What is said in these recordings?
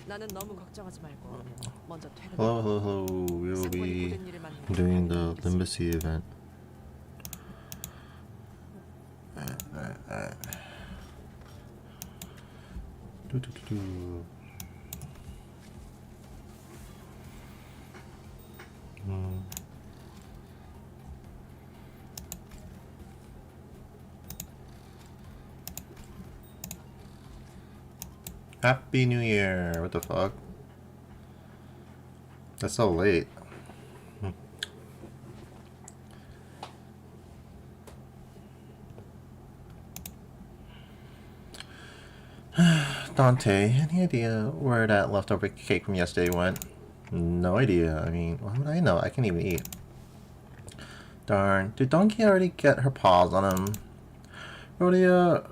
Hello, hello, hello. We will be doing the Limbussy event. Happy New Year! What the fuck? That's so late. Dante, any idea where that leftover cake from yesterday went? No idea. I mean, what would I know? I can't even eat. Darn. Did Donkey already get her paws on him? Rhodia...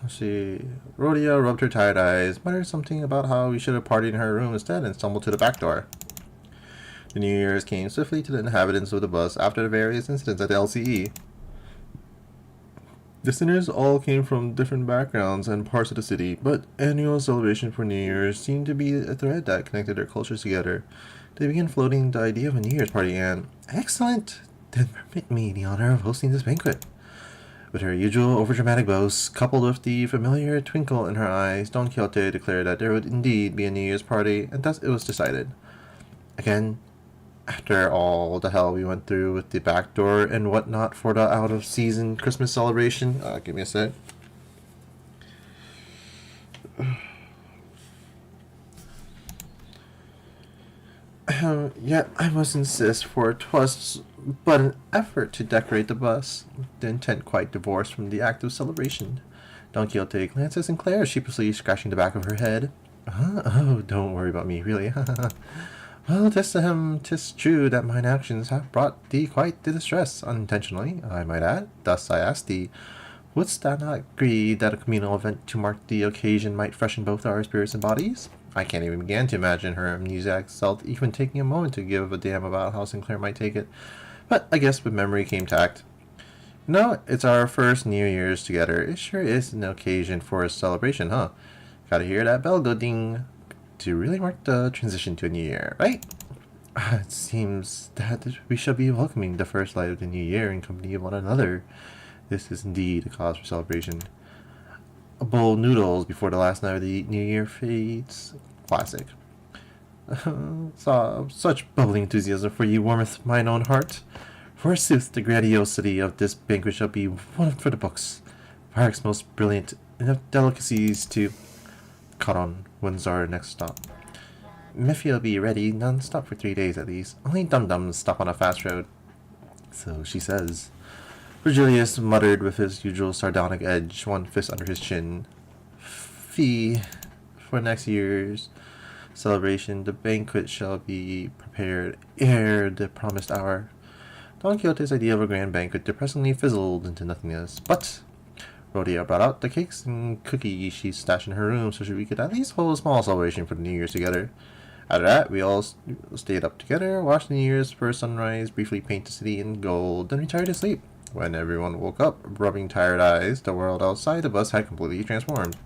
let's see. Rhodia rubbed her tired eyes, muttered something about how we should have partied in her room instead, and stumbled to the back door. The New Year's came swiftly to the inhabitants of the bus after the various incidents at the LCE. The sinners all came from different backgrounds and parts of the city, but annual celebration for New Year's seemed to be a thread that connected their cultures together. They began floating the idea of a New Year's party and, excellent! Then permit me the honor of hosting this banquet. With her usual overdramatic boasts, coupled with the familiar twinkle in her eyes, Don Quixote declared that there would indeed be a New Year's party, and thus it was decided. Again, after all the hell we went through with the back door and whatnot for the out-of-season Christmas celebration. Give me a sec. Yet I must insist, for 'twas but an effort to decorate the bus, the intent quite divorced from the act of celebration. Don Quixote glanced at Sinclair, sheepishly scratching the back of her head. Oh, don't worry about me, really. Well, 'tis true that mine actions have brought thee quite the distress, unintentionally, I might add. Thus I ask thee, wouldst thou not agree that a communal event to mark the occasion might freshen both our spirits and bodies? I can't even begin to imagine her amnesiac self even taking a moment to give a damn about how Sinclair might take it. But I guess with memory came tact. No, it's our first New Year's together. It sure is an occasion for a celebration, huh? Gotta hear that bell go ding. To really mark the transition to a new year, right? It seems that we shall be welcoming the first light of the new year in company of one another. This is indeed a cause for celebration. A bowl of noodles before the last night of the new year fades. Classic. Such bubbling enthusiasm for you warmeth mine own heart. Forsooth, the grandiosity of this banquet shall be one for the books. Varrick's most brilliant, enough delicacies to... Caught on. When's our next stop? Miffy'll be ready non-stop for 3 days at least. Only dum-dums stop on a fast road. So she says. Virgilius muttered with his usual sardonic edge, one fist under his chin. Fee. For next year's celebration, the banquet shall be prepared ere the promised hour. Don Quixote's idea of a grand banquet depressingly fizzled into nothingness, but... Rhodia brought out the cakes and cookies she stashed in her room so we could at least hold a small celebration for the New Year's together. After that, we all stayed up together, watched the New Year's first sunrise, briefly paint the city in gold, then retired to sleep. When everyone woke up, rubbing tired eyes, the world outside the bus had completely transformed.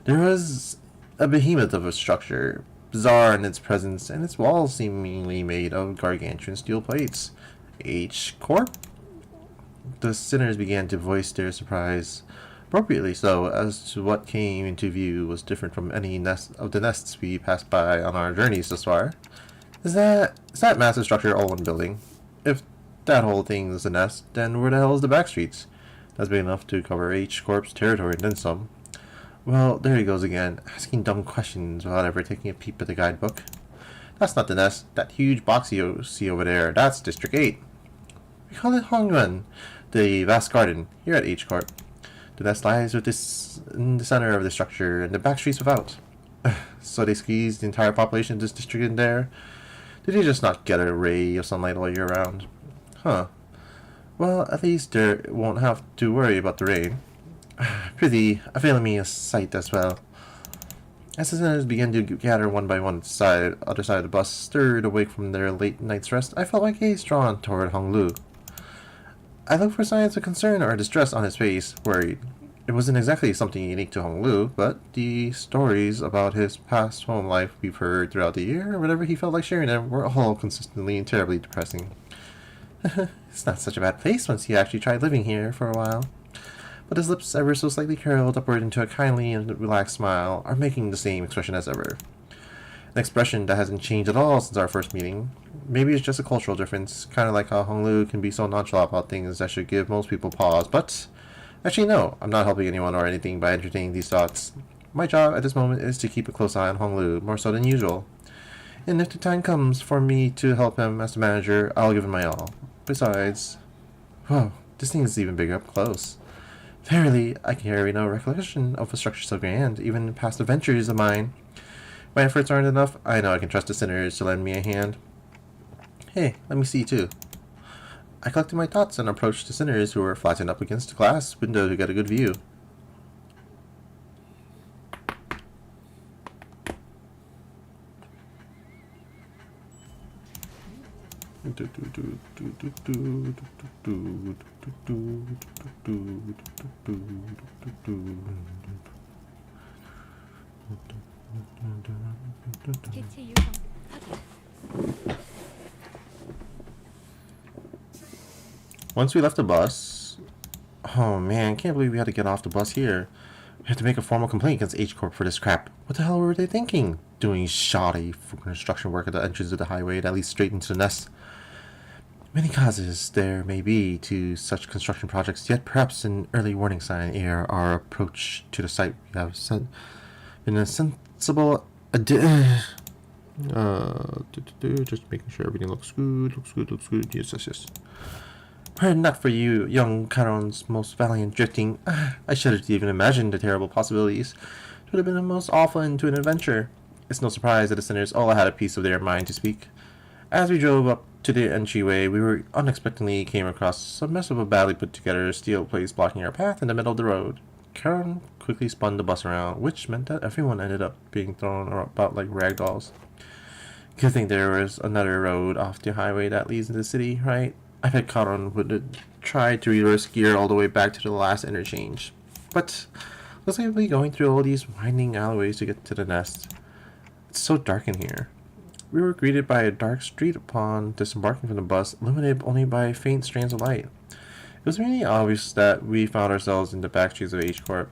There was a behemoth of a structure, bizarre in its presence, and its walls seemingly made of gargantuan steel plates. H Corp? The sinners began to voice their surprise, appropriately so, as to what came into view was different from any nest of the nests we passed by on our journeys thus far. Is that massive structure all one building? If that whole thing is a nest, then where the hell is the back streets? That's big enough to cover H Corp's territory and then some. Well, there he goes again, asking dumb questions without ever taking a peep at the guidebook. That's not the nest. That huge box you see over there, that's District 8. We call it Hongren, the vast garden, here at H Corp. The nest lies in the center of the structure, and the back streets without. So they squeezed the entire population of this district in there? Did they just not get a ray of sunlight all year round? Huh. Well, at least they won't have to worry about the rain. Prithee, avail me a sight as well. As the sinners began to gather one by one at the other side of the bus, stirred awake from their late night's rest, I felt my gaze drawn toward Hong Lu. I looked for signs of concern or distress on his face, worried. It wasn't exactly something unique to Honglu, but the stories about his past home life we've heard throughout the year, or whenever he felt like sharing them, were all consistently and terribly depressing. It's not such a bad place once you actually tried living here for a while. But his lips, ever so slightly curled upward into a kindly and relaxed smile, are making the same expression as ever. An expression that hasn't changed at all since our first meeting. Maybe it's just a cultural difference, kind of like how Honglu can be so nonchalant about things that should give most people pause, but... Actually, no, I'm not helping anyone or anything by entertaining these thoughts. My job at this moment is to keep a close eye on Honglu, more so than usual. And if the time comes for me to help him as the manager, I'll give him my all. Besides... Whoa, this thing is even bigger up close. Verily, I can carry no recollection of a structure so grand, even in past adventures of mine. My efforts aren't enough, I know I can trust the sinners to lend me a hand. Hey, let me see too. I collected my thoughts and approached the sinners who were flattened up against the glass window to get a good view. Once we left the bus... Oh man, can't believe we had to get off the bus here. We had to make a formal complaint against H Corp for this crap. What the hell were they thinking? Doing shoddy construction work at the entrance of the highway that leads straight into the nest. Many causes there may be to such construction projects, yet perhaps an early warning sign ere our approach to the site we have been a sensible just making sure everything looks good. Yes. Were it not for you, young Chiron's most valiant drifting, I shudder to even imagine the terrible possibilities. It would have been the most awful end to an adventure. It's no surprise that the sinners all had a piece of their mind to speak. As we drove up to the entryway, we unexpectedly came across a mess of a badly put together steel plates blocking our path in the middle of the road. Chiron quickly spun the bus around, which meant that everyone ended up being thrown about like rag dolls. Good thing there was another road off the highway that leads into the city, right? I bet Chiron would have tried to reverse gear all the way back to the last interchange. But looks like we'll be going through all these winding alleyways to get to the nest. It's so dark in here. We were greeted by a dark street upon disembarking from the bus, illuminated only by faint strands of light. It was really obvious that we found ourselves in the back streets of H Corp.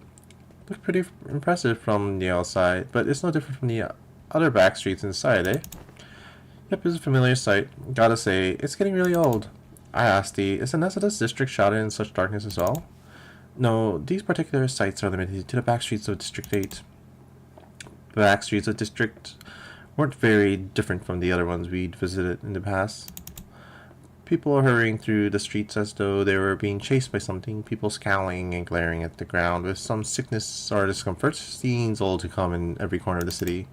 Looked pretty impressive from the outside, but it's no different from the other back streets inside, eh? Yep, it's a familiar sight. Gotta say, it's getting really old. I asked is the nest of this district shrouded in such darkness as well? No, these particular sites are limited to the back streets of District 8. The back streets of District weren't very different from the other ones we'd visited in the past. People are hurrying through the streets as though they were being chased by something, people scowling and glaring at the ground with some sickness or discomfort, scenes old to come in every corner of the city.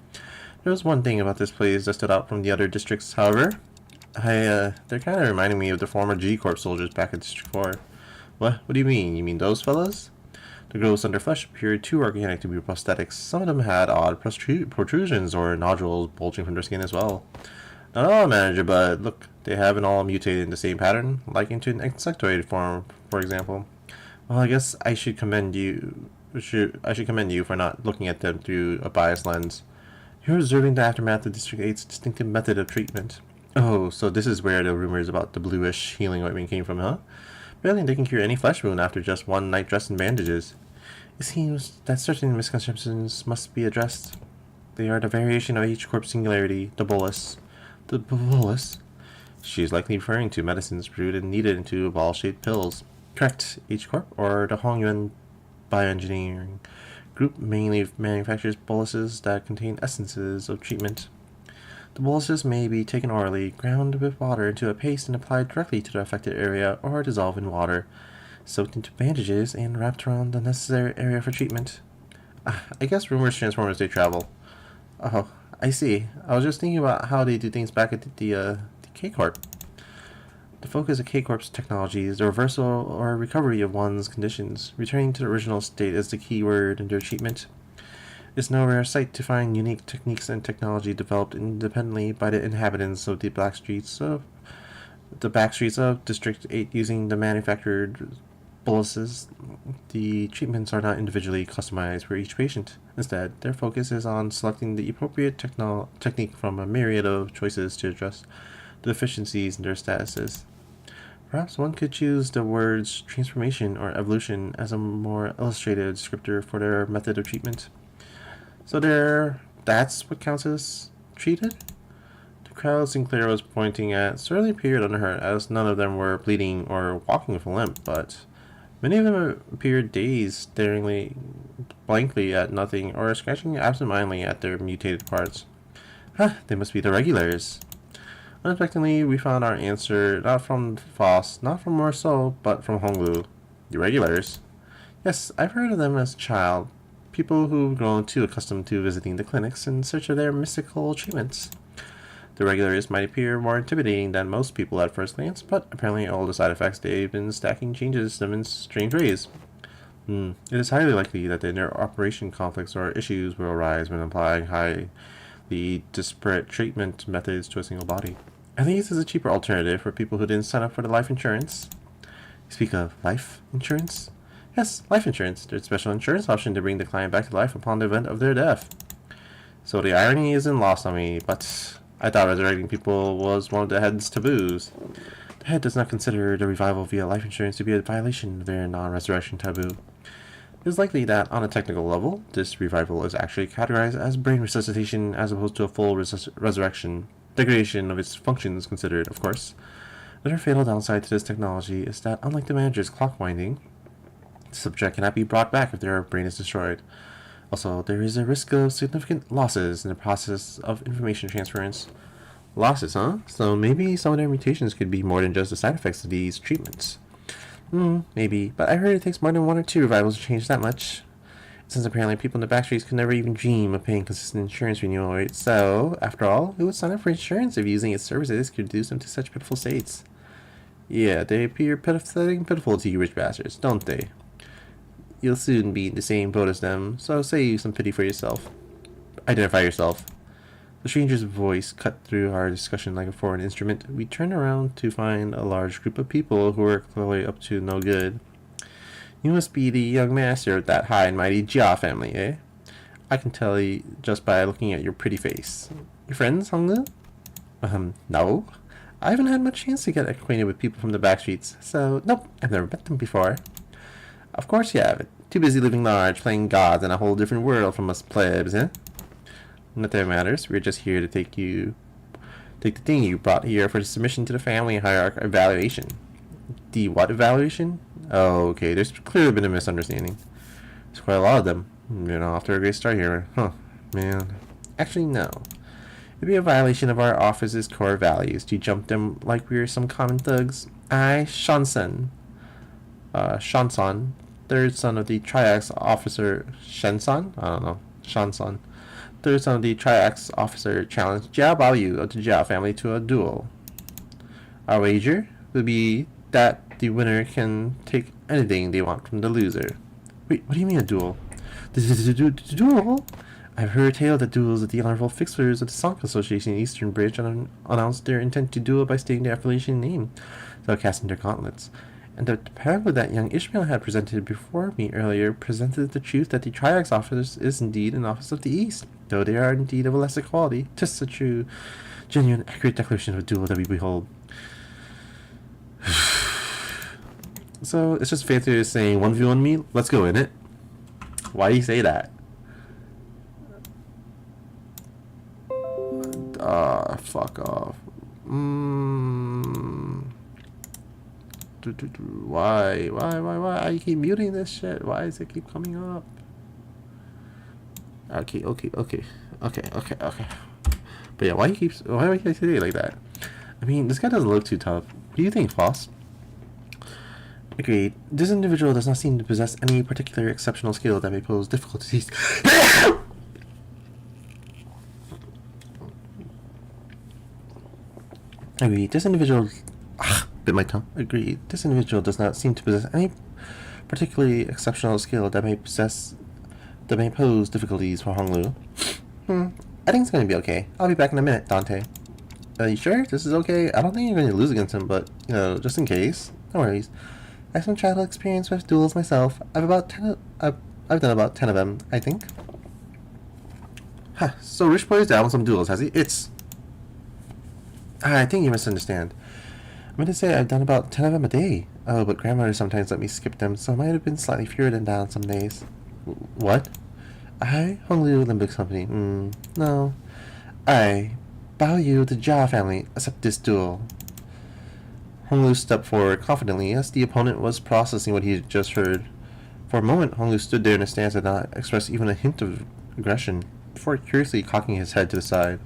There was one thing about this place that stood out from the other districts, however. They're kind of reminding me of the former G-Corp soldiers back at District 4. What do you mean? You mean those fellas? The growths under flesh appeared too organic to be prosthetics. Some of them had odd protrusions or nodules bulging from their skin as well. Not all, manager, but look, they haven't all mutated in the same pattern, like into an insectoid form, for example. Well, I guess I should commend you. I should commend you for not looking at them through a biased lens. You're observing the aftermath of District 8's distinctive method of treatment. Oh, so this is where the rumors about the bluish healing ointment came from, huh? Apparently they can cure any flesh wound after just one night dressed in bandages. It seems that certain misconceptions must be addressed. They are the variation of H Corp singularity, the bolus. The bolus? She is likely referring to medicines brewed and kneaded into ball-shaped pills. Correct, H Corp, or the Hongyuan Bioengineering Group mainly manufactures boluses that contain essences of treatment. The boluses may be taken orally, ground with water into a paste and applied directly to the affected area, or dissolved in water, soaked into bandages, and wrapped around the necessary area for treatment. I guess rumors transform as they travel. Oh, I see. I was just thinking about how they do things back at the K-Corp. The focus of K-Corp's technology is the reversal or recovery of one's conditions. Returning to the original state is the key word in their treatment. It's no rare sight to find unique techniques and technology developed independently by the inhabitants of the back streets of District 8 using the manufactured boluses, the treatments are not individually customized for each patient. Instead, their focus is on selecting the appropriate technique from a myriad of choices to address the deficiencies in their statuses. Perhaps one could choose the words transformation or evolution as a more illustrative descriptor for their method of treatment. So that's what counts as treated? The crowd Sinclair was pointing at certainly appeared unhurt, as none of them were bleeding or walking with a limp, but many of them appeared dazed, staring blankly at nothing, or scratching absentmindedly at their mutated parts. They must be the regulars. Unexpectedly, we found our answer not from Foss, not from Morceau, but from Honglu. The regulars? Yes, I've heard of them as a child. People who've grown too accustomed to visiting the clinics in search of their mystical treatments. The regulars might appear more intimidating than most people at first glance, but apparently all the side effects they've been stacking changes them in strange ways. It is highly likely that the inter-operation conflicts or issues will arise when applying highly disparate treatment methods to a single body. At least it's a cheaper alternative for people who didn't sign up for the life insurance. You speak of life insurance? Yes, life insurance. There's a special insurance option to bring the client back to life upon the event of their death. So the irony isn't lost on me, but I thought resurrecting people was one of the head's taboos. The head does not consider the revival via life insurance to be a violation of their non-resurrection taboo. It is likely that, on a technical level, this revival is actually categorized as brain resuscitation as opposed to a full resurrection. Degradation of its functions considered, of course. Another fatal downside to this technology is that, unlike the manager's clock winding, the subject cannot be brought back if their brain is destroyed. Also, there is a risk of significant losses in the process of information transference. Losses, huh? So maybe some of their mutations could be more than just the side effects of these treatments. Maybe, but I heard it takes more than 1 or 2 revivals to change that much. Since apparently people in the backstreets could never even dream of paying consistent insurance renewal rates, so, after all, who would sign up for insurance if using its services could reduce them to such pitiful states? Yeah, they appear pitiful to you rich bastards, don't they? You'll soon be in the same boat as them, so save some pity for yourself. Identify yourself. The stranger's voice cut through our discussion like a foreign instrument. We turned around to find a large group of people who were clearly up to no good. You must be the young master of that high and mighty Jia family, eh? I can tell you just by looking at your pretty face. Your friends, Honglu? No. I haven't had much chance to get acquainted with people from the backstreets, so nope, I've never met them before. Of course you haven't. Too busy living large, playing gods in a whole different world from us plebs, eh? Not that it matters. We're just here to take the thing you brought here for the submission to the family hierarchy evaluation. The what evaluation? Oh, okay. There's clearly been a misunderstanding. There's quite a lot of them. Off to a great start here. Huh, man. Actually, no. It'd be a violation of our office's core values to jump them like we're some common thugs. Shansan, third son of the Triax officer Shensan? I don't know. Shansan. Third son of the Triax officer challenged Jia Baoyu of the Jia family to a duel. Our wager would be that the winner can take anything they want from the loser. Wait, what do you mean a duel? Duel? I've heard a tale that duels at the honorable fixers of the Song Association in Eastern Bridge announced their intent to duel by stating their affiliation name, without casting their gauntlets. And the parable that young Ishmael had presented before me earlier presented the truth that the Triax office is indeed an office of the East, though they are indeed of a lesser quality. 'Tis a true, genuine, accurate declaration of a duel that we behold. So, it's just fancy saying 1v1 me? Let's go, innit? Why do you say that? Fuck off. Why? I keep muting this shit. Why does it keep coming up? Okay. But yeah, why do you say it like that? I mean, this guy doesn't look too tough. What do you think, Foss? Agreed. This individual does not seem to possess any particular exceptional skill that may pose difficulties. Agreed. This individual... bit my tongue. Agreed. This individual does not seem to possess any particularly exceptional skill that may pose difficulties for Honglu. I think it's going to be okay. I'll be back in a minute, Dante. Are you sure this is okay? I don't think you're going to lose against him, but, just in case. No worries. I have some childhood experience with duels myself. I've done about 10 of them, I think. Huh, so Rich Boy is down with some duels, has he? I think you misunderstand. I'm going to say I've done about 10 of them a day. Oh, but grandmother sometimes let me skip them, so I might have been slightly fewer than down some days. What? I? Honglu Limbussy Company. No. I. Bao Yu, the Jia family, accept this duel. Honglu stepped forward confidently as the opponent was processing what he had just heard. For a moment, Honglu stood there in a stance that did not express even a hint of aggression, before curiously cocking his head to the side.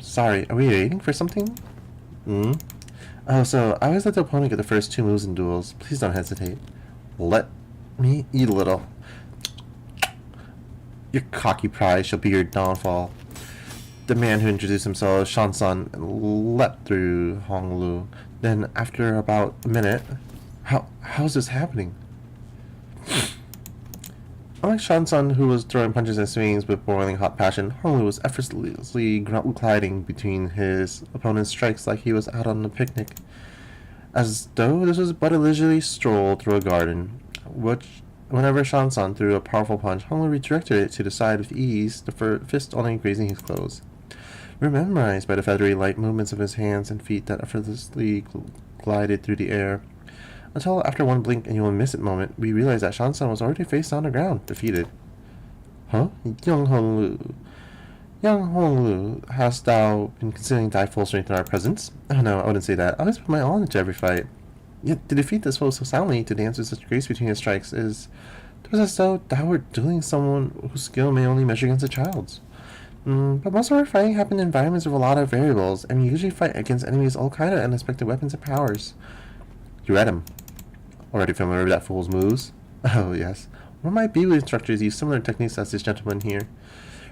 Sorry, are we waiting for something? Oh, so I always let the opponent get the first 2 moves in duels. Please don't hesitate. Let me eat a little. Your cocky pride shall be your downfall. The man who introduced himself as Shansan leapt through Honglu. Then, after about a minute, how's this happening? Unlike Shansan, who was throwing punches and swings with boiling hot passion, Honglu was effortlessly gliding between his opponent's strikes like he was out on a picnic, as though this was but a leisurely stroll through a garden. Whenever Shansan threw a powerful punch, Honglu redirected it to the side with ease, the fist only grazing his clothes. We were memorized by the feathery light movements of his hands and feet that effortlessly glided through the air. Until after one blink and you will miss it moment, we realized that Shansan was already face on the ground, defeated. Huh? Young Honglu, hast thou been considering thy full strength in our presence? Oh no, I wouldn't say that. I always put my all into every fight. Yet to defeat this foe so soundly, to dance with such grace between his strikes, it was as though thou wert dueling someone whose skill may only measure against a child's. But most of our fighting happened in environments with a lot of variables, and we usually fight against enemies all kind of unexpected weapons and powers. You read him. Already familiar with that fool's moves? Oh, yes. One of my B-Wing instructors used similar techniques as this gentleman here.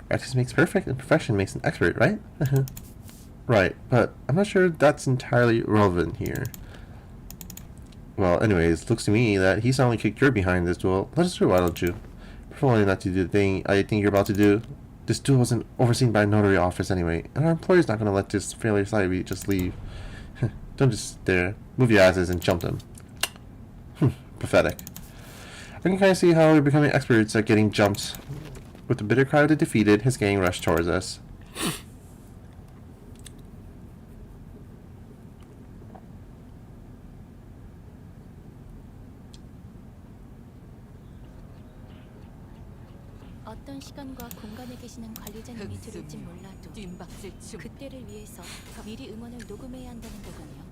Practice makes perfect, and perfection makes an expert, right? Right, but I'm not sure that's entirely relevant here. Well, anyways, looks to me that he suddenly kicked your behind this duel. Let us through, why don't you? Prefer not to do the thing I think you're about to do. This duel wasn't overseen by a notary office anyway, and our employer's not going to let this failure slightly just leave. Don't just stare. Move your asses and jump them. Pathetic. I can kind of see how we're becoming experts at getting jumped. With the bitter cry of the defeated, his gang rushed towards us. 어떤 시간과 공간에 계시는 관리자님이 들을진 몰라도 그때를 위해서 미리 음원을 녹음해야 한다는 거군요.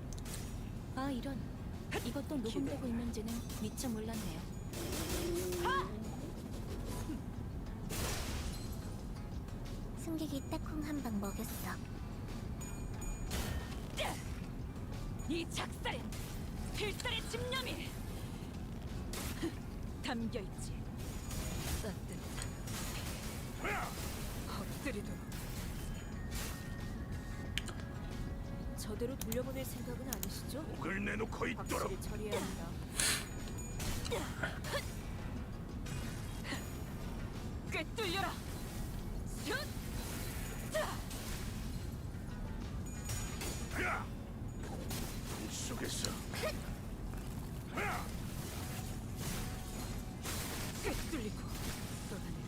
아, 이런. 이것도 녹음되고 있는지는 미처 몰랐네요. 승객이 딱콩 한 방 먹였어. 이 작살엔 필살의 집념이 담겨있지. 따뜻한 엎드리도록. 저대로 돌려보낼 생각은 아니시죠? 목을 내놓고 있도록. 확실히 처리해야 한다. 꿰뚫려라. 속에서 꿰뚫리고 쏟아내라.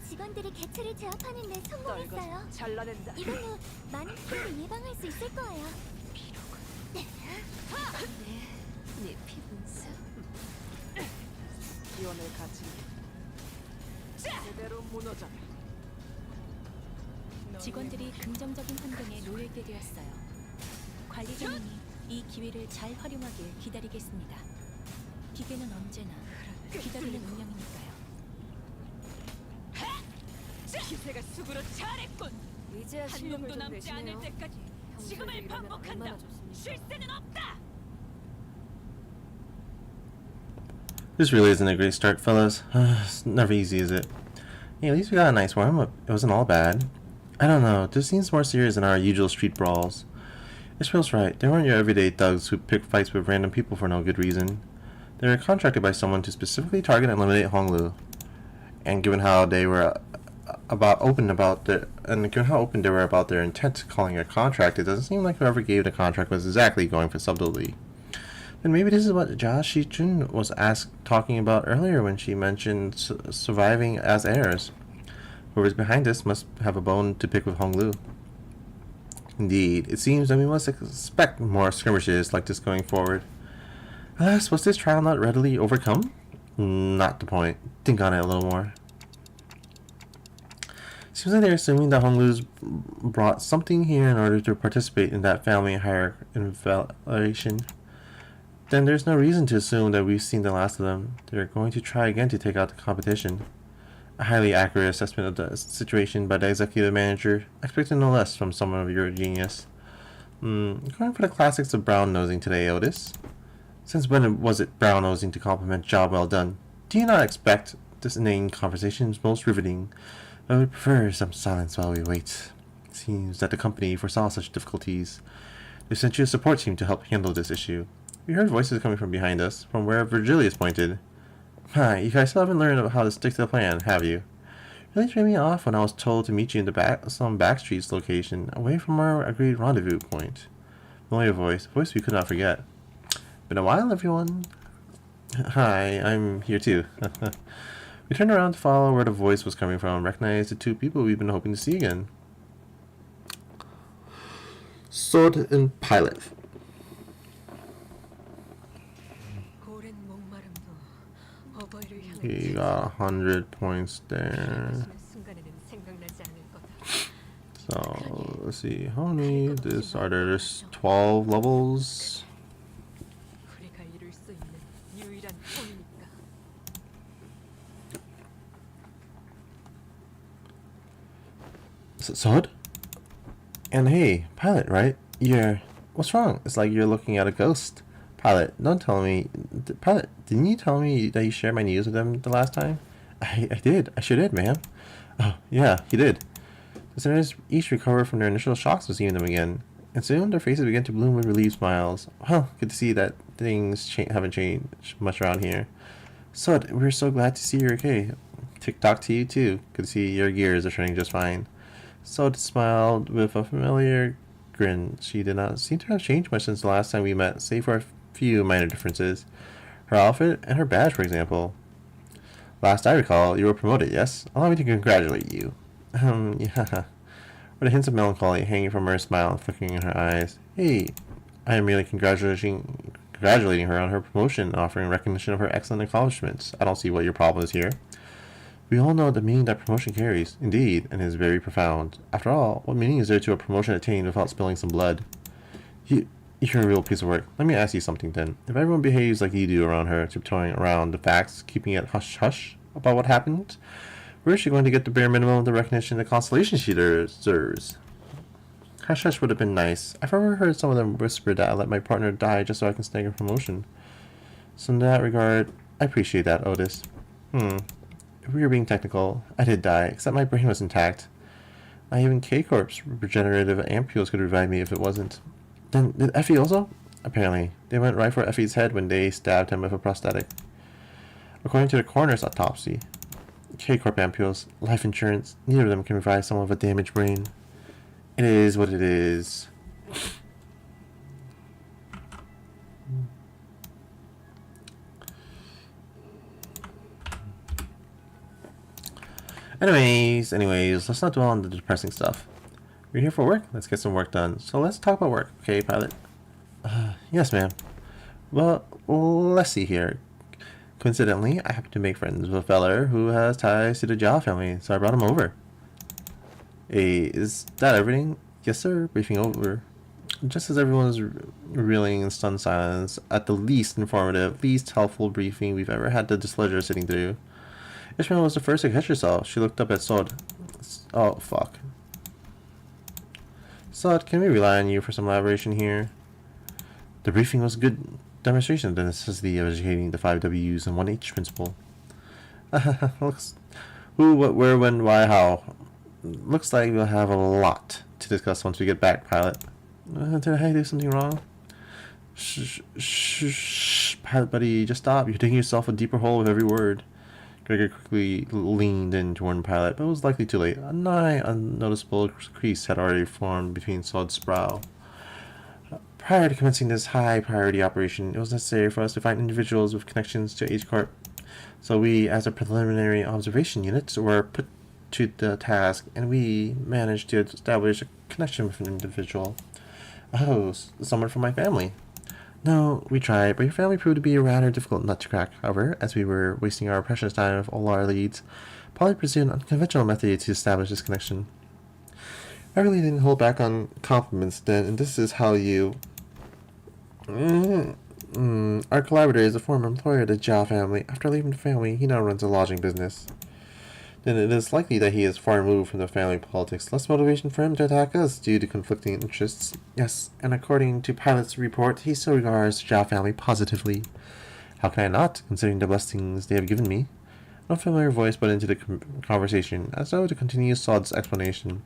직원들이 개체를 제압하는 데 성공했어요. 잘라낸다. 이걸로 많은 피해를 예방할 수 있을 거예요. 네 피분수. 기원을 가진 제대로 무너져라. 직원들이 긍정적인 환경에 놓이게 되었어요. 관리자님이 이 기회를 잘 활용하길 기다리겠습니다. 기계는 언제나 기다리는 운명이니까요. 기세가 쑥으로 잘했군. 이제야 한 놈도 남지 않을 때까지 지금을 반복한다. 쉴 새는 없다. This really isn't a great start, fellas. It's never easy, is it? Hey, at least we got a nice warm-up. It wasn't all bad. I don't know, this seems more serious than our usual street brawls. Ishmael's right. They weren't your everyday thugs who pick fights with random people for no good reason. They were contracted by someone to specifically target and eliminate Honglu. And given how they were open about their and given how open they were about their intent to calling a contract, it doesn't seem like whoever gave the contract was exactly going for subtlety. Then maybe this is what Jia Shi-chun was talking about earlier when she mentioned surviving as heirs. Whoever's behind this must have a bone to pick with Honglu. Indeed, it seems that we must expect more skirmishes like this going forward. Alas, was this trial not readily overcome? Not the point. Think on it a little more. Seems like they're assuming that Honglu's brought something here in order to participate in that family hierarchy evaluation. Then there's no reason to assume that we've seen the last of them. They're going to try again to take out the competition. A highly accurate assessment of the situation by the executive manager, expecting no less from someone of your genius. Going for the classics of brown-nosing today, Otis. Since when was it brown-nosing to compliment job well done? Do you not expect this inane conversation is most riveting? I would prefer some silence while we wait. It seems that the company foresaw such difficulties. They sent you a support team to help handle this issue. We heard voices coming from behind us, from where Virgilius pointed. Hi, you guys still haven't learned how to stick to the plan, have you? Really threw me off when I was told to meet you in the some backstreets location, away from our agreed rendezvous point. Familiar voice we could not forget. Been a while, everyone. Hi, I'm here too. We turned around to follow where the voice was coming from, recognized the two people we've been hoping to see again. Sword and Pilot. He got 100 points there. So let's see, how many this are there? There's 12 levels. Sword? And hey, Pilot, right? What's wrong? It's like you're looking at a ghost. Pilot, don't tell me. Pilot, didn't you tell me that you shared my news with them the last time? I did. I sure did, ma'am. Oh, yeah, he did. The senators each recovered from their initial shocks of seeing them again, and soon their faces began to bloom with relieved smiles. Well, good to see that things haven't changed much around here. So, we're so glad to see you're okay. Tick-tock to you, too. Good to see your gears are turning just fine. So smiled with a familiar grin. She did not seem to have changed much since the last time we met, save for a few minor differences. Her outfit and her badge, for example. Last I recall, you were promoted, yes? Allow me to congratulate you. Yeah. With a hint of melancholy hanging from her smile and flickering in her eyes. Hey, I am merely congratulating her on her promotion and offering recognition of her excellent accomplishments. I don't see what your problem is here. We all know the meaning that promotion carries, indeed, and is very profound. After all, what meaning is there to a promotion attained without spilling some blood? You're a real piece of work. Let me ask you something then. If everyone behaves like you do around her, tiptoeing around the facts, keeping it hush-hush about what happened, where is she going to get the bare minimum of the recognition and consolation she deserves? Hush-hush would have been nice. I've overheard some of them whisper that I let my partner die just so I can snag a promotion. So in that regard, I appreciate that, Otis. If we were being technical, I did die, except my brain was intact. Not even K-Corp's regenerative ampules could revive me if it wasn't. Then, did Effie also? Apparently. They went right for Effie's head when they stabbed him with a prosthetic. According to the coroner's autopsy, K-Corp ampules, life insurance, neither of them can revive someone with a damaged brain. It is what it is. Anyways, let's not dwell on the depressing stuff. We're here for work. Let's get some work done. So let's talk about work, okay, Pilot? Yes, ma'am. Well, let's see here. Coincidentally, I happen to make friends with a feller who has ties to the Jia family, so I brought him over. Hey, is that everything? Yes, sir. Briefing over. Just as everyone was reeling in stunned silence at the least informative, least helpful briefing we've ever had the displeasure of sitting through, Ishmael was the first to catch herself. She looked up at Sod. Oh, fuck. Sod, can we rely on you for some elaboration here? The briefing was a good demonstration of the necessity of educating the 5 W's and 1 H principle. Looks... Who, what, where, when, why, how. Looks like we'll have a lot to discuss once we get back, Pilot. Did I do something wrong? Shh, Pilot buddy, just stop. You're digging yourself a deeper hole with every word. Gregor quickly leaned in to warn the pilot, but it was likely too late. A nigh unnoticeable crease had already formed between Sod's brow. Prior to commencing this high-priority operation, it was necessary for us to find individuals with connections to H-Corp. So we, as a preliminary observation unit, were put to the task, and we managed to establish a connection with an individual. Oh, someone from my family. No, we tried, but your family proved to be a rather difficult nut to crack. However, as we were wasting our precious time with all our leads, Polly pursued an unconventional method to establish this connection. I really didn't hold back on compliments then, and this is how you... Our collaborator is a former employer of the Jia family. After leaving the family, he now runs a lodging business. Then it is likely that he is far removed from the family politics. Less motivation for him to attack us due to conflicting interests. Yes, and according to Pilot's report, he still regards the Jia family positively. How can I not, considering the blessings they have given me? No familiar voice but into the conversation, as though to continue Sod's explanation.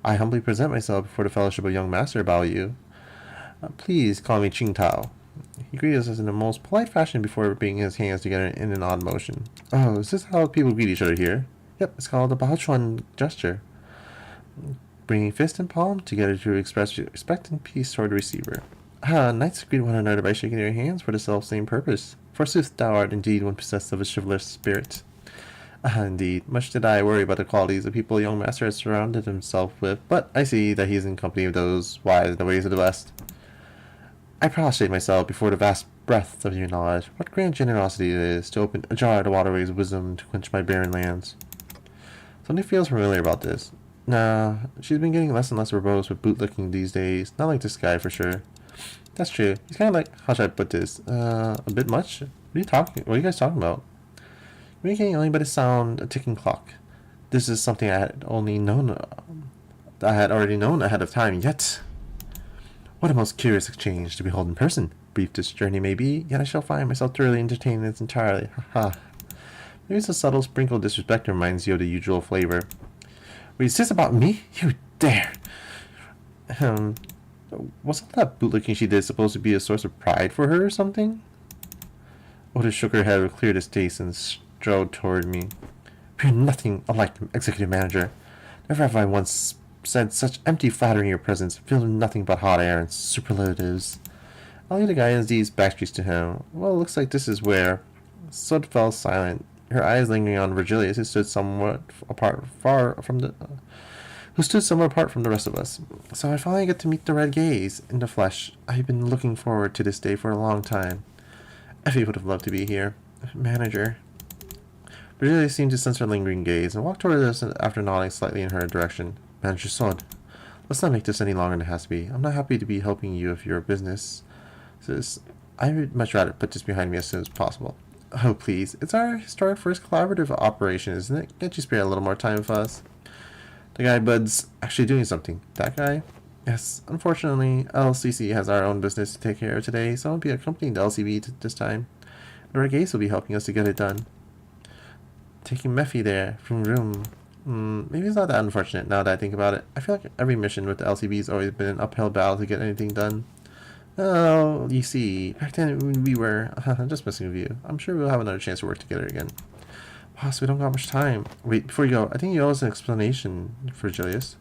I humbly present myself before the Fellowship of Young Master Bao Yu. Please call me Qing Tao. He greeted us in the most polite fashion before bringing his hands together in an odd motion. Oh, is this how people greet each other here? Yep, it's called the Baochuan gesture. Bringing fist and palm together to express respect and peace toward the receiver. Knights greet one another by shaking their hands for the self-same purpose. Forsooth, thou art indeed one possessed of a chivalrous spirit. Indeed, much did I worry about the qualities of people young master has surrounded himself with, but I see that he is in company of those wise in the ways of the West. I prostrate myself before the vast breadth of your knowledge. What grand generosity it is to open ajar the waterways of wisdom to quench my barren lands. Something feels familiar about this. Nah, she's been getting less and less verbose with bootlicking these days. Not like this guy for sure. That's true. He's kind of like, how should I put this? A bit much? What are you guys talking about? Communicating only by the sound, a ticking clock. This is something I had already known ahead of time, yet... What a most curious exchange to behold in person. Brief this journey may be, yet I shall find myself thoroughly entertained in its entirety. Ha. Maybe it's a subtle sprinkle of disrespect reminds you of the usual flavor. Wait, is this about me? You dare! Wasn't that bootlicking she did supposed to be a source of pride for her or something? Otis shook her head with clear distaste and strode toward me. You're nothing alike an executive manager. Never have I once said such empty flattery in your presence, filled with nothing but hot air and superlatives. I'll leave the guy in these backstreets to him. Well, it looks like this is where... Sud fell silent, her eyes lingering on Virgilius, who stood somewhat apart from the rest of us. So I finally get to meet the Red Gaze in the flesh. I've been looking forward to this day for a long time. Effie would have loved to be here. Manager. Virgilius seemed to sense her lingering gaze and walked toward us after nodding slightly in her direction. Manager Sod, let's not make this any longer than it has to be. I'm not happy to be helping you if your business says I would much rather put this behind me as soon as possible. Oh, please. It's our historic first collaborative operation, isn't it? Can't you spare a little more time with us? The guy Bud's actually doing something. That guy? Yes. Unfortunately, LCC has our own business to take care of today, so I'll be accompanying the LCB this time. The Red Gaze will be helping us to get it done. Taking Mephi there from room. Maybe it's not that unfortunate now that I think about it. I feel like every mission with the LCB has always been an uphill battle to get anything done. Oh, you see, back then we were... just messing with you. I'm sure we'll have another chance to work together again. Boss, we don't got much time. Wait, before you go, I think you owe us an explanation, Virgilius.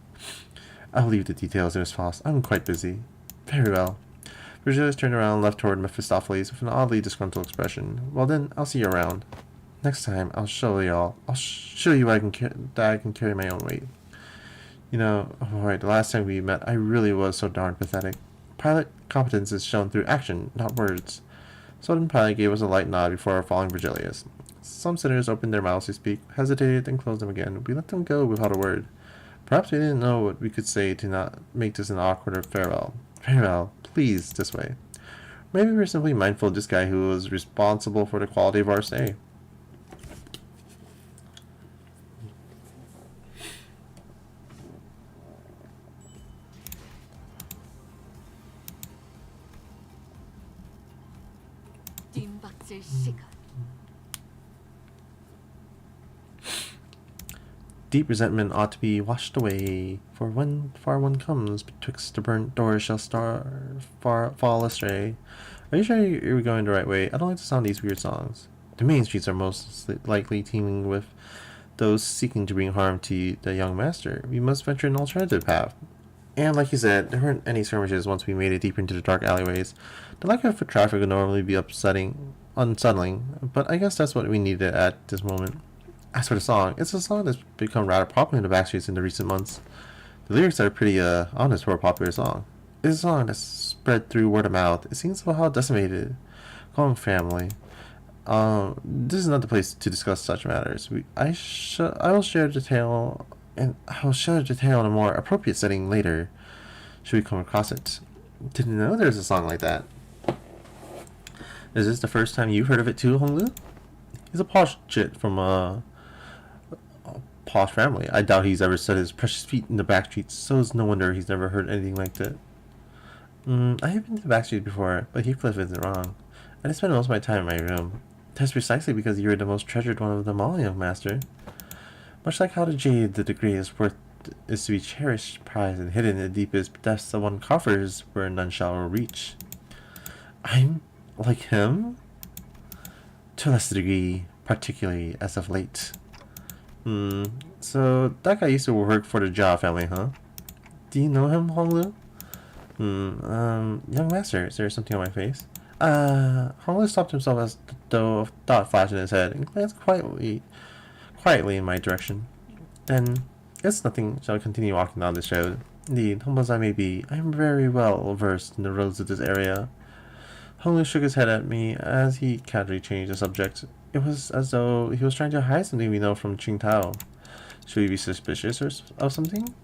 I'll leave the details to Miss Foss. I'm quite busy. Very well. Virgilius turned around and left toward Mephistopheles with an oddly disgruntled expression. Well then, I'll see you around. Next time, I'll show you I can carry my own weight. You know, alright, the last time we met, I really was so darn pathetic. Pilot competence is shown through action, not words. So then Pilot gave us a light nod before following Virgilius. Some sinners opened their mouths to speak, hesitated, then closed them again. We let them go without a word. Perhaps we didn't know what we could say to not make this an awkward farewell. Farewell, please, this way. Maybe we're simply mindful of this guy who was responsible for the quality of our stay. Deep resentment ought to be washed away, for when far one comes, betwixt the burnt doors shall fall astray. Are you sure you're going the right way? I don't like the sound of these weird songs. The main streets are most likely teeming with those seeking to bring harm to the young master. We must venture an alternative path. And like you said, there weren't any skirmishes once we made it deeper into the dark alleyways. The lack of foot traffic would normally be unsettling, but I guess that's what we needed at this moment. As for the song, it's a song that's become rather popular in the backstreets in the recent months. The lyrics are pretty honest for a popular song. It's a song that's spread through word of mouth. It seems somehow decimated. Calling family. This is not the place to discuss such matters. I will share detail, and I will share detail in a more appropriate setting later, should we come across it. Didn't know there's a song like that. Is this the first time you've heard of it too, Honglu? He's a posh chit from a posh family. I doubt he's ever set his precious feet in the back streets, so it's no wonder he's never heard anything like that. I have been to the back streets before, but Heathcliff isn't wrong. I spend most of my time in my room. That's precisely because you're the most treasured one of them all, young master. Much like how the jade, the greatest worth, is to be cherished, prized, and hidden in the deepest depths of one coffers where none shall reach. I'm like him? To a lesser degree, particularly as of late. So that guy used to work for the Jia family, huh? Do you know him, Honglu? Young master, is there something on my face? Honglu stopped himself as though a thought flashed in his head and glanced quietly in my direction. Then, it's nothing, shall I continue walking down this road? Indeed, humble as I may be, I am very well versed in the roads of this area. Honglu shook his head at me as he casually changed the subject. It was as though he was trying to hide something we know from Qingtao. Should we be suspicious of something?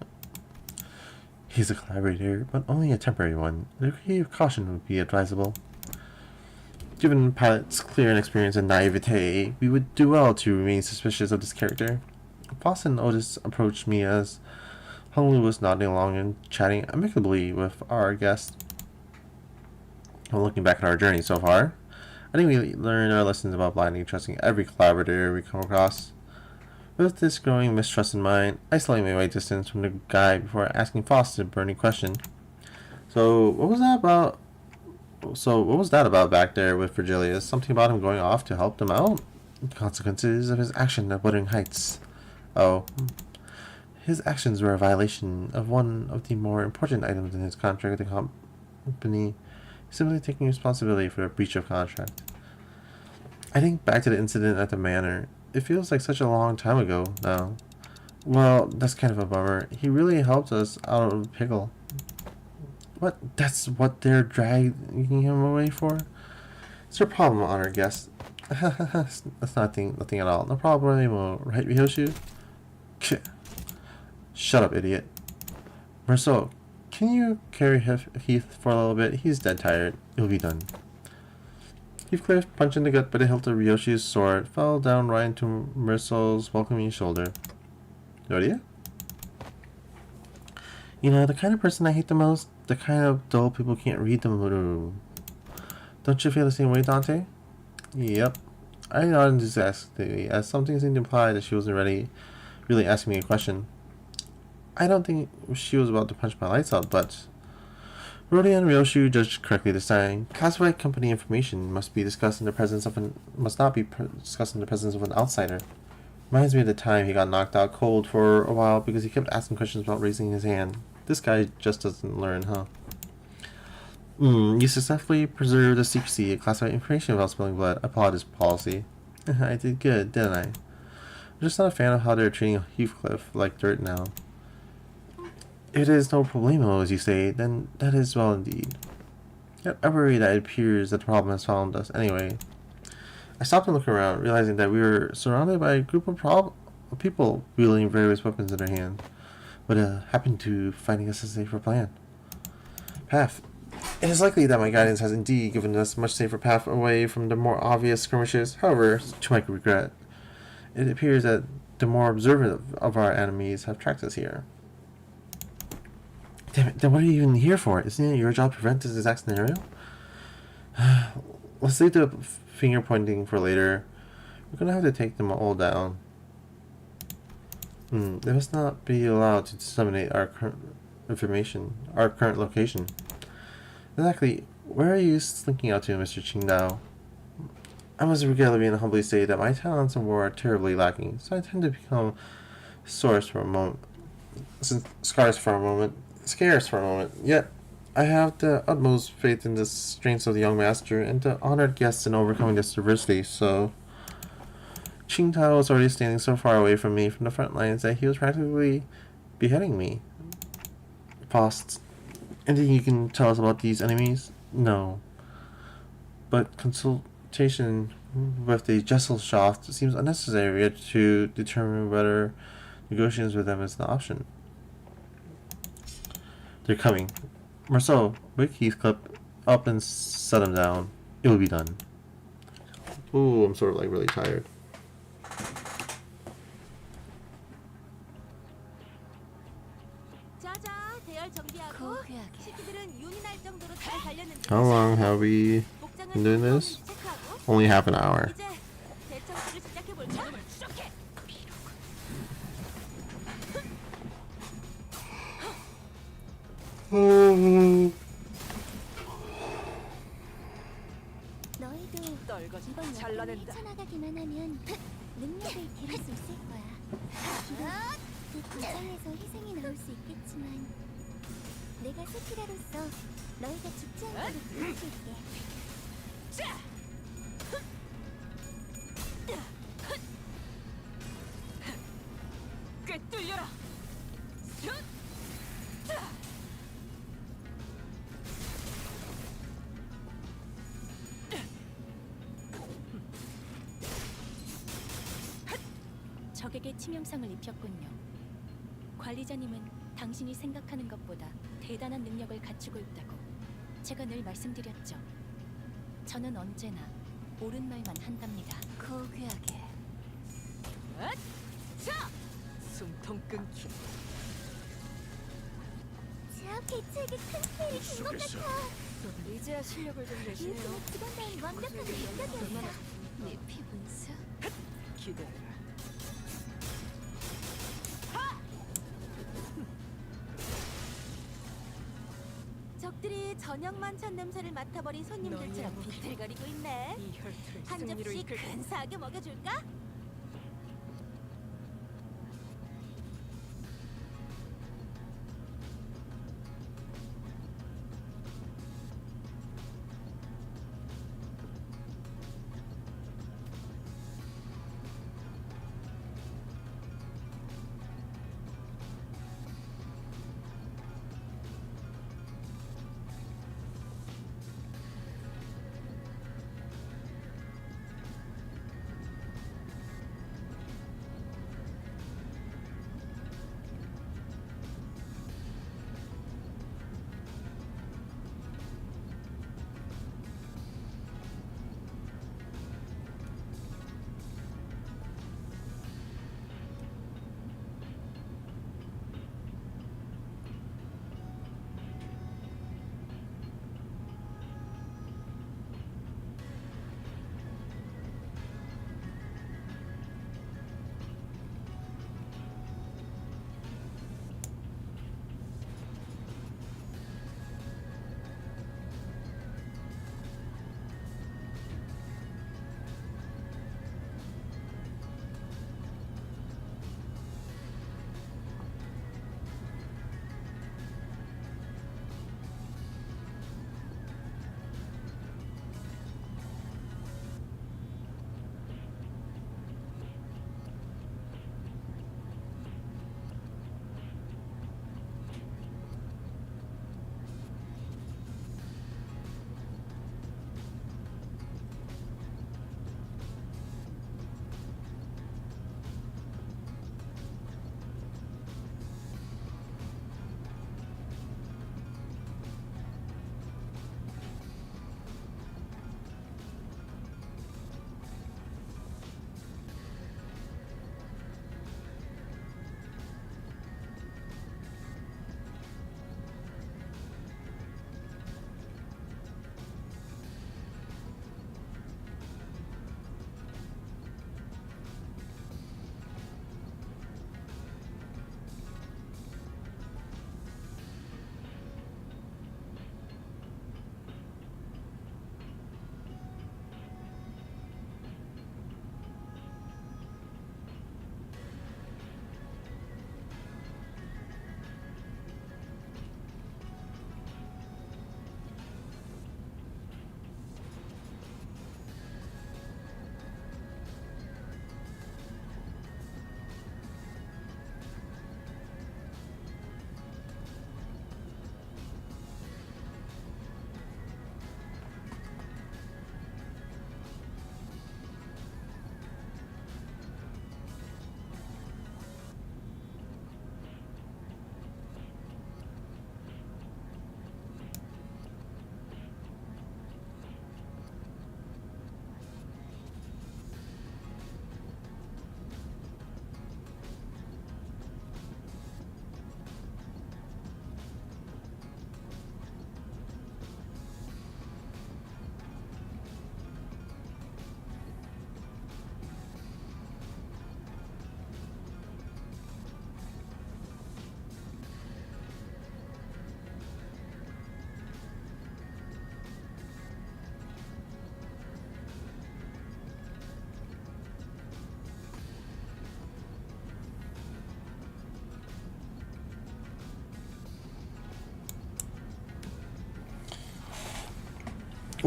He's a collaborator, but only a temporary one. A degree of caution would be advisable. Given Pilot's clear inexperience and naivete, we would do well to remain suspicious of this character. Foss and Otis approached me as Honglu was nodding along and chatting amicably with our guest. Looking back at our journey so far, I think we learned our lessons about blindly trusting every collaborator we come across. With this growing mistrust in mind, I slightly made my distance from the guy before asking Foss the burning question. So what was that about back there with Virgilius? Something about him going off to help them out? Consequences of his action at Wuthering Heights. Oh. His actions were a violation of one of the more important items in his contract with the company, simply taking responsibility for a breach of contract. I think back to the incident at the manor. It feels like such a long time ago now. Well, that's kind of a bummer. He really helped us out of a pickle. What? That's what they're dragging him away for? It's your problem, honored guest. That's nothing at all. No problem anymore, right, Ryoshu? Shut up, idiot. Marceau, can you carry Heath for a little bit? He's dead tired. He'll be done. Heathcliff, punched in the gut by the hilt of Ryoshi's sword, fell down right into Marceau's welcoming shoulder. Yoria? You know, the kind of person I hate the most? The kind of dull people can't read the room. Don't you feel the same way, Dante? Yep. I nodded enthusiastically, as something seemed to imply that she wasn't really asking me a question. I don't think she was about to punch my lights out, but Rodion and Ryoshu judged correctly this time. Classified company information must not be discussed in the presence of an outsider. Reminds me of the time he got knocked out cold for a while because he kept asking questions about raising his hand. This guy just doesn't learn, huh? You successfully preserved the secrecy of classified information without spilling blood. I applaud his policy. I did good, didn't I? I'm just not a fan of how they're treating Heathcliff like dirt now. If it is no problemo, as you say, then that is well indeed. Yet I worry that it appears that the problem has found us anyway. I stopped and looked around, realizing that we were surrounded by a group of people wielding various weapons in their hands. What happened to finding us a safer path? It is likely that my guidance has indeed given us a much safer path away from the more obvious skirmishes. However, to my regret, it appears that the more observant of our enemies have tracked us here. Damn it, then what are you even here for? Isn't it your job to prevent this exact scenario? Let's leave the finger pointing for later. We're gonna have to take them all down. They must not be allowed to disseminate our current location. Exactly, where are you slinking out to, Mr. Qingdao? I must regrettably and humbly say that my talents in war are terribly lacking, so I tend to become scarce for a moment. Scarce for a moment. Yet, I have the utmost faith in the strength of the young master and the honored guests in overcoming this adversity, so... Qingtao was already standing so far away from me from the front lines that he was practically beheading me. Post, anything you can tell us about these enemies? No. But consultation with the Gesellschaft seems unnecessary to determine whether negotiations with them is an option. They're coming. Marceau, wake Heathcliff up and set him down. It will be done. Ooh, I'm sort of like really tired. How long have we been doing this? Only half an hour. 너희도 이번 역경을 헤쳐나가기만 하면 능력을 기를 수 있을 거야. 비록 그 과정에서 희생이 나올 수 있겠지만 내가 세키라로서 너희가 죽지 않도록 도와줄게. 꿰뚫려라. 적에게 치명상을 입혔군요. 관리자님은 당신이 생각하는 것보다 대단한 능력을 갖추고 있다고 제가 늘 말씀드렸죠. 저는 언제나 옳은 말만 한답니다. 고귀하게. 자! 숨통 끊기. 자, 배치에게 큰 피해를 준 것 속에서. 같아. 이제야 실력을 좀 내시네요. 일본의 직원다운 완벽한 능력이었어. 네 피분수? 기대해라. 적들이 저녁 만찬 냄새를 맡아버린 손님들처럼 비틀거리고 있네. 이 혈투를 한 승리로 접시 이끌 근사하게 먹여줄까?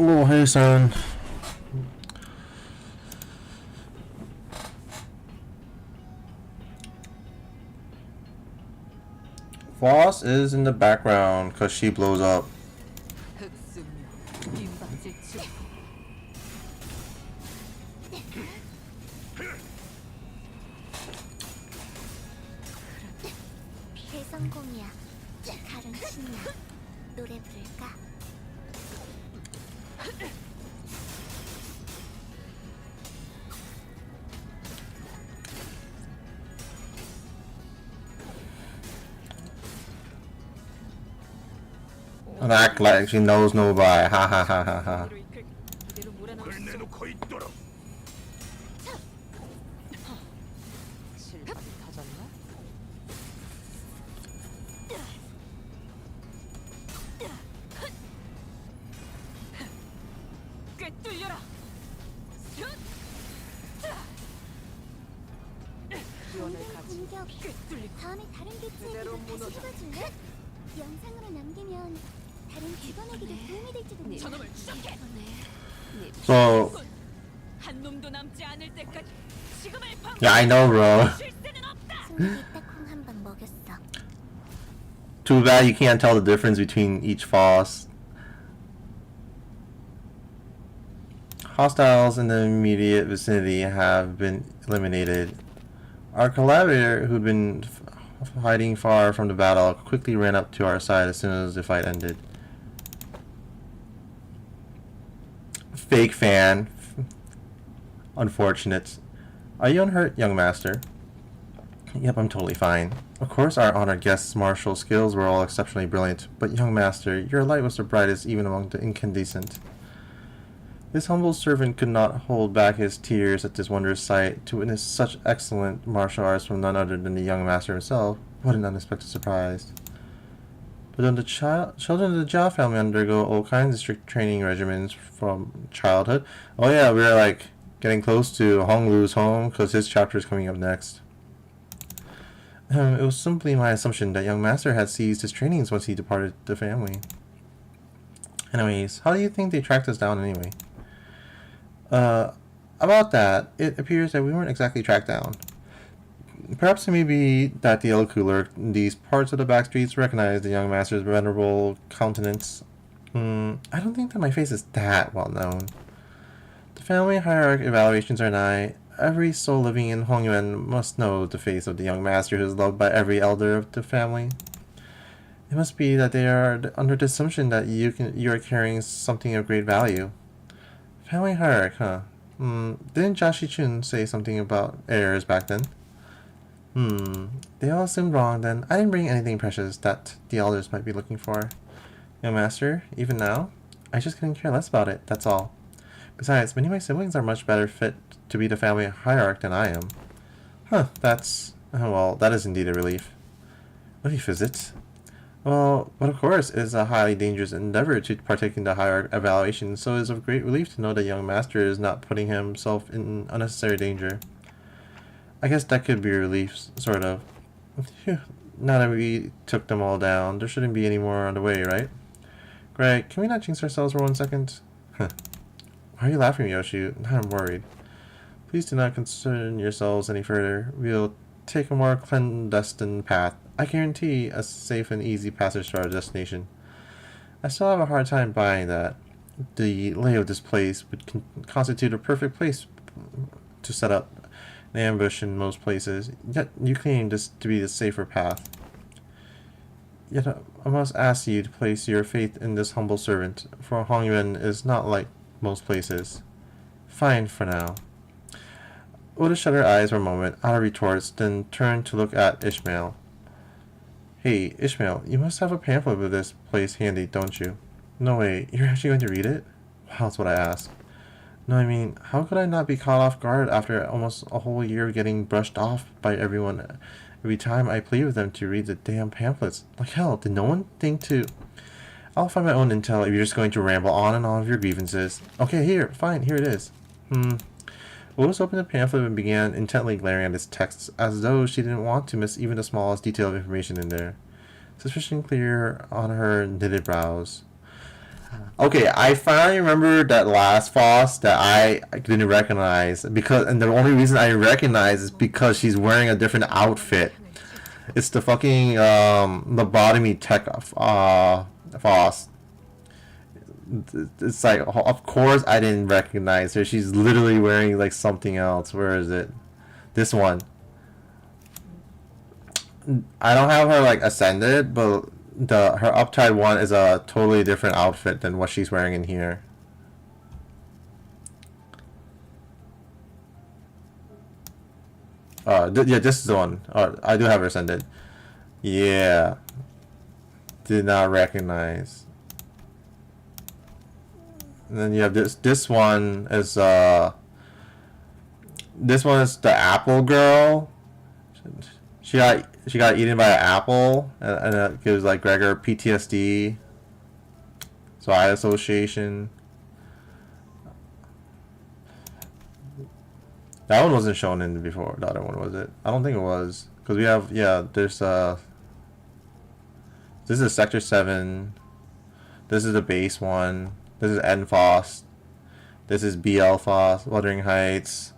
Oh, hey, son. Voss is in the background because she blows up. 대성공이야. 칼은 신나. 노래 부를까? And act like she knows nobody. Ha ha ha ha ha. 그걸 내놓고 있도록. 실밥이 터졌나? 꿰뚫려라! 기원을 가지 공격. 꿰뚫리고 다음에 다른 그대로 개체에게도 다시 무너져. 해봐줄래? 영상으로 남기면 다른 직원에게도 도움이 될지도 몰라. 저놈을 추적해! So, 한 놈도 남지 않을 때까지 지금을 yeah, I know, bro. 쉴 새는 없다! 손이 딱콩 한 방 먹였어. Too bad you can't tell the difference between each Voss. Hostiles in the immediate vicinity have been eliminated. Our collaborator, who'd been hiding far from the battle, quickly ran up to our side as soon as the fight ended. Fake fan. Unfortunate. Are you unhurt, young master? Yep, I'm totally fine. Of course, our honored guest's martial skills were all exceptionally brilliant, but young master, your light was the brightest even among the incandescent. This humble servant could not hold back his tears at this wondrous sight. To witness such excellent martial arts from none other than the young master himself, what an unexpected surprise. But don't the children of the Jia family undergo all kinds of strict training regimens from childhood? Oh yeah, we're like getting close to Hong Lu's home because his chapter is coming up next. It was simply my assumption that young master had ceased his trainings once he departed the family. Anyways, how do you think they tracked us down anyway? About that, it appears that we weren't exactly tracked down. Perhaps it may be that the elk who lurked in these parts of the back streets recognized the young master's venerable countenance. I don't think that my face is that well known. The family hierarchy evaluations are nigh. Every soul living in Hongyuan must know the face of the young master who is loved by every elder of the family. It must be that they are under the assumption that you are carrying something of great value. Family hierarchy, huh? Didn't Jashi Chun say something about heirs back then? They all assumed wrong then. I didn't bring anything precious that the elders might be looking for. Young master, even now? I just couldn't care less about it, that's all. Besides, many of my siblings are much better fit to be the family hierarch than I am. Huh, that is indeed a relief. Relief, is it? Well, but of course, it is a highly dangerous endeavor to partake in the hierarch evaluation, so it is of great relief to know the young master is not putting himself in unnecessary danger. I guess that could be a relief, sort of. Phew. Now that we took them all down, there shouldn't be any more on the way, right? Greg, can we not jinx ourselves for 1 second? Why are you laughing, Yoshi? Now I'm worried. Please do not concern yourselves any further. We'll take a more clandestine path. I guarantee a safe and easy passage to our destination. I still have a hard time buying that. The lay of this place would constitute a perfect place to set up an ambush in most places, yet you claim this to be the safer path. Yet I must ask you to place your faith in this humble servant, for Hongyuan is not like most places. Fine for now. Oda shut her eyes for a moment, out of retorts, then turned to look at Ishmael. Hey, Ishmael, you must have a pamphlet of this place handy, don't you? No way, you're actually going to read it? Wow, that's what I asked. No, I mean, how could I not be caught off guard after almost a whole year of getting brushed off by everyone every time I plead with them to read the damn pamphlets? Like hell, did no one think to... I'll find my own intel if you're just going to ramble on and on with your grievances. Okay, here it is. Lois opened the pamphlet and began intently glaring at its texts, as though she didn't want to miss even the smallest detail of information in there. Suspicion clear on her knitted brows. Okay, I finally remember that last Foss that I didn't recognize because, and the only reason I recognize is because she's wearing a different outfit. It's the fucking lobotomy tech Foss. It's like, of course I didn't recognize her. She's literally wearing like something else. Where is it? This one. I don't have her like ascended, but her uptide one is a totally different outfit than what she's wearing in here. Yeah, this is the one. I do have her ascended. Yeah. Did not recognize. And then you have this one is the apple girl. She got eaten by an apple, and it gives like Gregor PTSD. So eye association. That one wasn't shown in before. The other one, was it? I don't think it was, because we have, yeah. There's this is Sector 7. This is the base one. This is NFOS. This is BL Foss, Wuthering Heights.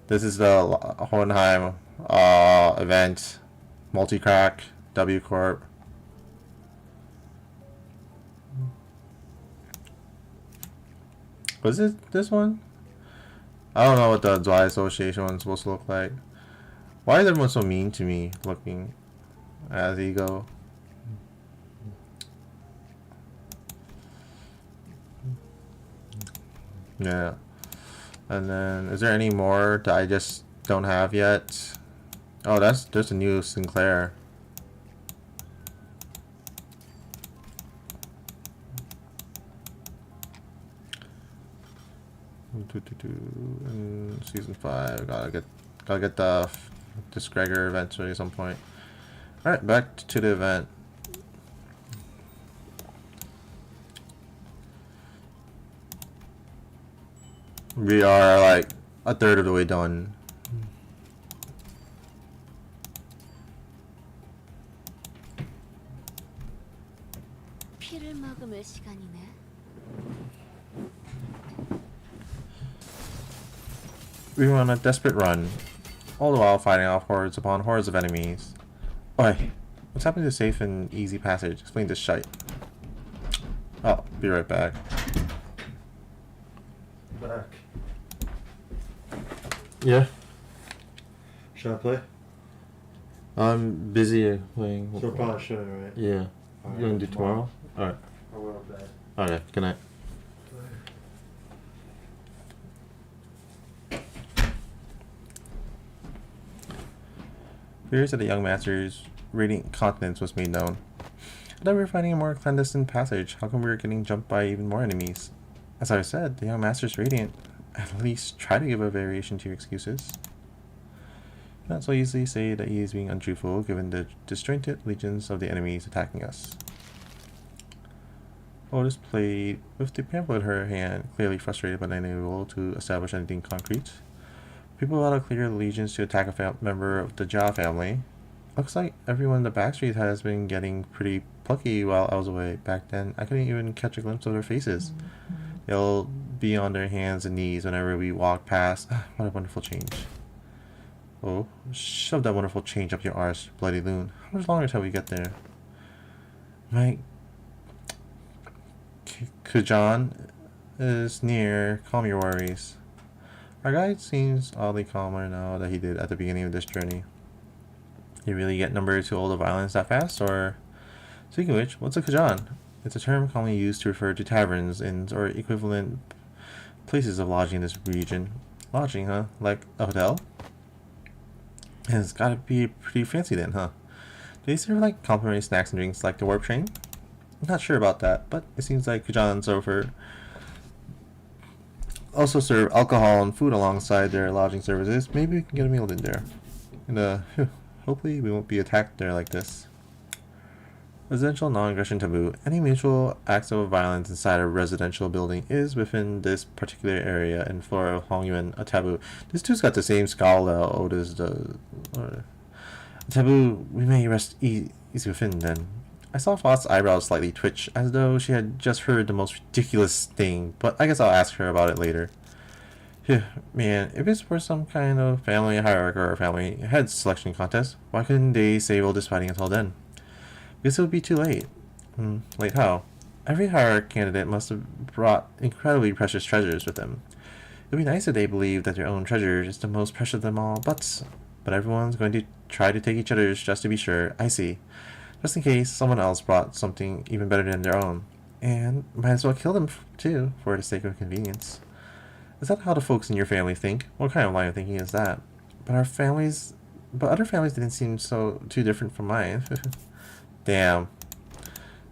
This is the Hohenheim event, Multicrack, W Corp. Was it this one? I don't know what the Dry Association one's supposed to look like. Why is everyone so mean to me looking as ego? Yeah. And then, is there any more that I just don't have yet? Oh, there's a new Sinclair. In season 5, gotta get this Gregor eventually at some point. All right, back to the event. We are like a third of the way done. 피를 머금을 시간이네. We were on a desperate run, all the while fighting off hordes upon hordes of enemies. Oi, what's happening to safe and easy passage? Explain this shite. Oh, be right back. Back. Yeah. Should I play? I'm busy playing. So probably shouldn't, right? Yeah. Alright, You wanna do tomorrow? Alright. I will, Dad. Alright, good night. Fears of the young master's radiant continence was made known. I thought we were finding a more clandestine passage. How come we were getting jumped by even more enemies? As I said, the young master's radiant. At least try to give a variation to your excuses. Not so easily say that he is being untruthful given the disjointed legions of the enemies attacking us. Otis played with the pamphlet in her hand, clearly frustrated but unable to establish anything concrete. People ought to clear the legions to attack a member of the Jia family. Looks like everyone in the backstreet has been getting pretty plucky while I was away. Back then, I couldn't even catch a glimpse of their faces. They'll be on their hands and knees whenever we walk past. What a wonderful change. Oh, shove that wonderful change up your arse, bloody loon. How much longer till we get there? My Kujan is near. Calm your worries. Our guide seems oddly calmer now than he did at the beginning of this journey. You really get number to all the violence that fast, or? Speaking of which, what's a Kujan? It's a term commonly used to refer to taverns, inns, or equivalent places of lodging in this region. Lodging, huh? Like a hotel? It's gotta be pretty fancy then, huh? Do they serve like complimentary snacks and drinks like the warp train? I'm not sure about that, but it seems like Kujans also serve alcohol and food alongside their lodging services. Maybe we can get a meal in there. And hopefully we won't be attacked there like this. Residential non-aggression taboo. Any mutual acts of violence inside a residential building is within this particular area and flora of Hongyuan a taboo. This dude's got the same scowl that Otis does. A taboo we may rest easy within then. I saw Foth's eyebrows slightly twitch, as though she had just heard the most ridiculous thing, but I guess I'll ask her about it later. Phew, man, if it's for some kind of family hierarchy or family head selection contest, why couldn't they save all this fighting until then? Guess it would be too late. Late how? Every hierarchy candidate must have brought incredibly precious treasures with them. It'd be nice if they believed that their own treasure is the most precious of them all, but everyone's going to try to take each other's just to be sure. I see. Just in case someone else brought something even better than their own. And might as well kill them too, for the sake of convenience. Is that how the folks in your family think? What kind of line of thinking is that? But other families didn't seem so too different from mine. Damn.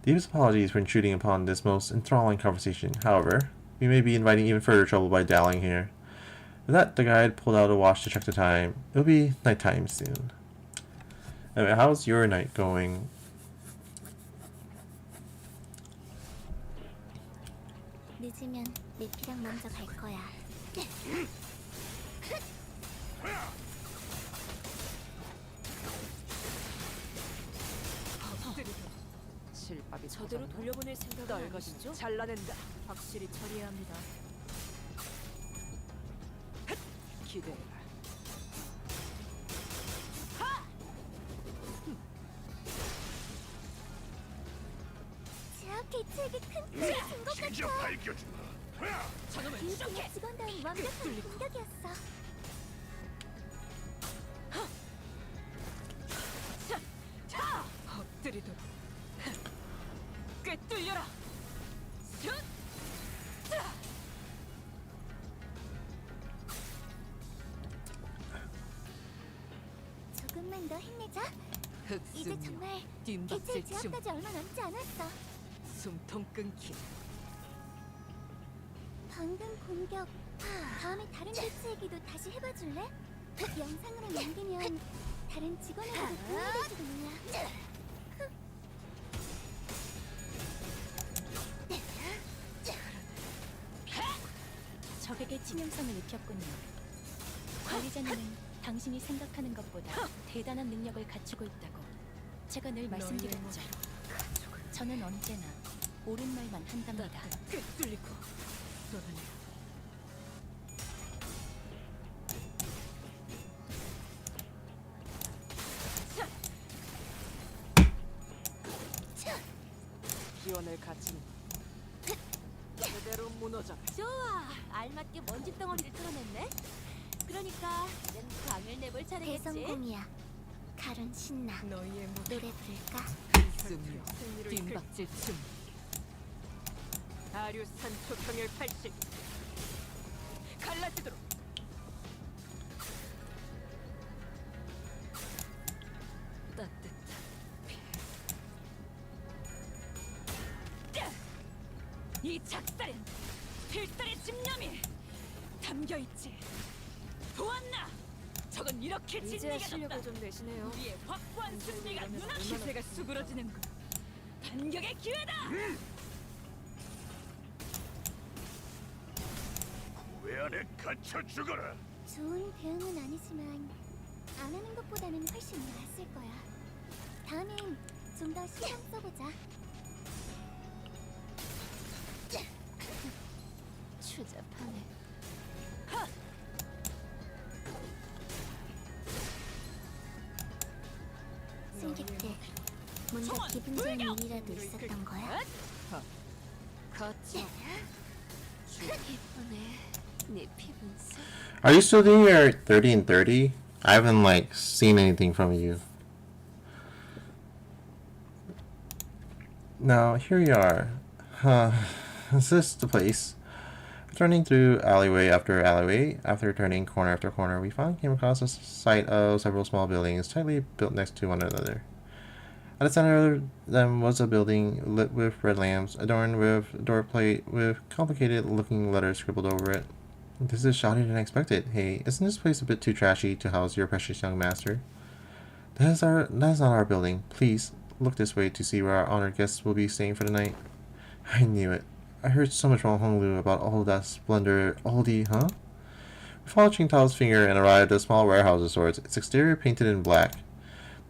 Deepest apologies for intruding upon this most enthralling conversation. However, we may be inviting even further trouble by dallying here. With that, the guide pulled out a watch to check the time. It'll be nighttime soon. Anyway, how's your night going? 늦으면 내피랑 먼저 갈 거야. 실밥이 저대로 돌려보낼 생각은 아니시죠? 잘라낸다. 확실히 처리해야 합니다. 기대해라. 제 앞에 책이 큰 피해를 준것 같아. 저놈을 유진이 직원다운 완벽한 공격이었어. 엎드리도록 꿰뚫려라. 조금만 더 힘내자. 이제 흑승 정말 뒷박질 개체 춤 제압까지 얼마 남지 않았어. 숨통 끊기. 방금 공격. 다음에 다른 개체 얘기도 다시 해봐줄래? 영상으로 남기면 다른 직원에게도 도움이 될지도 몰라. 적에게 치명성을 입혔군요. 관리자님은 당신이 생각하는 것보다 대단한 능력을 갖추고 있다고 제가 늘 말씀드렸죠. 저는 언제나 옳은 말만 한답니다. 꿰뚫리고 돌아내. 기원을 갖춘 제대로 무너져. 좋아, 알맞게 먼지 덩어리를 털어냈네. 그러니까 이젠 광을 내볼 차례겠지. 대성공이야. 칼은 신나. 너희의 노래 부를까? 승려 뒷박질 춤. 아류산 초평열 80. 갈라지도록. 따뜻한 이 작살엔 필살의 집념이 담겨있지. 보았나? 저건 이렇게 이제야 진리가 실력을 졌다. 좀 내시네요. 우리의 확고한 승리가 이러면 눈앞 얼마나 기세가 수그러지는군. 반격의 기회다. 왜 안에 갇혀 죽어라. 좋은 대응은 아니지만 안 하는 것보다는 훨씬 나았을 거야. 다음엔 좀 더 신경 써보자. 추잡하네. 승객 때 뭔가 기분 좋은 일이라도 있었던 거야? 거쳐. 이쁘네. 네 피분색. Are you still doing your 30 and 30? I haven't seen anything from you. Now here you are. Is this the place? Turning through alleyway after alleyway, after turning corner after corner, we finally came across a sight of several small buildings tightly built next to one another. At the center of them was a building lit with red lamps, adorned with a door plate with complicated-looking letters scribbled over it. This is shoddier than I expected. Hey, isn't this place a bit too trashy to house your precious young master? That is not our building. Please, look this way to see where our honored guests will be staying for the night. I knew it. I heard so much from Honglu about all of that splendor. Aldi, huh? We followed Qingtao's finger and arrived at a small warehouse of sorts, its exterior painted in black.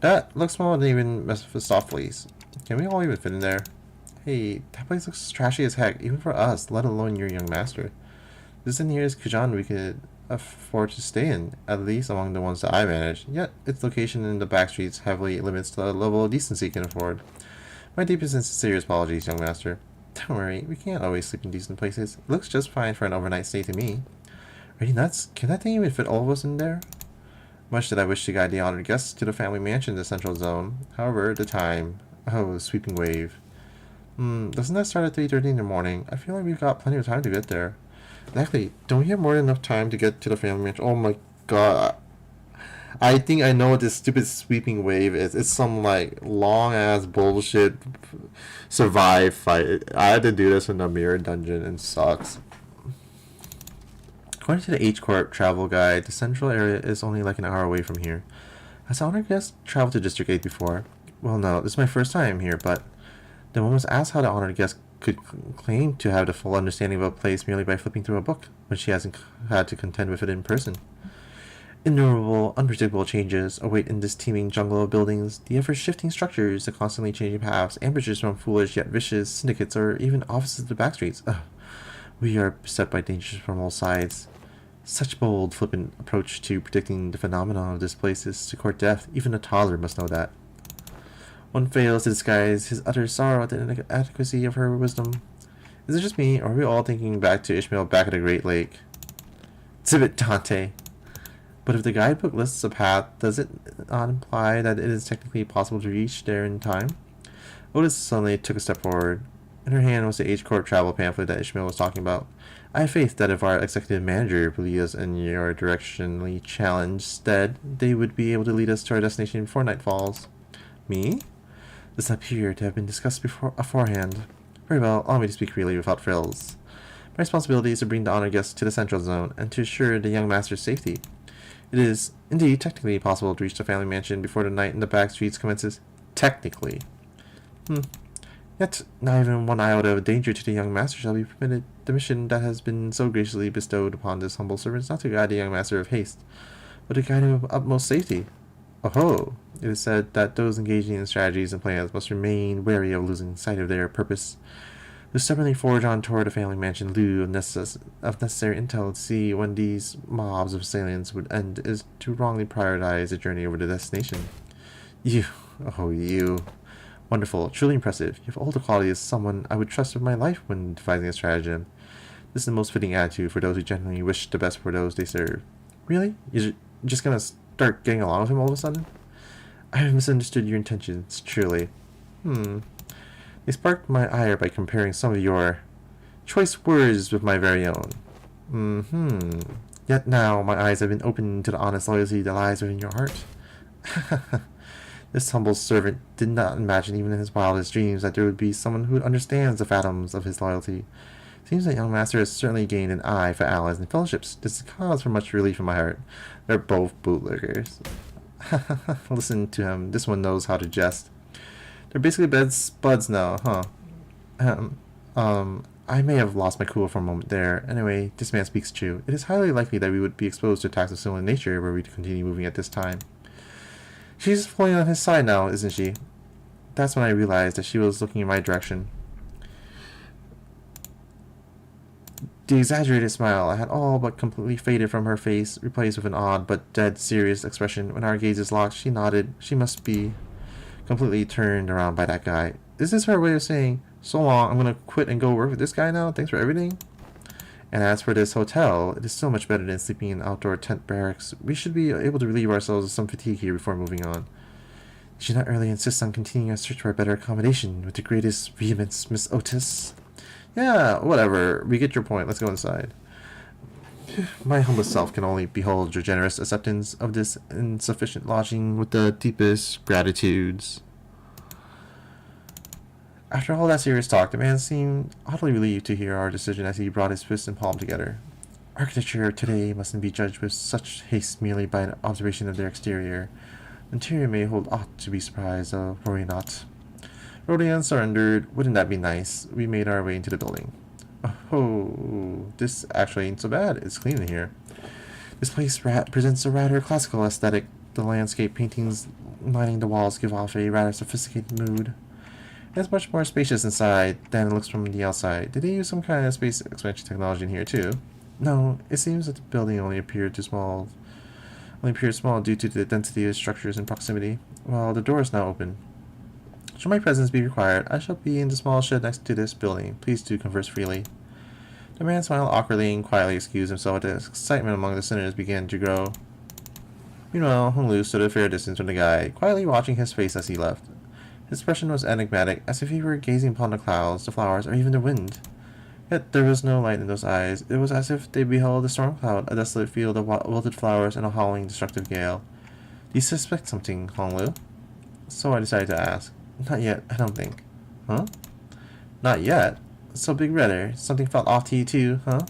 That looks small and even Mephistopheles. Can we all even fit in there? Hey, that place looks trashy as heck, even for us, let alone your young master. This in here is Kujan we could afford to stay in, at least among the ones that I manage, yet its location in the back streets heavily limits the level of decency it can afford. My deepest and sincerest apologies, young master. Don't worry, we can't always sleep in decent places. It looks just fine for an overnight stay to me. Are you nuts? Can that thing even fit all of us in there? Much did I wish to guide the honored guests to the family mansion in the central zone. However, the time... Oh, the sweeping wave. Doesn't that start at 3:30 in the morning? I feel like we've got plenty of time to get there. Exactly. Don't we have more than enough time to get to the family mansion? Oh my god. I think I know what this stupid sweeping wave is. It's some like long ass bullshit survive fight. I had to do this in the mirror dungeon and sucks. According to the H Corp travel guide, the central area is only like an hour away from here. Has the honored guest traveled to District 8 before? Well, no, this is my first time here, but the one was asked how the honored guest could claim to have the full understanding of a place merely by flipping through a book, when she hasn't had to contend with it in person. Innumerable, unpredictable changes await in this teeming jungle of buildings, the ever-shifting structures, the constantly changing paths, ambushes from foolish yet vicious syndicates, or even offices of the backstreets. We are beset by dangers from all sides. Such bold, flippant approach to predicting the phenomenon of this place is to court death. Even a toddler must know that. One fails to disguise his utter sorrow at the inadequacy of her wisdom. Is it just me, or are we all thinking back to Ishmael back at the Great Lake? It's a bit Dante. But if the guidebook lists a path, does it not imply that it is technically possible to reach there in time? Otis suddenly took a step forward. In her hand was the H Corp travel pamphlet that Ishmael was talking about. I have faith that if our executive manager will lead us in your directionally challenged stead, they would be able to lead us to our destination before night falls. Me? This appeared to have been discussed beforehand. Very well, allow me to speak freely without frills. My responsibility is to bring the honored guests to the central zone and to assure the young master's safety. It is, indeed, technically possible to reach the family mansion before the night in the back streets commences. Technically. Yet, not even one iota of danger to the young master shall be permitted. The mission that has been so graciously bestowed upon this humble servant is not to guide the young master of haste, but to guide him with utmost safety. Oh-ho! It is said that those engaging in strategies and plans must remain wary of losing sight of their purpose. To stubbornly forge on toward the family mansion in lieu of necessary intel to see when these mobs of assailants would end is to wrongly prioritize the journey over the destination. You. Wonderful, truly impressive. You have all the qualities of someone I would trust with my life when devising a stratagem. This is the most fitting attitude for those who genuinely wish the best for those they serve. Really? You're just gonna start getting along with him all of a sudden? I have misunderstood your intentions, truly. They sparked my ire by comparing some of your choice words with my very own. Yet now my eyes have been opened to the honest loyalty that lies within your heart. This humble servant did not imagine even in his wildest dreams that there would be someone who understands the fathoms of his loyalty. Seems that young master has certainly gained an eye for allies and fellowships. This is cause for much relief in my heart. They're both bootlickers. Listen to him. This one knows how to jest. They're basically buds now, huh? I may have lost my cool for a moment there. Anyway, this man speaks true. It is highly likely that we would be exposed to attacks of similar nature were we to continue moving at this time. She's fully on his side now, isn't she? That's when I realized that she was looking in my direction. The exaggerated smile I had all but completely faded from her face, replaced with an odd but dead serious expression. When our gazes locked, she nodded. She must be completely turned around by that guy. Is this her way of saying, so long, I'm gonna quit and go work with this guy now? Thanks for everything. And as for this hotel, it is so much better than sleeping in outdoor tent barracks. We should be able to relieve ourselves of some fatigue here before moving on. She not early insists on continuing our search for a better accommodation with the greatest vehemence, Miss Otis. Yeah, whatever. We get your point. Let's go inside. My humble self can only behold your generous acceptance of this insufficient lodging with the deepest gratitudes. After all that serious talk, the man seemed oddly relieved to hear our decision as he brought his fist and palm together. Architecture today mustn't be judged with such haste merely by an observation of their exterior. The interior may hold aught to be surprised of, worry not. Rodion surrendered. Wouldn't that be nice? We made our way into the building. Oh, this actually ain't so bad. It's clean in here. This place presents a rather classical aesthetic. The landscape paintings lining the walls give off a rather sophisticated mood. It's much more spacious inside than it looks from the outside. Did they use some kind of space expansion technology in here too? No, it seems that the building only appeared small due to the density of structures in proximity. Well, the door is now open. Should my presence be required, I shall be in the small shed next to this building. Please do converse freely. The man smiled awkwardly and quietly excused himself as the excitement among the sinners began to grow. Meanwhile, Hung Lu stood a fair distance from the guy, quietly watching his face as he left. His expression was enigmatic, as if he were gazing upon the clouds, the flowers, or even the wind. Yet there was no light in those eyes. It was as if they beheld a storm cloud, a desolate field of wilted flowers, and a howling, destructive gale. Do you suspect something, Hong Lu? So I decided to ask. Not yet, I don't think. Huh? Not yet? So Big Redder, something felt off to you too, huh?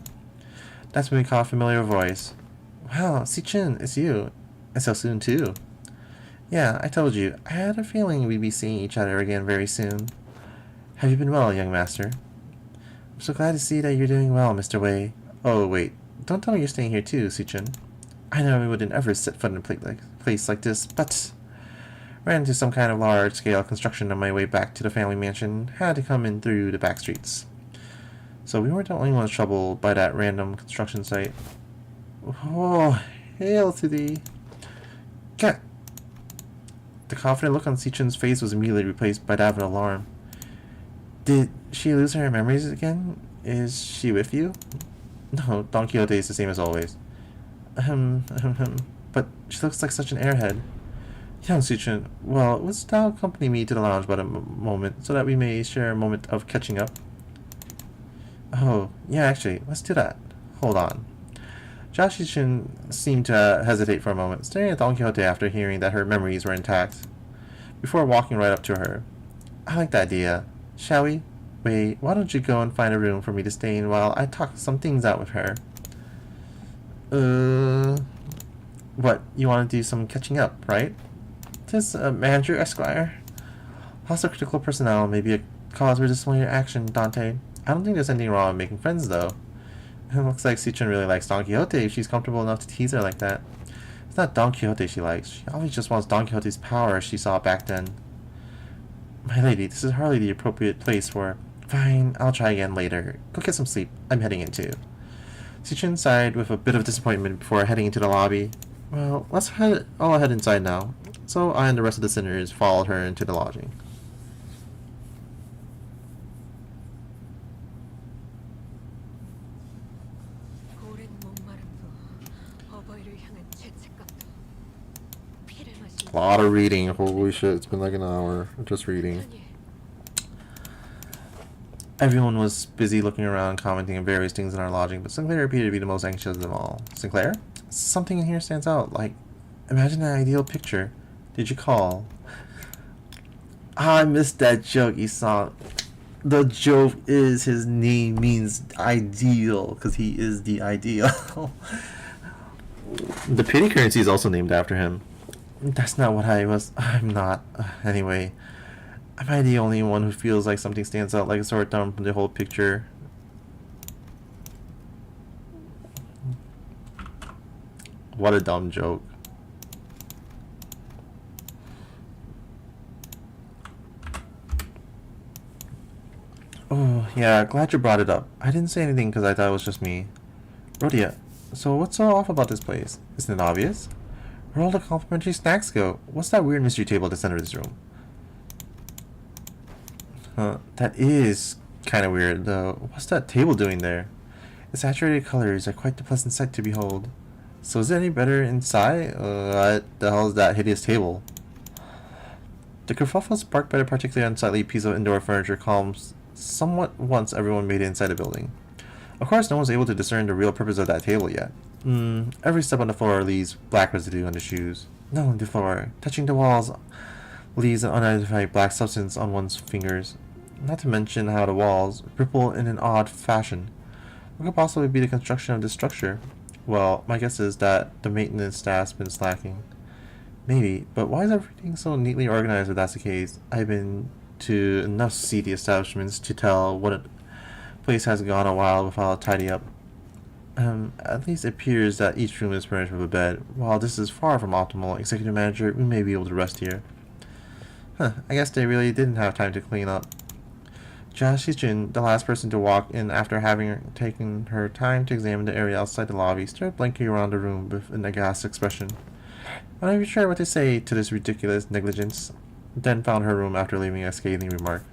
That's when we caught a familiar voice. Wow, Si-Chin, it's you. And so soon too. Yeah, I told you. I had a feeling we'd be seeing each other again very soon. Have you been well, young master? I'm so glad to see that you're doing well, Mr. Wei. Oh, wait. Don't tell me you're staying here too, Si-Chin. I know we wouldn't ever set foot in a place like this, but... Ran into some kind of large-scale construction on my way back to the family mansion. Had to come in through the back streets. So we weren't the only ones troubled by that random construction site. Oh, hail to thee. Cat! The confident look on Si-Chin's face was immediately replaced by that of alarm. Did she lose her memories again? Is she with you? No, Don Quixote is the same as always. But she looks like such an airhead. Young Si-Chin, well, would thou accompany me to the lounge but a moment, so that we may share a moment of catching up? Oh, yeah, actually, let's do that. Hold on. Zhao Si-Chin seemed to hesitate for a moment, staring at Don Quixote after hearing that her memories were intact, before walking right up to her. I like the idea. Shall we? Wait, why don't you go and find a room for me to stay in while I talk some things out with her? What, you want to do some catching up, right? Tis a manager, Esquire. Also critical personnel may be a cause for disciplinary action, Dante. I don't think there's anything wrong with making friends, though. It looks like Si-Chin really likes Don Quixote if she's comfortable enough to tease her like that. It's not Don Quixote she likes. She always just wants Don Quixote's power she saw back then. My lady, this is hardly the appropriate place for... Fine, I'll try again later. Go get some sleep. I'm heading in too. Si-Chin sighed with a bit of disappointment before heading into the lobby. Well, let's all head inside now. So I and the rest of the sinners followed her into the lodging. A lot of reading. Holy shit, it's been like an hour just reading. Everyone was busy looking around, commenting on various things in our lodging, but Sinclair appeared to be the most anxious of them all. Sinclair? Something in here stands out, like, imagine an ideal picture. Did you call? I missed that joke you saw. The joke is his name means ideal, because he is the ideal. The pity currency is also named after him. That's not what I was. I'm not. Anyway, am I the only one who feels like something stands out like a sore thumb from the whole picture? What a dumb joke. Oh, yeah, glad you brought it up. I didn't say anything because I thought it was just me. Rhodia, so what's so off about this place? Isn't it obvious? Where all the complimentary snacks go? What's that weird mystery table at the center of this room? That is kind of weird, though. What's that table doing there? Its saturated colors are quite the pleasant sight to behold. So is it any better inside? What the hell is that hideous table? The kerfuffle sparked by the particularly unsightly piece of indoor furniture calms somewhat once everyone made it inside the building. Of course, no one's able to discern the real purpose of that table yet. Every step on the floor leaves black residue on the shoes. No, on the floor. Touching the walls leaves an unidentified black substance on one's fingers. Not to mention how the walls ripple in an odd fashion. What could possibly be the construction of this structure? Well, my guess is that the maintenance staff's been slacking. Maybe, but why is everything so neatly organized if that's the case? I've been to enough seedy establishments to tell what a place has gone a while without a tidy up. At least it appears that each room is furnished with a bed. While this is far from optimal, Executive Manager, we may be able to rest here. Huh, I guess they really didn't have time to clean up. Jia Shijun, the last person to walk in after having taken her time to examine the area outside the lobby, started blinking around the room with an aghast expression. I'm not even sure what to say to this ridiculous negligence. Then found her room after leaving a scathing remark.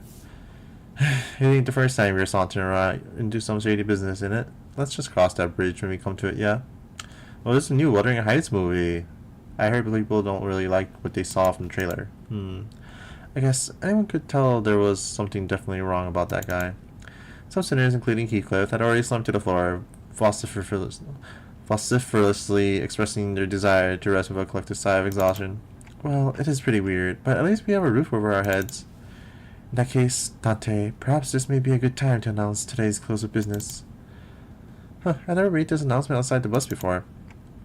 It ain't the first time we're sauntering around and do some shady business in it. Let's just cross that bridge when we come to it, yeah? Well, this is a new Wuthering Heights movie. I heard people don't really like what they saw from the trailer. I guess anyone could tell there was something definitely wrong about that guy. Some sinners, including Heathcliff, had already slumped to the floor, vociferously expressing their desire to rest with a collective sigh of exhaustion. Well, it is pretty weird, but at least we have a roof over our heads. In that case, Dante, perhaps this may be a good time to announce today's close of business. Huh, I never read this announcement outside the bus before.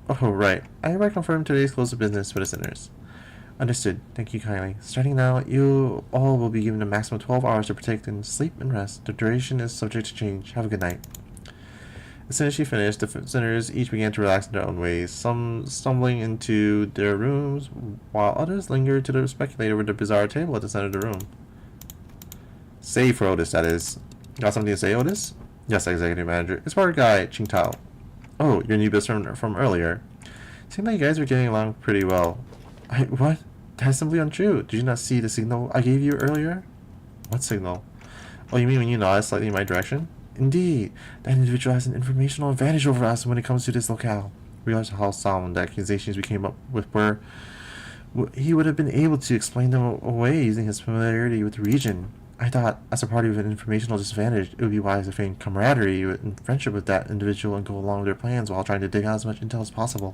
Oh, right. I hereby confirm today's close of business for the sinners. Understood. Thank you kindly. Starting now, you all will be given a maximum of 12 hours to protect and sleep and rest. The duration is subject to change. Have a good night. As soon as she finished, the sinners each began to relax in their own ways, some stumbling into their rooms, while others lingered to speculate over the bizarre table at the center of the room. Say for Otis, that is. Got something to say, Otis? Yes, Executive Manager. It's for our guy, Qingtao. Oh, your new best friend from earlier. Seemed like you guys were getting along pretty well. What? That's simply untrue. Did you not see the signal I gave you earlier? What signal? Oh, you mean when you nodded slightly in my direction? Indeed. That individual has an informational advantage over us when it comes to this locale. Realize how sound the accusations we came up with were. He would have been able to explain them away using his familiarity with the region. I thought, as a party with an informational disadvantage, it would be wise to feign camaraderie and friendship with that individual and go along with their plans while trying to dig out as much intel as possible.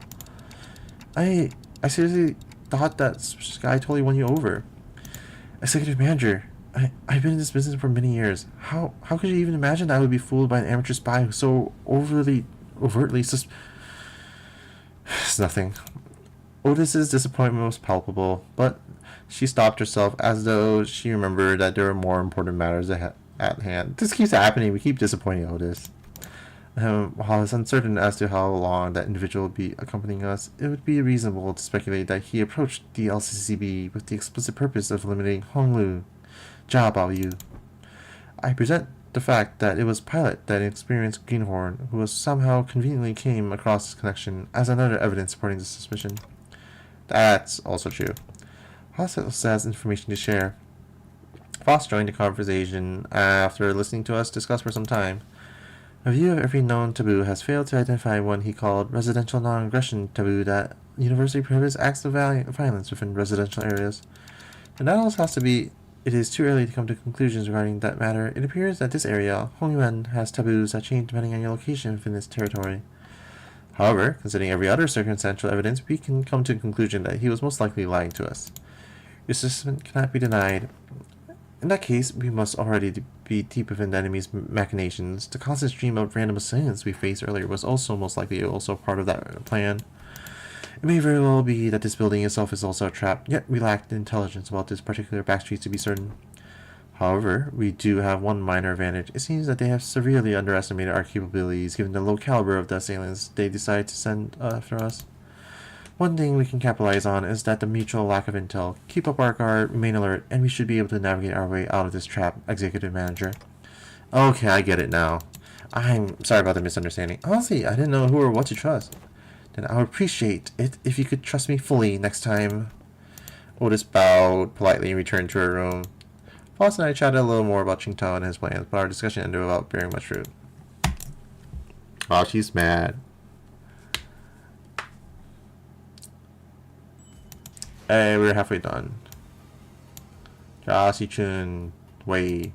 I seriously thought that guy totally won you over. Executive Manager, I've been in this business for many years. How could you even imagine that I would be fooled by an amateur spy who's so overtly It's nothing. Otis's disappointment was palpable, but she stopped herself as though she remembered that there were more important matters at hand. This keeps happening. We keep disappointing Otis. While it's uncertain as to how long that individual will be accompanying us, it would be reasonable to speculate that he approached the LCCB with the explicit purpose of eliminating Honglu, Jia Baoyu. I present the fact that it was Pilot, that experienced greenhorn, who somehow conveniently came across this connection as another evidence supporting the suspicion. That's also true. Hospital has information to share. Foss joined the conversation after listening to us discuss for some time. A review of every known taboo has failed to identify one he called residential non-aggression taboo that universally prohibits acts of violence within residential areas. And that also has to be, it is too early to come to conclusions regarding that matter. It appears that this area, Hongyuan, has taboos that change depending on your location within its territory. However, considering every other circumstantial evidence, we can come to the conclusion that he was most likely lying to us. Your assessment cannot be denied. In that case, we must already be deep within the enemy's machinations. The constant stream of random assailants we faced earlier was also most likely also part of that plan. It may very well be that this building itself is also a trap, yet we lack the intelligence about this particular backstreet to be certain. However, we do have one minor advantage. It seems that they have severely underestimated our capabilities given the low caliber of the assailants they decided to send after us. One thing we can capitalize on is that the mutual lack of intel. Keep up our guard, remain alert, and we should be able to navigate our way out of this trap, Executive Manager. Okay, I get it now. I'm sorry about the misunderstanding. Honestly, I didn't know who or what to trust. Then I would appreciate it if you could trust me fully next time. Otis bowed politely and returned to her room. Foss and I chatted a little more about Qingtao and his plans, but our discussion ended without bearing much fruit. Oh, she's mad. Hey, we're halfway done. Jia-si-chun, Wei.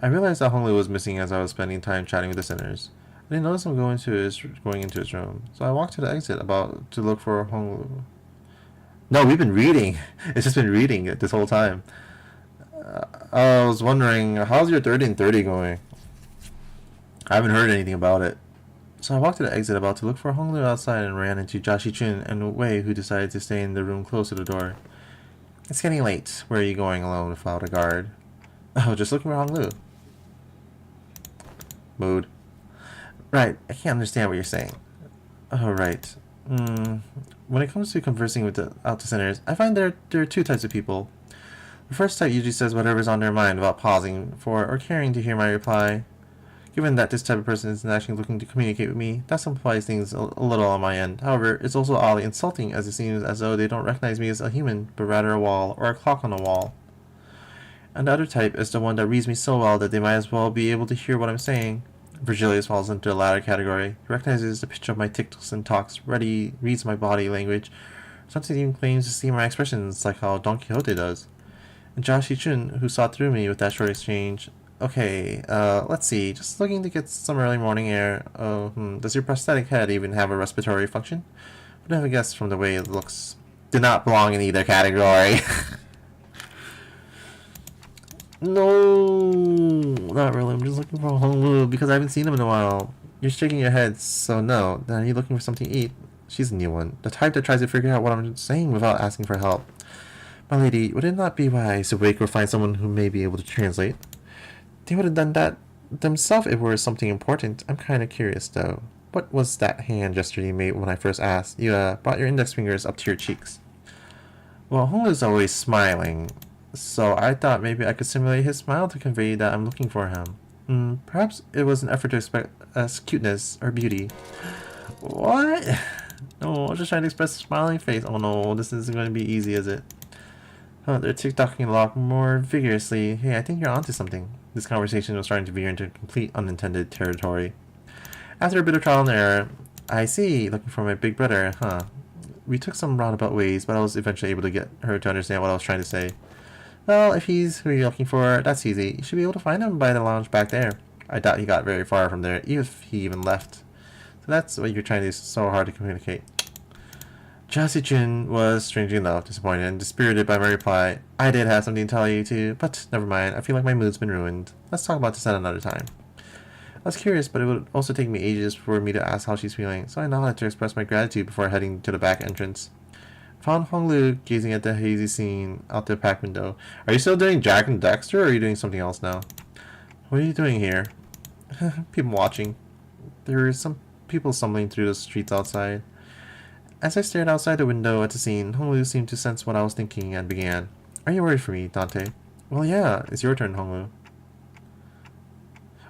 I realized that Honglu was missing as I was spending time chatting with the sinners. I didn't notice him going into his room, so I walked to the exit about to look for Honglu. No, we've been reading. It's just been reading this whole time. I was wondering, how's your 30 and 30 going? I haven't heard anything about it. So I walked to the exit about to look for Honglu outside and ran into Jia Shi-chun and Wei, who decided to stay in the room close to the door. It's getting late. Where are you going alone without a guard? Oh, just looking for Honglu. Mood. Right, I can't understand what you're saying. Oh, right. When it comes to conversing with the out-to-centers, I find there are two types of people. The first type usually says whatever's on their mind without pausing for or caring to hear my reply. Given that this type of person isn't actually looking to communicate with me, that simplifies things a little on my end. However, it's also oddly insulting as it seems as though they don't recognize me as a human, but rather a wall or a clock on a wall. And the other type is the one that reads me so well that they might as well be able to hear what I'm saying. Virgilius falls into the latter category. He recognizes the pitch of my ticks and talks, reads my body language, sometimes even claims to see my expressions like how Don Quixote does. And Josh Chun, who saw through me with that short exchange. Okay, let's see. Just looking to get some early morning air. Does your prosthetic head even have a respiratory function? Would have a guess from the way it looks. Did not belong in either category. No, not really. I'm just looking for a Honglu because I haven't seen him in a while. You're shaking your head, so no. Then are you looking for something to eat? She's a new one. The type that tries to figure out what I'm saying without asking for help. My lady, would it not be wise to wake or find someone who may be able to translate? They would have done that themselves if it were something important. I'm kind of curious, though. What was that hand gesture you made when I first asked? You brought your index fingers up to your cheeks. Well, Honglu's always smiling, so I thought maybe I could simulate his smile to convey that I'm looking for him. Perhaps it was an effort to express cuteness or beauty. What? No, I was just trying to express a smiling face. Oh no, this isn't going to be easy, is it? Oh, they're tick-tocking a lot more vigorously. Hey, I think you're onto something. This conversation was starting to veer into complete unintended territory. After a bit of trial and error, I see, looking for my big brother, huh? We took some roundabout ways, but I was eventually able to get her to understand what I was trying to say. Well, if he's who you're looking for, that's easy. You should be able to find him by the lounge back there. I doubt he got very far from there, if he even left. So that's what you're trying to do so hard to communicate. Jasi-Jin was, strangely enough, disappointed and dispirited by my reply. I did have something to tell you too, but never mind. I feel like my mood's been ruined. Let's talk about this at another time. I was curious, but it would also take me ages for me to ask how she's feeling, so I nodded to express my gratitude before heading to the back entrance. Found Honglu gazing at the hazy scene out the back window. Are you still doing Jack and Dexter, or are you doing something else now? What are you doing here? People watching. There are some people stumbling through the streets outside. As I stared outside the window at the scene, Honglu seemed to sense what I was thinking and began. Are you worried for me, Dante? Well, yeah. It's your turn, Honglu.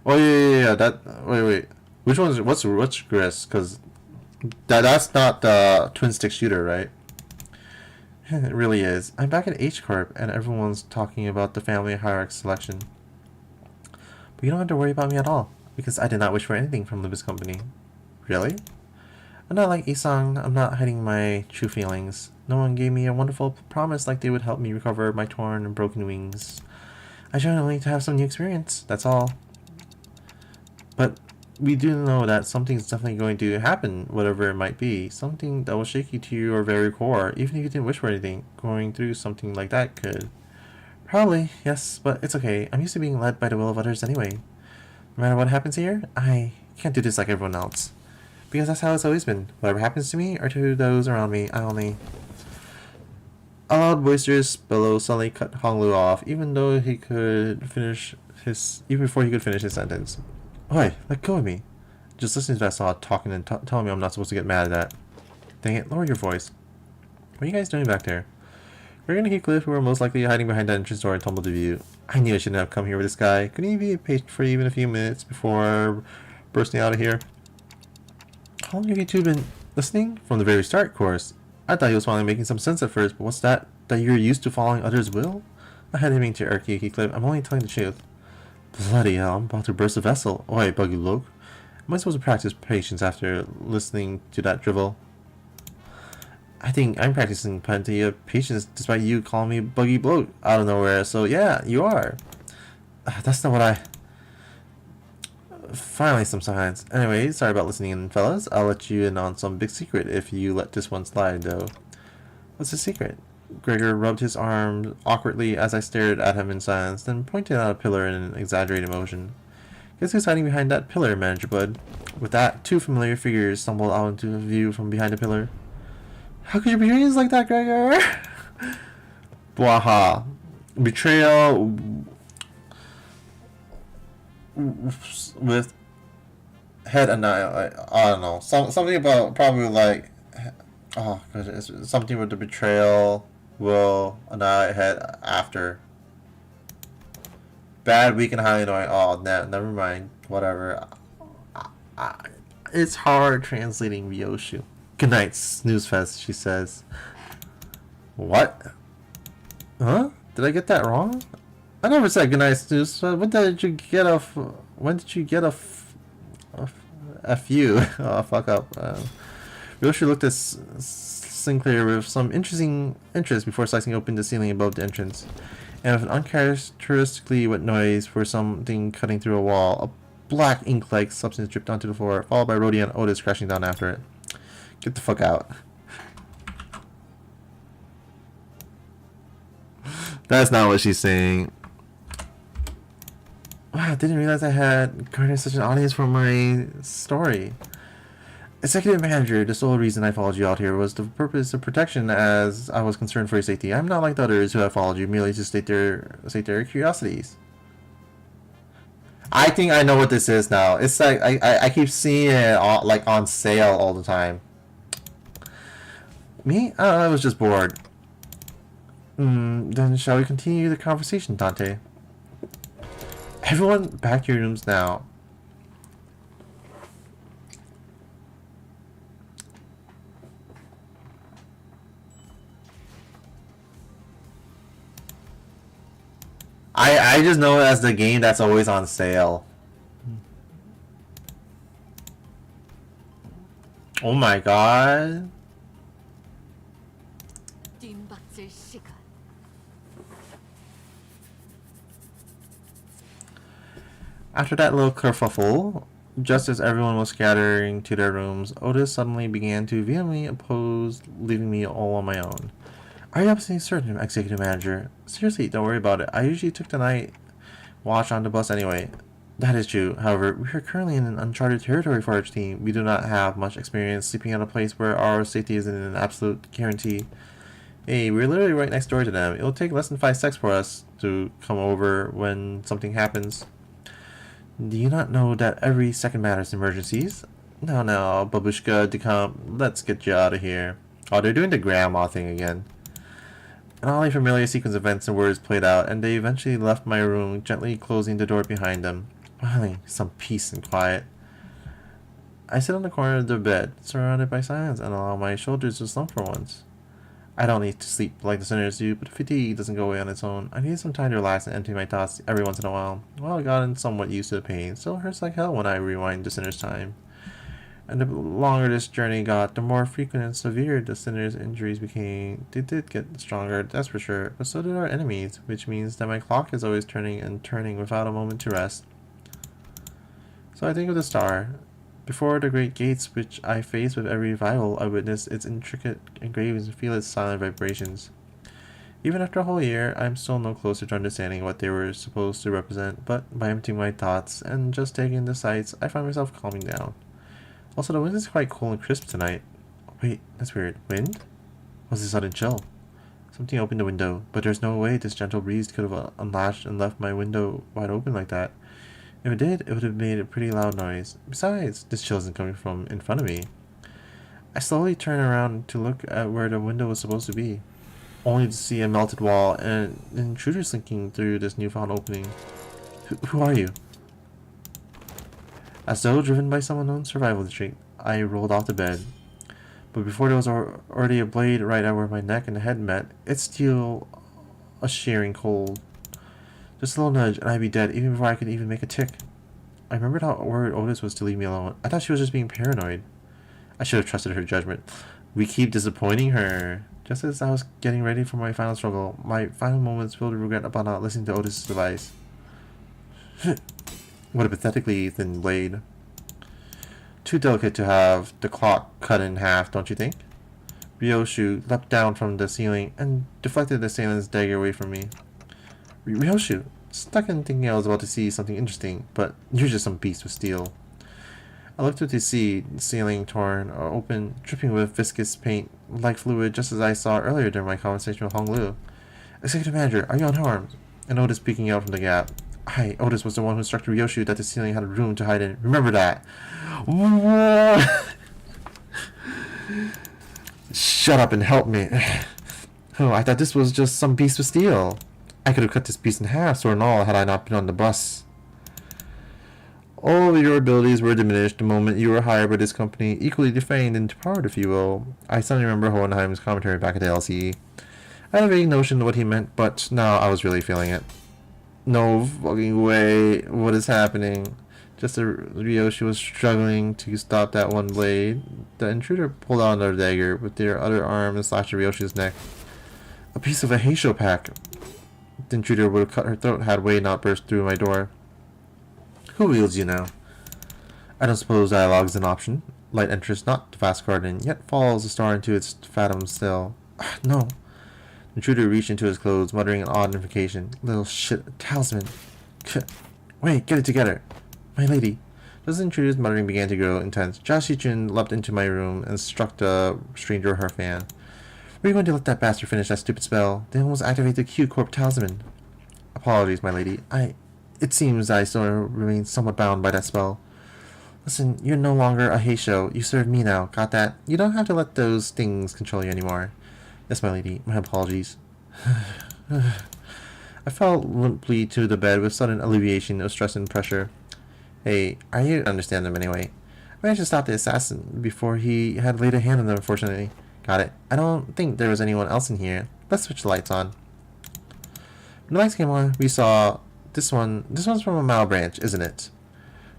Oh, yeah. Wait. Which one's... What's Gris? Because that's not the twin-stick shooter, right? It really is. I'm back at H-Corp, and everyone's talking about the family hierarchy selection. But you don't have to worry about me at all, because I did not wish for anything from Limbussy Company. Really? I'm not like Isang. I'm not hiding my true feelings. No one gave me a wonderful promise like they would help me recover my torn and broken wings. I generally need to have some new experience, that's all. But we do know that something's definitely going to happen, whatever it might be. Something that will shake you to your very core, even if you didn't wish for anything. Going through something like that could. Probably, yes, but it's okay. I'm used to being led by the will of others anyway. No matter what happens here, I can't do this like everyone else. Because that's how it's always been. Whatever happens to me or to those around me, I only... A loud boisterous bellow suddenly cut Honglu off, even before he could finish his sentence. Oi, let go of me. Just listening to that saw talking and telling me I'm not supposed to get mad at that. Dang it, lower your voice. What are you guys doing back there? We're gonna Heathcliff, who are most likely hiding behind that entrance door and tumbled to view. I knew I shouldn't have come here with this guy. Couldn't he be patient for even a few minutes before bursting out of here? How long have you two been listening? From the very start, of course. I thought he was finally making some sense at first, but what's that? That you're used to following others' will? I had him to irk you, Heathcliff. I'm only telling the truth. Bloody hell, I'm about to burst a vessel. Oi, buggy loke. Am I supposed to practice patience after listening to that drivel? I think I'm practicing plenty of patience despite you calling me buggy bloke out of nowhere, so yeah, you are. That's not what I... Finally, some silence. Anyway, sorry about listening in, fellas. I'll let you in on some big secret if you let this one slide, though. What's the secret? Gregor rubbed his arm awkwardly as I stared at him in silence, then pointed out a pillar in an exaggerated motion. Guess who's hiding behind that pillar, Manager Bud? With that, two familiar figures stumbled out into view from behind the pillar. How could you be doing this like that, Gregor? Bwaha. Betrayal with head annihilate. I don't know. Something about probably like Oh, goodness. Something with the betrayal will annihilate head after. Bad, weak, and highly annoying. Oh, never mind. Whatever. I, it's hard translating Ryoshu. Good night, snooze fest, she says. What? Huh? Did I get that wrong? I never said good night, snooze. When did you get a? When did you get a? F you? Oh, fuck up. Ryoshu looked at Sinclair with some interesting interest before slicing open the ceiling above the entrance, and with an uncharacteristically wet noise for something cutting through a wall, a black ink-like substance dripped onto the floor, followed by Rhodey and Otis crashing down after it. Get the fuck out. That's not what she's saying. Wow, I didn't realize I had garnered such an audience for my story. Executive Manager, the sole reason I followed you out here was the purpose of protection, as I was concerned for your safety. I'm not like the others who have followed you merely to state their curiosities. I think I know what this is now. It's like I keep seeing it like on sale all the time. Me? I was just bored. Then shall we continue the conversation, Dante? Everyone back to your rooms now. I just know it as the game that's always on sale. Oh my god. 뜀박질 시간. After that little kerfuffle, just as everyone was scattering to their rooms, Otis suddenly began to vehemently oppose leaving me all on my own. Are you absolutely certain, Executive Manager? Seriously, don't worry about it. I usually took the night watch on the bus anyway. That is true. However, we are currently in an uncharted territory for our team. We do not have much experience sleeping at a place where our safety isn't an absolute guarantee. Hey, we're literally right next door to them. It'll take less than 5 seconds for us to come over when something happens. Do you not know that every second matters in emergencies? No, Babushka, Decomp, let's get you out of here. Oh, they're doing the grandma thing again. An oddly familiar sequence of events and words played out, and they eventually left my room, gently closing the door behind them. Finally, some peace and quiet. I sit on the corner of the bed, surrounded by silence, and allow my shoulders to slump for once. I don't need to sleep like the sinners do, but fatigue doesn't go away on its own. I need some time to relax and empty my thoughts every once in a while. Well, I've gotten somewhat used to the pain. Still hurts like hell when I rewind the sinner's time. And the longer this journey got, the more frequent and severe the sinner's injuries became. They did get stronger, that's for sure, but so did our enemies, which means that my clock is always turning and turning without a moment to rest. So I think of the star. Before the great gates which I face with every revival, I witness its intricate engravings and feel its silent vibrations. Even after a whole year, I am still no closer to understanding what they were supposed to represent, but by emptying my thoughts and just taking in the sights, I find myself calming down. Also, the wind is quite cool and crisp tonight. Wait, that's weird. Wind? What's this sudden chill? Something opened the window, but there's no way this gentle breeze could have unlatched and left my window wide open like that. If it did, it would have made a pretty loud noise. Besides, this chill isn't coming from in front of me. I slowly turn around to look at where the window was supposed to be, only to see a melted wall and an intruder slinking through this newfound opening. Who are you? As though driven by some unknown survival instinct, I rolled off the bed. But before there was already a blade right at where my neck and head met, it's still a shearing cold. Just a little nudge, and I'd be dead even before I could even make a tick. I remembered how worried Otis was to leave me alone. I thought she was just being paranoid. I should have trusted her judgment. We keep disappointing her. Just as I was getting ready for my final struggle, my final moments filled with regret about not listening to Otis' advice. What a pathetically thin blade. Too delicate to have the clock cut in half, don't you think? Ryoshu leapt down from the ceiling and deflected the assailant's dagger away from me. Ryoshu, stuck in thinking I was about to see something interesting, but you're just some beast with steel. I looked up to see the ceiling torn or open, dripping with viscous paint-like fluid, just as I saw earlier during my conversation with Hong Lu. Executive Manager, are you unharmed? And Otis peeking out from the gap. Otis was the one who instructed Ryoshu that the ceiling had a room to hide in. Remember that. Shut up and help me. Oh, I thought this was just some beast of steel. I could have cut this beast in half, sword and all, had I not been on the bus. All of your abilities were diminished the moment you were hired by this company, equally defamed and departed, if you will. I suddenly remember Hohenheim's commentary back at the LCE. I had a vague notion of what he meant, but now I was really feeling it. No fucking way. What is happening? Just as Ryoshi was struggling to stop that one blade, the intruder pulled out another dagger with their other arm and slashed Ryoshi's neck. A piece of a Heisho pack. The intruder would have cut her throat had Wei not burst through my door. Who wields you now? I don't suppose dialogue is an option. Light enters not the fast garden, yet follows the star into its fathom still. No. The intruder reached into his clothes, muttering an odd invocation. Little shit talisman. Wait, get it together. My lady. Just as the intruder's muttering began to grow intense, Joshi-chun leapt into my room and struck the stranger with her fan. Were you going to let that bastard finish that stupid spell? They almost activated the Q-Corp talisman. Apologies, my lady. It seems I still remain somewhat bound by that spell. Listen, you're no longer a Heisho. You serve me now. Got that? You don't have to let those things control you anymore. Yes, my lady. My apologies. I fell limply to the bed with sudden alleviation of stress and pressure. Hey, are you to understand them anyway? I managed to stop the assassin before he had laid a hand on them, unfortunately. Got it. I don't think there was anyone else in here. Let's switch the lights on. When the lights came on, we saw this one. This one's from a Mao branch, isn't it?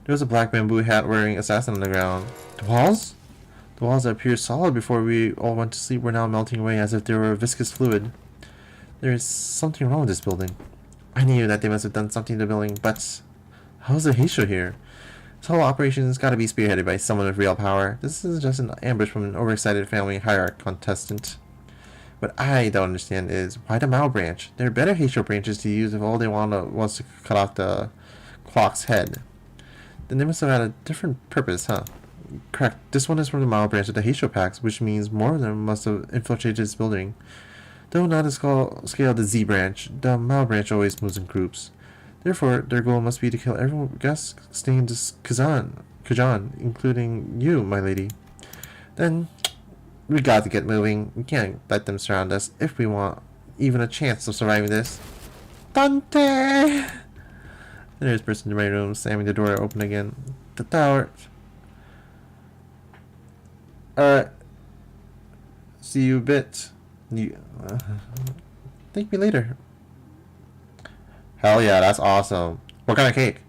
There was a black bamboo hat wearing assassin on the ground. The walls? The walls that appeared solid before we all went to sleep were now melting away as if they were viscous fluid. There is something wrong with this building. I knew that they must have done something to the building, but how's the Heisho here? This whole operation has got to be spearheaded by someone with real power. This is just an ambush from an overexcited family hierarch contestant. What I don't understand is, why the Mao branch? There are better Heisho branches to use if all they was to cut off the clock's head. Then they must have had a different purpose, huh? Correct. This one is from the Mao branch of the Heisho packs, which means more of them must have infiltrated this building. Though not as scale of the Z branch, the Mao branch always moves in groups. Therefore, their goal must be to kill every guest staying in Kajan, including you, my lady. Then, we got to get moving. We can't let them surround us if we want even a chance of surviving this. Dante! The nearest person to my room, slamming the door open again. The tower. Alright. See you a bit. Thank me later. Hell yeah, that's awesome. What kind of cake?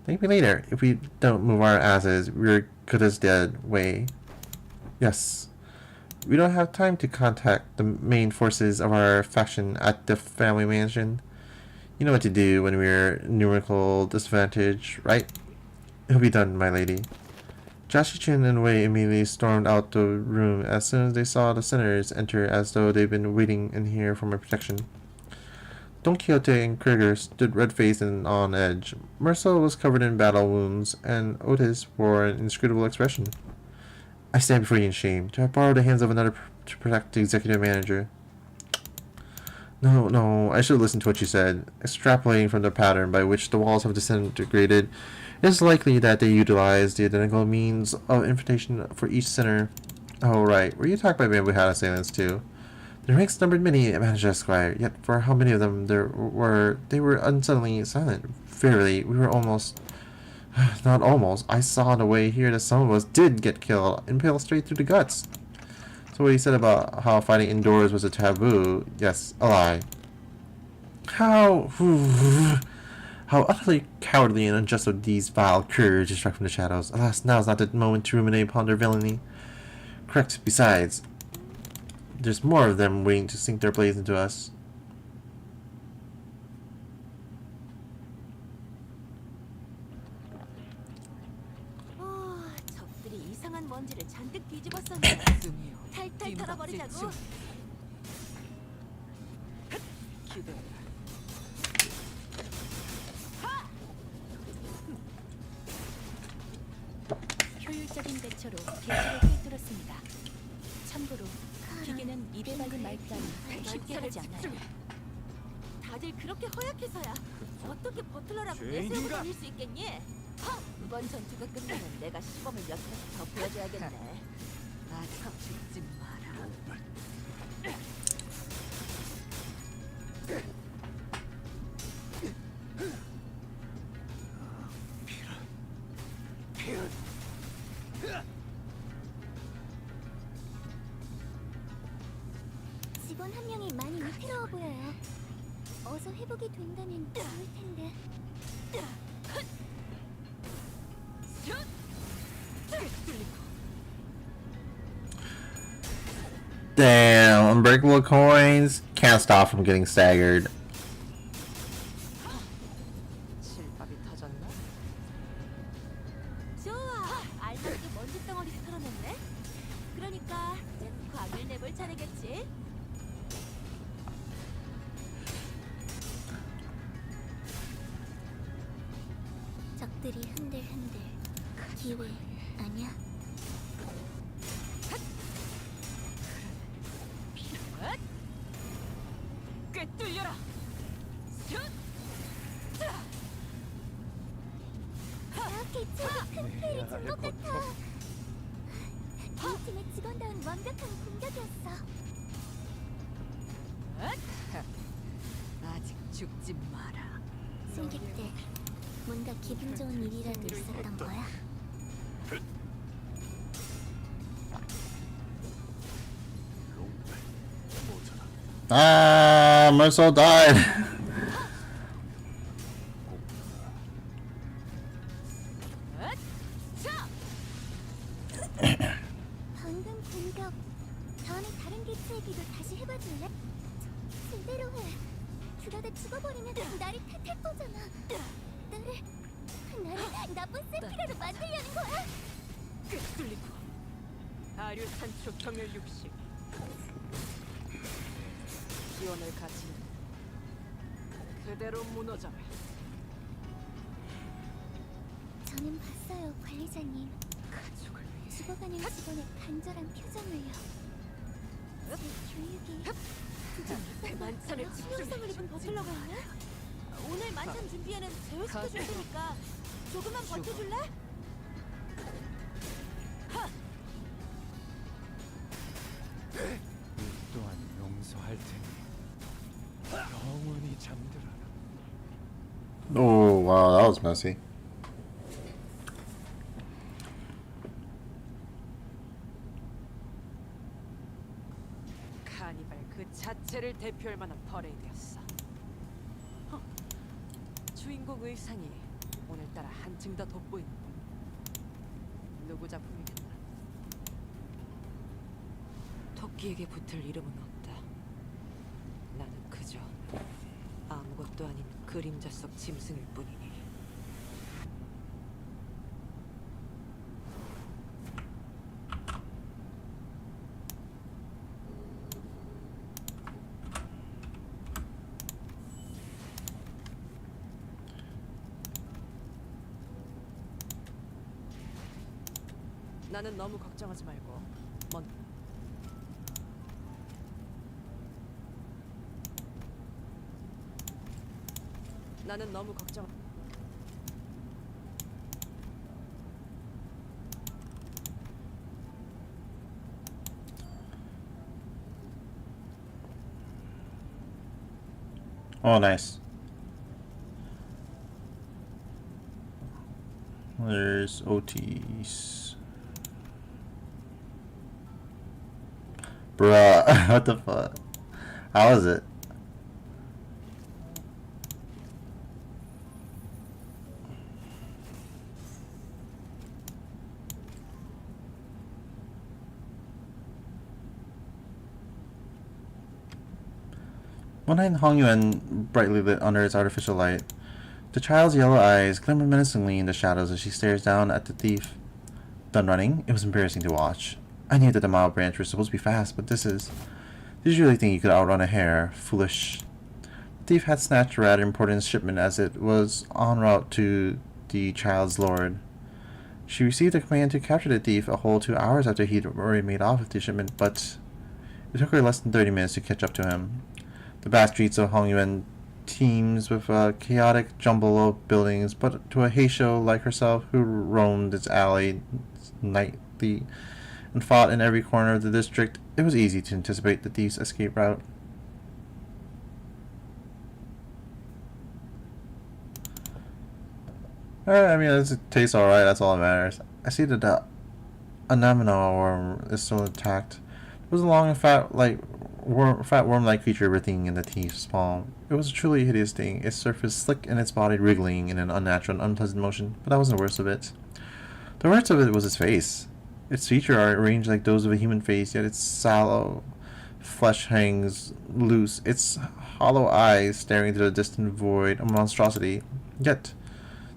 Thank me later. If we don't move our asses, we're good as dead. Way. Yes. We don't have time to contact the main forces of our faction at the family mansion. You know what to do when we're numerical disadvantage, right? It'll be done, my lady. Joshi-chun and Wei immediately stormed out the room as soon as they saw the sinners enter, as though they'd been waiting in here for my protection. Don Quixote and Krieger stood red-faced and on edge. Marcel was covered in battle wounds, and Otis wore an inscrutable expression. I stand before you in shame. To have borrowed the hands of another to protect the executive manager. No, I should have listened to what you said. Extrapolating from the pattern by which the walls have disintegrated, it is likely that they utilized the identical means of infiltration for each sinner. Oh, right. Were you attacked by bamboo hat assailants, too? Their ranks numbered many, Manager Esquire, yet for how many of them they were unsuddenly silent. Verily, we were almost... Not almost. I saw on the way here that some of us did get killed, impaled straight through the guts. So what he said about how fighting indoors was a taboo, yes, a lie. How utterly cowardly and unjust of these vile curs to strike from the shadows. Alas, now is not the moment to ruminate upon their villainy. Correct. Besides, there's more of them waiting to sink their blades into us. 적들이 이상한 먼지를 잔뜩 뒤집었었네. 탈탈 털어버리자고. 기대해라. 효율적인 대처로 개체를 꿰뚫었습니다. 참고로 기계는 입에 발린 말 따위 쉽게 하지 않아요. 다들 그렇게 허약해서야 어떻게 버틀러라고 내세우고 다닐 수 있겠니? 이번 전투가 끝나면 내가 시범을 몇 번 더 보여줘야겠네. 아참 죽지 마라. 하게 된다면 좋을 텐데. Damn, unbreakable coins. Can't stop from getting staggered. 실밥이 터졌나? 좋아. 알맞게 먼지 덩어리를 털어냈네. 그러니까 이제 광을 내볼 차례겠지. 적들이 흔들흔들. 기회 아니야? 꿰뚫려라. 개체가 큰 피해를 준 것 같아. 이 팀의 직원다운 완벽한 공격이었어. 아직 죽지 마라. 승객 때 뭔가 기분 좋은 일이라도 있었던 거야? Ah, Merceau died. 방금 공격. 다음에 다른 개체에게도 다시 해봐줄래? 제대로 해. 그러다 죽어버리면 나를 탓할 거잖아. 나를 나쁜 세피라로 만들려는 거야? 꿰뚫리고. 아류 산초 경혈 60. 기원을 갖추는 그대로 무너져라. 저는 봤어요, 관리자님. 가족을 위해 죽어가는 직원의 간절한 표정을요. 제 교육이 만찬에 치명상을 입은 버틀러가 있네. 오늘 만찬 준비에는 제어시켜줄 테니까 조금만 버텨줄래? 또한 용서할 테니 영원히 잠들어라. Oh, wow, that was messy. 카니발 그 자체를 대표할 만한 퍼레이드였어. 주인공 의상이 오늘따라 한층 더 돋보이는. 누구 작품이겠나? 토끼에게 붙을 이름은 없다. 나는 그저 아무것도 아닌 그림자 속 짐승일 뿐이니. 나는 너무 걱정하지 말고 먼 나는 너무 걱정. Oh, nice. There's OTs. Bruh, what the fuck? How is it? One night Hong Yuan brightly lit under its artificial light. The child's yellow eyes glimmer menacingly in the shadows as she stares down at the thief. Done running, it was embarrassing to watch. I knew that the mile branch was supposed to be fast, but did you really think you could outrun a hare? Foolish. The thief had snatched a rather important shipment as it was en route to the child's lord. She received a command to capture the thief a whole 2 hours after he'd already made off with the shipment, but it took her less than 30 minutes to catch up to him. The back streets of Hongyuan teems with a chaotic jumble of buildings, but to a Heisho like herself who roamed its alley nightly and fought in every corner of the district, it was easy to anticipate the thief's escape route. I mean, it tastes alright, that's all that matters. I see that the anemone worm is still intact. It was a long and fat, like, fat worm-like creature writhing in the thief's palm. It was a truly hideous thing, its surface slick and its body wriggling in an unnatural and unpleasant motion, but that wasn't the worst of it. The worst of it was its face. Its features are arranged like those of a human face, yet its sallow flesh hangs loose, its hollow eyes staring into the distant void, a monstrosity. Yet,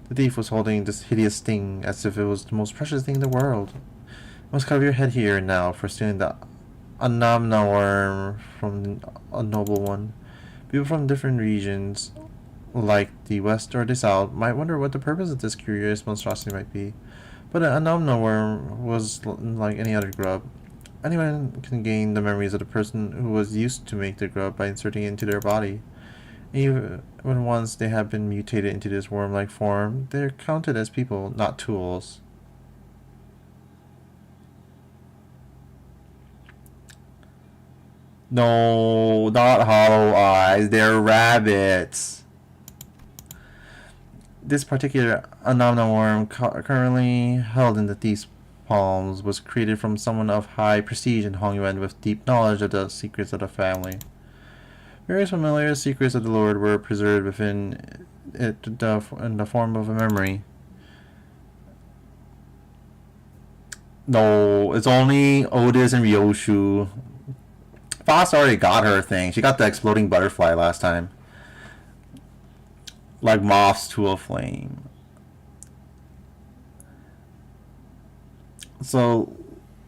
the thief was holding this hideous thing as if it was the most precious thing in the world. You must cover your head here and now for stealing the Anamna worm from a noble one. People from different regions, like the West or the South, might wonder what the purpose of this curious monstrosity might be. But an Anamna worm was like any other grub. Anyone can gain the memories of the person who was used to make the grub by inserting it into their body. Even when once they have been mutated into this worm-like form, they're counted as people, not tools. No, not hollow eyes, they're rabbits. This particular Anamna worm currently held in the thief's palms was created from someone of high prestige in Hongyuan with deep knowledge of the secrets of the family. Various familiar secrets of the Lord were preserved within it in the form of a memory. No, it's only Otis and Ryoshu. Foss already got her thing. She got the exploding butterfly last time. Like moths to a flame. So,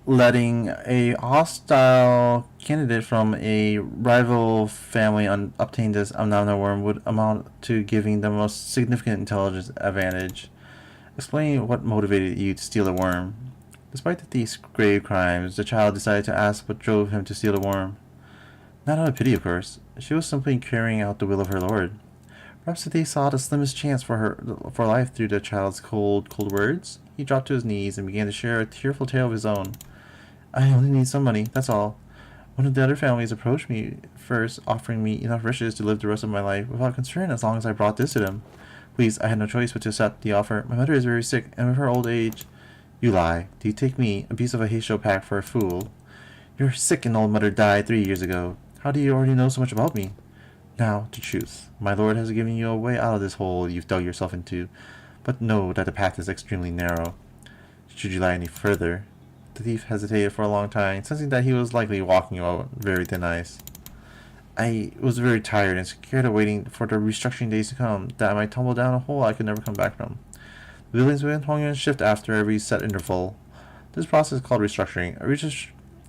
letting a hostile candidate from a rival family obtain this Anamna worm would amount to giving the most significant intelligence advantage. Explain what motivated you to steal the worm. Despite the thief's grave crimes, the child decided to ask what drove him to steal the worm. Not out of pity, of course. She was simply carrying out the will of her lord. Perhaps the thief saw the slimmest chance for life through the child's cold words. He dropped to his knees and began to share a tearful tale of his own. I only need some money, that's all. One of the other families approached me first, offering me enough riches to live the rest of my life without concern as long as I brought this to them. Please, I had no choice but to accept the offer. My mother is very sick, and with her old age... You lie. Do you take me, a piece of a Heisho pack, for a fool? Your sick and old mother died 3 years ago. How do you already know so much about me? Now, to truth. My lord has given you a way out of this hole you've dug yourself into, but know that the path is extremely narrow. Should you lie any further... The thief hesitated for a long time, sensing that he was likely walking on very thin ice. I was very tired and scared of waiting for the restructuring days to come, that I might tumble down a hole I could never come back from. The buildings within Hongyuan shift after every set interval. This process is called restructuring,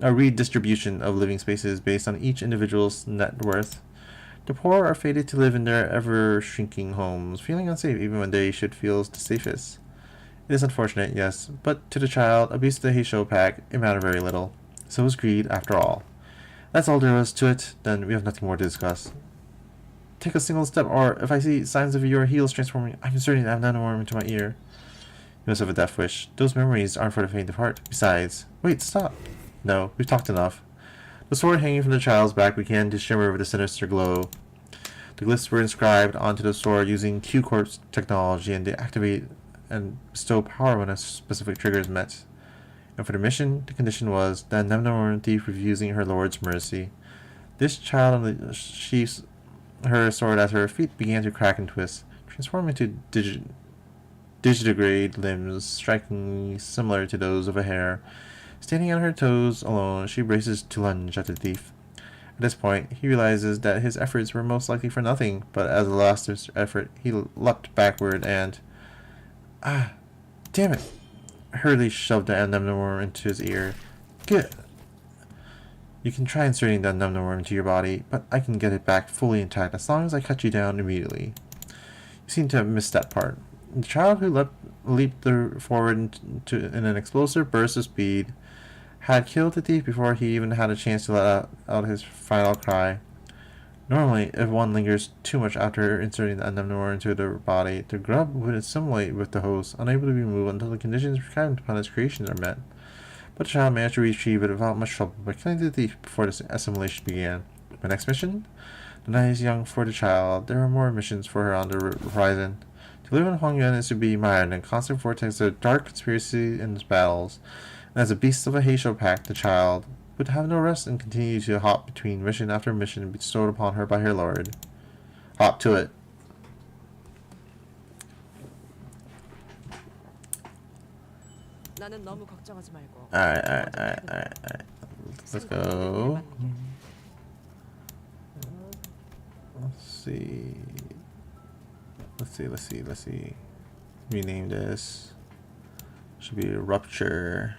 a redistribution of living spaces based on each individual's net worth. The poor are fated to live in their ever-shrinking homes, feeling unsafe even when they should feel the safest. It is unfortunate, yes, but to the child, a piece of the Heisho pack, it mattered very little. So was greed, after all. That's all there was to it, then we have nothing more to discuss. Take a single step, or if I see signs of your heels transforming, I'm inserting that nanoworm into my ear. You must have a death wish. Those memories aren't for the faint of heart. Besides... Wait, stop! No, we've talked enough. The sword hanging from the child's back began to shimmer with a sinister glow. The glyphs were inscribed onto the sword using Q-Corp's technology, and they activate and bestow power when a specific trigger is met. And for the mission, the condition was that Nemnorn thief refusing her lord's mercy. This child on the sheaths her sword at her feet began to crack and twist, transforming into digitigrade limbs strikingly similar to those of a hare. Standing on her toes alone, she braces to lunge at the thief. At this point, he realizes that his efforts were most likely for nothing, but as a last effort, he leapt backward and... Ah, damn it! Hurley shoved the Nemnorm into his ear. Good. You can try inserting the Nemnorm into your body, but I can get it back fully intact as long as I cut you down immediately. You seem to have missed that part. The child who leaped forward in an explosive burst of speed had killed the thief before he even had a chance to let out his final cry. Normally, if one lingers too much after inserting the Nemnorm into their body, the grub would assimilate with the host, unable to be moved until the conditions required upon its creation are met. But the child managed to retrieve it without much trouble by killing the thief before the assimilation began. My next mission? The night is young for the child. There are more missions for her on the horizon. To live in Hongyuan is to be mired in a constant vortex of dark conspiracy and battles. And as a beast of a Heisho pack, the child would have no rest and continue to hop between mission after mission bestowed upon her by her lord. Hop to it. 나는 너무 걱정하지 말고. Alright. Let's go. Let's see. Rename this. Should be Rupture.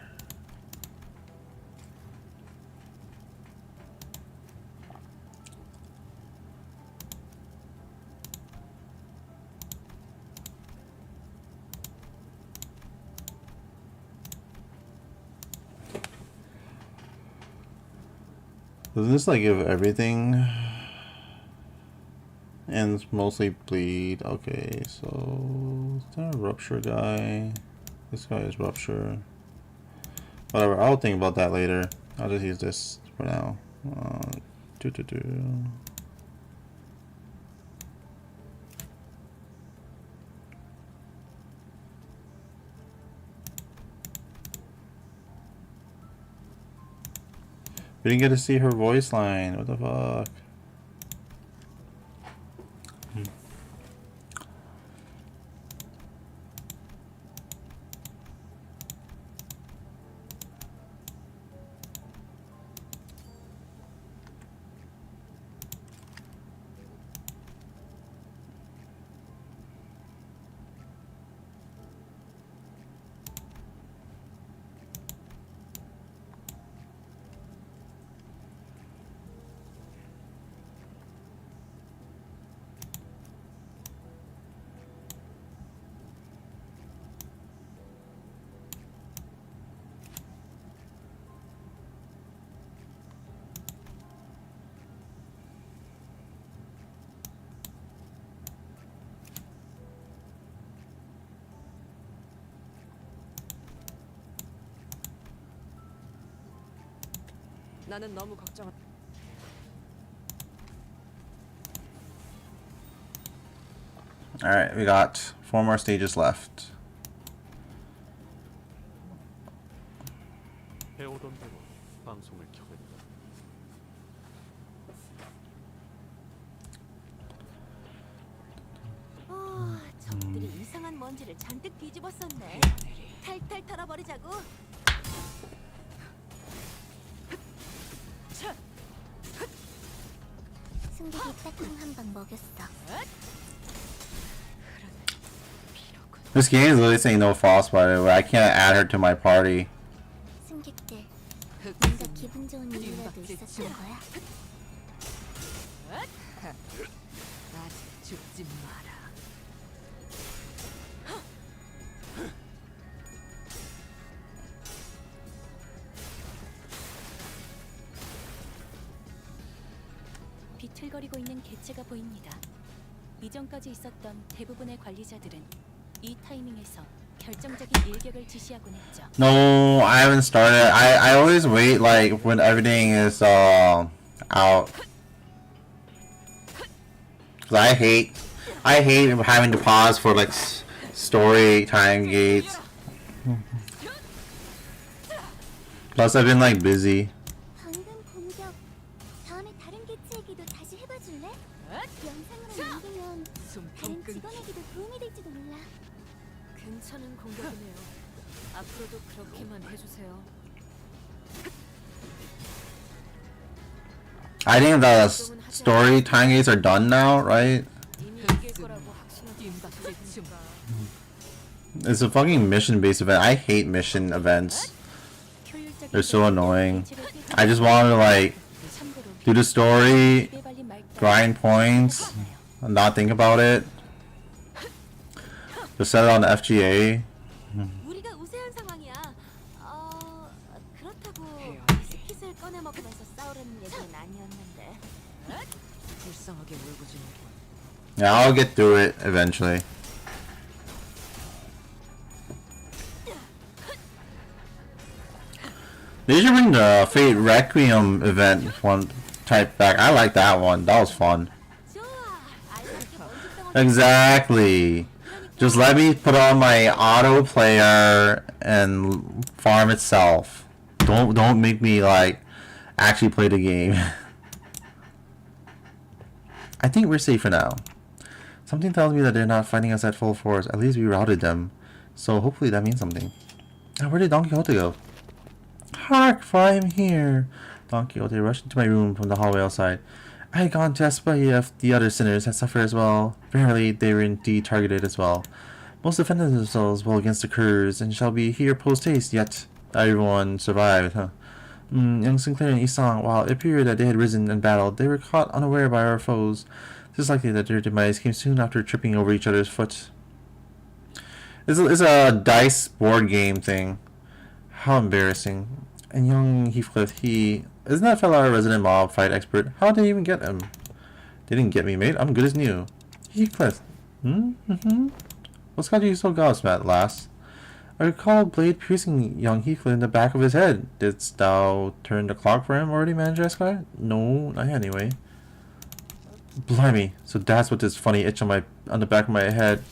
Doesn't this like give everything? And mostly bleed. Okay, so is that a Rupture guy? This guy is Rupture. Whatever, I'll think about that later. I'll just use this for now. We didn't get to see her voice line. What the fuck? 나는 너무 걱정. Alright, we got 4 more stages left. 해오던 대로 방송을 켜겠다. 적들이 이상한 먼지를 잔뜩 뒤집었었네. 탈탈 털어버리자고. 승객이 따끔 한 방 먹였어. This game is literally saying no frostbite, but I can't add her to my party. 승객들, 뭔가 기분 좋은 일이라도 있었던 거야? 아직 죽지 마라. 비틀거리고 있는 개체가 보입니다. 이전까지 있었던 대부분의 관리자들은 이 타이밍에서 결정적인 일격을 지시하곤 했죠. No, I haven't started. I always wait like when everything is out. Cause I hate having to pause for like story time gates. Plus I've been like busy. 방금 공격. 다음에 다른 개체에게도 다시 해봐줄래? 영상으로 남기면 다른 직원에게도 도움이 될지도 몰라. 괜찮은 공격이네요. 앞으로도 그렇게만 해주세요. I think the story time gates are done now, right? 이미 이길 거라고 확신하지. It's a fucking mission-based event. I hate mission events. They're so annoying. I just want to like do the story, grind points, and not think about it. Just set it on the FGA. 우리가 우세한 상황이야. 그렇다고 스킷을 꺼내 먹으면서 싸우려는 얘기는 아니었는데. 불쌍하게 울고지는. Yeah, I'll get through it eventually. They should bring the Fate Requiem event one type back. I like that one. That was fun. Exactly. Just let me put on my auto player and farm itself. Don't make me like actually play the game. I think we're safe for now. Something tells me that they're not fighting us at full force. At least we routed them. So hopefully that means something. Now, where did Don Quixote go? Hark, for I am here. Don Quixote rushed into my room from the hallway outside. I had gone to espy if the other sinners had suffered as well. Verily, they were indeed targeted as well. Most defended themselves well against the curs, and shall be here post-haste, yet everyone survived, huh? Young Sinclair and Isang, while it appeared that they had risen and battled, they were caught unaware by our foes. It is likely that their demise came soon after tripping over each other's foot. It's a dice board game thing. How embarrassing. And young Heathcliff, isn't that fella a resident mob fight expert? How did they even get him? They didn't get me, mate. I'm good as new. Heathcliff. What's got you so gobsmacked, lass? I recall blade piercing young Heathcliff in the back of his head. Didst thou turn the clock for him already, Manager Esquire? No, not yet anyway. Blimey, so that's what this funny itch on the back of my head.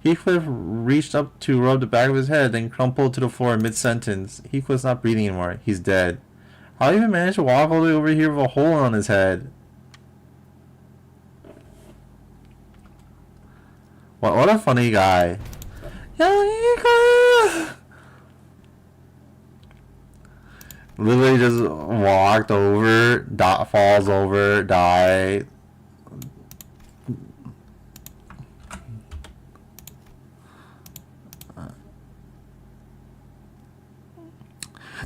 Heathcliff reached up to rub the back of his head, then crumpled to the floor mid-sentence. Heathcliff's not breathing anymore. He's dead. How did he even manage to walk all the way over here with a hole on his head? What a funny guy. Young Heathcliff! Literally just walked over, falls over, died.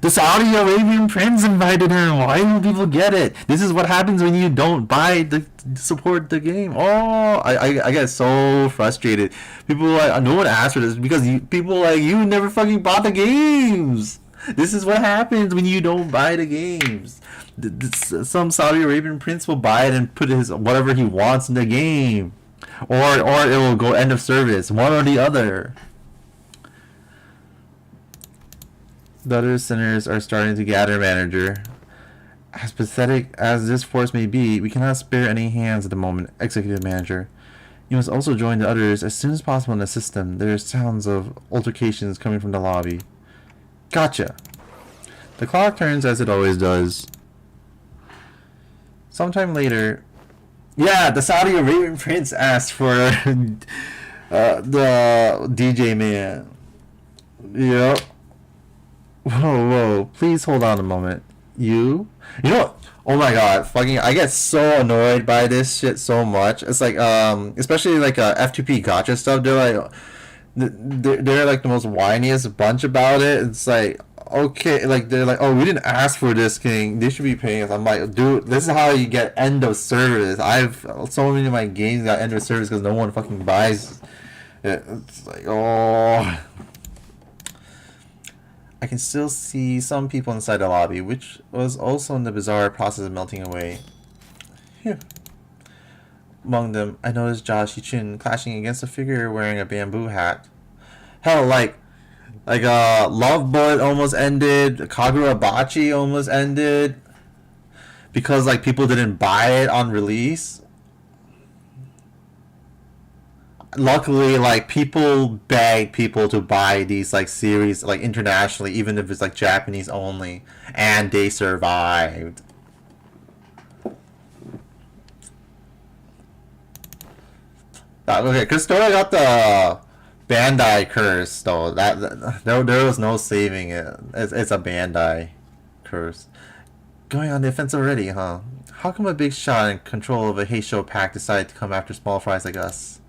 The Saudi Arabian prince invited him. Why don't people get it? This is what happens when you don't support the game. Oh, I get so frustrated. People like, no one asked for this because people like you never fucking bought the games. This is what happens when you don't buy the games. Some Saudi Arabian prince will buy it and put his whatever he wants in the game, or it will go end of service. One or the other. The other sinners are starting to gather, Manager. As pathetic as this force may be, we cannot spare any hands at the moment, Executive Manager. You must also join the others as soon as possible and assist them. There are sounds of altercations coming from the lobby. Gotcha. The clock turns as it always does. Sometime later... Yeah, the Saudi Arabian prince asked for the DJ man. Yep. Whoa, please hold on a moment. You know, oh my god, fucking, I get so annoyed by this shit so much. It's like, especially like F2P gotcha stuff, they're like the most whiniest bunch about it. It's like, okay, like, they're like, oh, we didn't ask for this, king, they should be paying us. I'm like, dude, this is how you get end of service. So many of my games got end of service because no one fucking buys it. It's like, oh... I can still see some people inside the lobby, which was also in the bizarre process of melting away. Phew. Among them, I noticed Jia Shichun clashing against a figure wearing a bamboo hat. Hell, like Love Bullet almost ended, Kagura Bachi almost ended, because like people didn't buy it on release. Luckily, like, people beg people to buy these, like, series, like, internationally, even if it's, like, Japanese only, and they survived. Okay, Christora got the Bandai curse, though. There was no saving it. It's a Bandai curse. Going on the offensive already, huh? How come a big shot in control of a Heisho pack decided to come after small fries like us?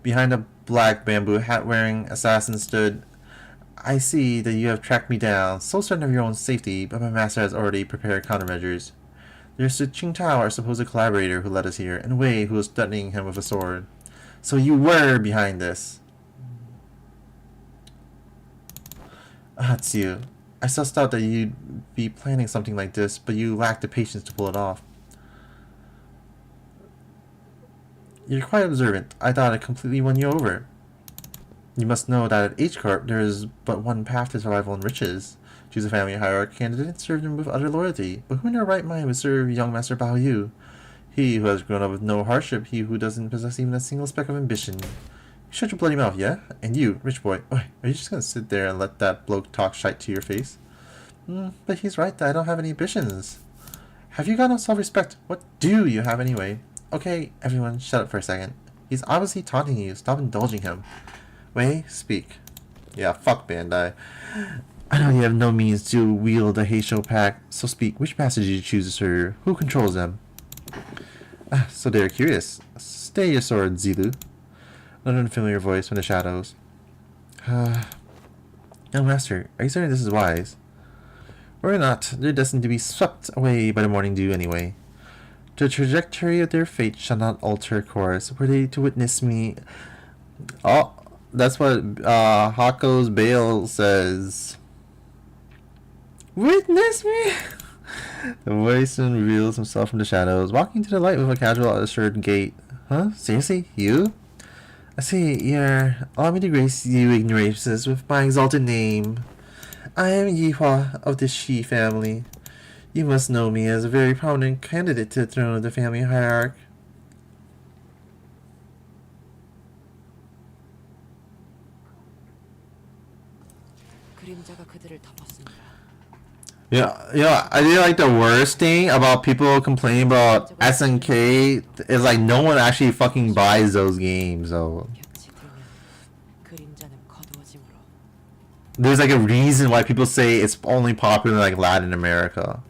Behind a black bamboo hat-wearing assassin stood. I see that you have tracked me down, so certain of your own safety, but my master has already prepared countermeasures. There's Qing Tao, our supposed collaborator, who led us here, and Wei, who was threatening him with a sword. So you were behind this. It's you. I sussed out that you'd be planning something like this, but you lacked the patience to pull it off. You're quite observant. I thought I completely won you over. You must know that at H-Corp there is but one path to survival and riches. Choose a family hierarchy candidate and serve them with utter loyalty. But who in their right mind would serve young Master Bao Yu? He who has grown up with no hardship, he who doesn't possess even a single speck of ambition. Shut your bloody mouth, yeah? And you, rich boy, are you just gonna sit there and let that bloke talk shite to your face? But he's right that I don't have any ambitions. Have you got no self-respect? What do you have anyway? Okay, everyone, shut up for a second. He's obviously taunting you. Stop indulging him. Wei, speak. Yeah, fuck Bandai. I know you have no means to wield a Heisho pack, so speak. Which master did you choose to serve? Who controls them? So they're curious. Stay your sword, Zilu. An unfamiliar voice from the shadows. Young master, are you certain this is wise? Or not, they're destined to be swept away by the morning dew anyway. The trajectory of their fate shall not alter course. Were they to witness me... Oh, that's what Hako's Bale says. Witness me? The voice then reveals himself from the shadows, walking to the light with a casual, assured gait. Huh? Seriously? You? I see, allow me to grace you ignoramuses with my exalted name. I am Yihua of the Shi family. You must know me as a very prominent candidate to the throne of the family hierarch. 그림자가 그들을 덮었습니다. Yeah, I think like the worst thing about people complaining about SNK is like no one actually fucking buys those games, so 곁이 들면 그림자는 거두어지므로 there's like a reason why people say it's only popular in like Latin America.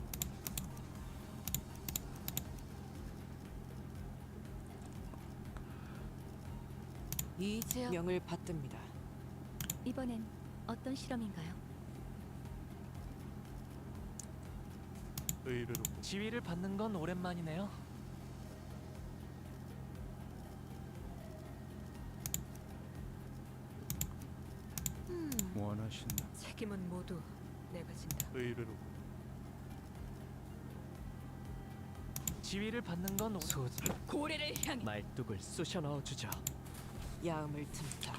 이제 명을 받듭니다. 이번엔 어떤 실험인가요? 의뢰로 지위를 받는 건 오랜만이네요. 원하신다. 책임은 모두 내가 진다. 의뢰로 지위를 받는 건 소지. 고래를 향해 말뚝을 쑤셔 넣어 주죠. 야음을 틈타.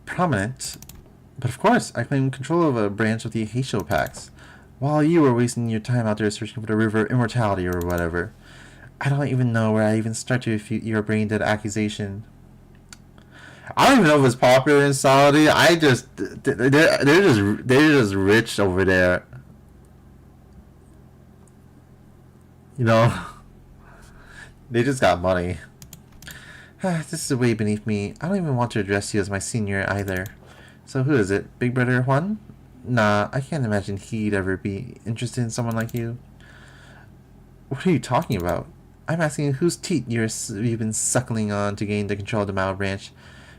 Prominent? But of course, I claim control of a branch of the Heisho packs, while you were wasting your time out there searching for the River of Immortality or whatever. I don't even know where I even start to refute your brain-dead accusation. I don't even know if it's popular in Saudi. They're just rich over there. You know, they just got money. This is way beneath me. I don't even want to address you as my senior either. So who is it? Big Brother Juan? Nah, I can't imagine he'd ever be interested in someone like you. What are you talking about? I'm asking whose teat you've been suckling on to gain the control of the Mao branch.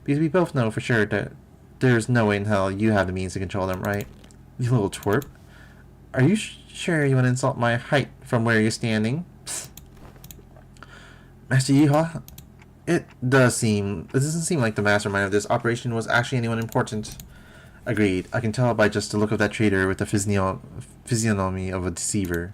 Because we both know for sure that there's no way in hell you have the means to control them, right? You little twerp. Are you sure you want to insult my height from where you're standing? Psst. Master Yihua? It doesn't seem like the mastermind of this operation was actually anyone important. Agreed. I can tell by just the look of that traitor with the physiognomy of a deceiver.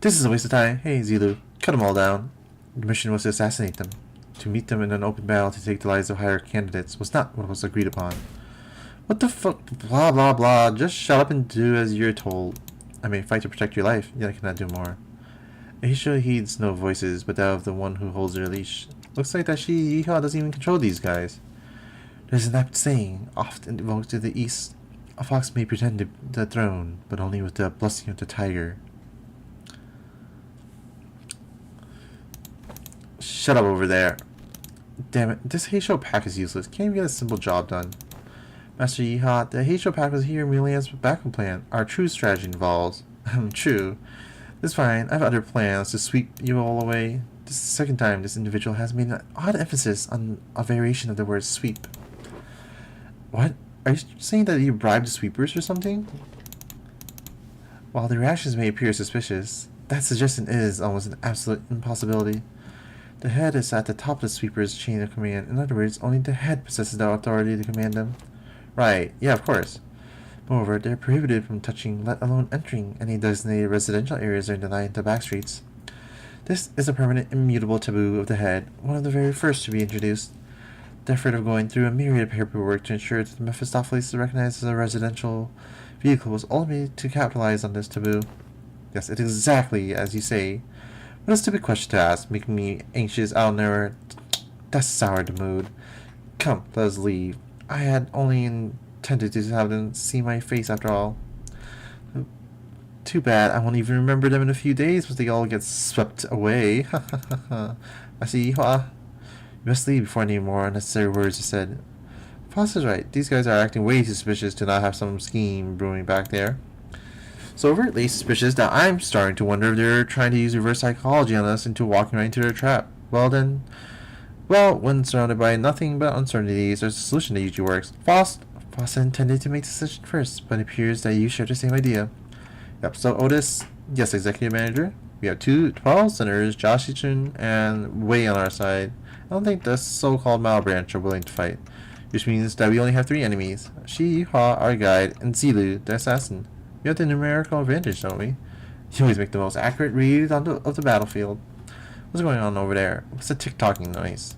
This is a waste of time. Hey, Zilu, cut them all down. The mission was to assassinate them. To meet them in an open battle to take the lives of higher candidates was not what was agreed upon. What the fuck? Blah, blah, blah. Just shut up and do as you're told. I may fight to protect your life, yet I cannot do more. Aisha heeds no voices but that of the one who holds her leash. Looks like that she, Yihua, doesn't even control these guys. There's an apt saying, often invoked to the east. A fox may pretend to the throne, but only with the blessing of the tiger. Shut up over there. Damn it, this Heisho pack is useless. Can't even get a simple job done. Master Yihua, the Heisho pack was here merely as a backup plan. Our true strategy involves... True. It's fine. I have other plans to sweep you all away. This is the second time this individual has made an odd emphasis on a variation of the word sweep. What? Are you saying that you bribed the sweepers or something? While the reactions may appear suspicious, that suggestion is almost an absolute impossibility. The head is at the top of the sweeper's chain of command. In other words, only the head possesses the authority to command them. Right, yeah, of course. Moreover, they are prohibited from touching, let alone entering, any designated residential areas or denied the back streets. This is a permanent, immutable taboo of the head, one of the very first to be introduced. The effort of going through a myriad of paperwork to ensure that the Mephistopheles is recognized as a residential vehicle was ultimately to capitalize on this taboo. Yes, it's exactly as you say. What a stupid question to ask, making me anxious. I'll never... That soured the mood. Come, let us leave. I had only intended to have them see my face after all. Too bad I won't even remember them in a few days once they all get swept away. I see, Hua. You must leave before any more unnecessary words are said. Foss is right. These guys are acting way too suspicious to not have some scheme brewing back there. So overtly suspicious that I'm starting to wonder if they're trying to use reverse psychology on us into walking right into their trap. Well, when surrounded by nothing but uncertainties, there's a solution that usually works. Foss intended to make the decision first, but it appears that you share the same idea. Yep, so Otis, yes, executive manager. We have 12 senators, Josh Chun and Wei on our side. I don't think the so-called Malbranch are willing to fight, which means that we only have 3 enemies. Shi, Hua, our guide, and Zilu, the assassin. We have the numerical advantage, don't we? You always make the most accurate read of the battlefield. What's going on over there? What's the tick-tocking noise?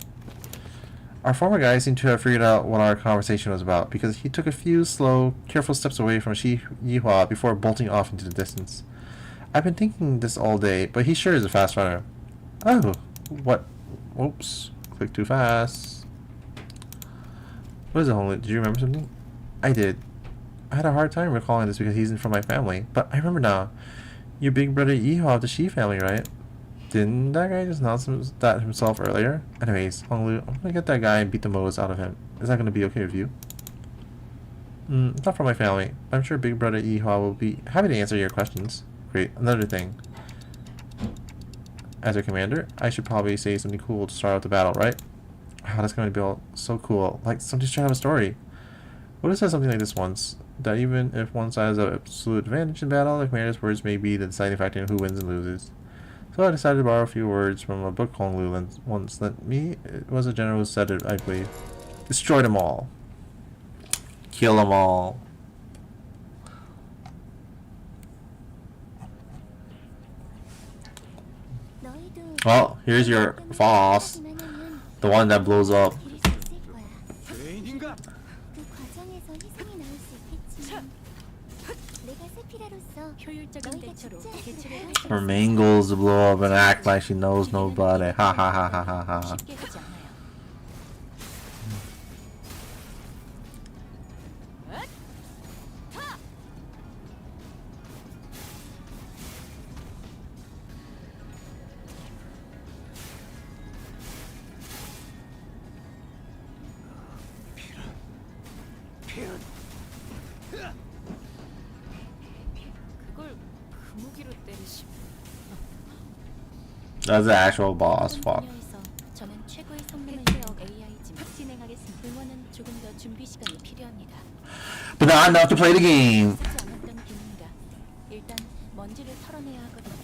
Our former guy seemed to have figured out what our conversation was about, because he took a few slow, careful steps away from Shi Yihua before bolting off into the distance. I've been thinking this all day, but he sure is a fast runner. Oh, what? Oops. Click too fast. What is it, Holy? Did you remember something? I did. I had a hard time recalling this because he's from my family, but I remember now. Your big brother Yihua of the Shi family, right? Didn't that guy just announce that himself earlier? Anyways, Honglu, I'm gonna get that guy and beat the most out of him. Is that gonna be okay with you? Not from my family. I'm sure big brother Yihua will be happy to answer your questions. Great. Another thing. As a commander, I should probably say something cool to start out the battle, right? Wow, that's gonna be so cool. Like, somebody's trying to have a story. What if said something like this once? That even if one side has an absolute advantage in battle, the commander's words may be the deciding factor in who wins and loses. So I decided to borrow a few words from a book Honglu once lent me. It was a general who said it, I believe. Destroy them all. Kill them all. Well, here's your boss. The one that blows up. 효율적인 대처로 개체를 Her main goal is to blow up and act like she knows nobody. Ha ha ha ha ha ha. 쉽게 하지 않아요. 그걸 그 무기로 때리시면 That's the actual boss. Fuck. 분야에서 저는 최고의 성능을 세워 AI지만 진행하겠습니다. 응원은 조금 더 준비 시간이 필요합니다. But not enough to play the game. 쓰지 않았던 기능이라 일단 먼지를 털어내야 하거든요.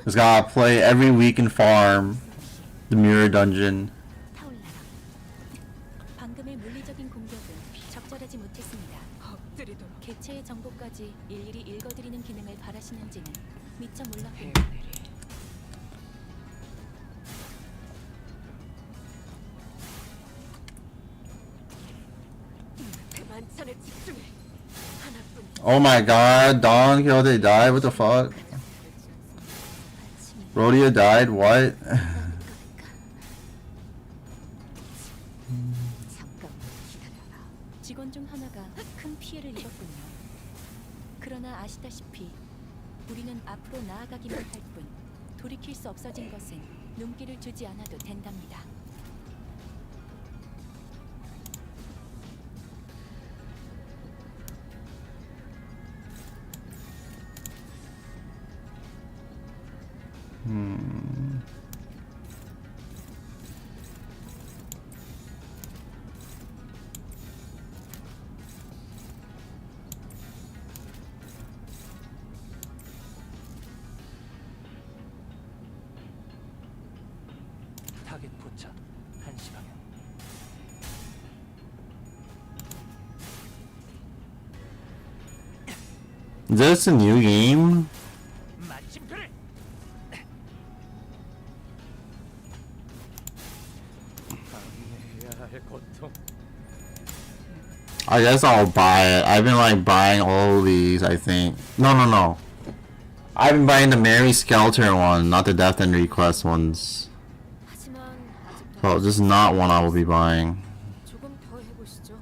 Just gotta play every week and farm the mirror dungeon. 타올라라. 방금의 물리적인 공격은 적절하지 못했습니다. 엎드리도록 개체의 정보까지 일일이 읽어드리는 기능을 바라시는지는 미처 몰랐군요. 그 만찬에 집중해. 하나뿐. Oh my god, Dawn killed it, died? What the fuck? Rhodia died? What? 직원 중 하나가 큰 피해를 입었군요. 그러나 아시다시피 우리는 앞으로 나아가기만 할 뿐 돌이킬 수 없어진 것은 눈길을 주지 않아도 된답니다. 타겟 포착 1시 방향. Is this a new game? 마침표를. 방해해야 할 고통. I guess I'll buy it. I've been like buying all these, I think. No. I've been buying the Mary Skelter one, not the Death and Request ones. 하지만 아직도 So this is not one I will be buying. 조금 더 해보시죠.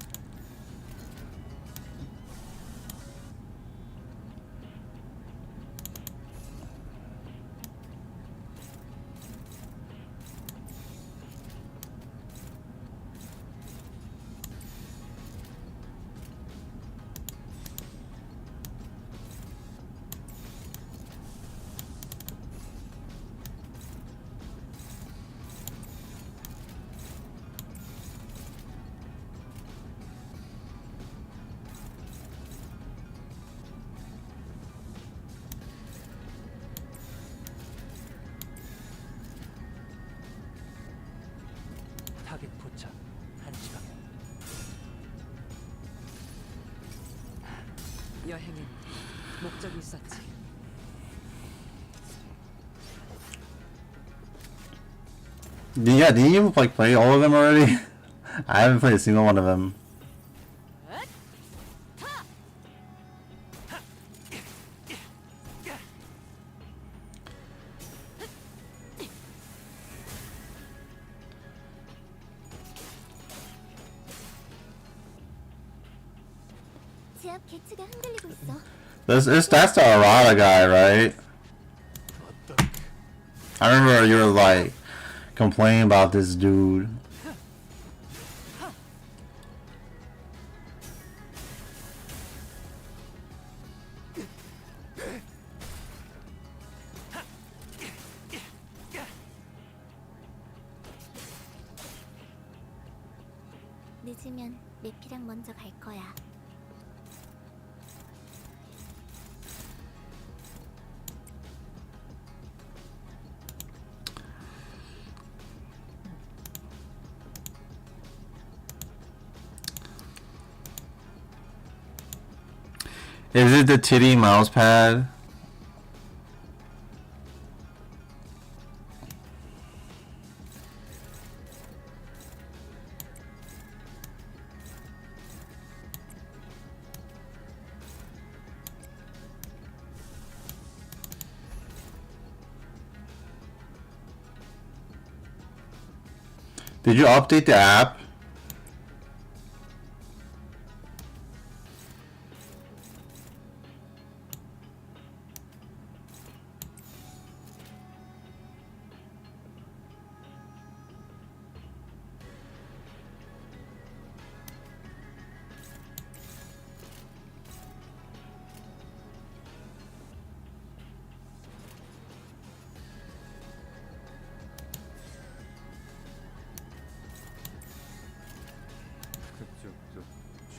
타겟 포착 1시방향. 여행엔 목적이 있었지. Yeah, didn't you like play all of them already? I haven't played a single one of them. 제압 개체가 흔들리고 있어. That's the Arata guy, right? I remember you were like complaining about this dude. 늦으면 내피랑 먼저 갈 거야. Is it the titty mouse pad? Did you update the app?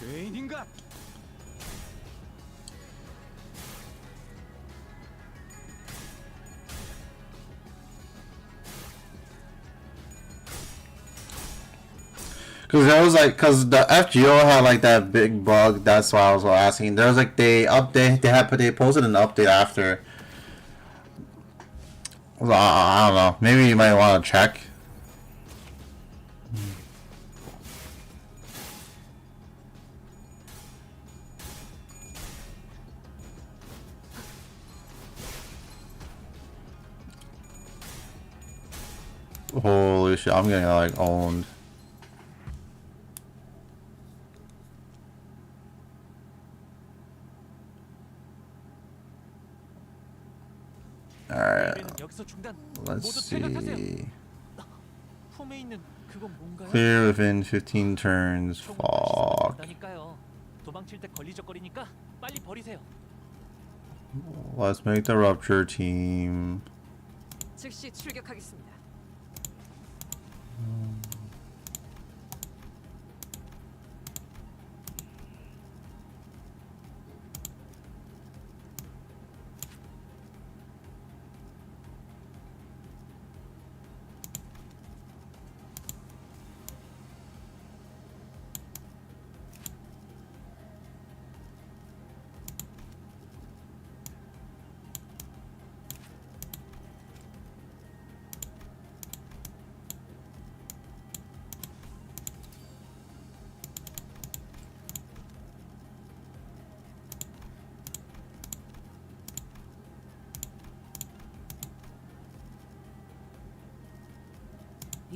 죄인인가? Cause there was like, cause the FGO had like that big bug. That's why I was asking. There was like they posted an update after. I don't know. Maybe you might want to check. Holy shit! I'm getting like owned. Alright, 예배는 여기서 중단. let's 모두 퇴각하세요. see. 품에 있는 그건 뭔가요? Clear within 15 turns. 총 Fuck. 없다니까요. 도망칠 때 걸리적거리니까 빨리 버리세요. Let's make the rupture team. 즉시 출격하겠습니다.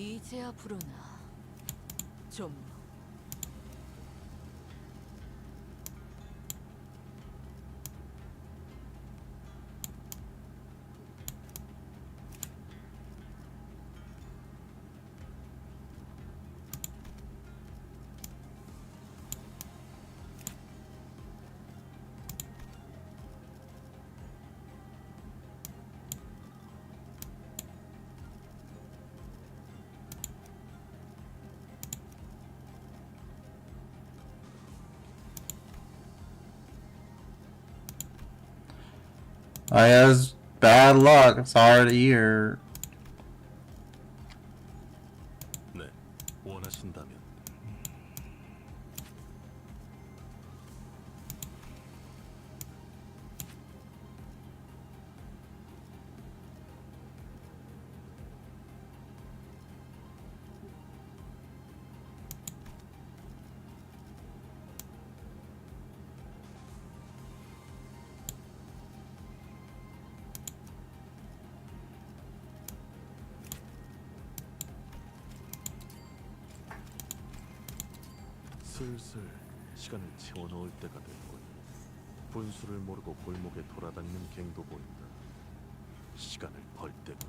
이제야 부르나. 좀 I has bad luck. It's hard to hear. 네, 원하신다면 슬슬 시간을 채워넣을 때가 됐군. 분수를 모르고 골목에 돌아다니는 갱도 보인다. 시간을 벌 때군.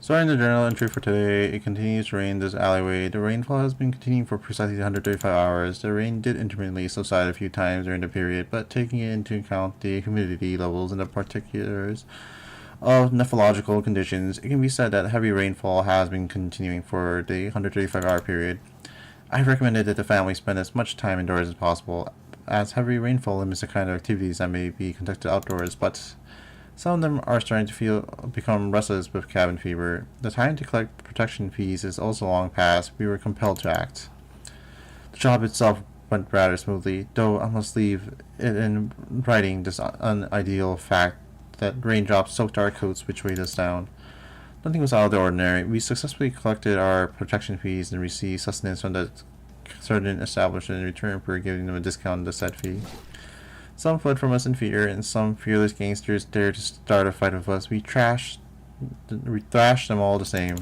Starting the journal entry for today, it continues to rain this alleyway. The rainfall has been continuing for precisely 135 hours. The rain did intermittently subside a few times during the period, but taking into account the humidity levels and the particulars of nephrological conditions, it can be said that heavy rainfall has been continuing for the 135-hour period. I have recommended that the family spend as much time indoors as possible, as heavy rainfall limits the kind of activities that may be conducted outdoors, but some of them are starting to become restless with cabin fever. The time to collect protection fees is also long past. We were compelled to act. The job itself went rather smoothly, though I must leave it in writing this unideal fact that raindrops soaked our coats which weighed us down. Nothing was out of the ordinary. We successfully collected our protection fees and received sustenance from the certain establishment in return for giving them a discount on the said fee. Some fled from us in fear, and some fearless gangsters dared to start a fight with us. We thrashed them all the same.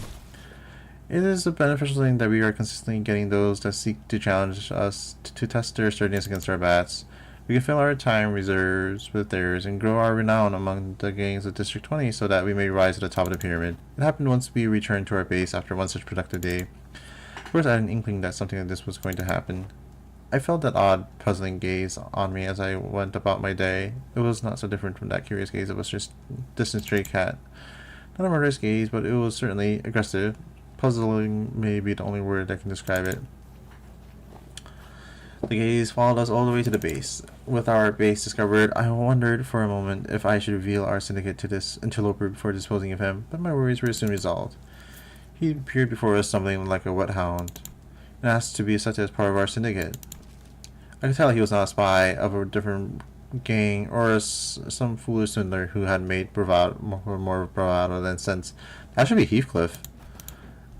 It is a beneficial thing that we are consistently getting those that seek to challenge us to test their sturdiness against our bats. We can fill our time reserves with theirs and grow our renown among the gangs of District 20 so that we may rise to the top of the pyramid. It happened once we returned to our base after one such productive day. First, I had an inkling that something like this was going to happen. I felt that odd, puzzling gaze on me as I went about my day. It was not so different from that curious gaze of a distant stray cat. Not a murderous gaze, but it was certainly aggressive. Puzzling may be the only word that can describe it. The gaze followed us all the way to the base. With our base discovered, I wondered for a moment if I should reveal our syndicate to this interloper before disposing of him, but my worries were soon resolved. He appeared before us stumbling like a wet hound, and asked to be accepted as part of our syndicate. I could tell he was not a spy of a different gang or some foolish swindler who had made more bravado than sense. That should be Heathcliff.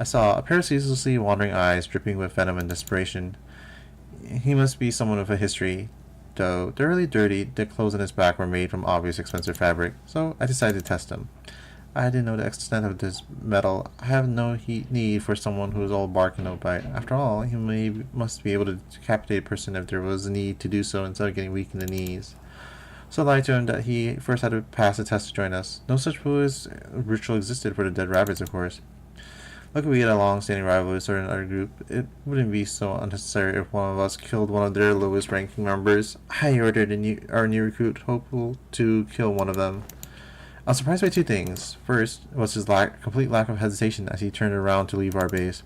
I saw a pair of ceaselessly wandering eyes dripping with venom and desperation. He must be someone with a history, though thoroughly dirty. The clothes on his back were made from obvious expensive fabric, so I decided to test him. I didn't know the extent of this metal. I have no need for someone who is all bark and no bite. After all, he must be able to decapitate a person if there was a need to do so instead of getting weak in the knees. So I lied to him that he first had to pass a test to join us. No such foolish ritual existed for the dead rabbits, of course. Luckily, we had a long-standing rivalry with a certain other group. It wouldn't be so unnecessary if one of us killed one of their lowest-ranking members. I ordered our new recruit, hopeful to kill one of them. I was surprised by two things. First was his complete lack of hesitation as he turned around to leave our base.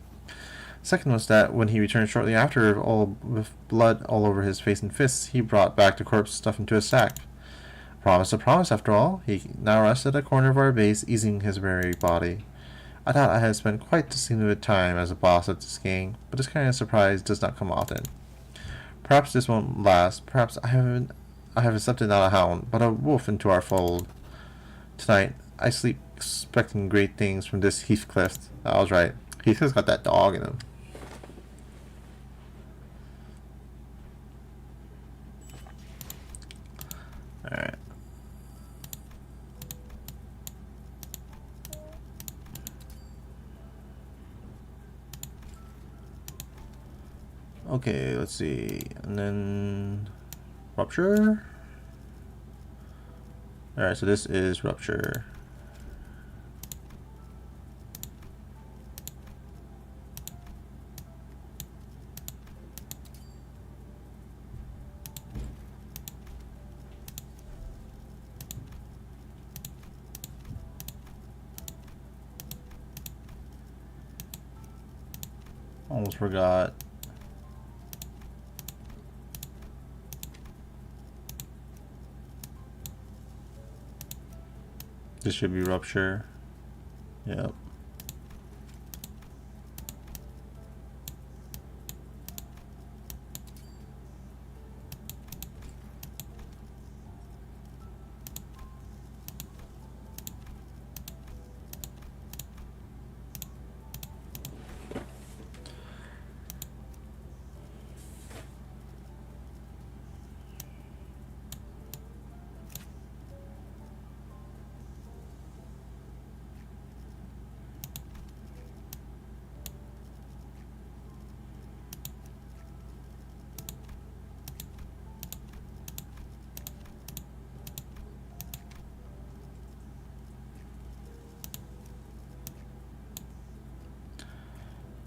Second was that when he returned shortly after, all with blood all over his face and fists, he brought back the corpse stuffed into a sack. Promise a promise, after all. He now rested at a corner of our base, easing his weary body. I thought I had spent quite the singular time as a boss of this gang, but this kind of surprise does not come often. Perhaps this won't last. Perhaps I have accepted not a hound, but a wolf into our fold. Tonight, I sleep expecting great things from this Heathcliff. I was right. Heathcliff's got that dog in him. Alright. Okay, let's see. And then rupture. Alright, so this is rupture. Almost forgot. This should be rupture. Yep.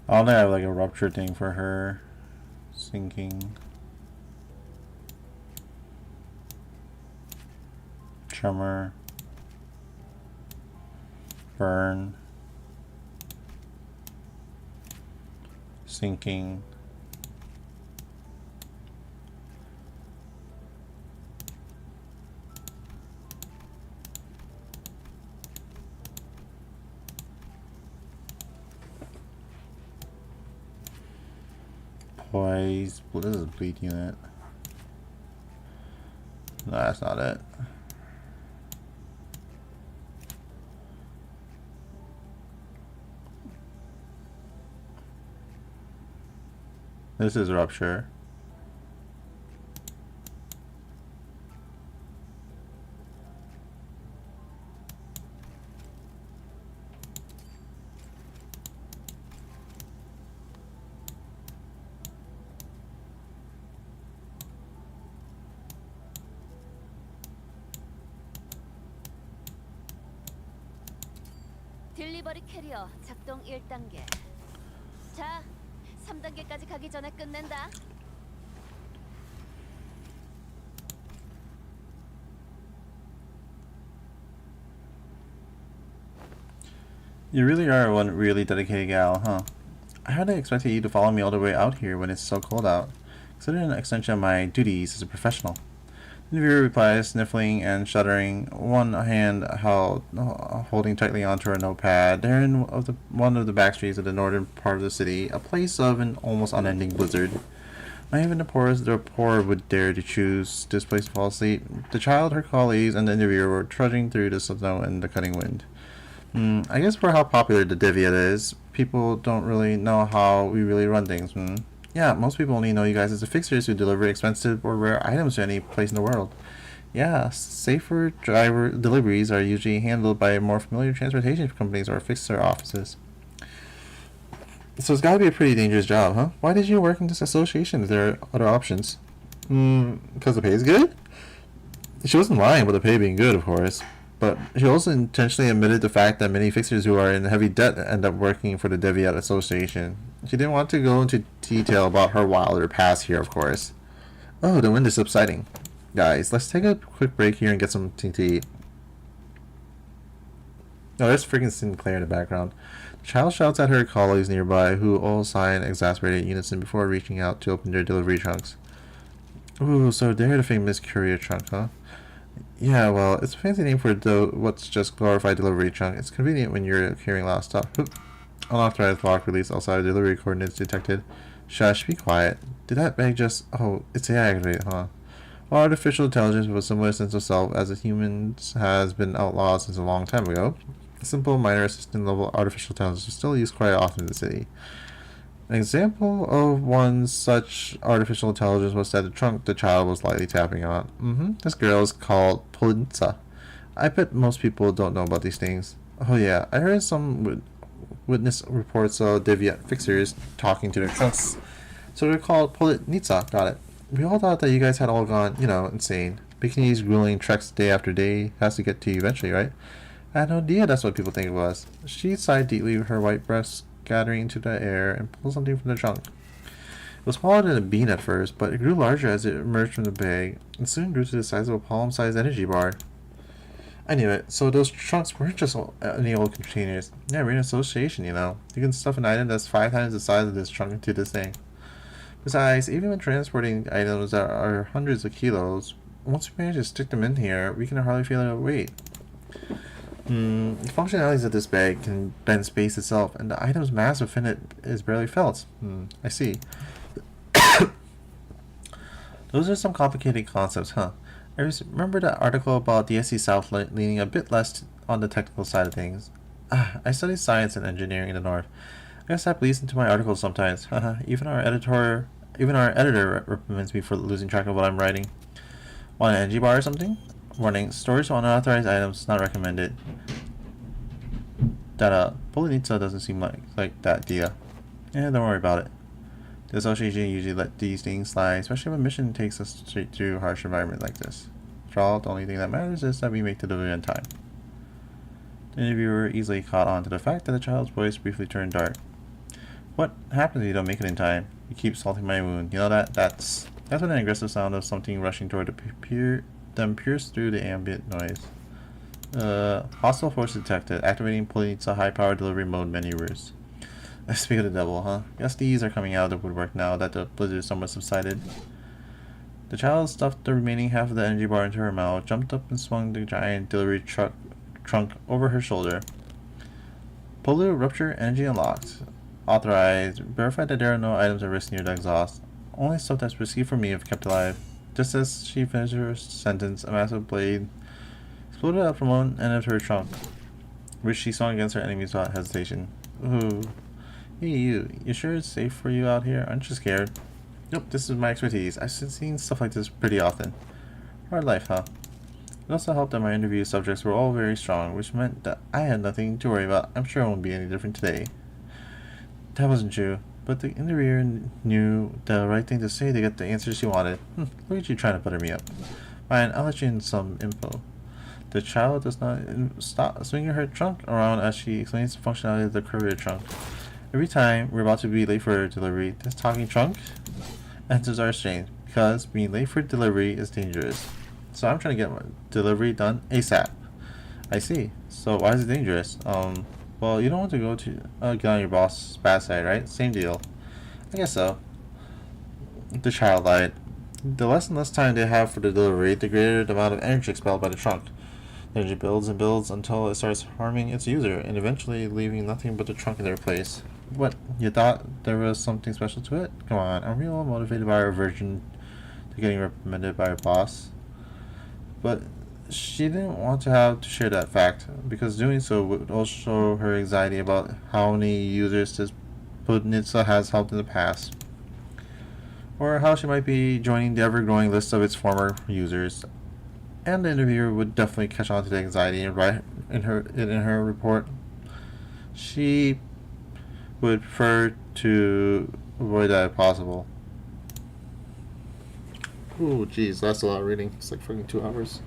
I don't have like a rupture thing for her. Sinking. Tremor. Burn. Sinking. Poise. Well, this is a bleed unit. No, that's not it. This is rupture. 딜리버리 캐리어 작동 1단계. 자, 3단계까지 가기 전에 끝낸다. You really are one really dedicated gal, huh? I hardly expected you to follow me all the way out here when it's so cold out. Consider it an extension of my duties as a professional. The interviewer replies, sniffling and shuddering, one hand holding tightly onto her notepad. They're in one of the back streets of the northern part of the city, a place of an almost unending blizzard. Not even the poor would dare to choose this place to fall asleep. The child, her colleagues, and the interviewer were trudging through the snow and the cutting wind. I guess for how popular the Deviate is, people don't really know how we really run things. Yeah, most people only know you guys as the fixers who deliver expensive or rare items to any place in the world. Yeah, safer driver deliveries are usually handled by more familiar transportation companies or fixer offices. So it's gotta be a pretty dangerous job, huh? Why did you work in this association if there are other options? Because the pay is good? She wasn't lying about the pay being good, of course. But she also intentionally admitted the fact that many fixers who are in heavy debt end up working for the Deviate Association. She didn't want to go into detail about her wilder past here, of course. Oh, the wind is subsiding. Guys, let's take a quick break here and get something to eat. Oh, there's freaking Sinclair in the background. The child shouts at her colleagues nearby, who all sigh in exasperated unison before reaching out to open their delivery trunks. Ooh, so they're the famous courier trunk, huh? Yeah, well, it's a fancy name for what's just glorified delivery trunk. It's convenient when you're carrying a lot of stuff. Unauthorized lock release outside delivery coordinates detected. Shush, be quiet. Did that bag just... Oh, it's AI, huh? Well, artificial intelligence with a similar sense of self as a human's has been outlawed since a long time ago. Simple, minor assistant level artificial intelligence is still used quite often in the city. An example of one such artificial intelligence was that the trunk the child was lightly tapping on. This girl is called Polinza. I bet most people don't know about these things. Oh yeah, I heard some witness reports of Deviate fixers talking to their trunks So they're called Politnitsa. Got it. We all thought that you guys had all gone, insane. Making these grueling treks day after day has to get to you eventually, right? I had no idea that's what people think of us. She sighed deeply, her white breasts scattering into the air, and pulled something from the trunk. It was smaller than a bean at first, but it grew larger as it emerged from the bag, and soon grew to the size of a palm-sized energy bar. I knew it. So those trunks weren't just any old containers. Yeah, we're in association, You can stuff an item that's 5 times the size of this trunk into this thing. Besides, even when transporting items that are hundreds of kilos, once we manage to stick them in here, we can hardly feel their weight. The functionalities of this bag can bend space itself, and the item's mass within it is barely felt. I see. Those are some complicated concepts, huh? I remember that article about the SC South leaning a bit less on the technical side of things. I study science and engineering in the North. I guess that bleeds into my articles sometimes. Even our editor reprimands me for losing track of what I'm writing. Want an energy bar or something? Warning: storage of unauthorized items not recommended. That Polonitsa doesn't seem like that, Dia. Don't worry about it. The association usually let these things slide, especially when a mission takes us straight through a harsh environment like this. After all, the only thing that matters is that we make the delivery on time. The interviewer easily caught on to the fact that the child's voice briefly turned dark. What happens if you don't make it in time? You keep salting my wound. You know that? That's when an aggressive sound of something rushing toward them pierced through the ambient noise. Hostile force detected. Activating Polonitsa high-power delivery mode maneuvers. Speak of the devil, huh? Guess these are coming out of the woodwork now that the blizzard somewhat subsided. The child stuffed the remaining half of the energy bar into her mouth, jumped up and swung the giant delivery trunk over her shoulder. Pollu rupture energy unlocked. Authorized. Verified that there are no items at risk near the exhaust. Only stuff that's risky for me if kept alive. Just as she finished her sentence, a massive blade exploded out from one end of her trunk, which she swung against her enemies without hesitation. Ooh. Hey you sure it's safe for you out here? Aren't you scared? Nope, this is my expertise. I've seen stuff like this pretty often. Hard life, huh? It also helped that my interview subjects were all very strong, which meant that I had nothing to worry about. I'm sure it won't be any different today. That wasn't true, but the interviewer knew the right thing to say to get the answer she wanted. Look at you trying to butter me up. Fine, I'll let you in some info. The child does not stop swinging her trunk around as she explains the functionality of the courier trunk. Every time we're about to be late for delivery, this talking trunk enters our exchange, because being late for delivery is dangerous. So I'm trying to get my delivery done ASAP. I see. So why is it dangerous? Well, you don't want to go to get on your boss's bad side, right? Same deal. I guess so. The child lied. The less and less time they have for the delivery, the greater the amount of energy expelled by the trunk. The energy builds and builds until it starts harming its user, and eventually leaving nothing but the trunk in their place. What, you thought there was something special to it? Come on, are we all motivated by our aversion to getting reprimanded by our boss? But she didn't want to have to share that fact, because doing so would also show her anxiety about how many users this Budnitsa has helped in the past, or how she might be joining the ever-growing list of its former users. And the interviewer would definitely catch on to the anxiety and write in her report. She would prefer to avoid that if possible. Ooh, jeez, that's a lot of reading. It's like fucking 2 hours.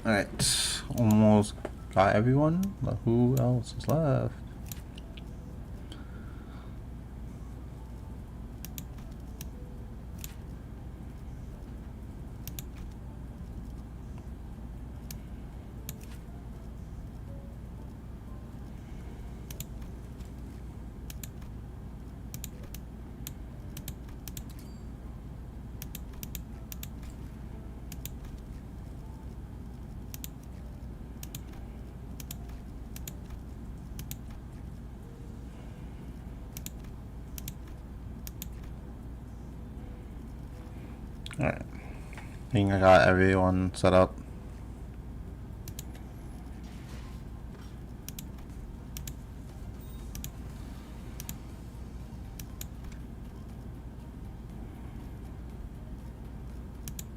Alright, almost got everyone, but who else is left? Alright. I think I got everyone set up.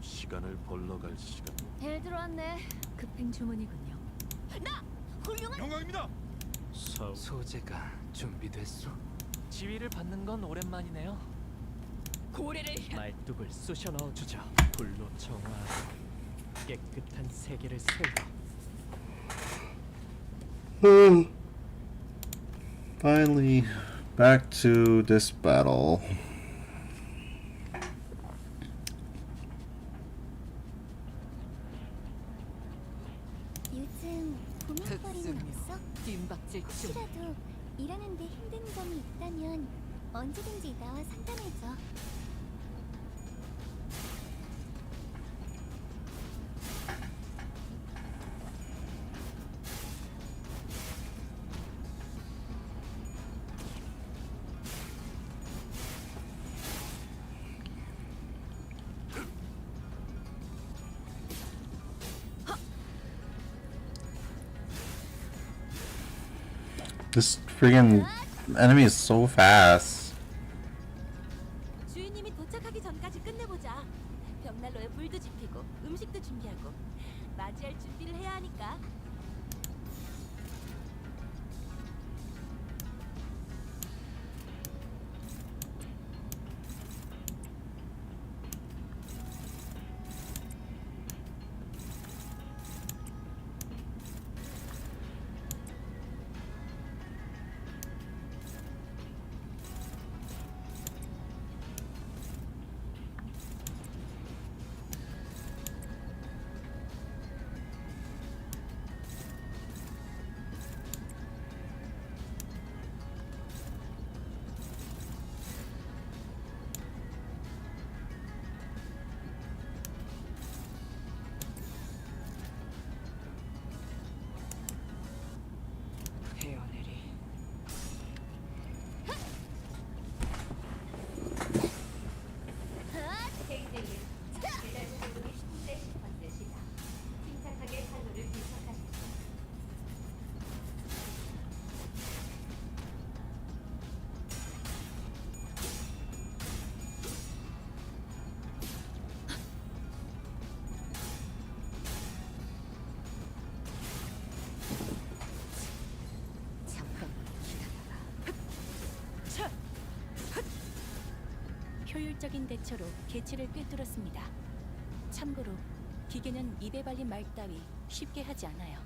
시간을 벌러 갈 시간. 일 들어왔네. 급행 주문이군요. 영광입니다. 소재가 준비됐소? 지휘를 받는 건 오랜만이네요. 고래를 향 말뚝을 쑤셔 넣어주죠. 불로 정화하고 깨끗한 세계를 세워. Finally, back to this battle. 요즘 고민거리는 없어? 뒷박질 중. 혹시라도 일하는데 힘든 점이 있다면 언제든지 나와 상담해줘. This friggin' enemy is so fast. 주인님이 도착하기 전까지 끝내보자. 벽난로에 불도 지피고 음식도 준비하고 맞이할 준비를 해야 하니까. 헤어내리. 효율적인 대처로 개체를 꿰뚫었습니다. 참고로 기계는 입에 발린 말 따위 쉽게 하지 않아요.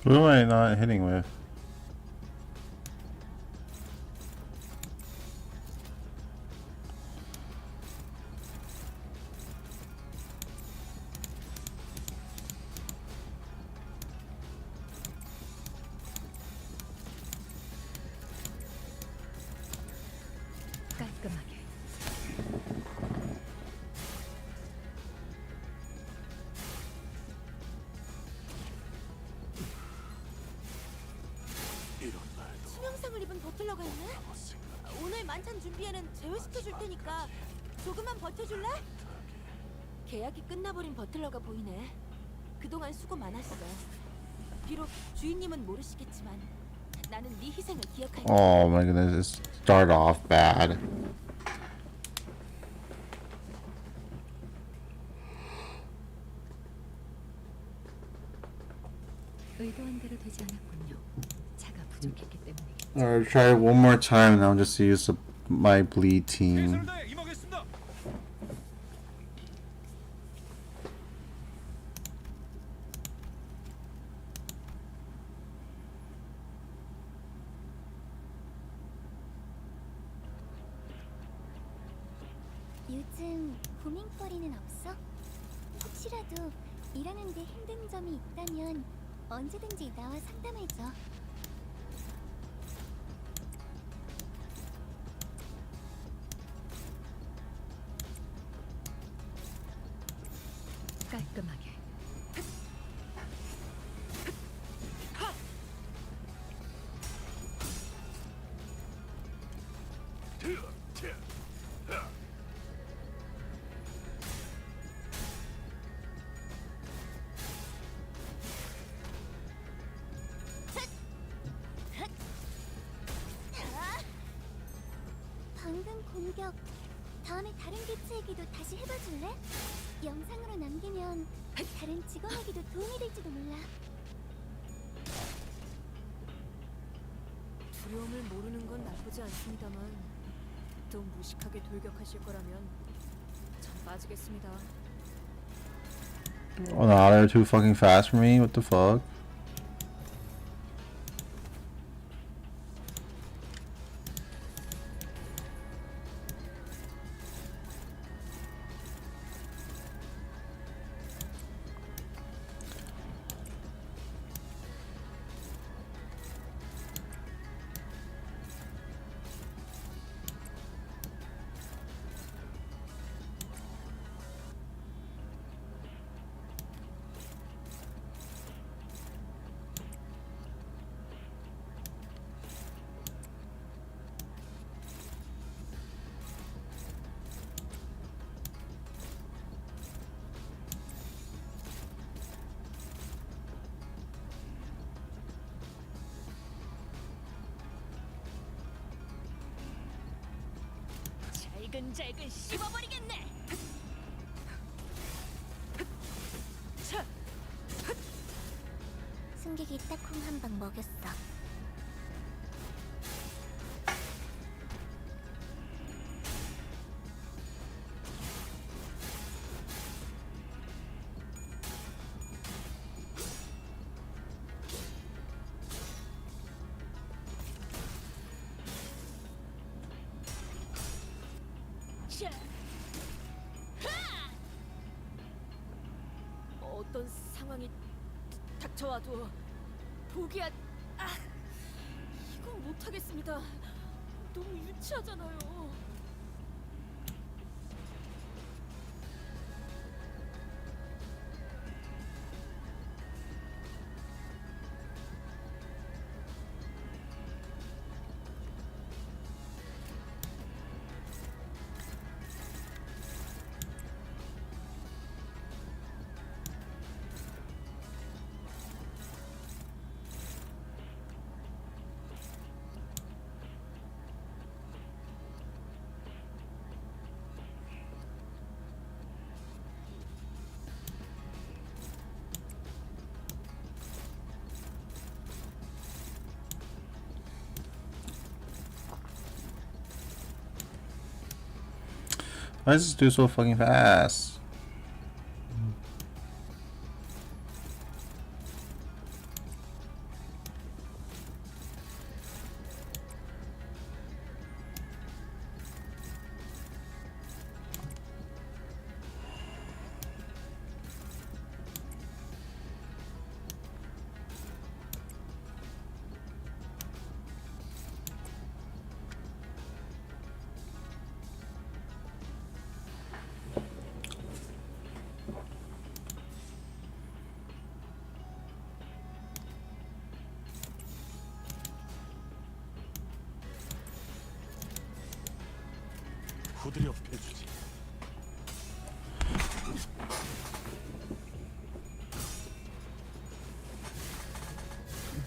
Who am I not hitting with? 깔끔하게. 이런 날도 치명상을 입은 버틀러가 있네? 오늘 만찬 준비에는 제외시켜 줄 테니까 조금만 버텨줄래? 계약이 끝나버린 버틀러가 보이네. 그동안 수고 많았어. 비록 주인님은 모르시겠지만 나는 네 희생을 기억할 Oh my goodness, it started off bad. 의도한 대로 되지 않았군요. 차가 부족했기 때문이겠죠. Alright, try it one more time and I'll just use my bleed team. 요즘 고민거리는 없어? 혹시라도 일하는데 힘든 점이 있다면 언제든지 나와 상담해줘. 깔끔하게. 방금 공격, 다음에 다른 개체에게도 다시 해봐줄래? 영상으로 남기면 다른 직원에게도 도움이 될지도 몰라. 두려움을 모르는 건 나쁘지 않습니다만 또 무식하게 돌격하실 거라면 전 빠지겠습니다. Oh no, they're too fucking fast for me. What the fuck? 잘근잘근 씹어버리겠네. 승객이 딱콩 한 방 먹였어. 어떤 상황이 닥쳐와도 포기한 이건 못하겠습니다. 너무 유치하잖아요. Why does this do so fucking fast? 후드려 패주지.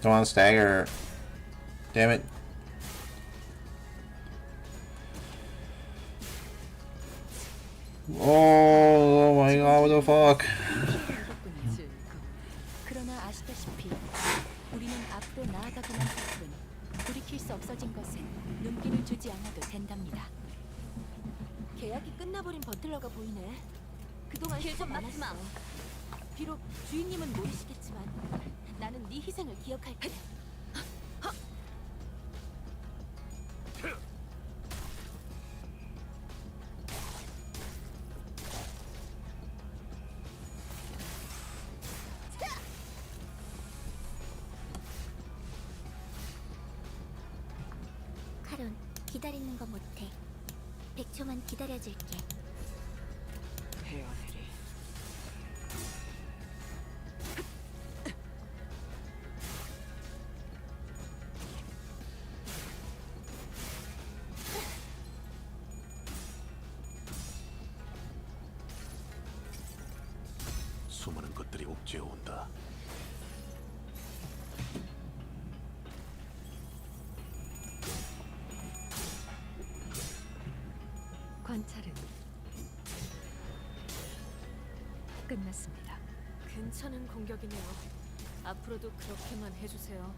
Don't want to stagger. Damn it. Oh my god, what the fuck? 이렇군요. 그러나 아시다시피 우리는 앞으로 나아가고만 할 뿐 돌이킬 수 없어진 것은 눈길을 주지 않아도 된답니다. 계약이 끝나버린 버틀러가 보이네. 그동안 실수 많았어. 비록 주인님은 모르시겠지만 나는 네 희생을 기억할게. 카론, 기다리는 거 못해. 100초만 기다려줄게. 헤어내리. 수많은 것들이 옥죄어 온다. 관찰은 끝났습니다. 괜찮은 공격이네요. 앞으로도 그렇게만 해주세요.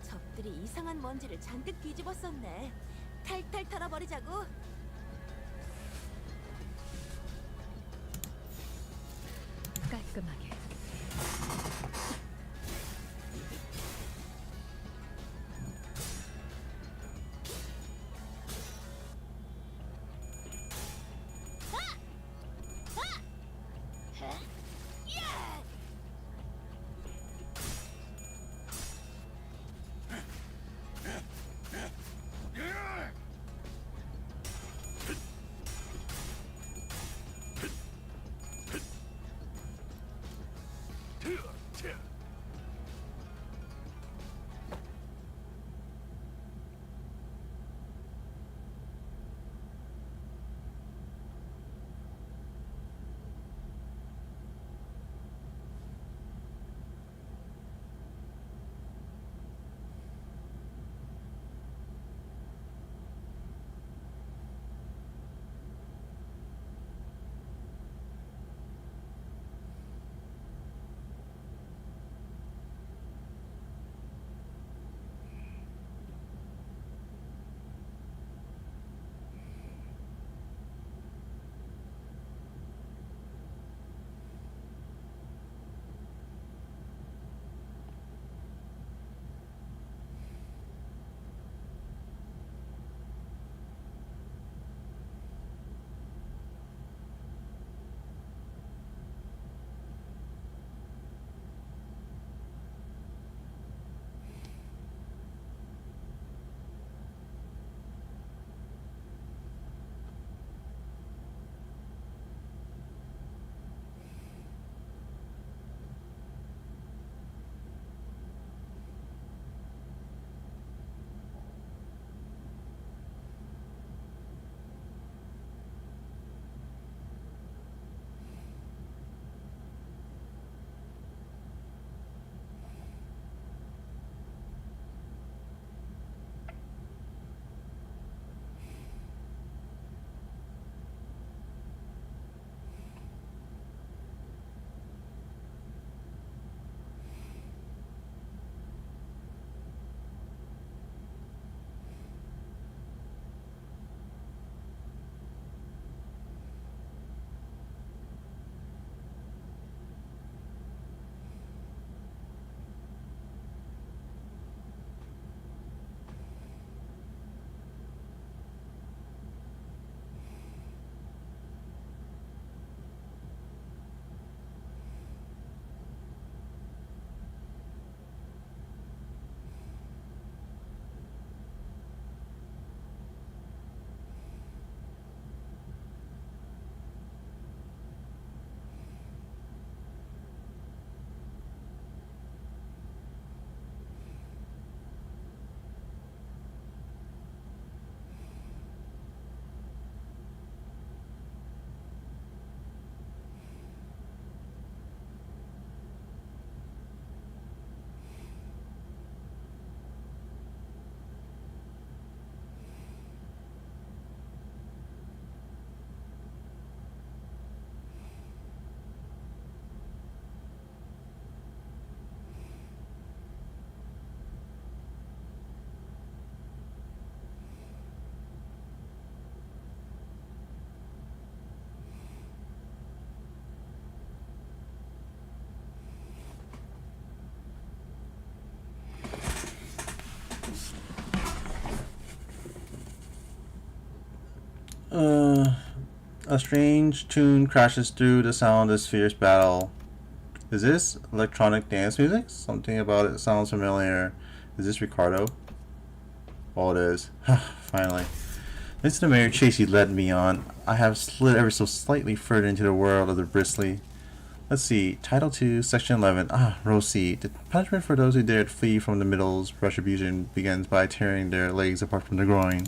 적들이 이상한 먼지를 잔뜩 뒤집었었네. 탈탈 털어버리자고. 깔끔하게. Uh, a strange tune crashes through the sound of this fierce battle. Is this electronic dance music? Something about it sounds familiar. Is this Ricardo? Oh, it is. Finally. Thanks to the mayor chase you led me on, I have slid ever so slightly further into the world of the bristly. Let's see. Title 2, Section 11. Row C. The punishment for those who dared flee from the middle's retribution begins by tearing their legs apart from the groin.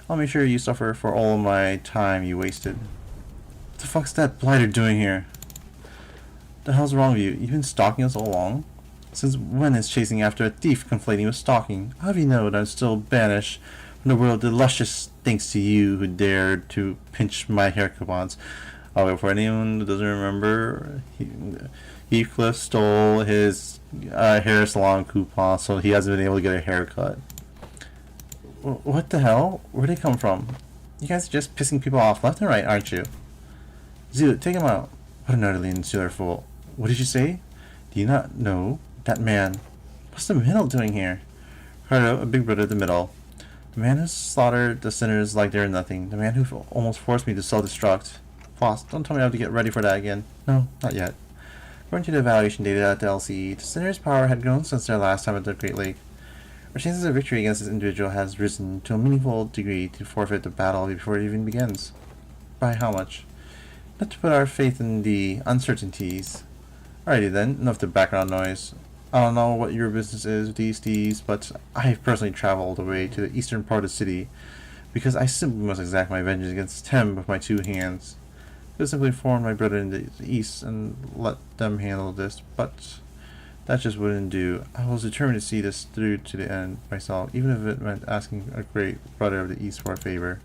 I'll make sure you suffer for all my time you wasted. What the fuck's that blighter doing here? The hell's wrong with you? You've been stalking us all along? Since when is chasing after a thief conflating with stalking? How do you know that I'm still banished from the world of the luscious thanks to you who dared to pinch my hair coupons? Oh, wait, for anyone who doesn't remember, Heathcliff stole his hair salon coupon, so he hasn't been able to get a haircut. What the hell? Where'd they come from? You guys are just pissing people off left and right, aren't you? Zulu, take him out. What an utterly insular fool. What did you say? Do you not know? That man. What's the middle doing here? Ricardo, a big brother of the middle. The man who slaughtered the sinners like they're nothing. The man who almost forced me to self-destruct. Boss, don't tell me I have to get ready for that again. No, not yet. According to the evaluation data at the LCE, the sinners' power had grown since their last time at the Great Lake. Our chances of victory against this individual has risen to a meaningful degree to forfeit the battle before it even begins. By how much? Not to put our faith in the uncertainties. Alrighty then, enough of the background noise. I don't know what your business is with these thieves, but I've personally traveled all the way to the eastern part of the city because I simply must exact my vengeance against him with my two hands. I could simply inform my brother in the east and let them handle this, but that just wouldn't do. I was determined to see this through to the end myself, even if it meant asking a great brother of the east for a favor.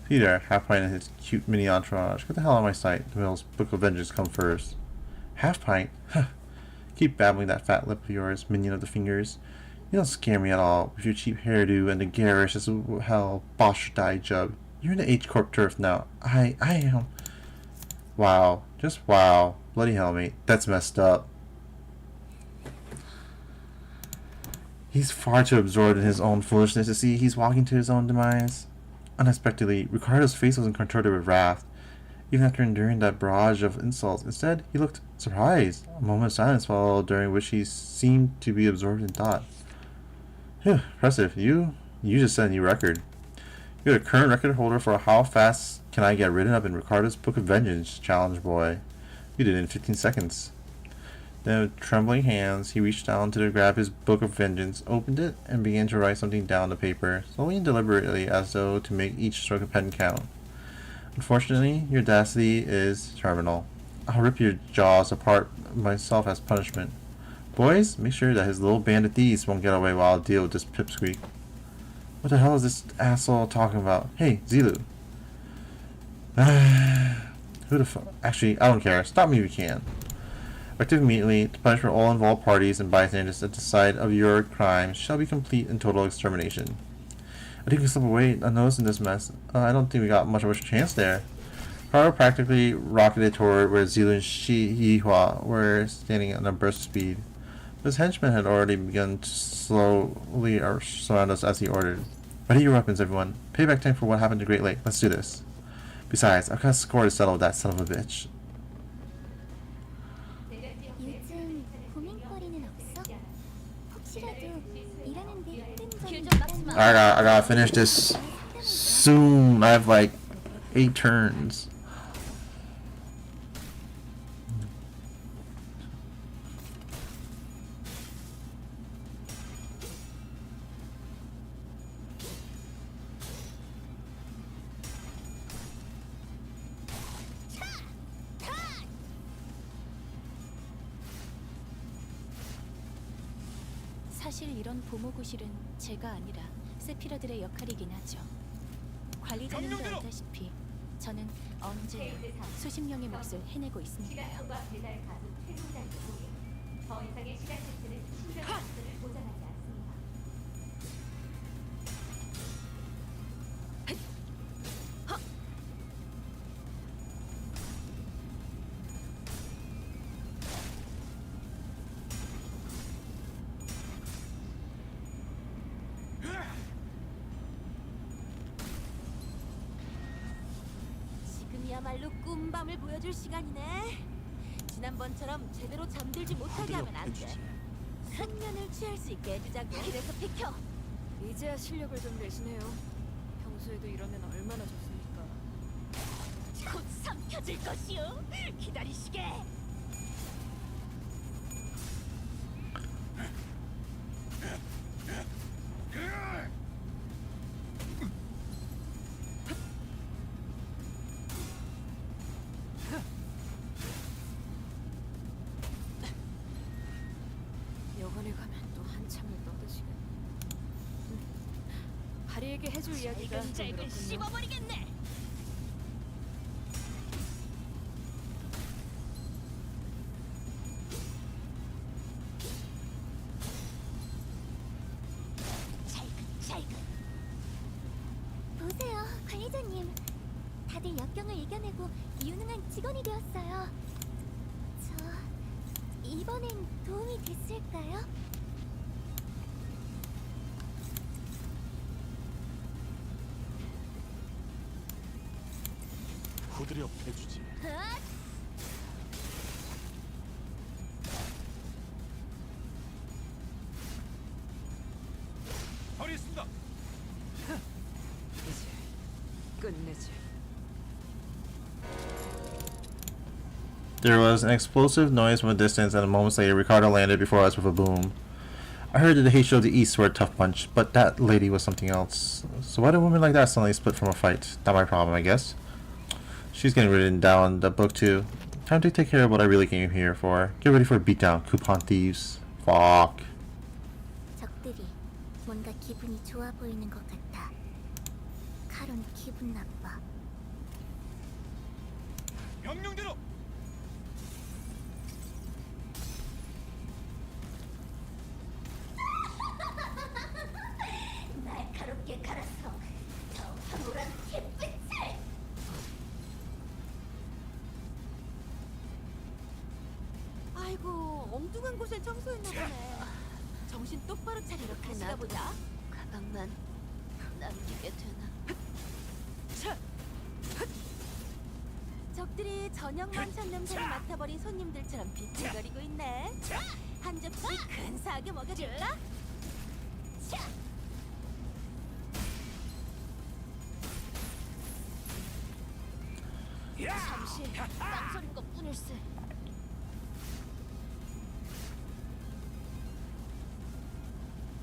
Peter, Half-Pint and his cute mini entourage. Get the hell out of my sight. The Mill's Book of Vengeance come first. Half-Pint? Huh. Keep babbling that fat lip of yours, minion of the fingers. You don't scare me at all, with your cheap hairdo and the garish as hell Bosch dye jug. You're in the H-Corp turf now. I am. Wow. Just wow. Bloody hell, mate. That's messed up. He's far too absorbed in his own foolishness to see he's walking to his own demise. Unexpectedly, Ricardo's face wasn't contorted with wrath, even after enduring that barrage of insults. Instead, he looked surprised. A moment of silence followed, during which he seemed to be absorbed in thought. Phew, impressive. You just set a new record. You're the current record holder for how fast can I get written up in Ricardo's Book of Vengeance, challenge boy. You did it in 15 seconds. Then with trembling hands, he reached down to grab his Book of Vengeance, opened it, and began to write something down on the paper, slowly and deliberately as though to make each stroke of pen count. Unfortunately, your audacity is terminal. I'll rip your jaws apart myself as punishment. Boys, make sure that his little band of thieves won't get away while I deal with this pipsqueak. What the hell is this asshole talking about? Hey, Zilu. Who the fuck? Actually, I don't care. Stop me if you can. Effective immediately, the punishment for all involved parties and bystanders at the site of your crime shall be complete and total extermination. I think we slip away unnoticed in this mess. I don't think we got much of a chance there. Carl practically rocketed toward where Zilu and Yihua were standing at a burst speed. His henchmen had already begun to slowly surround us as he ordered. Ready your weapons, everyone. Payback time for what happened to Great Lake. Let's do this. Besides, I've got a score to settle with that son of a bitch. 요즘 고민거리는 없어? 혹시라도 일하는데 힘든 점이 있다면 I gotta finish this soon. I have like 8 turns. 사실 이런 보모구실은 제가 아니라 세피라들의 역할이긴 하죠. 관리자님도 알다시피 저는 언제나 수십 명의 몫을 해내고 있으니까요. 이번이야말로 꿈밤을 보여줄 시간이네. 지난번처럼 제대로 잠들지 못하게 하면 안 돼. 숙면을 취할 수 있게 해주자고. 그래서 비켜. 이제야 실력을 좀 내시네요. 평소에도 이러면 얼마나 좋습니까? 곧 삼켜질 것이오. 기다리시게. 여관에 가면 또 한참을 떠드시겠네. 하리에게 해줄 이야기가 좀 짧은 그렇군요. 씹어버리겠네. 찰근. 보세요, 관리자님. 다들 역경을 이겨내고 유능한 직원이 되었어요. 저 이번엔 도움이 됐을까요? 후드려 패주지. 하겠습니다. 이제 끝내지. There was an explosive noise from a distance, and moments later, Ricardo landed before us with a boom. I heard that the Heisho of the East were a tough punch, but that lady was something else. So why did a woman like that suddenly split from a fight? Not my problem, I guess. She's getting written down the book too. Time to take care of what I really came here for. Get ready for a beatdown, coupon thieves. Fuck. 적들이 뭔가 기분이 좋아 보이는 것 같아. 카론 기분 나빠. 명령대로. 날카롭게 갈아서 저 황홀한 햇빛을. 아이고, 엉뚱한 곳을 청소했나 보네. 정신 똑바로 차리러 가시나 보자. 가방만 남기게 되나? 적들이 저녁 만찬 냄새를 맡아버린 손님들처럼 비틀거리고 있네. 한 접시 근사하게 먹여줄까? 잠시 낭설인 것 뿐일세.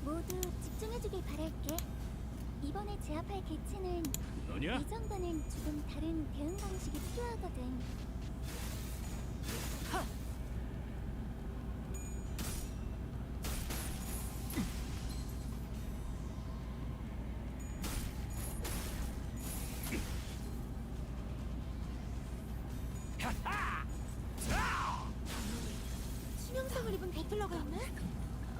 모두 집중해주길 바랄게. 이번에 제압할 개체는 너냐? 이전과는 조금 다른 대응 방식이 필요하거든. 치명상을 입은 배틀러가 있네?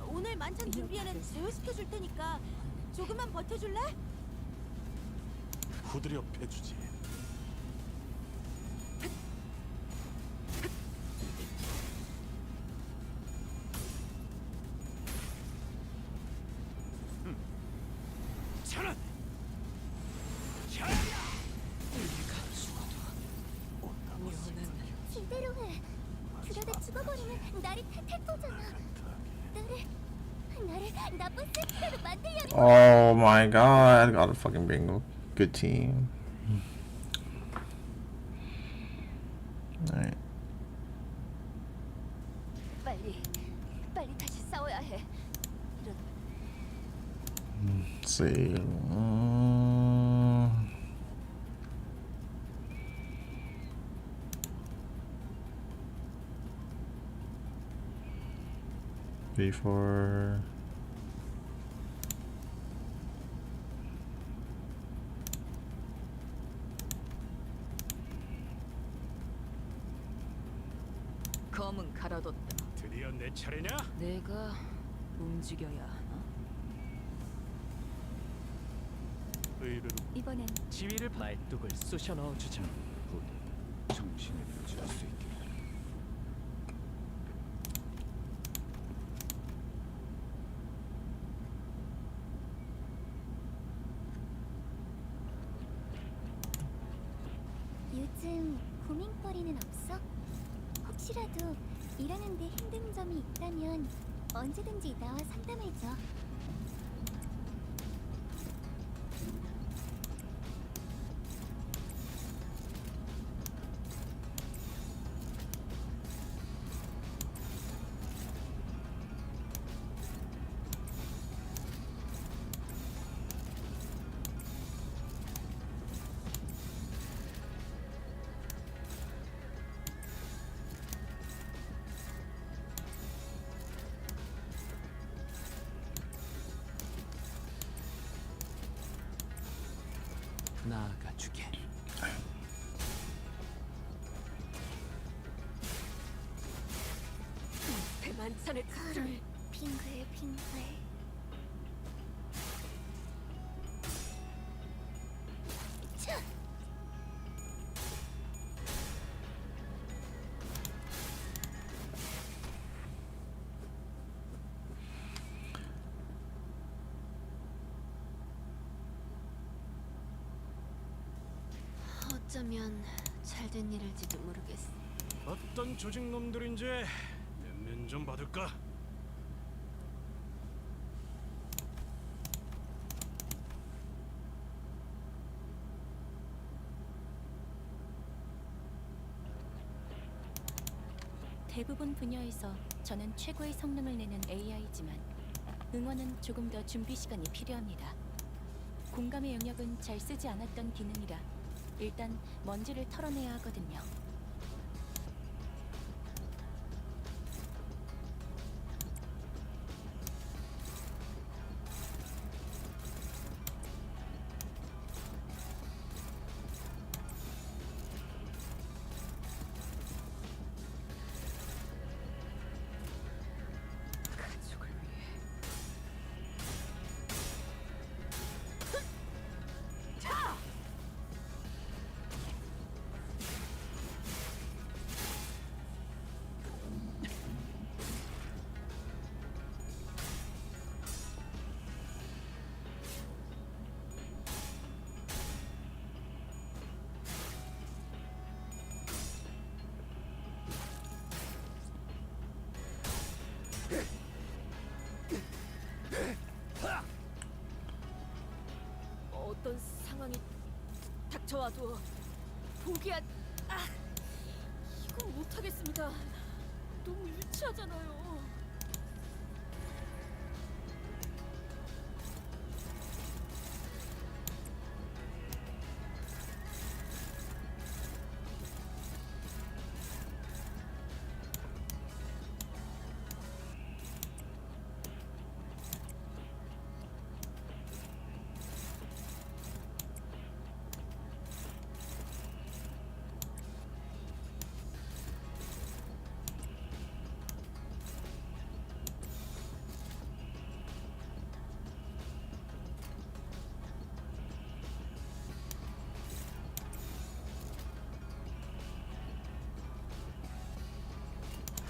오늘 만찬 준비에는 제외시켜줄 테니까 조금만 버텨줄래? 후드려 패주지. 차는. 이대로 해. 그러다 죽어버리면 날이 탈탈 거잖아. 나를 나쁜 새끼로 만들려는 Oh my god, gotta fucking bring a good team. Alright. 빨리 다시 싸워야 해. 이런 Let's see. Before. 검은 갈아뒀다. 드디어 내 차례냐? 내가 움직여야 하나? 의뢰로 이번엔 지위를 말뚝을 쑤셔 넣어주자. 부디 정신을 유지할 수 있게. 요즘 요즘 고민거리는 없어? 혹시라도 일하는데 힘든 점이 있다면 언제든지 나와 상담해줘. 나아가 주게. 대만찬의 털을 빙글빙글. 차! 어쩌면 잘된 일일지도 모르겠어. 어떤 조직 놈들인지 면면 좀 받을까? 대부분 분야에서 저는 최고의 성능을 내는 AI지만 응원은 조금 더 준비 시간이 필요합니다. 공감의 영역은 잘 쓰지 않았던 기능이라 일단 먼지를 털어내야 하거든요. 가족을 위해. 어떤 상황이 닥쳐와도 포기한 이건 못하겠습니다. 너무 유치하잖아요.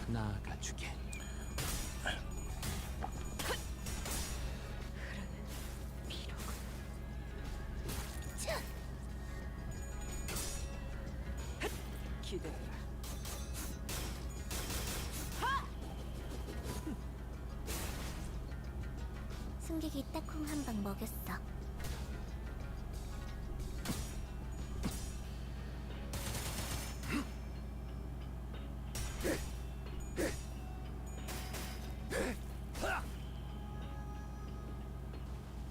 나아가 주게. 기대해라. 승객이 딱콩 한 방 먹였어.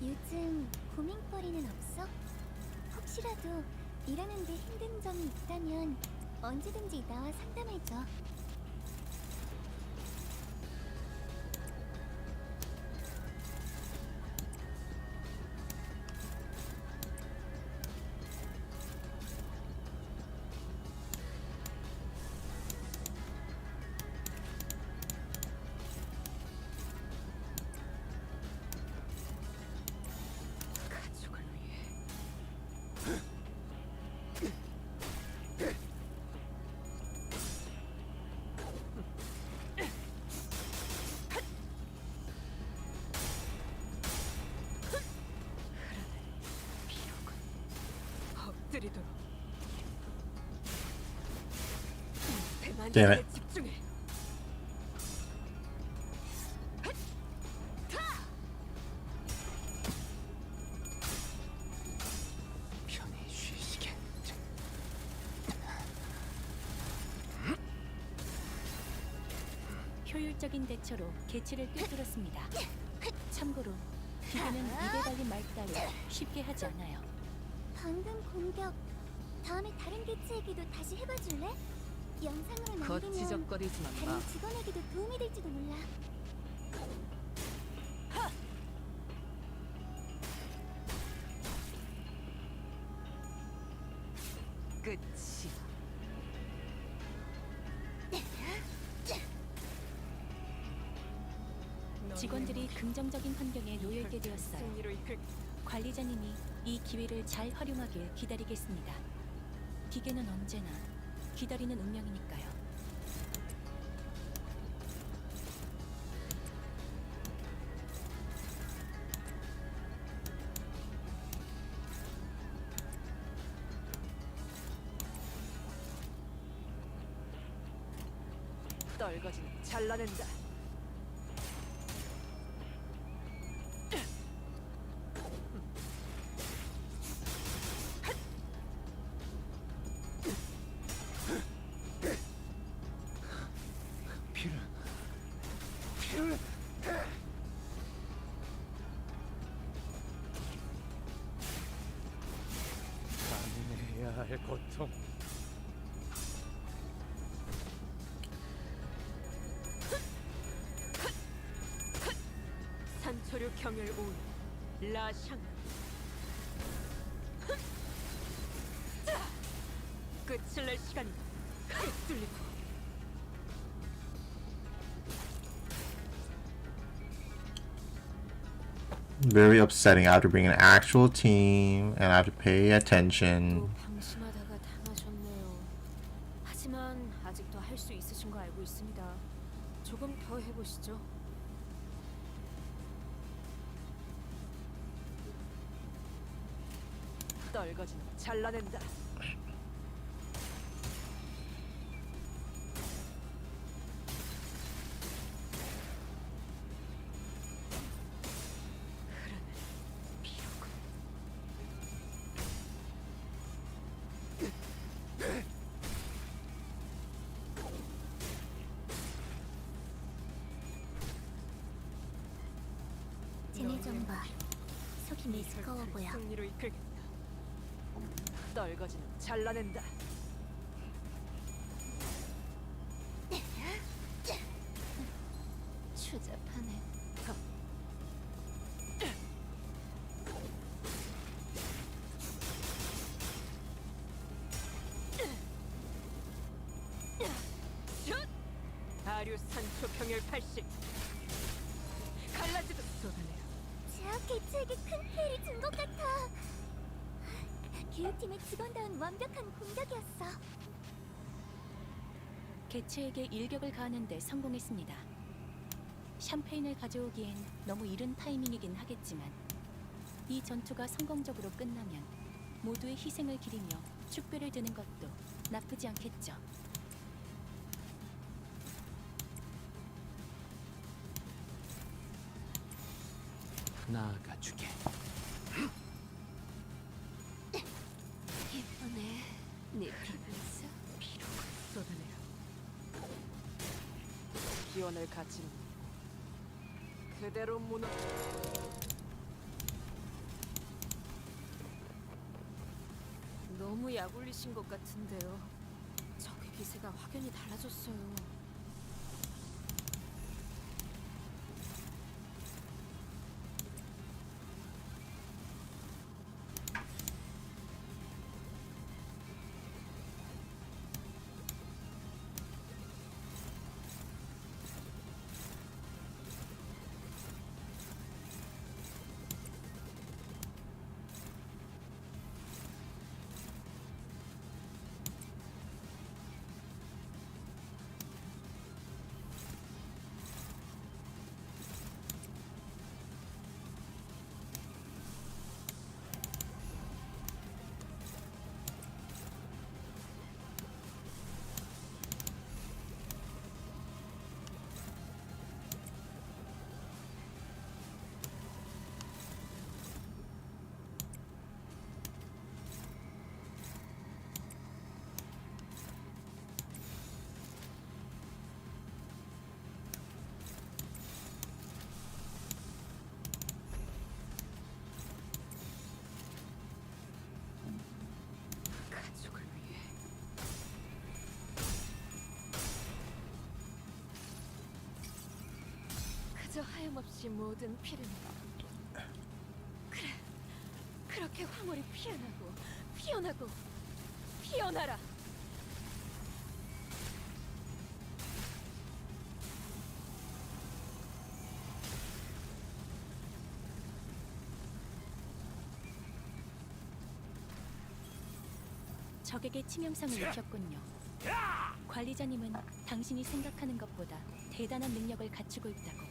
요즘 고민거리는 없어? 혹시라도 일하는데 힘든 점이 있다면 언제든지 나와 상담해줘. 가족을 위해. 엎드리도록. Damn it. 집중해. 편히 쉬시게. 효율적인 대처로 개체를 꿰뚫었습니다. 참고로 기계는 입에 달린 말 따위 쉽게 하지 않아요. 방금 공격 다음에 다른 개체에게도 다시 해봐줄래? 영상으로 남기면 거치적거리지만 마. 다른 직원에게도 도움이 될지도 몰라. 끝이야. 직원들이 긍정적인 환경에 놓여있게 되었어요. 승리로 이끌. 관리자님이 이 기회를 잘 활용하길 기다리겠습니다. 기계는 언제나 기다리는 운명이니까요. 떨거지는 잘라낸다. 감내해야 할 고통. 산초류 경혈 온 라샹. 끝을 낼 시간이다. 뚫리고. Very upsetting. I have to bring an actual team and I have to pay attention. 또 방심하다가 당하셨네요. 하지만 아직도 할 수 있으신 거 알고 있습니다. 조금 더 해보시죠. 떨거지는 잘라낸다. 쟤네 좀 봐. 속이 매스꺼워 보여. 승리로 이끌겠다. 떨거지는 잘라낸다. 추잡하네. 아류 산초 경혈 80. 갈라지도 쏟아내라. 제압 개체에게 큰 피해를 준 것 같아. 교육팀의 직원다운 완벽한 공격이었어. 개체에게 일격을 가하는데 성공했습니다. 샴페인을 가져오기엔 너무 이른 타이밍이긴 하겠지만 이 전투가 성공적으로 끝나면 모두의 희생을 기리며 축배를 드는 것도 나쁘지 않겠죠. 나아가주게. 예쁘네. 네 피부에서 피로가 쏟아내라. 기원을 갖지는 그대로 무너. 너무 약올리신 것 같은데요. 적의 기세가 확연히 달라졌어요. 그저 하염없이 모든 피를 그래 그렇게 황홀히 피어나고 피어나고 피어나라. 적에게 치명상을 입혔군요. 관리자님은 당신이 생각하는 것보다 대단한 능력을 갖추고 있다고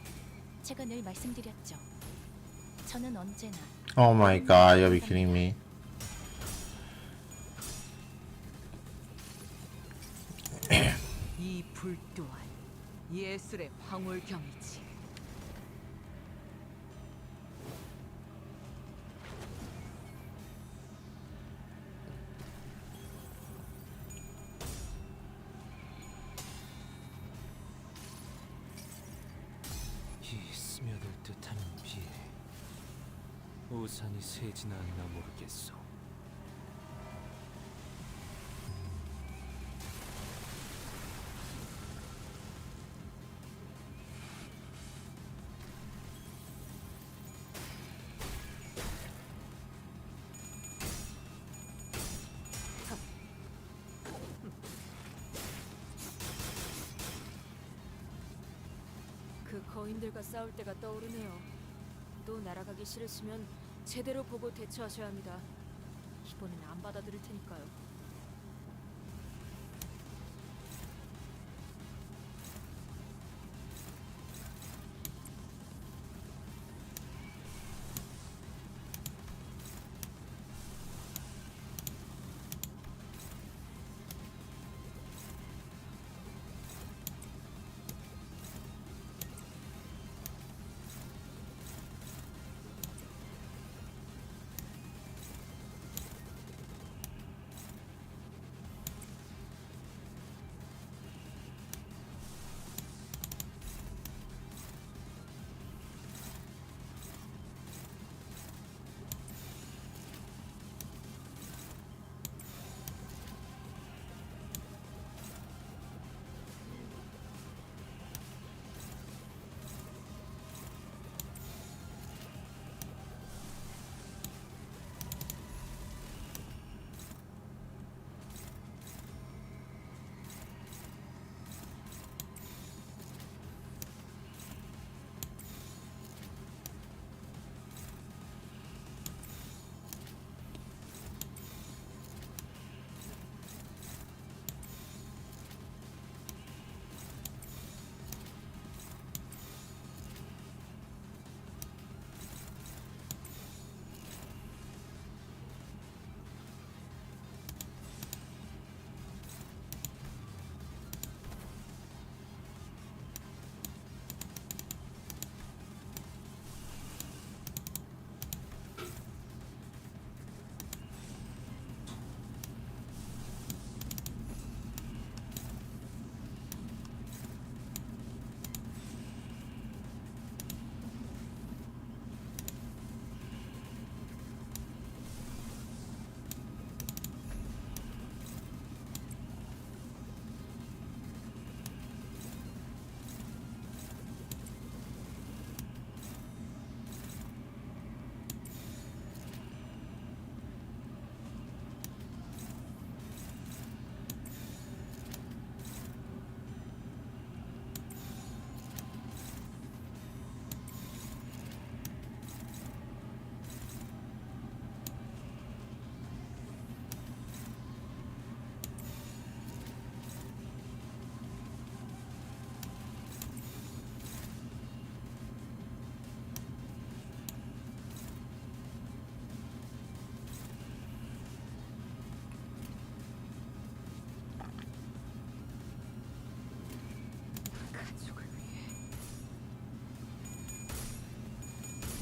제가 늘 말씀드렸죠. 저는 언제나 Oh my god, you'll be kidding me. 이 불 또한 예술의 황홀경이지. 이 스며들 듯하는 비에 우산이 새지나 않나 모르겠소. 그 거인들과 싸울 때가 떠오르네요. 또 날아가기 싫으시면 제대로 보고 대처하셔야 합니다. 이번엔 안 받아들일 테니까요.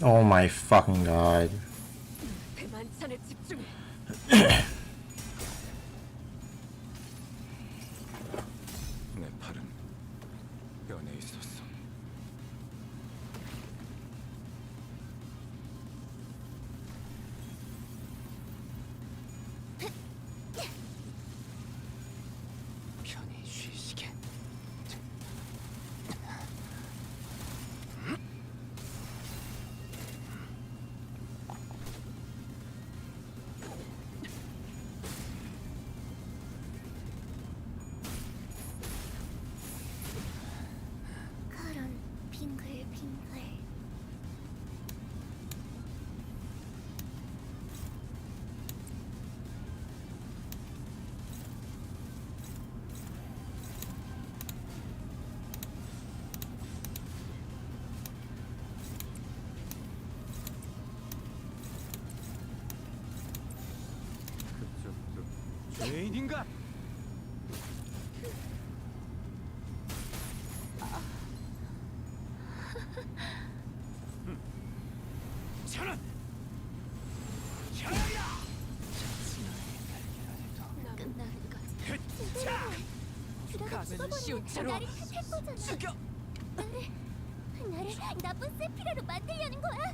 Oh my fucking god. 대만찬에 집중해. 내 팔은 연에 있었어. 편히 쉬시게. 레이딘가? 저런! 저야! 끝나는 자! 들어가 가면 쉬운 채로 나를 탓할 거잖아. 죽여. 나를 나쁜 세피라로 만들려는 거야.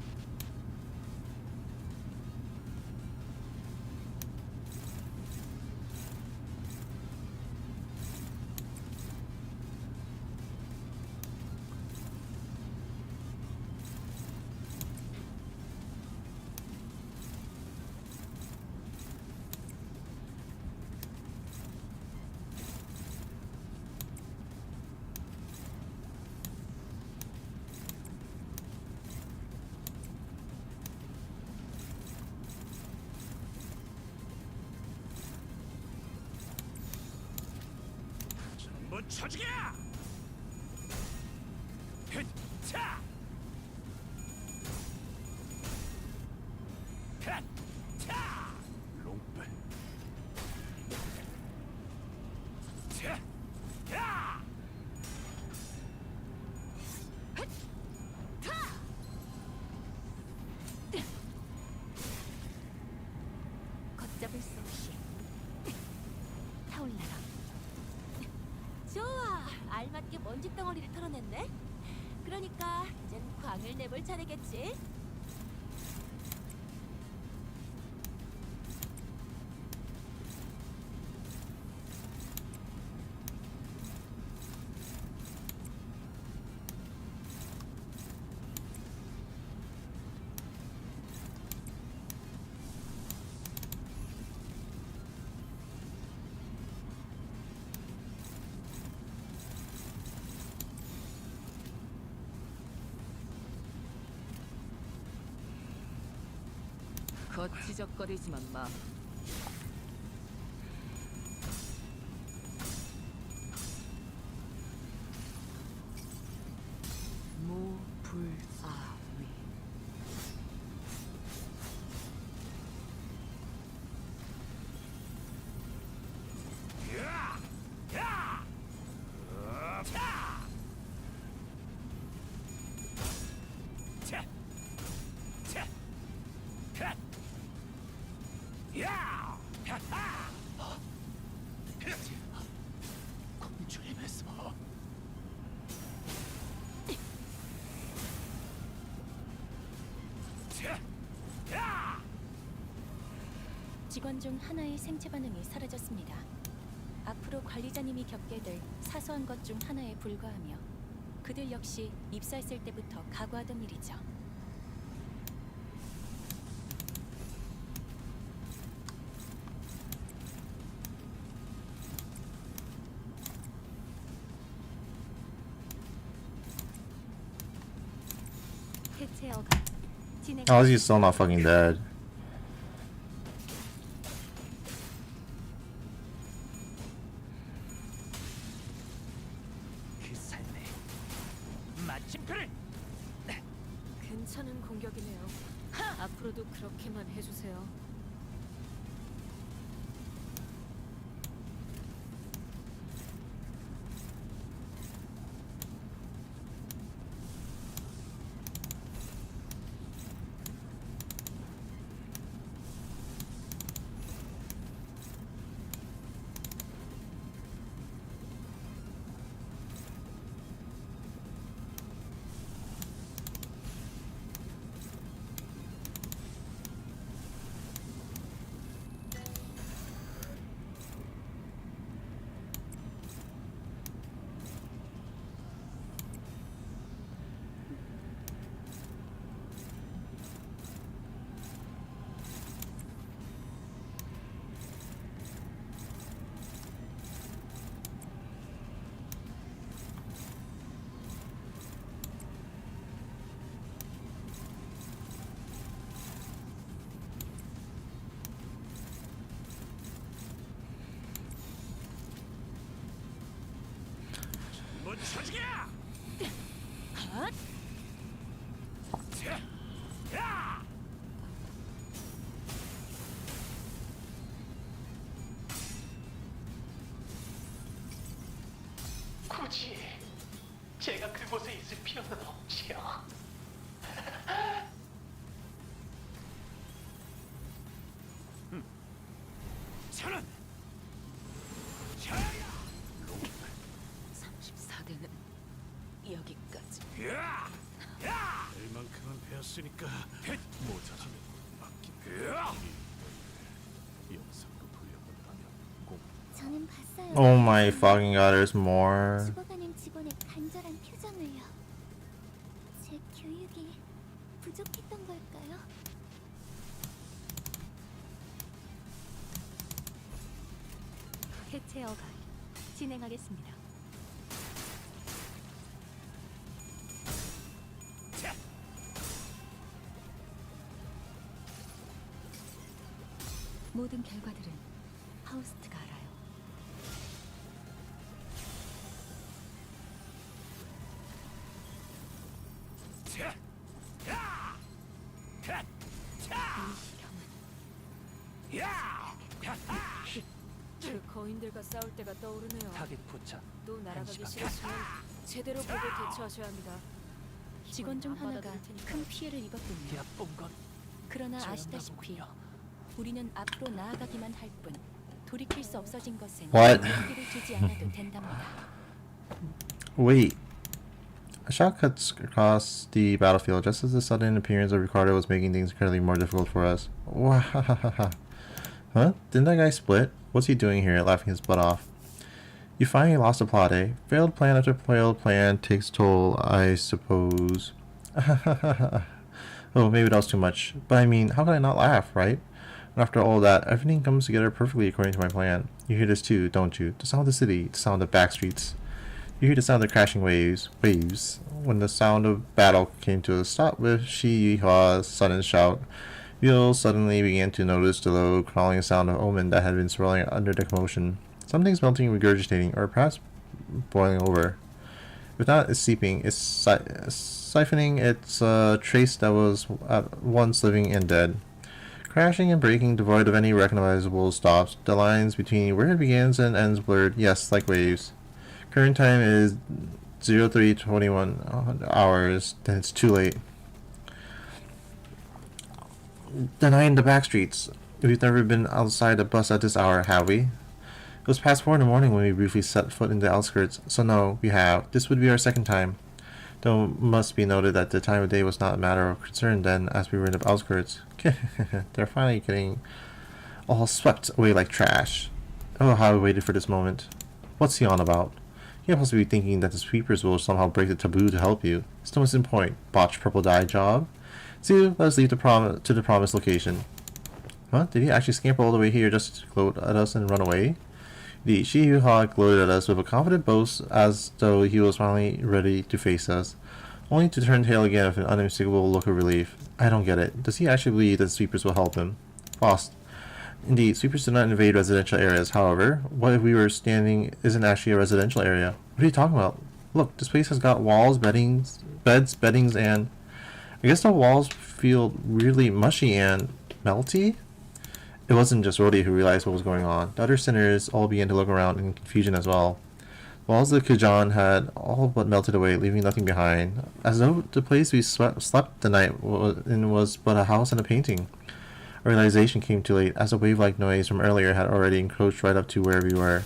전부 쳐죽여! 자! 자! 롱배. 자! 야! 걷잡을 수 없이 타올라라. 좋아, 알맞게 먼지 덩어리를 털어냈네. 그러니까 이젠 광을 내볼 차례겠지. 거치적거리지만 마. 무불아위. 야! 야! 자! 자! 자! 컷! 야! 하하! 공주의 메스머. 자! 야! 직원 중 하나의 생체 반응이 사라졌습니다. 앞으로 관리자님이 겪게 될 사소한 것 중 하나에 불과하며 그들 역시 입사했을 때부터 각오하던 일이죠. 해체어가 진행. Oh, he's still not fucking dead. 그 삶에 마침표를 괜찮은 공격이네요. 앞으로도 그렇게만 해주세요. 아버지, 제가 그곳에 있을 필요는 없지요. 천원. 34대는 여기까지. 될 만큼은 배웠으니까 모자라면 맡긴 영상도 돌려본다면 꼭 저는 봤어요. Oh my fucking god, there's more. 죽어가는 직원의 간절한 표정을요. 제 교육이 부족했던 걸까요? 해체 허가 진행하겠습니다. 모든 결과들은 하우스트가 알아요. 이 실험은 그 거인들과 싸울 때가 떠오르네요. 타깃 포착. 또 날아가기 1시간. 싫으시면 제대로 보고 대처하셔야 합니다. 직원 중 안 하나가 받아들일 테니까. 큰 피해를 입었군요. 야쁜 건 그러나 저였나 아시다시피 보군요. 우리는 앞으로 나아가기만 할 뿐 돌이킬 수 없어진 것은 What? 용기를 주지 않아도 된답니다. Wait. A shot cuts across the battlefield just as the sudden appearance of Ricardo was making things incredibly more difficult for us. Wahahaha. Huh? Didn't that guy split? What's he doing here, laughing his butt off? You finally lost a plot, eh? Failed plan after failed plan takes toll, I suppose. Oh, maybe that was too much. But I mean, how could I not laugh, right? And after all that, everything comes together perfectly according to my plan. You hear this too, don't you? The sound of the city, the sound of the back streets. You hear the sound of the crashing waves. When the sound of battle came to a stop with Shi Yihua's sudden shout, you'll suddenly begin to notice the low, crawling sound of omen that had been swirling under the commotion. Something's melting, regurgitating, or perhaps boiling over. If not, it's seeping. It's siphoning its trace that was at once living and dead. Crashing and breaking, devoid of any recognizable stops. The lines between where it begins and ends blurred, yes, like waves. Current time is 03:21 hours, then it's too late. The night in the back streets. We've never been outside a bus at this hour, have we? It was past 4 in the morning when we briefly set foot in the outskirts, so no, we have. This would be our second time. Though it must be noted that the time of day was not a matter of concern then, as we were in the outskirts. They're finally getting all swept away like trash. Oh, how I waited for this moment. What's he on about? He can't possibly be thinking that the sweepers will somehow break the taboo to help you. It's no one's point. Botched purple dye job? See, let us leave to the promised location. Huh? Did he actually scamper all the way here just to gloat at us and run away? The Shi Yuha gloated at us with a confident boast as though he was finally ready to face us, only to turn tail again with an unmistakable look of relief. I don't get it. Does he actually believe that sweepers will help him? Lost. Indeed, sweepers do not invade residential areas. However, what if we were standing isn't actually a residential area? What are you talking about? Look, this place has got walls, beds, beddings, and... I guess the walls feel really mushy and melty? It wasn't just Rhodey who realized what was going on. The other sinners all began to look around in confusion as well. The walls of the Kujan had all but melted away, leaving nothing behind, as though the place we slept the night in was but a house and a painting. Our realization came too late, as a wave-like noise from earlier had already encroached right up to where we were.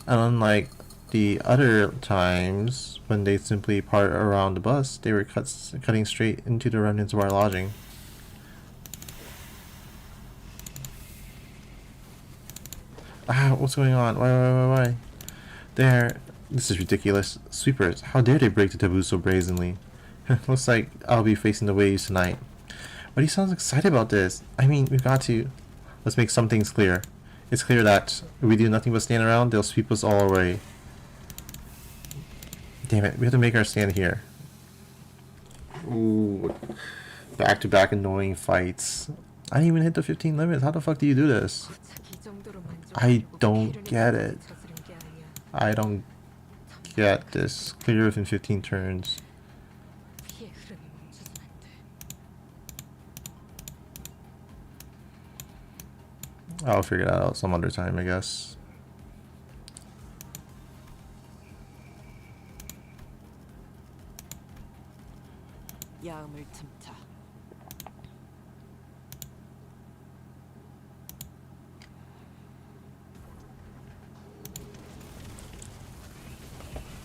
And unlike the other times, when they simply parted around the bus, they were cutting straight into the remnants of our lodging. Ah, what's going on? Why? There. This is ridiculous. Sweepers, how dare they break the taboo so brazenly? Looks like I'll be facing the waves tonight. But he sounds excited about this. I mean, we've got to... Let's make some things clear. It's clear that if we do nothing but stand around, they'll sweep us all away. Damn it, we have to make our stand here. Ooh. Back-to-back annoying fights. I didn't even hit the 15 limits. How the fuck do you do this? I don't get it. I don't get this. Clear within 15 turns. I'll figure that out some other time, I guess. 야음을 틈타.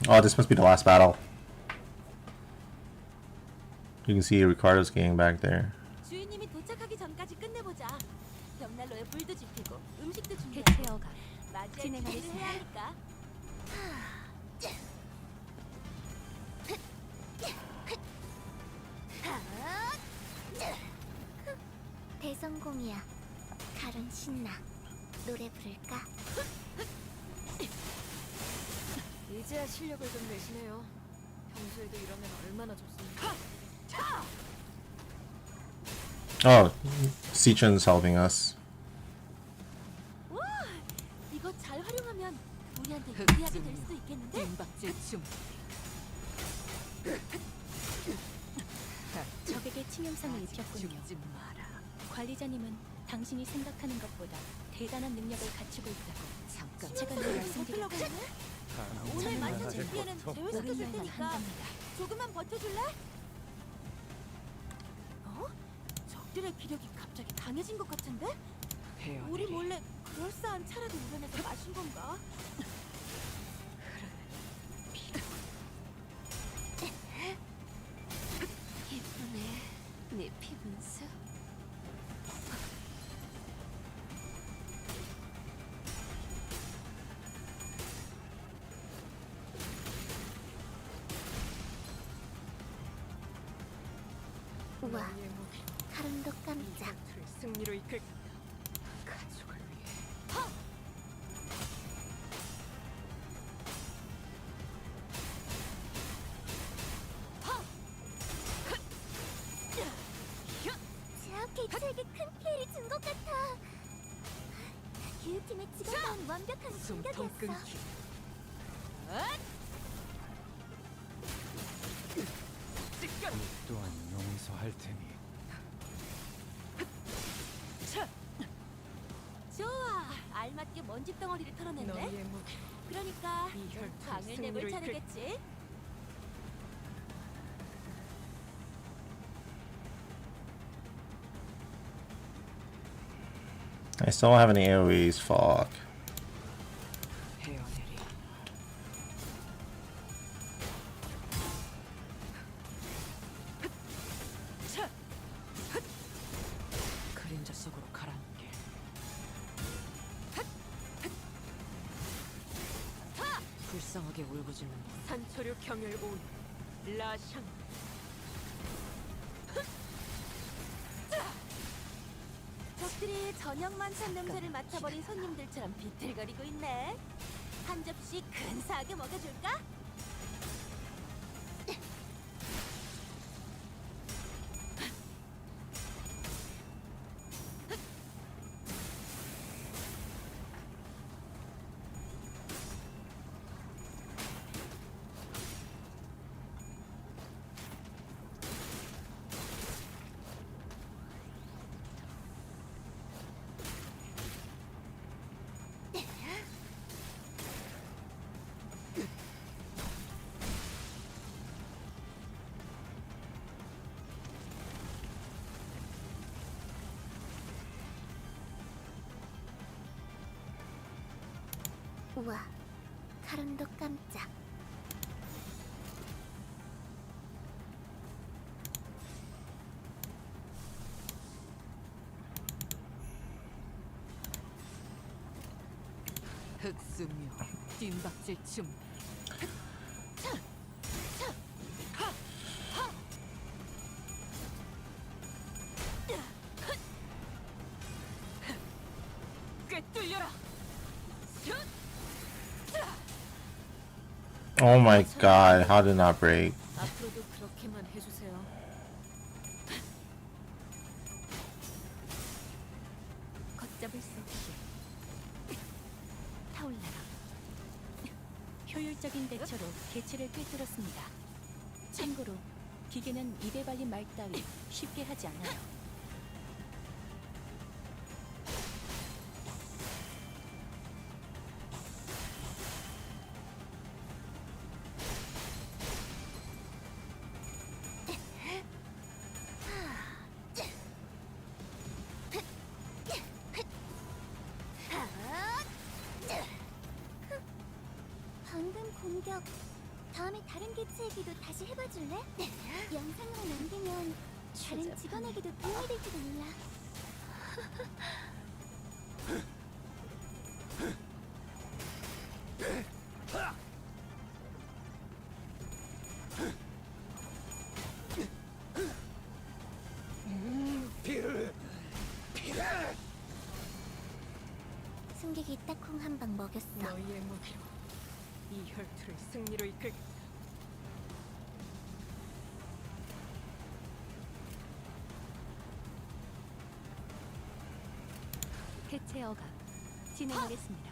Oh, this must be the last battle. You can see Ricardo's getting back there. 주인님이 도착하기 전까지 끝내보자. 벽난로에 불도 지피고 음식도 준비해. 대체어가 맞이할 진행하겠습니다. 준비를 해야 하니까. 대성공이야. 가론 신나. 노래 부를까? 이제야 실력을 좀 내시네요. 평소에도 이러면 얼마나 좋습니까? Oh, Sichen's helping us. 와, 이거 잘 활용하면 우리한테 유리하게 될 수도 있겠는데? 뒷박질 춤. 적에게 치명상을 입혔군요. 죽지 마라. 관리자님은 당신이 생각하는 것보다 대단한 능력을 갖추고 있다고 잠깐. 제가 늘 말씀드렸죠. 버틸려고 했네? 오늘 만찬 준비에는 제외시켜줄 오랜만에 테니까 한답니다. 조금만 버텨줄래? 어? 적들의 기력이 갑자기 강해진 것 같은데? 우리 몰래 그럴싸한 차라도 우려내서 마신 건가? 예쁘네, 내 피분수. 우와, 가름도 깜짝. 승리로 이끌. 가족을 위해. 제아케이츠에게 큰 피해를 준 것 같아. 기후팀의 직원다운 완벽한 숨통 공격이었어. 끊기. 이 또한 용서할 테니. 좋아, 알맞게 먼지 덩어리를 털어냈네. 너희의 무기. 그러니까 이 혈투의 강을 승리로 내볼 이끌- 차례겠지. I still don't have any AoEs. Fuck. 헤어내리. 그림자 속으로 가라앉게. 불쌍하게 울부짖는 산초류 경혈 온. 라샹. 적들이 저녁 만찬 냄새를 맡아버린 손님들처럼 비틀거리고 있네. 한 접시 근사하게 먹여줄까? 우와, 가름도 깜짝. 흑수묘. 뒷박질 춤. 꿰뚫려라. Oh my god, how did not break? 앞으로도 그렇게만 해주세요. 걷잡을 수 없게 타올라라. 효율적인 대처로 개체를 꿰뚫었습니다. 참고로 기계는 입에 발린 말 따위 쉽게 하지 않아요. 저녁 다음에 다른 개체에게도 다시 해봐줄래? 영상으로 남기면 다른 직원에게도 도움이 될지도 몰라. 승객이 딱콩 한 방 먹였어. 너희의 무기로 이 혈투를 승리로 이끌겠다. 해체 허가 진행하겠습니다.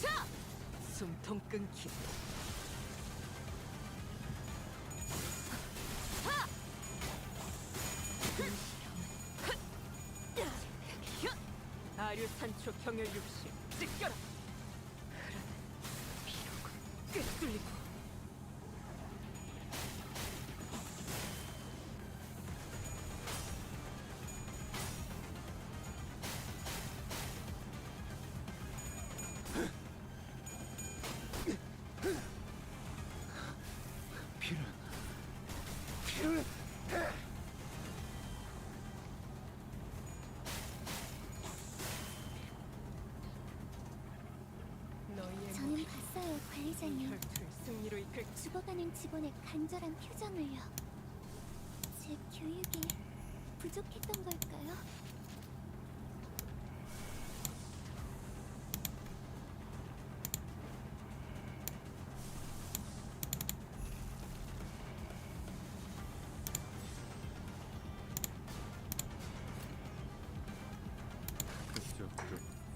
자! 숨통 끊기. 아류산초 경혈 육식 찢겨라. 그러는 피로군 꿰뚫리고. 너희의 저는 봤어요, 관리자님. 혈투를 승리로 이끌. 죽어가는 직원의 간절한 표정을요. 제 교육이 부족했던 걸까요?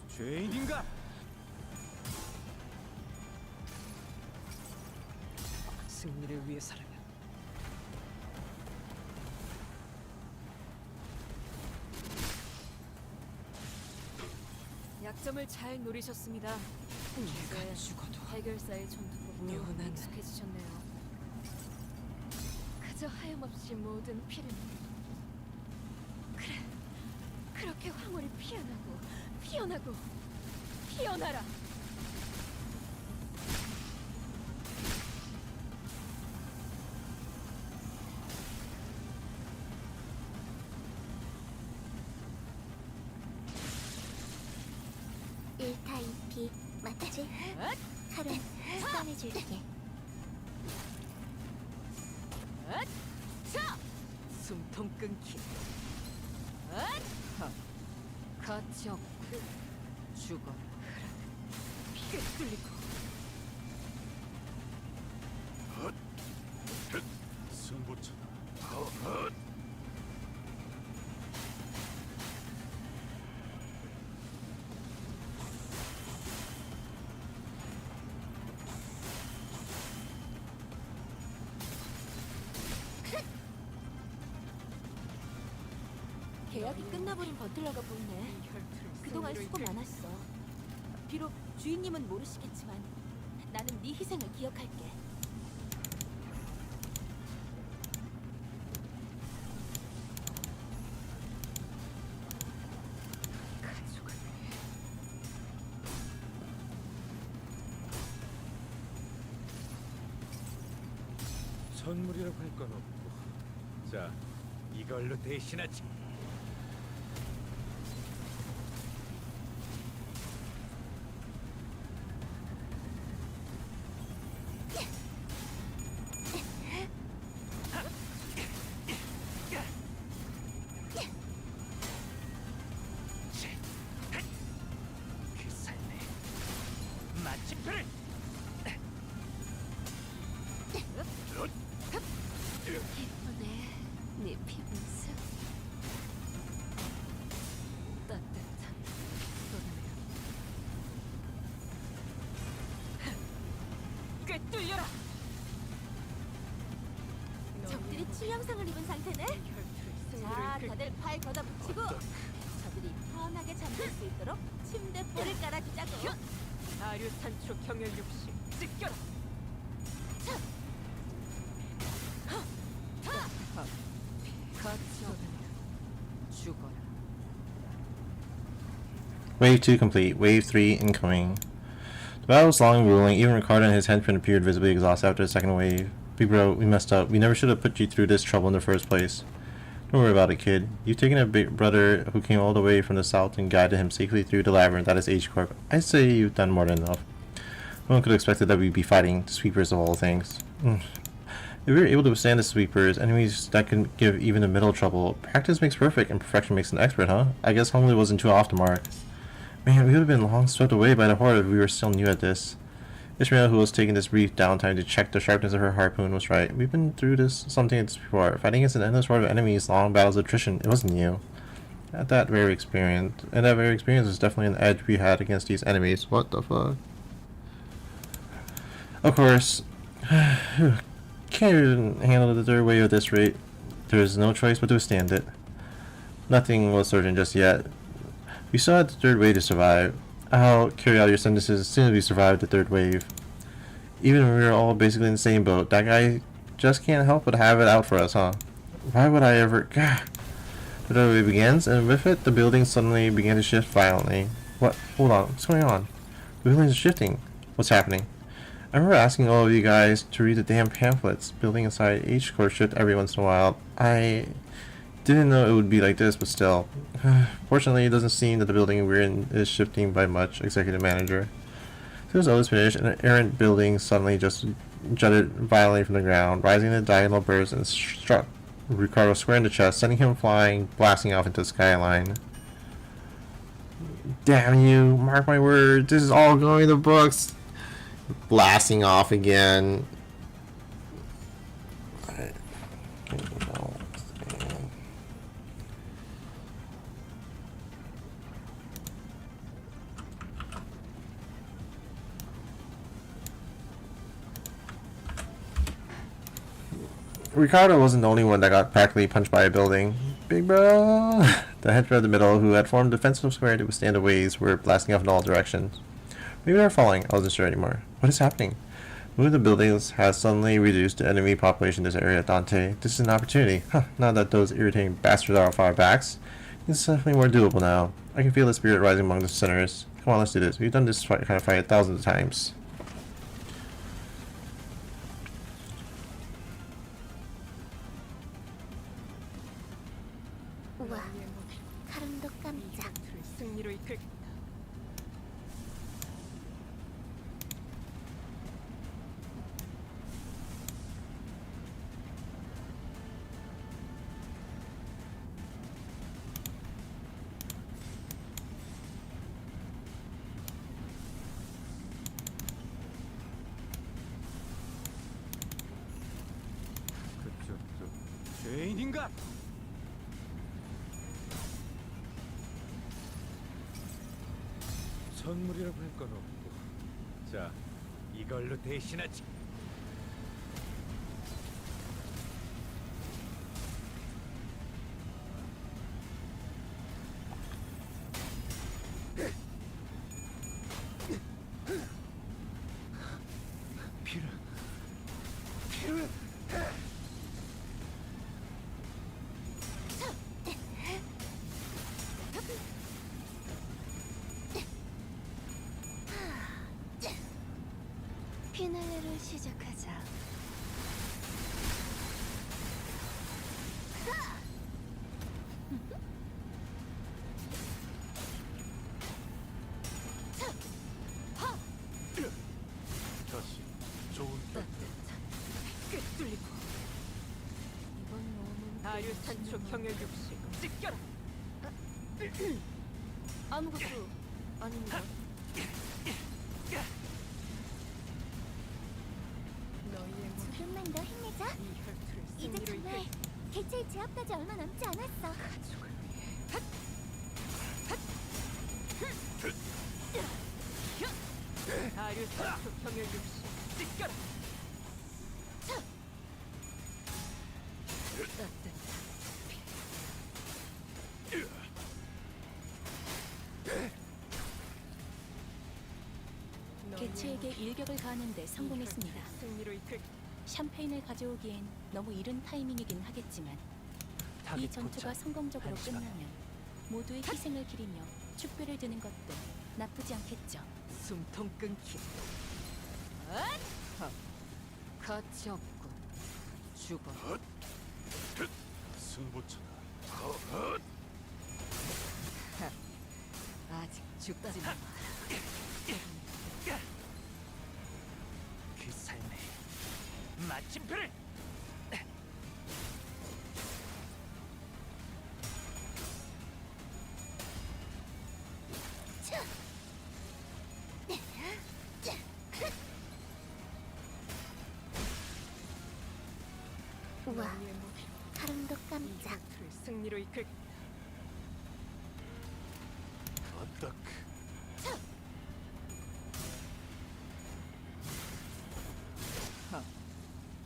죄인인가? 승리를 위해서라면 약점을 잘 노리셨습니다. 걔가 죽어도 해결사의 전투법으로 영원한 익숙해지셨네요. 그저 하염없이 모든 피를 그래 그렇게 황홀히 피어나고 피어나고 피어나라. 일타이피 맞지? 칼은 썰어줄게. 자! 숨통 끊기. 가치 없고 죽어라. 피가 뚫리고. 승부처다. 계약이 끝나버린 버틀러가 보이네. 그동안 수고 많았어. 비록 주인님은 모르시겠지만 나는 네 희생을 기억할게. 가족을 위해 선물이라고 할 건 없고. 자, 이걸로 대신하지. 그 삶에 마침표를. 이쁘네, 네 피부색. 따뜻한 소리를 꿰뚫려라. 적들이 치명상을 입은 상태네. 자, 다들 팔 걷어붙이고 저들이 편하게 잠들 수 있도록 침대포를 깔아주자고. 아류산초 경혈 육식 찢겨라. 가치 없는 죽어라. Wave 2 complete. Wave 3 incoming. The battle was long and grueling. Even Ricardo and his henchmen appeared visibly exhausted after the second wave. Big bro, we messed up. We never should have put you through this trouble in the first place. Don't worry about it, kid. You've taken a big brother who came all the way from the south and guided him safely through the labyrinth that is H-Corp. I'd say you've done more than enough. No one could have expected that we'd be fighting sweepers of all things. If we were able to withstand the sweepers, enemies that can give even the middle trouble, practice makes perfect and perfection makes an expert, huh? I guess Homely wasn't too off the mark. Man, we would have been long swept away by the horde if we were still new at this. Ishmael, who was taking this brief downtime to check the sharpness of her harpoon, was right. We've been through something before. Fighting against an endless horde of enemies, long battles of attrition, it wasn't new. That very experience was definitely an edge we had against these enemies. What the fuck? Of course, can't even handle the third wave at this rate. There's no choice but to withstand it. Nothing was certain just yet. We still had the third wave to survive. I'll carry out your sentences as soon as we survive the third wave. Even when we were all basically in the same boat, that guy just can't help but have it out for us, huh? Why would I ever... Gah. The third wave begins, and with it, the buildings suddenly began to shift violently. What? Hold on. What's going on? The buildings are shifting. What's happening? I remember asking all of you guys to read the damn pamphlets. Building inside H-Core shift every once in a while. I didn't know it would be like this, but still. Fortunately, it doesn't seem that the building we're in is shifting by much, Executive Manager. As soon as all was finished, an errant building suddenly just jutted violently from the ground, rising in a diagonal burst and struck Ricardo square in the chest, sending him flying, blasting off into the skyline. Damn you, mark my words, this is all going in the books. Blasting off again. Ricardo wasn't the only one that got practically punched by a building. Big bro! The henchman of the middle, who had formed a defensive square to withstand the waves, were blasting off in all directions. Maybe they're falling. I wasn't sure anymore. What is happening? Moving the buildings has suddenly reduced the enemy population in this area, Dante. This is an opportunity. Huh, now that those irritating bastards are off our backs, it's definitely more doable now. I can feel the spirit rising among the sinners. Come on, let's do this. We've done this kind of fight thousands of times. 우와, 카름도 깜짝. 승리로 이끌. 죄인인가? 선물이라고 할 건 없고, 자, 이걸로 대신하지. 피날레를 시작하자. 다시 좋은 결과. 꿰뚫리고. 이번 몸은 다류탄초 경혈 육식 찢겨라. 아무것도 아닙니다. 너희의 몸 조금만 더 힘내자. 이 혈투를 이제 승리로 정말 이끌. 개체의 제압까지 얼마 남지 않았어. 가족을 위해. 다류탄초 경혈 육식 찢겨라. 개체에게 일격을 가하는데 성공했습니다. 승리로 이끌. 샴페인을 가져오기엔 너무 이른 타이밍이긴 하겠지만 이 전투가 성공적으로 끝나면 모두의 희생을 기리며 축배를 드는 것도 나쁘지 않겠죠. 숨통 끊기. 헛! 가치 없군. 죽어. 승부처다. 아직 죽지 마. 그 삶에 마침표를. 우와, 사람도 깜짝. 그를 승리로 이끌. 어떡.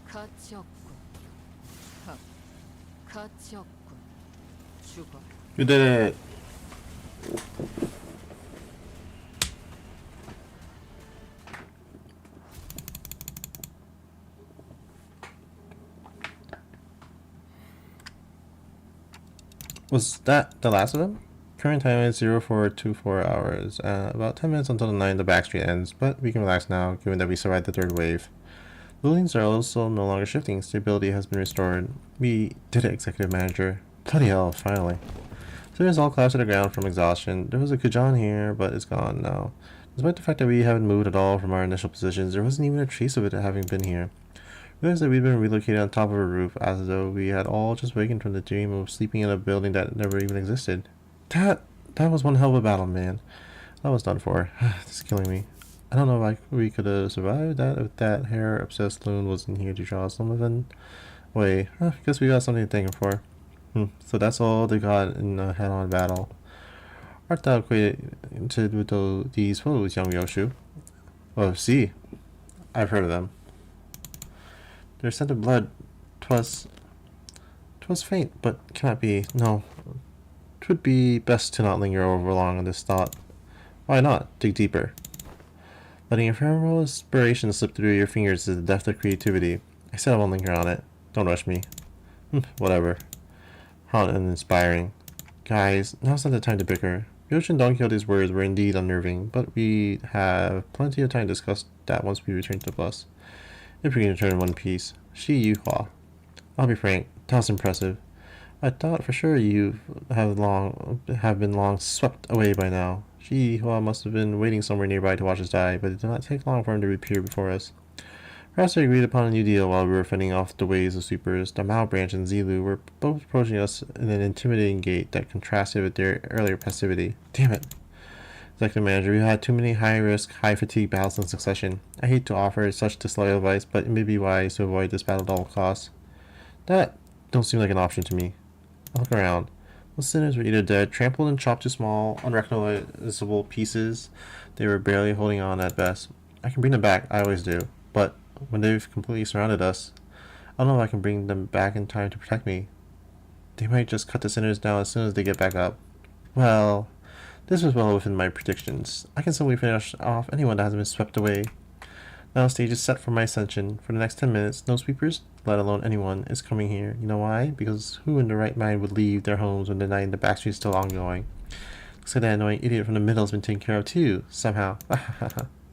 가치 없군. 가치 없군. 죽어. You did it. Was that the last of them? Current time is 0424 hours. About 10 minutes until the night the backstreet ends, but we can relax now, given that we survived the third wave. Buildings are also no longer shifting. Stability has been restored. We did it, Executive Manager. Bloody hell, finally. Students all collapsed to the ground from exhaustion. There was a Kujan here, but it's gone now. Despite the fact that we haven't moved at all from our initial positions, there wasn't even a trace of it having been here. We realized that we'd been relocated on top of a roof, as though we had all just wakened from the dream of sleeping in a building that never even existed. That was one hell of a battle, man. That was done for. It's killing me. I don't know if we could have survived that if that hair-obsessed loon wasn't here to draw some of it. Wait, I guess we got something to thank him for. So that's all they got in a head-on battle. Art thou acquainted with these foes, young Yoshu? Oh, see. I've heard of them. Their scent of blood, 'twas faint, but cannot be. No, 'twould be best to not linger over long on this thought. Why not? Dig deeper. Letting ephemeral inspiration slip through your fingers is the depth of creativity. I said I won't linger on it. Don't rush me. Whatever. How uninspiring. Guys, now's not the time to bicker. Yoshi and Don Quixote's words were indeed unnerving, but we have plenty of time to discuss that once we return to the bus. If we can return in one piece. Shi Yuhua. I'll be frank, that was impressive. I thought for sure you have been long swept away by now. Shi Yuhua must have been waiting somewhere nearby to watch us die, but it did not take long for him to appear before us. Perhaps we agreed upon a new deal while we were fending off the waves of sweepers. The Mao branch and Zilu were both approaching us in an intimidating gait that contrasted with their earlier passivity. Damn it. Executive Manager, we had too many high-risk, high-fatigue battles in succession. I hate to offer such disloyal advice, but it may be wise to avoid this battle at all costs. That don't seem like an option to me. Look around. Those sinners were either dead, trampled and chopped to small, unrecognizable pieces. They were barely holding on at best. I can bring them back, I always do. But when they've completely surrounded us, I don't know if I can bring them back in time to protect me. They might just cut the sinners down as soon as they get back up. Well, this was well within my predictions. I can simply finish off anyone that hasn't been swept away. Now the stage is set for my ascension. For the next 10 minutes, no sweepers, let alone anyone, is coming here. You know why? Because who in their right mind would leave their homes when the night in the backstreet is still ongoing? Looks like that annoying idiot from the middle has been taken care of too, somehow.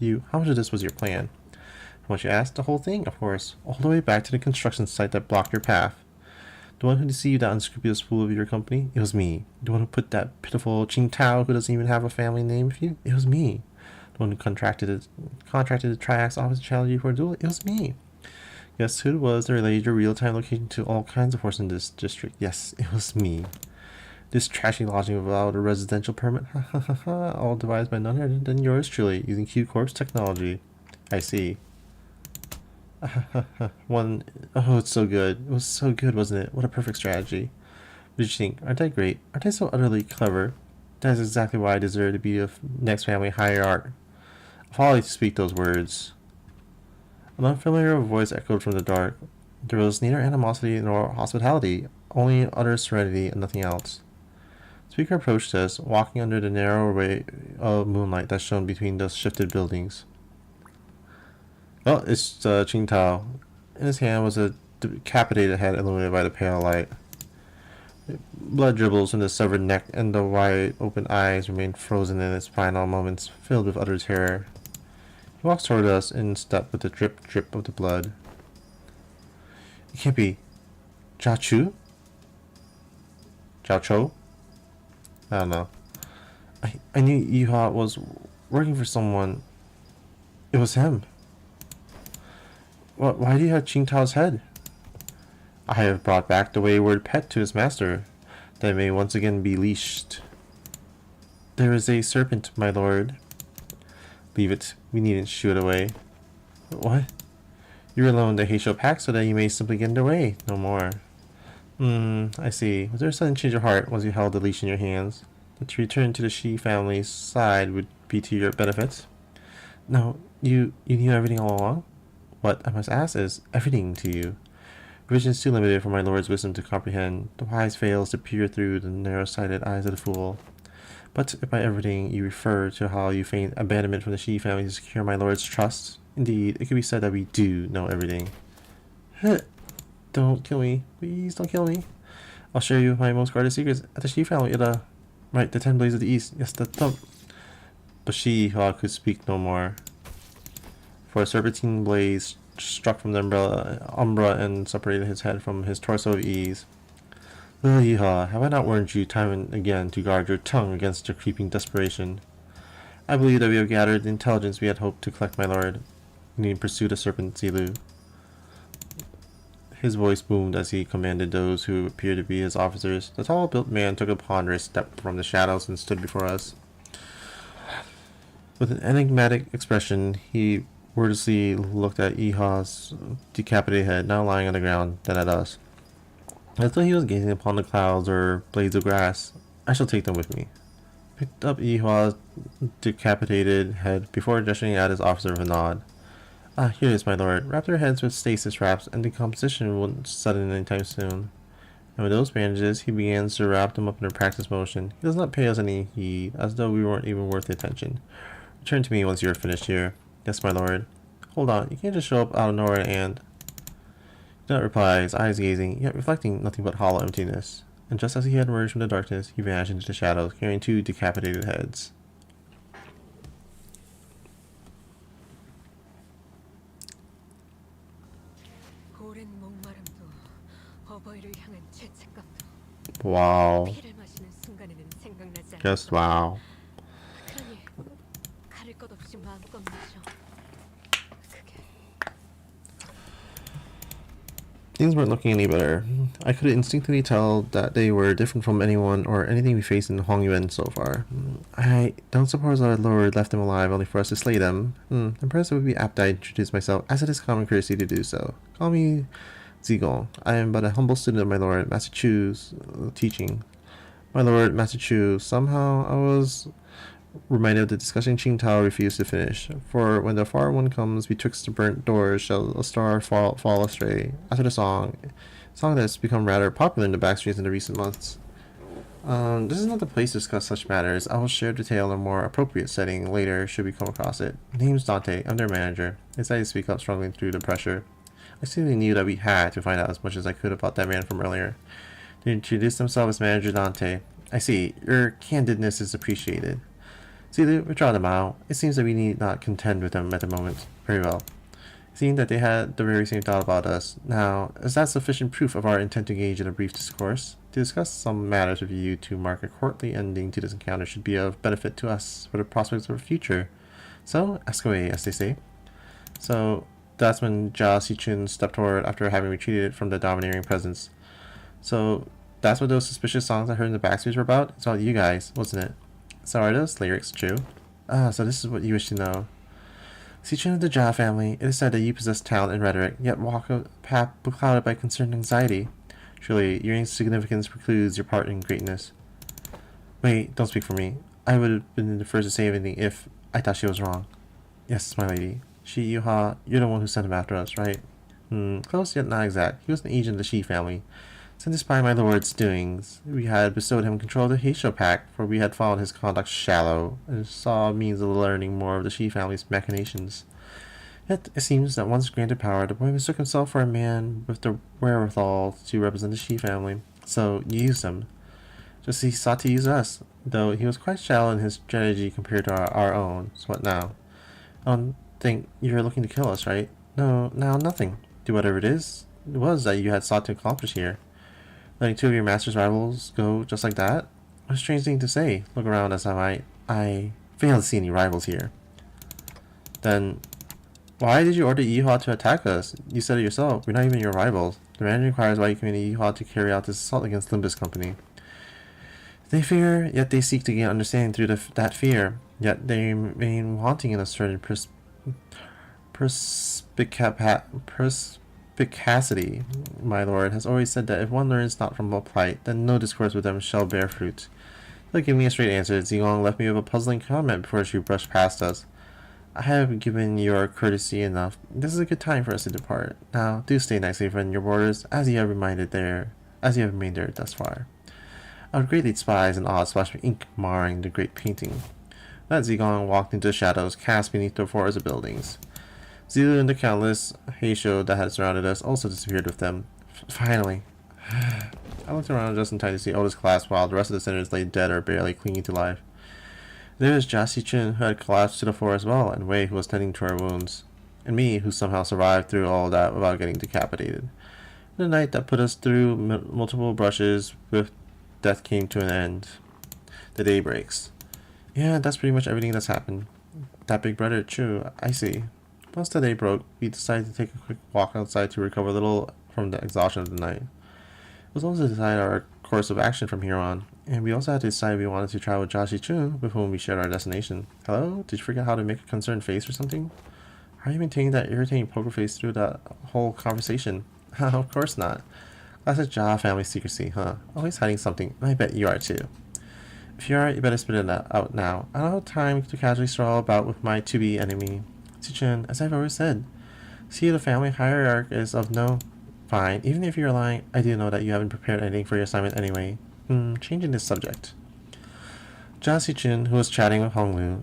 You, how much of this was your plan? How much you asked? The whole thing, of course. All the way back to the construction site that blocked your path. The one who deceived that unscrupulous fool of your company? It was me. The one who put that pitiful Qing Tao, who doesn't even have a family name, with you? It was me. The one who contracted the Triax office to challenge you for a duel? It was me. Guess who it was that relayed your real-time location to all kinds of horses in this district? Yes, it was me. This trashy lodging without a residential permit? All devised by none other than yours truly, using Q-Corp's technology. I see. Oh, it's so good. It was so good, wasn't it? What a perfect strategy. What did you think? Aren't I great? Aren't I so utterly clever? That is exactly why I deserve to be the next family hierarch. I'll follow you to speak those words. An unfamiliar voice echoed from the dark. There was neither animosity nor hospitality, only utter serenity and nothing else. The speaker approached us, walking under the narrow ray of moonlight that shone between the shifted buildings. Oh, it's Qing Tao. In his hand was a decapitated head illuminated by the pale light. Blood dribbles from the severed neck, and the wide open eyes remain frozen in its final moments, filled with utter terror. He walks toward us in step with the drip drip of the blood. It can't be. Jia Chu? Jiao Cho? I don't know. I knew Yuha was working for someone. It was him. Why do you have Qing Tao's head? I have brought back the wayward pet to his master, that it may once again be leashed. There is a serpent, my lord. Leave it. We needn't shoo it away. What? You alone the Heisho pack so that you may simply get away. No more. I see. Was there a sudden change of heart once you held the leash in your hands? That to return to the Shi family's side would be to your benefit? No, you knew everything all along? What I must ask is everything to you. Vision is too limited for my lord's wisdom to comprehend. The wise fails to peer through the narrow-sighted eyes of the fool. But if by everything you refer to how you feigned abandonment from the Shi family to secure my lord's trust, indeed, it could be said that we do know everything. Don't kill me. Please don't kill me. I'll share you my most guarded secrets at the Shi family. Right, the 10 Blades of the East. Yes, the thump. But Shi could speak no more. For a serpentine blaze struck from the umbra and separated his head from his torso of ease. Little Yeehaw, have I not warned you time and again to guard your tongue against your creeping desperation? I believe that we have gathered the intelligence we had hoped to collect, my lord. We need to pursue the serpent Zilu. His voice boomed as he commanded those who appeared to be his officers. The tall-built man took a ponderous step from the shadows and stood before us. With an enigmatic expression, he wordlessly looked at Yeehaw's decapitated head, now lying on the ground, then at us. As though he was gazing upon the clouds or blades of grass. I shall take them with me. Picked up Yeehaw's decapitated head before gesturing at his officer with a nod. Ah, here it is, my lord. Wrap their heads with stasis wraps, and decomposition won't sudden anytime soon. And with those bandages, he begins to wrap them up in a practice motion. He does not pay us any heed, as though we weren't even worth the attention. Return to me once you are finished here. Yes, my lord. Hold on, you can't just show up out of nowhere and... He did not reply, his eyes gazing, yet reflecting nothing but hollow emptiness. And just as he had emerged from the darkness, he vanished into the shadows, carrying 2 decapitated heads. Wow. Just wow. Things weren't looking any better. I could instinctively tell that they were different from anyone or anything we faced in Hongyuan so far. I don't suppose our lord left them alive only for us to slay them. Perhaps it would be apt I introduce myself, as it is common courtesy to do so. Call me Zigong. I am but a humble student of my lord, Master Chu's teaching. My lord, Master Chu, somehow I was reminded of the discussion Qing Tao refused to finish. For when the far one comes betwixt the burnt doors, shall a star fall astray. After the song that's become rather popular in the backstreets in the recent months. This is not the place to discuss such matters. I will share the tale in a more appropriate setting later should we come across it. Name's Dante. I'm their manager. I decided to speak up, struggling through the pressure. I simply knew that we had to find out as much as I could about that man from earlier. They introduced themselves as Manager Dante. I see. Your candidness is appreciated. See, they withdraw them out. It seems that we need not contend with them at the moment. Very well. Seeing that they had the very same thought about us. Now, is that sufficient proof of our intent to engage in a brief discourse? To discuss some matters with you to mark a courtly ending to this encounter should be of benefit to us for the prospects of our future. So, ask away, as they say. So, that's when Jia Sichun stepped forward after having retreated from the domineering presence. So, that's what those suspicious songs I heard in the backstreets were about? It's about you guys, wasn't it? So are those lyrics true? Ah, so this is what you wish to know. Sichun of the Jia family, it is said that you possess talent and rhetoric, yet walk a path beclouded by concern and anxiety. Surely, your insignificance precludes your part in greatness. Wait, don't speak for me. I would have been the first to say anything if I thought she was wrong. Yes, my lady. Shi Yuha, you're the one who sent him after us, right? Close yet not exact. He was an agent of the Shi family. Sent us by my lord's doings. We had bestowed him control of the Heisho pack, for we had found his conduct shallow, and saw means of learning more of the Shi family's machinations. Yet it seems that once granted power, the boy mistook himself for a man with the wherewithal to represent the Shi family. So you used him. Just as he sought to use us, though he was quite shallow in his strategy compared to our own. So what now? I don't think you're looking to kill us, right? No, now nothing. Do whatever it was that you had sought to accomplish here. Letting two of your master's rivals go just like that? What a strange thing to say. Look around as I fail to see any rivals here. Then, why did you order Yihua to attack us? You said it yourself. We're not even your rivals. The manager inquires why you committed Yihua to carry out this assault against Limbus Company. They fear, yet they seek to gain understanding through that fear. Yet they remain wanting in a certain perspicacity. My lord has always said that if one learns not from a plight, then no discourse with them shall bear fruit. Without giving me a straight answer, Zigong left me with a puzzling comment before she brushed past us. I have given your courtesy enough. This is a good time for us to depart. Now, do stay nicely within your borders, as you have remained there thus far. I would greatly despise an odd splash of ink marring the great painting. That Zigong walked into the shadows cast beneath the forest of buildings. Zilu and the countless Heisho that had surrounded us also disappeared with them. Finally. I looked around just in time to see Oda's class while the rest of the senators lay dead or barely clinging to life. There was Jasi-chun, who had collapsed to the floor as well, and Wei, who was tending to our wounds. And me, who somehow survived through all that without getting decapitated. The night that put us through multiple brushes with death came to an end. The day breaks. Yeah, that's pretty much everything that's happened. That big brother, true, I see. Once the day broke, we decided to take a quick walk outside to recover a little from the exhaustion of the night. It was also to decide our course of action from here on, and we also had to decide if we wanted to travel with Joshi-chun, with whom we shared our destination. Hello? Did you forget how to make a concerned face or something? How are you maintaining that irritating poker face through that whole conversation? Of course not. Classic Ja family secrecy, huh? Always hiding something. I bet you are too. If you are, you better spit it out now. I don't have time to casually stroll about with my to-be enemy. Tsuchun, as I've always said, see, the family hierarchy is of no... Fine, even if you're lying, I do know that you haven't prepared anything for your assignment anyway. Changing this subject. Jasi-chun, who was chatting with Honglu,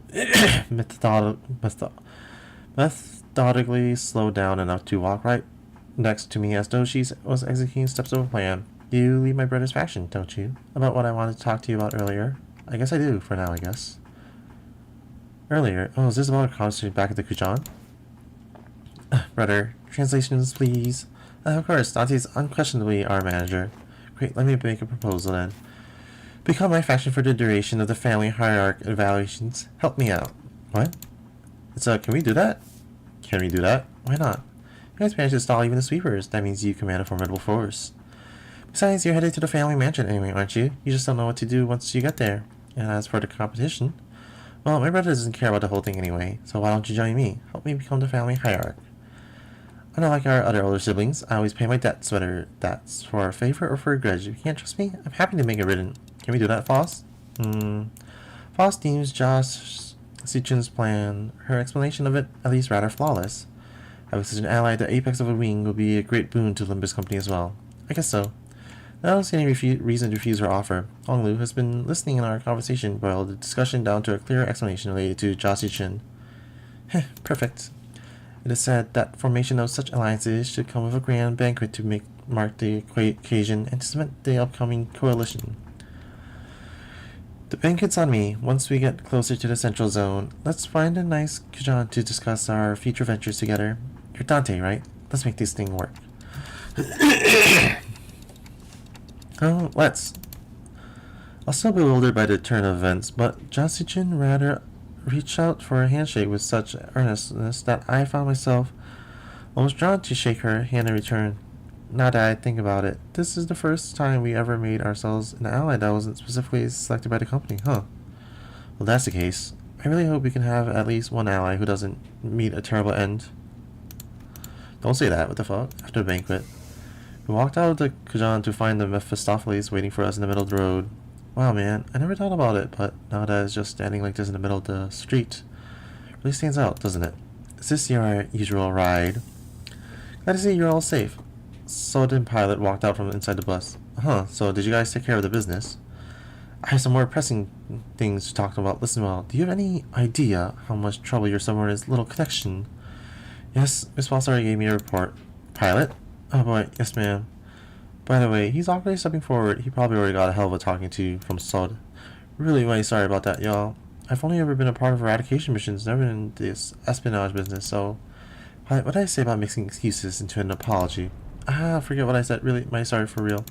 methodically slowed down enough to walk right next to me as though she was executing steps of a plan. You lead my brother's faction, don't you? About what I wanted to talk to you about earlier? I guess I do, for now, I guess. Earlier? Oh, is this about a conversation back at the Kujan? Brother, translations, please. Of course, Dante's unquestionably our manager. Great, let me make a proposal then. Become my faction for the duration of the family hierarchy evaluations. Help me out. What? Can we do that? Can we do that? Why not? You guys managed to stall even the sweepers. That means you command a formidable force. Besides, you're headed to the family mansion anyway, aren't you? You just don't know what to do once you get there. And as for the competition, well, my brother doesn't care about the whole thing anyway, so why don't you join me? Help me become the family hierarch. Unlike our other older siblings, I always pay my debts, whether that's for a favor or for a grudge. If you can't trust me, I'm happy to make it written. Can we do that, Foss? Foss deems Josh Sichun's plan, her explanation of it, at least rather flawless. Having such an ally at the apex of a wing will be a great boon to Limbus Company as well. I guess so. I don't see any reason to refuse her offer. Honglu has been listening in our conversation, boiled the discussion down to a clear explanation related to Jasi-chun. Perfect. It is said that formation of such alliances should come with a grand banquet to mark the occasion and to cement the upcoming coalition. The banquet's on me. Once we get closer to the central zone, let's find a nice kujan to discuss our future ventures together. You're Dante, right? Let's make this thing work. Oh, let's. I was so bewildered by the turn of events, but Jasi-chun rather reached out for a handshake with such earnestness that I found myself almost drawn to shake her hand in return. Now that I think about it, this is the first time we ever made ourselves an ally that wasn't specifically selected by the company, huh? Well, that's the case. I really hope we can have at least one ally who doesn't meet a terrible end. Don't say that, what the fuck? After the banquet, we walked out of the Kujan to find the Mephistopheles waiting for us in the middle of the road. Wow, man, I never thought about it, but now that it's just standing like this in the middle of the street, it really stands out, doesn't it? Is this your usual ride? Glad to see you're all safe. Soden Pilot walked out from inside the bus. Huh, so did you guys take care of the business? I have some more pressing things to talk about. Listen well, do you have any idea how much trouble your submarine is? Little connection. Yes, Miss Foss already gave me a report. Pilot? Oh boy, yes ma'am. By the way, he's awkwardly stepping forward. He probably already got a hell of a talking to from Sod. Really mighty sorry about that, y'all. I've only ever been a part of eradication missions, never in this espionage business, so what did I say about mixing excuses into an apology? Forget what I said. Really mighty sorry for real.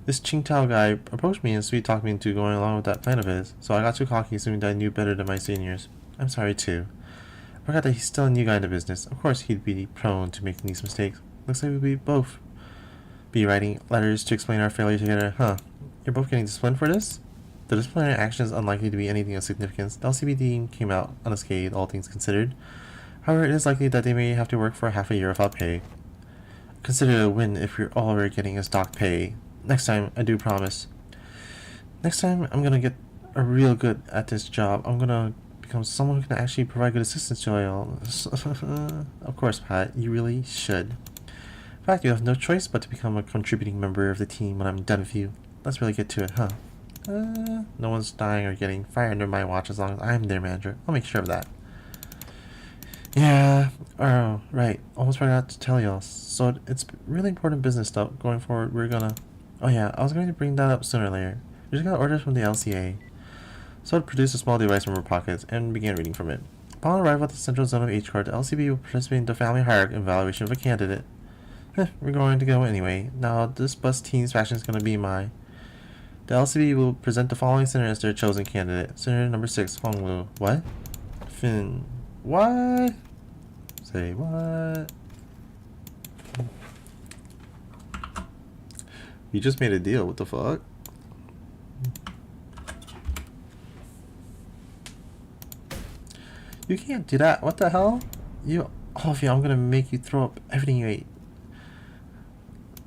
This Qingtao guy approached me and sweet-talked me into going along with that plan of his, so I got too cocky assuming that I knew better than my seniors. I'm sorry too. I forgot that he's still a new guy in the business. Of course he'd be prone to making these mistakes. Looks like we'd both be writing letters to explain our failure together, huh? You're both getting disciplined for this? The disciplinary action is unlikely to be anything of significance. The LCBD came out unscathed, all things considered. However, it is likely that they may have to work for half a year without pay. Consider it a win if you're all we're getting is dock pay. Next time, I do promise. Next time, I'm gonna get real good at this job. I'm gonna become someone who can actually provide good assistance to y'all. Of course, Pat, you really should. In fact, you have no choice but to become a contributing member of the team when I'm done with you. Let's really get to it, huh? No one's dying or getting fired under my watch as long as I'm their manager. I'll make sure of that. Yeah, oh, right. Almost forgot to tell y'all. So it's really important business stuff. Going forward, we're gonna... Oh yeah, I was going to bring that up sooner or later. We just got orders from the LCA. So it produced a small device from her pockets and began reading from it. Upon arrival at the central zone of H-Card, the LCB will participate in the family hierarchy evaluation of a candidate. We're going to go anyway. Now, this bus team's faction is going to be my... The LCB will present the following senator as their chosen candidate. Senator number 6, Honglu. What? Finn. What? Say what? You just made a deal. What the fuck? You can't do that. What the hell? You, all of you, I'm gonna make you throw up everything you ate.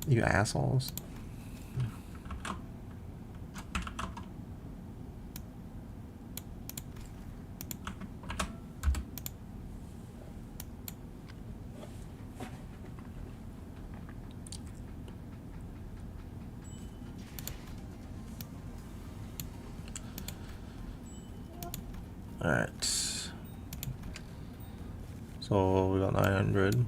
You assholes. Alright. So we got 900.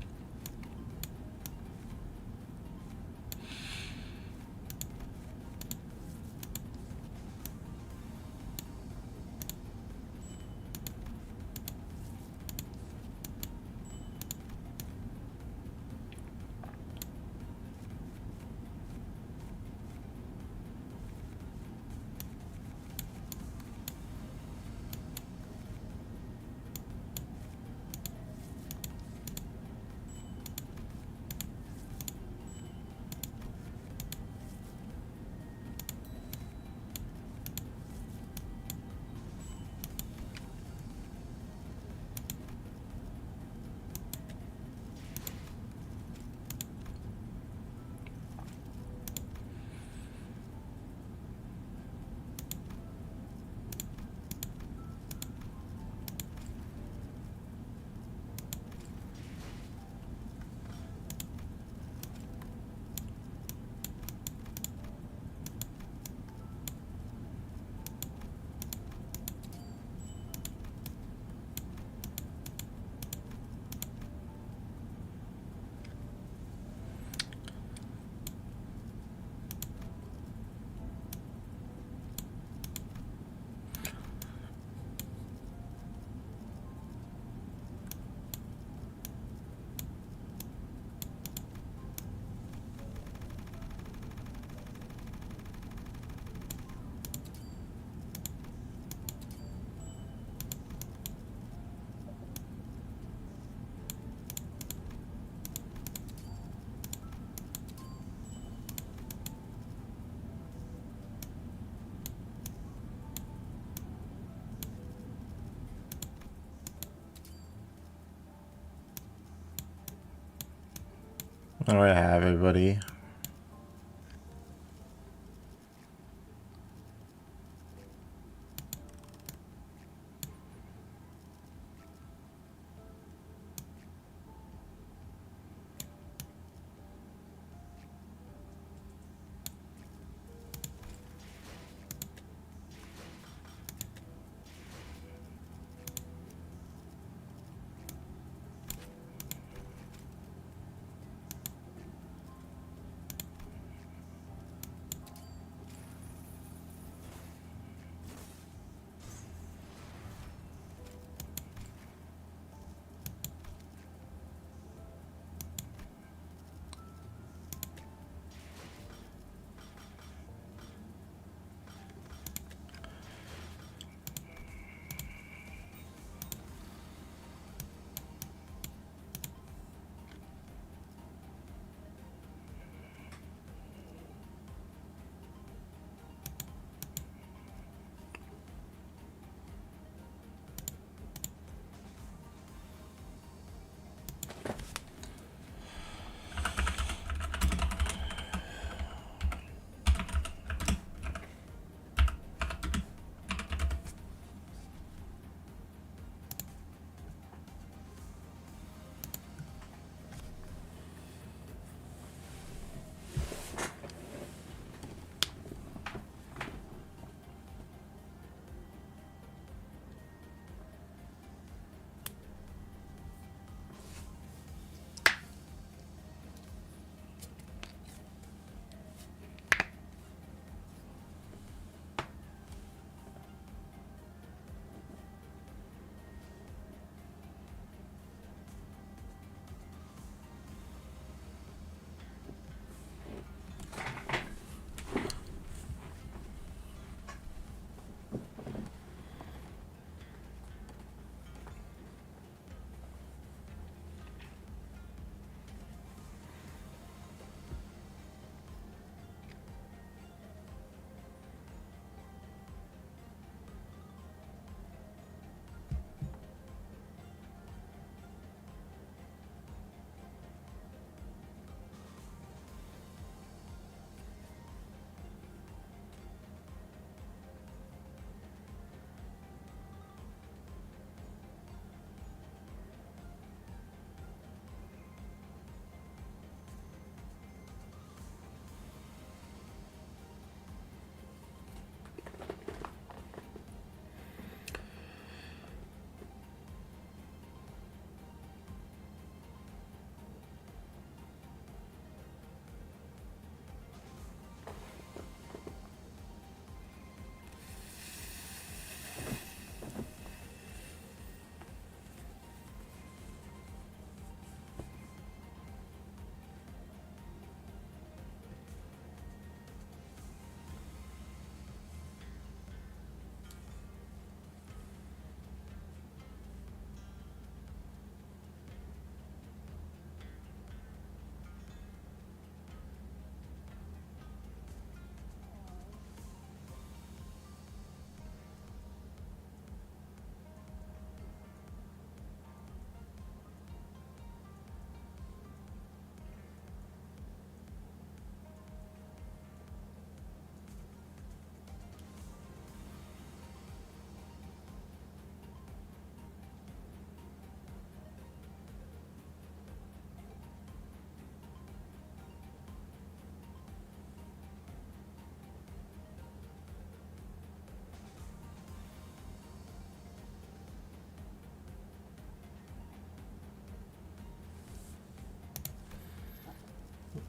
What do I have, everybody?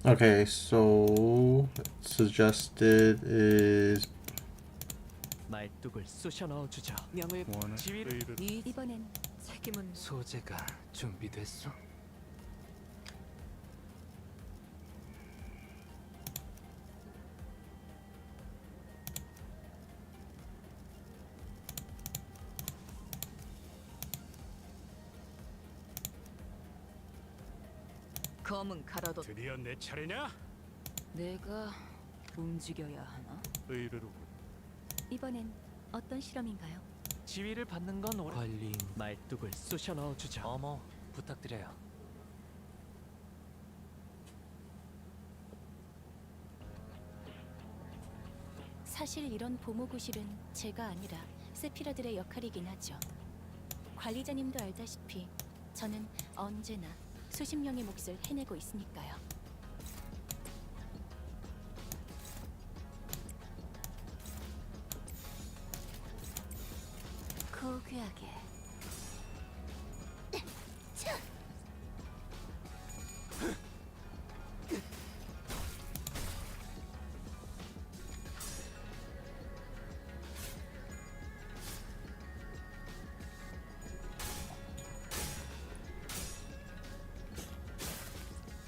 Okay, so suggested is 말뚝을 쑤셔 넣어주죠. 명을 지휘를 이 이번엔 책임은 소재가 준비됐어? 검은 갈아도 드디어 내 차례냐? 내가 움직여야 하나? 의뢰로군. 이번엔 어떤 실험인가요? 지휘를 받는 건 관리인 말뚝을 쑤셔 넣어주죠. 어머, 부탁드려요. 사실 이런 보모구실은 제가 아니라 세피라들의 역할이긴 하죠. 관리자님도 알다시피 저는 언제나 수십 명의 몫을 해내고 있으니까요. 고귀하게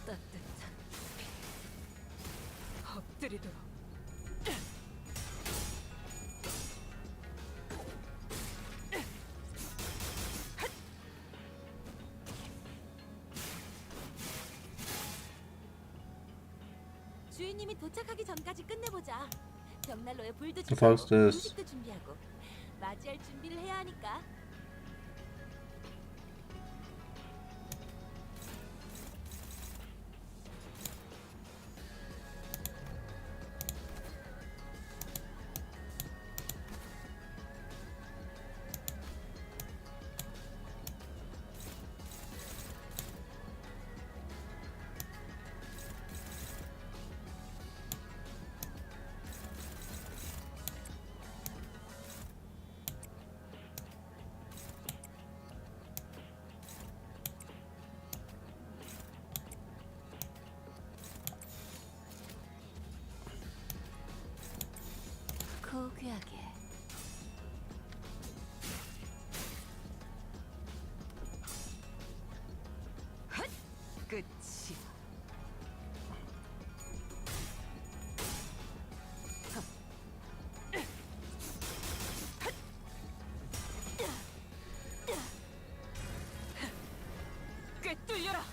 따뜻한 엎드리도록. 주인님이 도착하기 전까지 끝내보자. 벽난로에 불도 The 지피고 fuck's this? 음식도 준비하고 맞이할 준비를 해야 하니까. 고귀하게 끝이. 꿰뚫려라.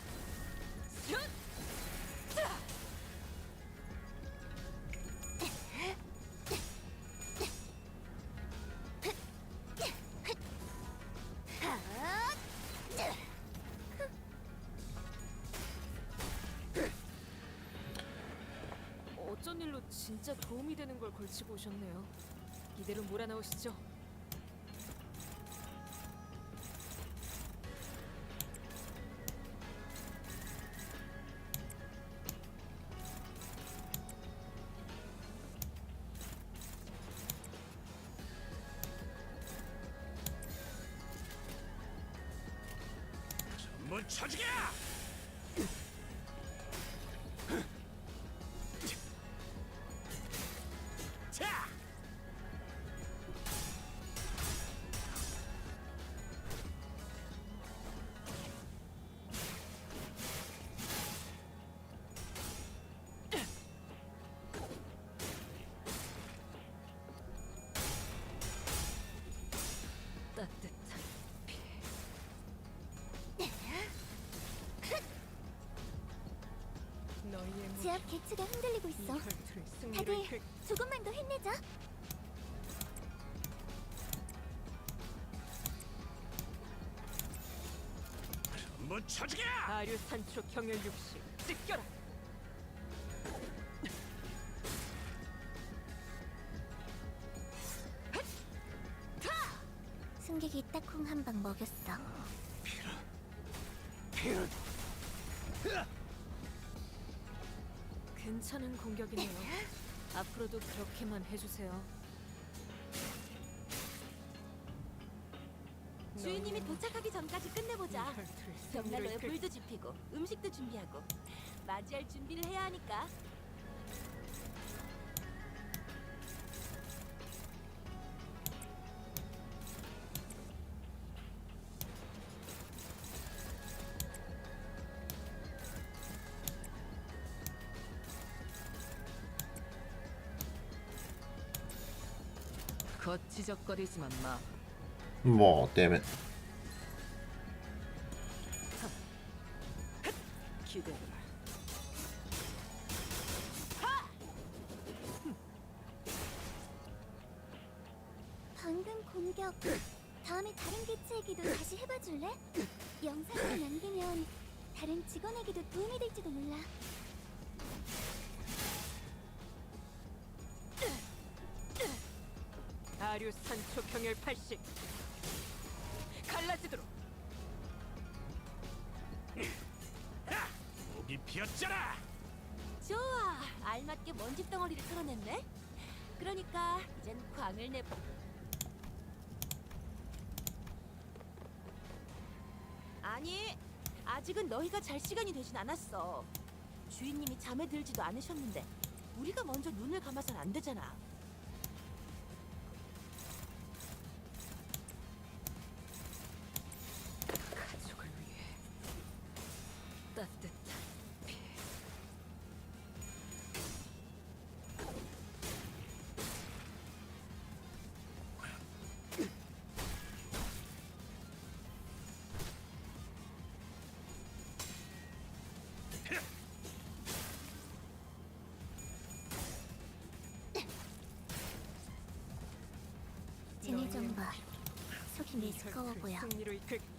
어쩐 일로 진짜 도움이 되는 걸 걸치고 오셨네요. 이대로 몰아넣으시죠. 전부 쳐지게! 자! 따뜻한 너희의 무 제압 개츠가 흔들리고 이 있어. 혈투를 승리를 다들 이끌 조금만 더 힘내자. 전부 쳐지게! 아류 산초 경혈 육식 찢겨라. 승객이 딱콩 한 방 먹였어. 괜찮은 공격이네요. 앞으로도 그렇게만 해주세요. 주인님이 도착하기 전까지 끝내보자. 이 혈투를 벽난로에 승리를 이끌 불도 지피고 음식도 준비하고 맞이할 준비를 해야 하니까. 거치적거리지만 마. Well, damn it. 기대해라. 방금 공격. 다음에 다른 개체에게도 다시 해봐줄래? 영상을 남기면 다른 직원에게도 도움이 될지도 몰라. 아류산 초경열 80 갈라지도록. 목이 비었잖아. 좋아, 알맞게 먼지 덩어리를 털어냈네. 그러니까 이젠 광을 내. 아니, 아직은 너희가 잘 시간이 되진 않았어. 주인님이 잠에 들지도 않으셨는데 우리가 먼저 눈을 감아선 안 되잖아. 가족을 위해 따뜻한 피. 쟤네 좀 봐. 속이 메스꺼워 보여. 승리로 이끌겠다.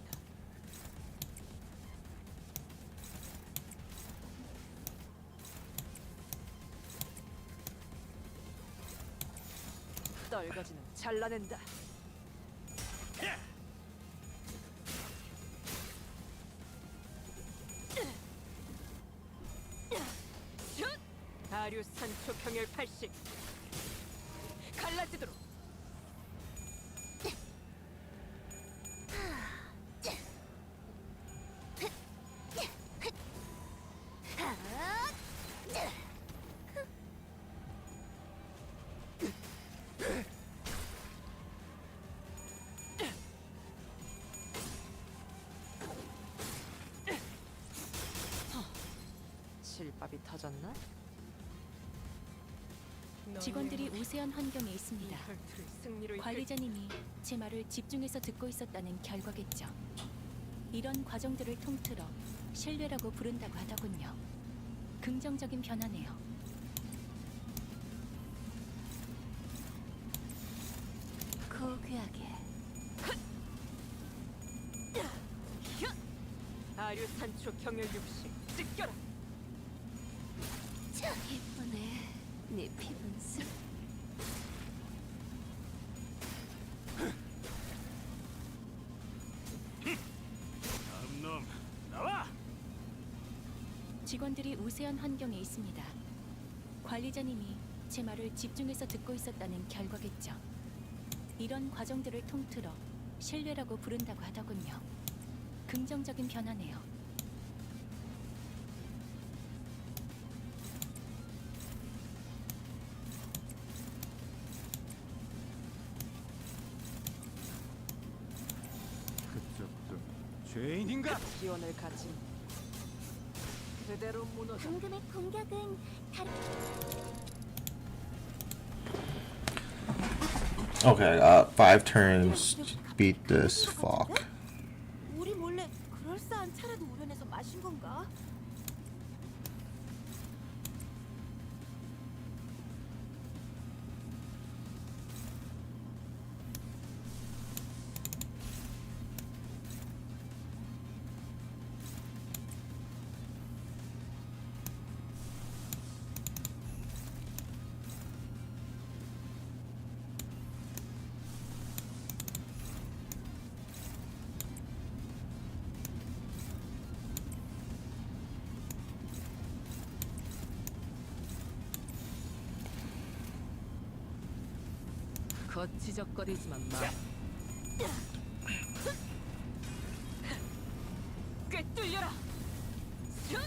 떨거지는 잘라낸다. 아류산 초경열 80 갈라지도록. 실밥이 터졌나? 직원들이 우세한 환경에 있습니다. 혈투를 승리로 이끌. 관리자님이 제 말을 집중해서 듣고 있었다는 결과겠죠. 이런 과정들을 통틀어 신뢰라고 부른다고 하더군요. 긍정적인 변화네요. 고귀하게. 아류산초 경열 60 찢겨라. 예쁘네, 네 피분수. 다음 놈 나와. 직원들이 우세한 환경에 있습니다. 관리자님이 제 말을 집중해서 듣고 있었다는 결과겠죠. 이런 과정들을 통틀어 신뢰라고 부른다고 하더군요. 긍정적인 변화네요. 그쪽도 죄인인가? 기원을 가진 그대로 무너져. 방금의 공격은 다른. Okay, I got 5 turns to beat this fuck. 우리 몰래 그럴싸한 차라도 우려내서 마신 건가? 거치적거리지만 마. 꿰뚫려라. 슛!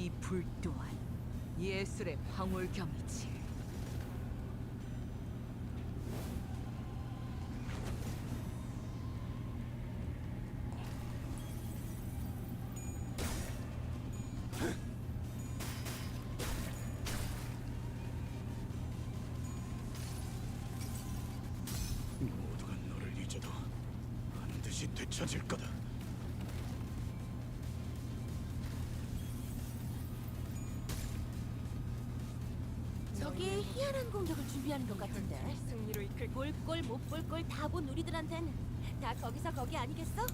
이 불 또한 예술의 황홀경이지. 모두가 너를 잊어도 반드시 되찾을 거다. 저기 희한한 공격을 준비하는 것 같은데. 승리로 이끌 볼 꼴 못 볼 꼴 다 본 우리들한텐 다 거기서 거기 아니겠어?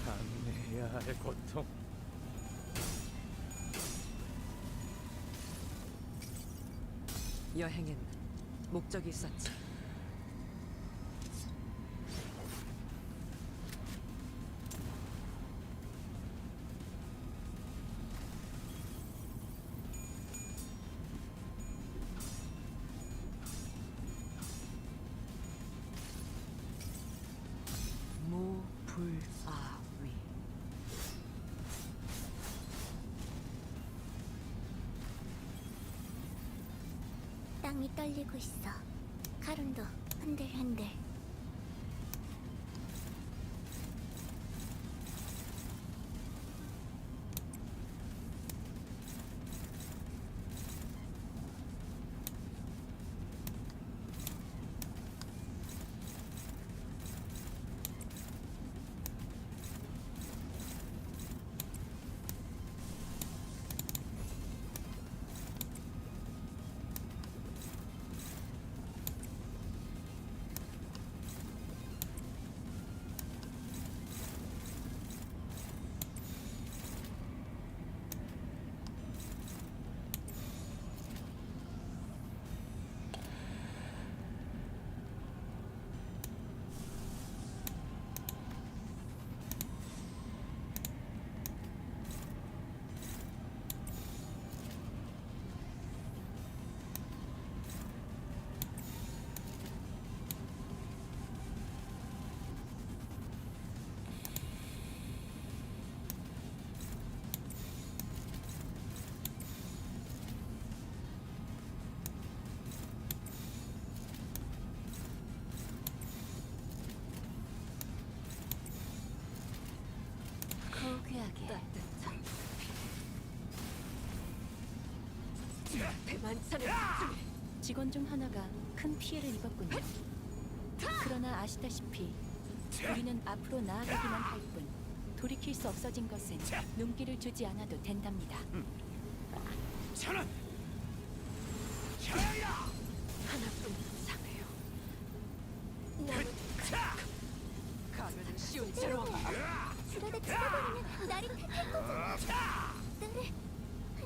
감내해야 할 고통. 여행엔 목적이 있었지. 무불아위. 땅이 떨리고 있어. 가룬도 흔들흔들. 고귀하게 따뜻한 대만찬을 직원 중 하나가 큰 피해를 입었군요. 그러나 아시다시피 우리는 앞으로 나아가기만 할 뿐 돌이킬 수 없어진 것은 눈길을 주지 않아도 된답니다. 차는 하나뿐 이상해요. 가면은 쉬운 채로 줄어다 죽어버리면 나를 탓할 거잖아.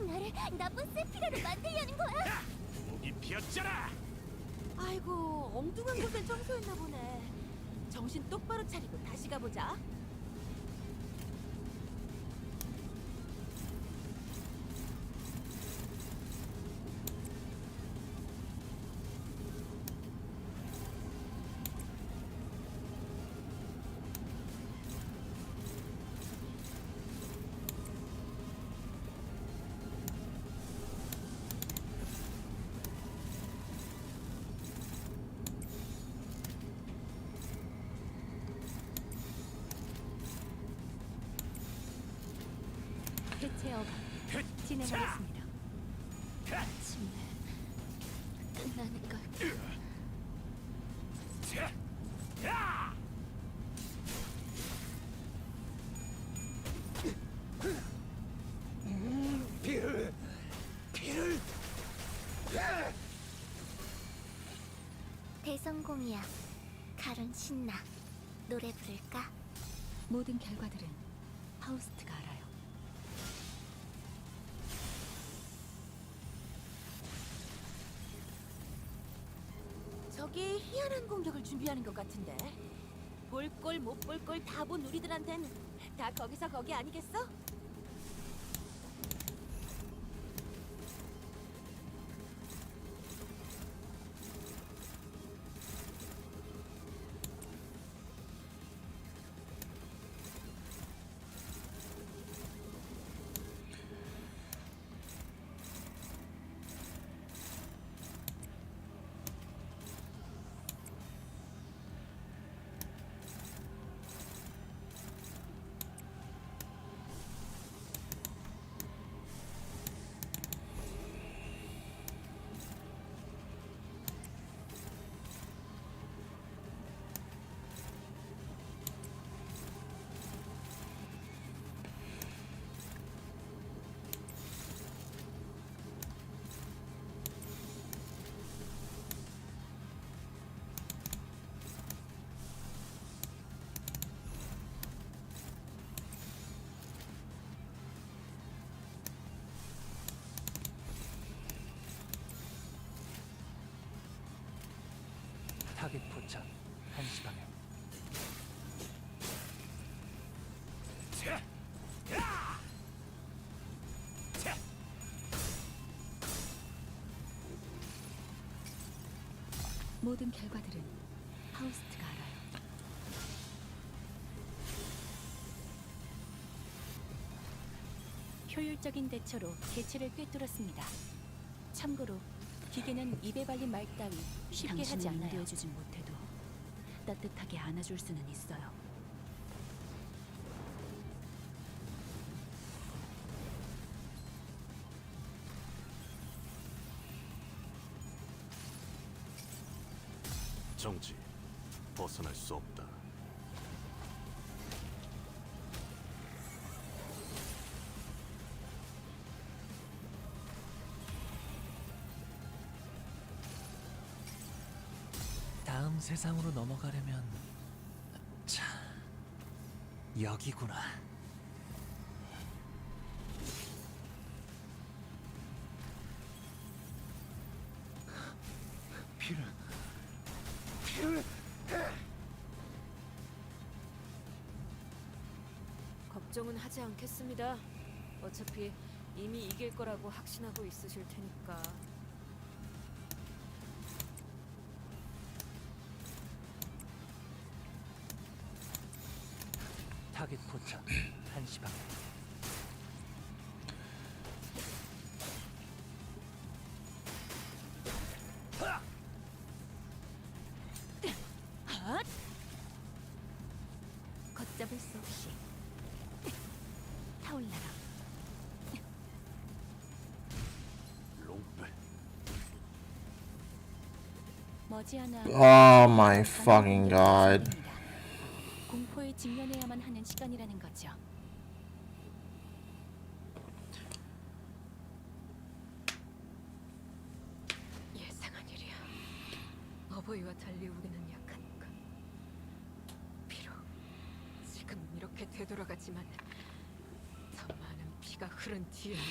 나를 나쁜 세피라로 만들려는 거야. 목이 비었잖아. 아이고 엉뚱한 곳에 청소했나 보네. 정신 똑바로 차리고 다시 가보자. 해체업 진행하겠습니다. 마침내 끝나는 걸. 대성공이야. 칼은 신나. 노래 부를까? 모든 결과들은 파우스트가 알아요. 저기 희한한 공격을 준비하는 것 같은데. 볼 꼴 못 볼 꼴 다 본 우리들한텐 다 거기서 거기 아니겠어? 타겟 포착 1시 방향. 모든 결과들은 파우스트가 알아요. 효율적인 대처로 개체를 꿰뚫었습니다. 참고로 기계는 입에 발린 말 따위 쉽게 하지 않아요. 인도해주진 못해도 따뜻하게 안아줄 수는 있어요. 정지. 벗어날 수 없다. 다음 세상으로 넘어가려면 자 여기구나. 피를 걱정은 하지 않겠습니다. 어차피 이미 이길 거라고 확신하고 있으실 테니까. 타겟 포착 1시 방향. 걷잡을 수 없이 타올라라. 롱배. 머지않아 Oh my fucking god. 공포에 직면해야만 하는 시간이라는 거죠. 예상한 일이야. 어버이와 달리 우리는 약하니까. 비록 지금 이렇게 되돌아가지만 더 많은 피가 흐른 뒤에는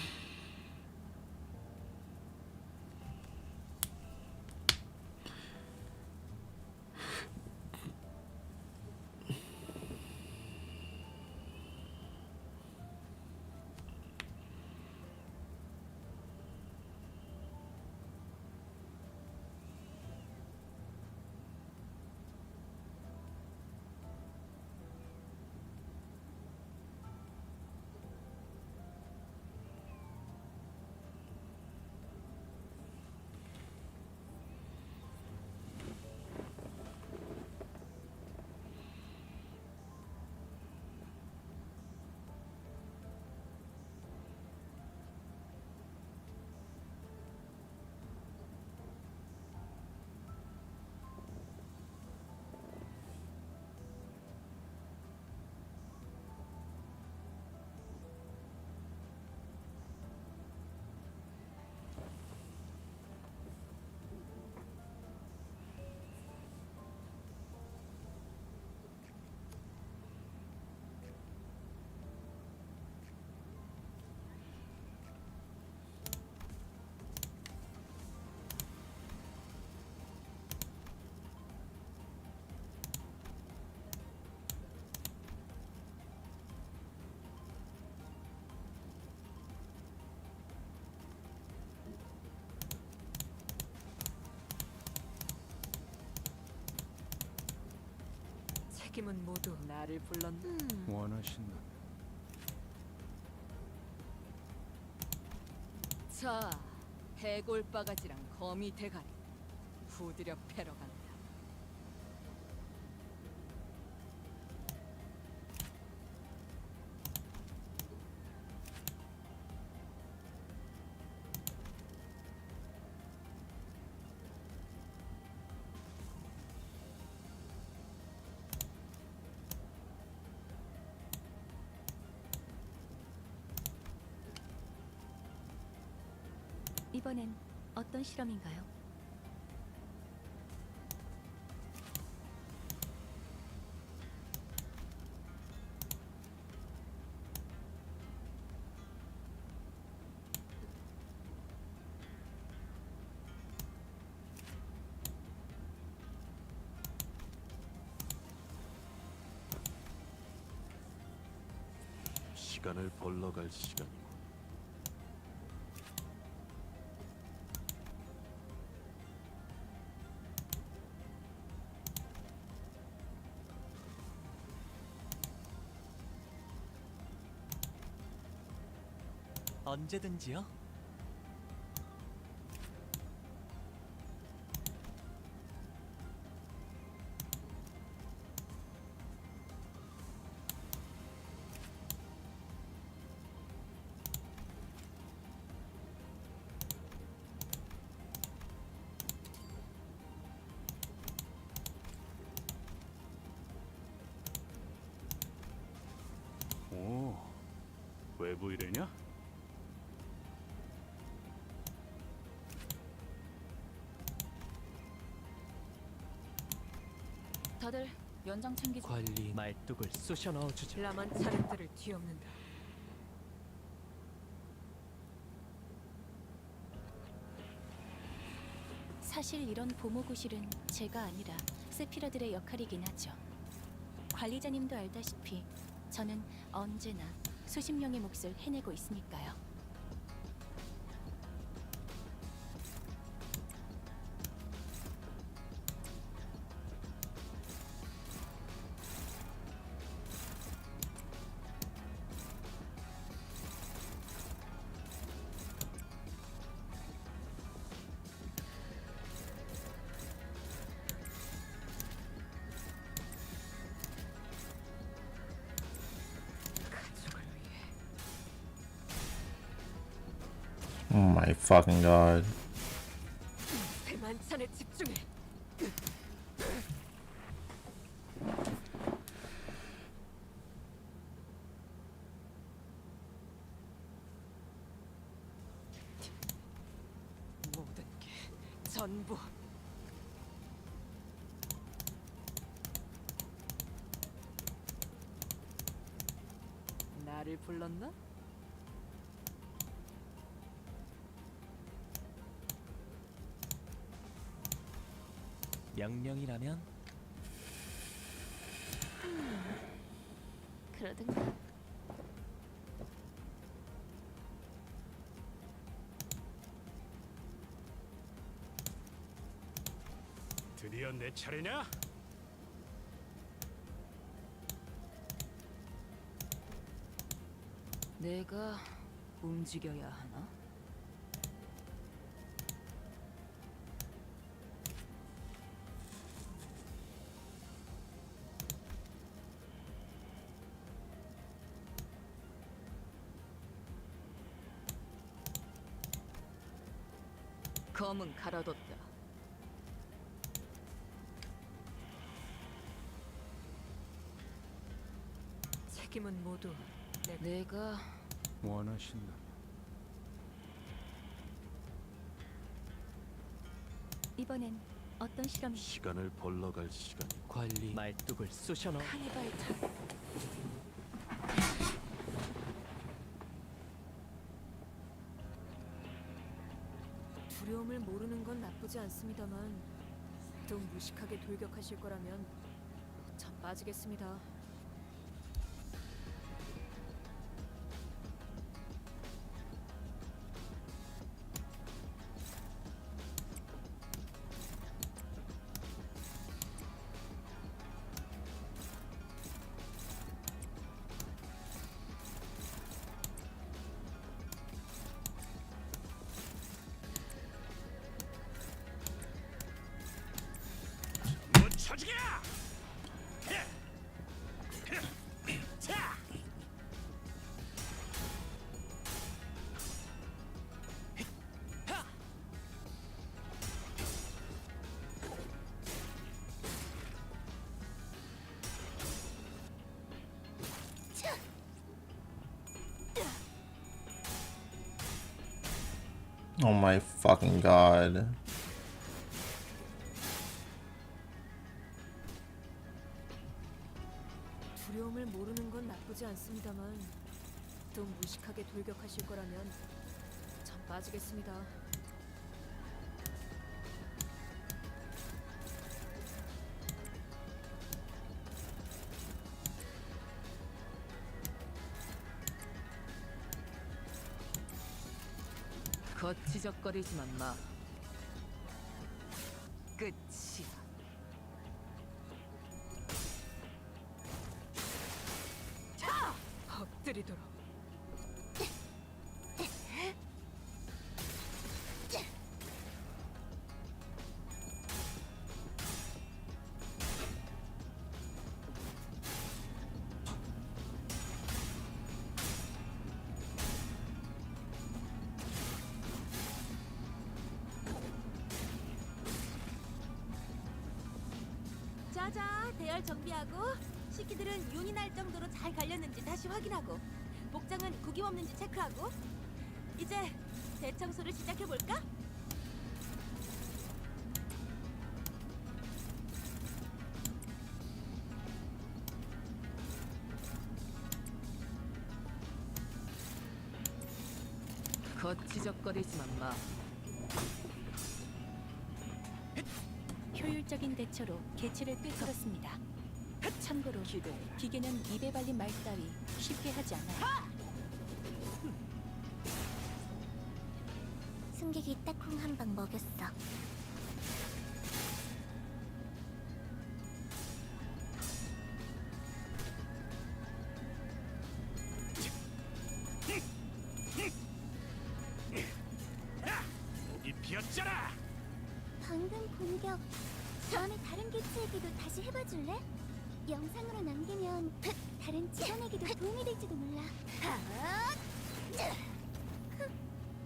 책임은 모두 나를 불렀나? 원하신다. 자, 해골 바가지랑 거미 대가리 후드려 패러 간다. 이번엔 어떤 실험인가요? 시간을 벌러갈 시간이고. 언제든지요. 오, 외부 일이냐? 다들 연장 챙기죠. 관리 말뚝을 쑤셔 넣어주죠. 라만 차량들을 뒤엎는다. 사실 이런 보모구실은 제가 아니라 세피라들의 역할이긴 하죠. 관리자님도 알다시피 저는 언제나 수십 명의 몫을 해내고 있으니까요. 가족을 위해. Oh my fucking god. 대만찬에 집중해. 모든 게 전부 나를 불렀나? 명령이라면 그러든가. 드디어 내 차례냐? 내가 움직여야 하나? 검은 갈아뒀다. 책임은 모두 내가 원하신다. 이번엔 어떤 실험이? 시간을 벌러갈 시간이고. 관리 말뚝을 쑤셔 넣어. 카니발 타. 두려움을 모르는 건 나쁘지 않습니다만 또 무식하게 돌격하실 거라면 참 빠지겠습니다. Oh my fucking god. 두려움을 모르는 건 나쁘지 않습니다만 또 무식하게 돌격하실 거라면 전 빠지겠습니다. 거치적거리지만 마. 끝이야. 자! 엎드리도록. 자자, 대열 정비하고 식기들은 윤이 날 정도로 잘 갈렸는지 다시 확인하고 복장은 구김 없는지 체크하고 이제 대청소를 시작해볼까? 거치적거리지만 마. 효율적인 대처로 개체를 꿰뚫었습니다. 참고로 기계는 입에 발린 말 따위 쉽게 하지 않아요. 승객이 딱콩 한 방 먹였어. 목이 비었잖아. 방금 공격 다음에 다른 개체에게도 다시 해봐줄래? 영상으로 남기면 다른 직원에게도 도움이 될지도 몰라.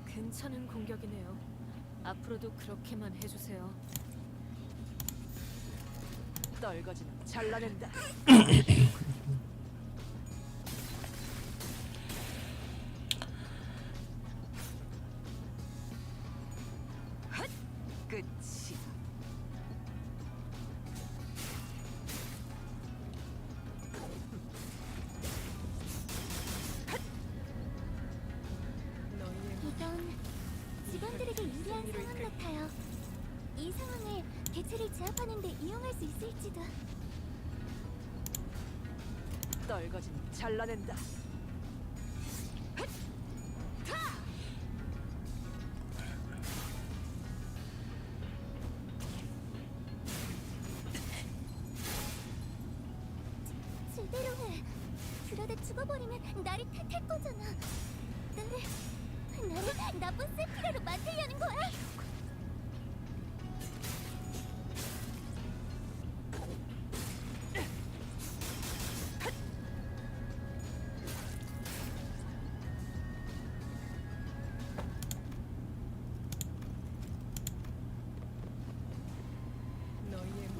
괜찮은 공격이네요. 앞으로도 그렇게만 해주세요. 떨거지는 잘라낸다. 끝이야. 이건 직원들에게 유리한 상황 같아요. 이 상황을 개체를 제압하는 데 이용할 수 있을지도. 떨거지는 잘라낸다. 제대로 해. 그러다 죽어버리면 나를 탓할 거잖아. 나를 나쁜 세피라로 만들려는 거야?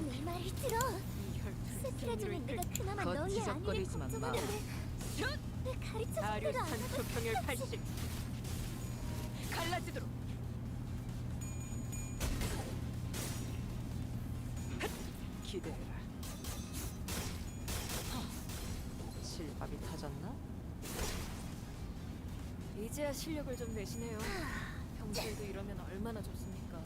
내 말을 들어. 세피라 주면 내가 그나마 너희의 안위를 거치적거리지만 마. 걱정하는데 왜 가르쳐준 대로 안 다리우스 하고 표평열 80. 갈라지도록. 기대해라. 실밥이 터졌나? 이제야 실력을 좀 내시네요. 평소에도 이러면 얼마나 좋습니까?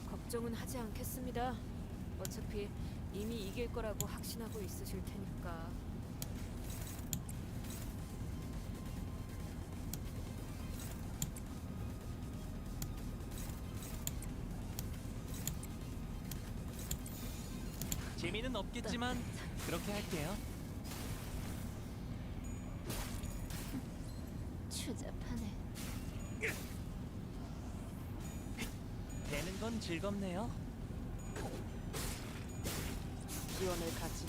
걱정은 하지 않겠습니다. 어차피 이미 이길 거라고 확신하고 있으실 테니까. 재미는 없겠지만 그렇게 할게요. 추잡하네. 되는 건 즐겁네요. 기원을 가진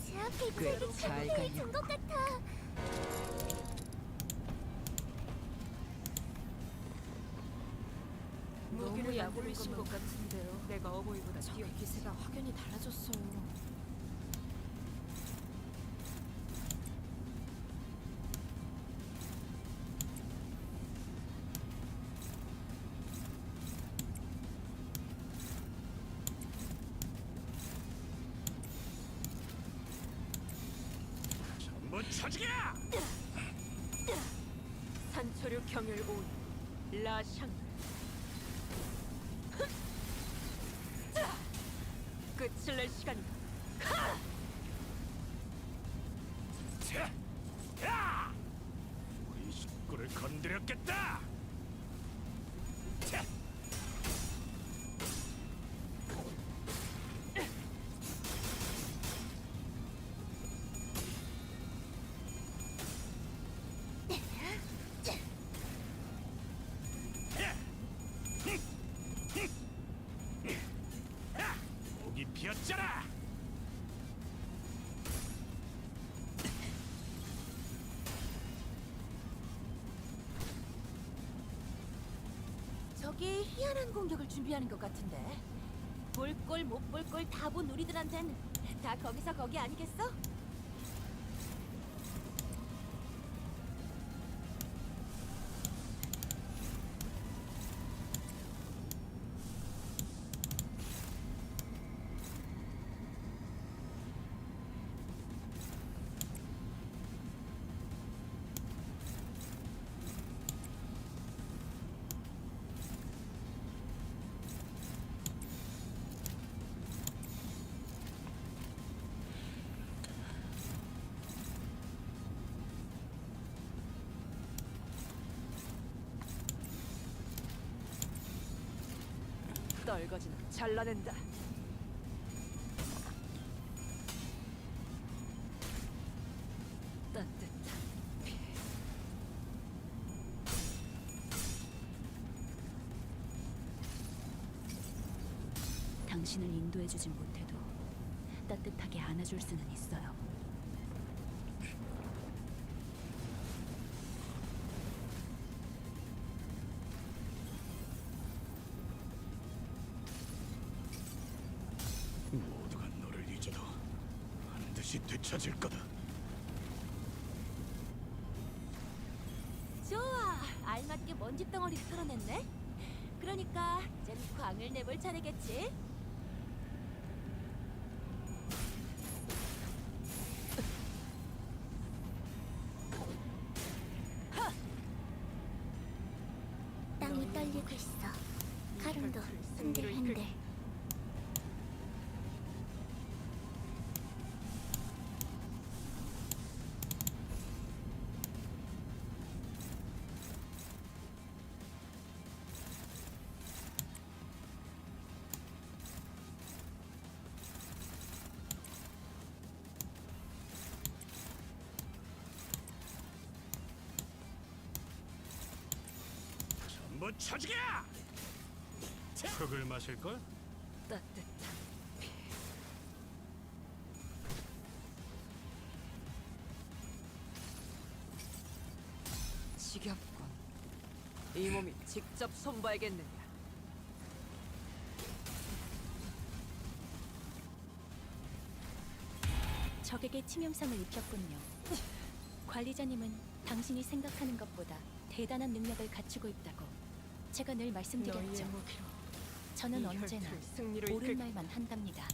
제압 꽤 개체에게 잘 자극을 갈려. 준것 같아. 너무 약올리신 것 같은데요. 내가 어머니보다 저기 기세가 확연히 달라졌어요. 전부 처지야! 산초류 경율 온 라샹. 끝을 낼 시간이다. 자, 야! 우리 식구를 건드렸겠다. 자, 목이 비었잖아. 저기 희한한 공격을 준비하는 것 같은데. 볼 꼴 못 볼 꼴 다 본 우리들한텐 다 거기서 거기 아니겠어? 떨거지는 잘라낸다. 따뜻한 피. 당신을 인도해주진 못해도 따뜻하게 안아줄 수는 있어요. 모두가 너를 잊어도 반드시 되찾을 거다. 좋아, 알맞게 먼지 덩어리를 털어냈네. 그러니까 이젠 광을 내볼 차례겠지. 땅이 떨리고 있어. 가름도 흔들흔들. 전부 처지야! 흙을 마실 걸? 따뜻한 피. 지겹군. 이 몸이 직접 손봐야겠느냐. 적에게 치명상을 입혔군요. 관리자님은 당신이 생각하는 것보다 대단한 능력을 갖추고 있다고 제가 늘 말씀드렸죠. 너희의 무기로 저는 이 언제나 혈투를 승리로 옳은 이끌. 말만 한답니다.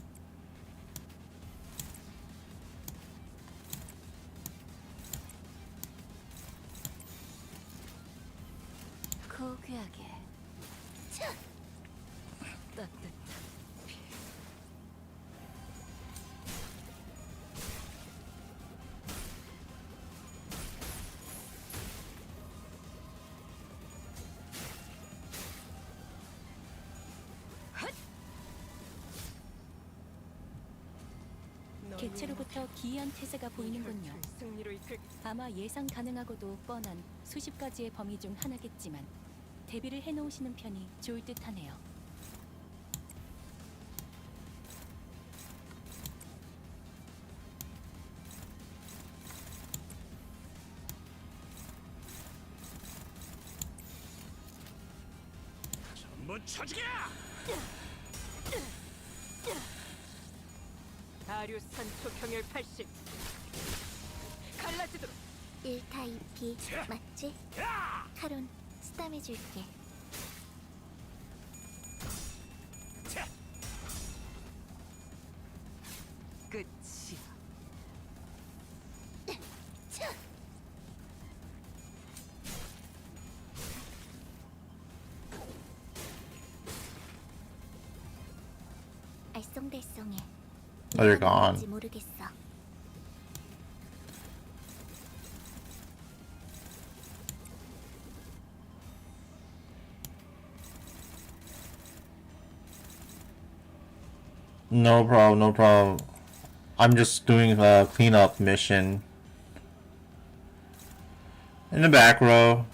고귀하게 따뜻한 피. 개체로부터 기이한 태세가 보이는군요. 혈투를 승리로 이끌. 아마 예상 가능하고도 뻔한 수십 가지의 범위 중 하나겠지만 대비를 해놓으시는 편이 좋을 듯하네요. 전부 한번 쳐주게. 아류산 초경열 80 갈라지도록 1타 2피 맞지? 카론 스탐해줄게. 끝이야. 알쏭달쏭해. Oh, you're gone. 뭔지 모르겠어. No problem, no problem. I'm just doing a cleanup mission. In the back row.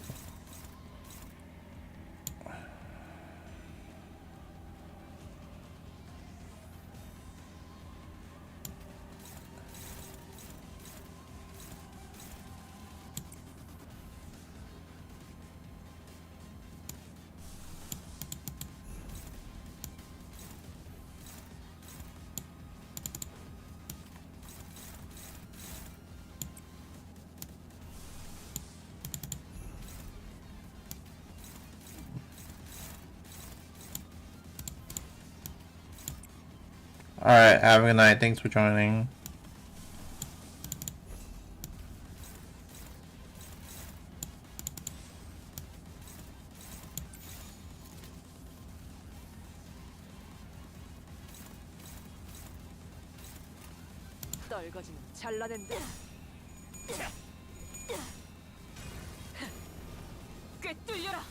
Alright, have a good night. Thanks for joining. 떨거지는 잘라낸다. 꿰뚫려라.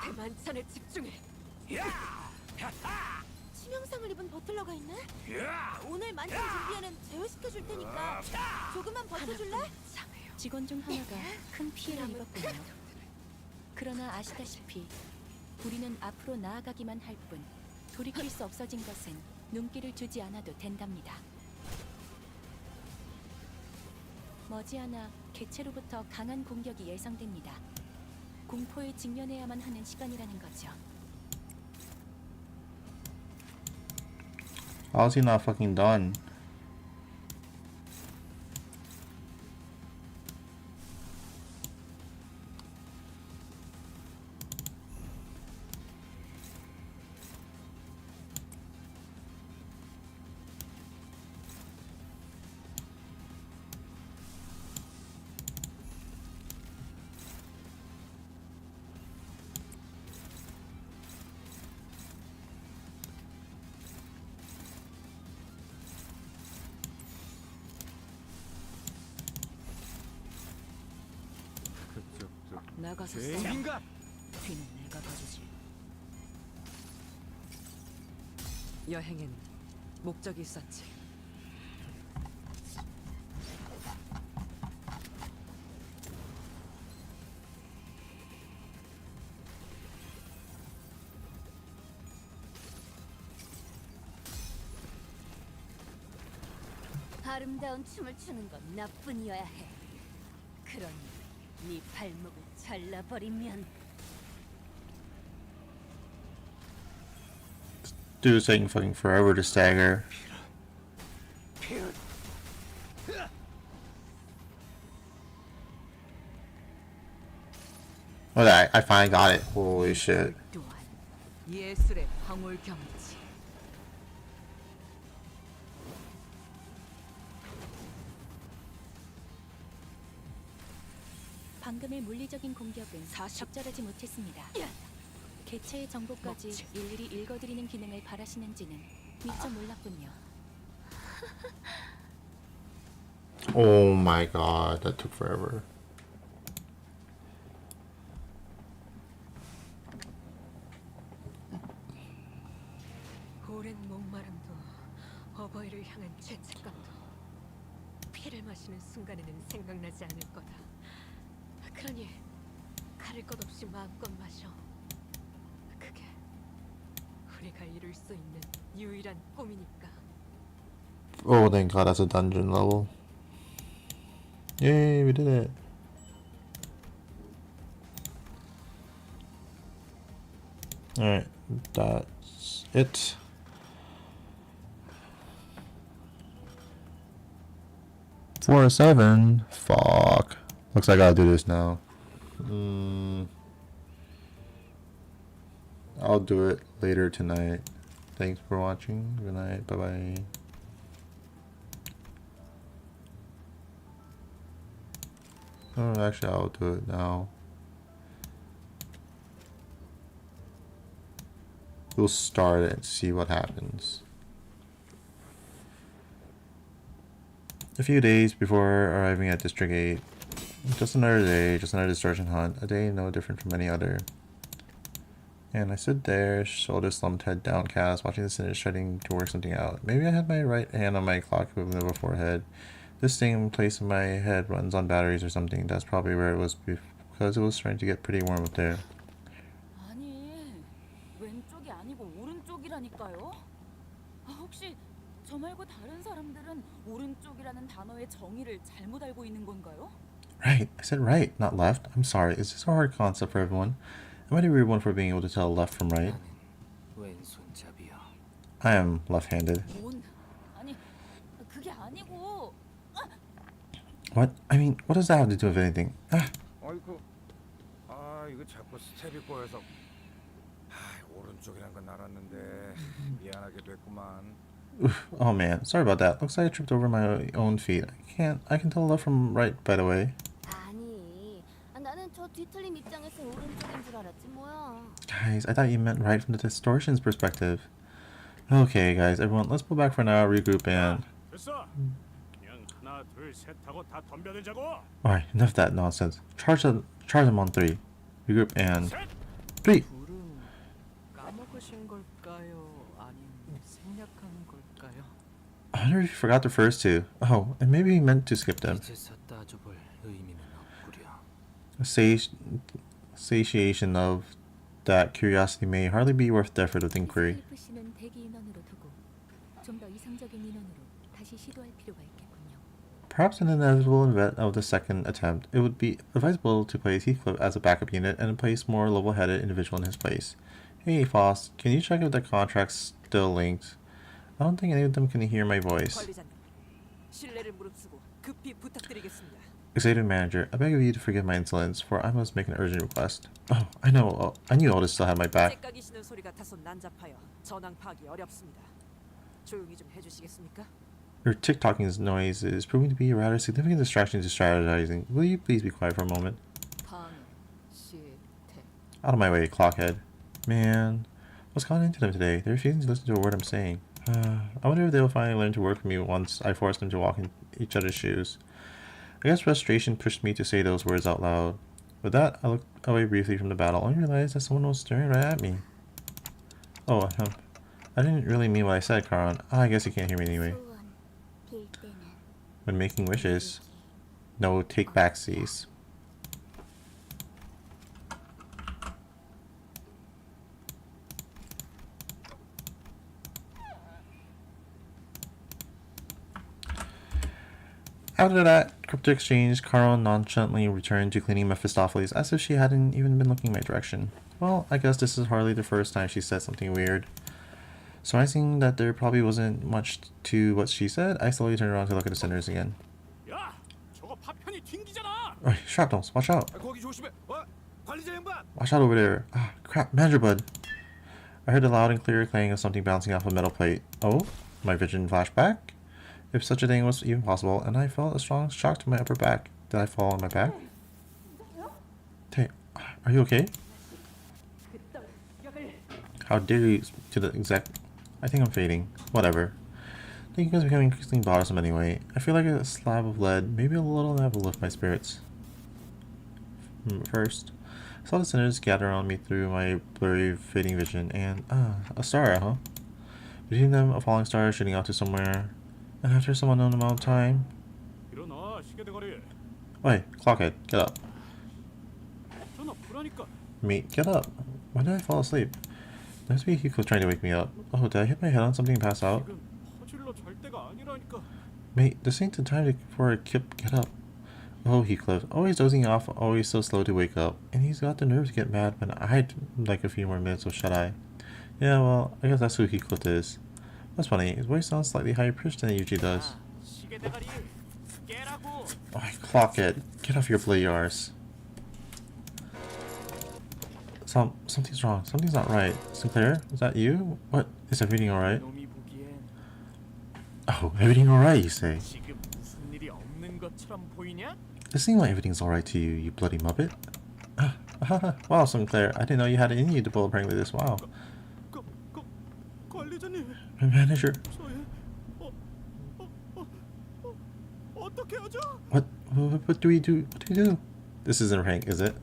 대만찬에 집중해. 치명상을 입은 버틀러가 있네? 오늘 만찬 준비에는 제어시켜줄 테니까 조금만 버텨줄래? 직원 중 하나가 큰 피해를 입었군요. 그러나 아시다시피 우리는 앞으로 나아가기만 할 뿐 돌이킬 수 없어진 것은 눈길을 주지 않아도 된답니다. 머지않아 개체로부터 강한 공격이 예상됩니다. 공포에 직면해야만 하는 시간이라는 거죠. How's he not fucking done? 나가서 싸워. 죄인인가? 뒤는 내가 봐주지. 여행엔 목적이 있었지. 아름다운 춤을 추는 건 나뿐이어야 해. 그러니 네 발목을 잘라버리면. Dude's taking fucking forever to stagger. Oh, I finally got it. Holy shit. 또한 예술의 황홀경이지. 방금의 물리적인 공격은 적절하지 못했습니다. 개체의 정보까지 일일이 읽어드리는 기능을 바라시는지는 미처 몰랐군요. Oh my god, that took forever. 오랜 목마름도 어버이를 향한 죄책감도 피를 마시는 순간에는 생각나지 않을 거다. 그러니 가릴 것 없이 마음껏 마셔. 그게 우리가 이룰 수 있는 유일한 꿈이니까. Oh, thank god, that's a dungeon level. Yay, we did it. Alright, that's it. Four or seven. Fuck. Looks like I gotta do this now. I'll do it later tonight. Thanks for watching. Good night. Bye bye. Oh, actually, I'll do it now. We'll start it and see what happens. A few days before arriving at District 8. Just another day, just another distortion hunt. A day no different from any other. And I stood there, shoulders slumped, head downcast, watching the sinners trying to work something out. Maybe I had my right hand on my clock equivalent of a forehead. This thing placed in my head runs on batteries or something. That's probably where it was because it was starting to get pretty warm up there. 아니, 왼쪽이 아니고 오른쪽이라니까요. 혹시 저 말고 다른 사람들은 오른쪽이라는 단어의 정의를 잘못 알고 있는 건가요? Right, I said right, not left. I'm sorry, is this a hard concept for everyone? Am I the weird one for being able to tell left from right? I am left-handed. 뭔? 아니, 그게 아니고. What? I mean, what does that have to do with anything? Ah. 어이구, 이거 자꾸 스텝이 꼬여서. 오른쪽이란 건 알았는데 미안하게 됐구만. Oof, oh man, sorry about that. Looks like I tripped over my own feet. I can tell left from right, by the way. 아니, 나는 저 뒤틀린 입장에서 오른쪽인 줄 알았지 뭐야. Guys, I thought you meant right from the distortion's perspective. Okay, guys, everyone, let's pull back for now, regroup, and... 됐어. 그냥 하나, 둘, 셋 하고 다 덤벼들자고. Alright, enough of that nonsense. Charge them on 3. Regroup, and... 3! 둘은 까먹으신 걸까요? 아니면 생략한 걸까요? I wonder if you forgot the first two. Oh, and maybe you meant to skip them. Satiation of that curiosity may hardly be worth the effort of inquiry. 필리프 씨는 대기 인원으로 두고 좀 더 이상적인 인원으로 다시 시도할 필요가 있겠군요. Perhaps in the inevitable event of the second attempt, it would be advisable to place Heathcliff as a backup unit and place a more level-headed individual in his place. Hey, Foss, can you check if the contract's still linked? I don't think any of them can hear my voice. 관리자님, 신뢰를 무릅쓰고 급히 부탁드리겠습니다. Executive Manager, I beg of you to forgive my insolence, for I must make an urgent request. Oh, I knew Otis still had my back. 째까기시는 소리가 다소 난잡하여 전황 파악이 어렵습니다. 조용히 좀 해주시겠습니까? Your tick-tocking noise is proving to be a rather significant distraction to strategizing. Will you please be quiet for a moment? Out of my way, clockhead. Man, what's gone into them today? They're refusing to listen to a word I'm saying. I wonder if they'll finally learn to work with me once I force them to walk in each other's shoes. I guess frustration pushed me to say those words out loud. With that, I looked away briefly from the battle, only realized that someone was staring right at me. Oh, I didn't really mean what I said, Karan. I guess you can't hear me anyway. 소원 빌 때는 When making wishes, no take-backsies. After that cryptic exchange, Karan nonchalantly returned to cleaning Mephistopheles as if she hadn't even been looking my direction. Well, I guess this is hardly the first time she said something weird. Surmising that there probably wasn't much to what she said, I slowly turned around to look at the sinners again. 야, 저거 파편이 튕기잖아. Alright, shrapnels, watch out! 거기 조심해. 관리자 양반. Watch out over there! Ah, crap, Manager Bud! I heard a loud and clear clang of something bouncing off a metal plate. Oh? My vision flashed back? If such a thing was even possible, and I felt a strong shock to my upper back. Did I fall on my back? Hey, are you okay? How dare you to the exec? I think I'm fading. Whatever. Thinking is becoming increasingly bothersome anyway. I feel like a slab of lead, maybe a little that will lift my spirits. First, I saw the sinners gather around me through my blurry, fading vision, and a star, huh? Between them, a falling star shooting out to somewhere. And after some unknown amount of time... 일어나, 시계 대가리. Oi, clockhead, get up. 전화 보라니까. Mate, get up. Why did I fall asleep? There must be Heathcliff trying to wake me up. Oh, did I hit my head on something and pass out? 지금 퍼즐러 잘 때가 아니라니까. Mate, this ain't the time for a kip get up. Oh, Heathcliff, always dozing off, always so slow to wake up. And he's got the nerve to get mad when I'd like a few more minutes of shut-eye. Yeah, well, I guess that's who Heathcliff is. That's funny, his voice sounds slightly higher pitched than it usually does. 시계 대가리 깨라고. Oh, clock it. Get off your bloody arse. Something's wrong. Something's not right. Sinclair, is that you? What? Is everything alright? 놈이 보기엔 Oh, everything alright, you say? 지금 무슨 일이 없는 것처럼 보이냐? It seems like everything's alright to you, you bloody muppet. Wow, Sinclair, I didn't know you had it in you to pull a prank like this. Wow. 관리자님, My manager. 저의 어떻게 하죠? What do we do? What do we do? This isn't a prank, is it?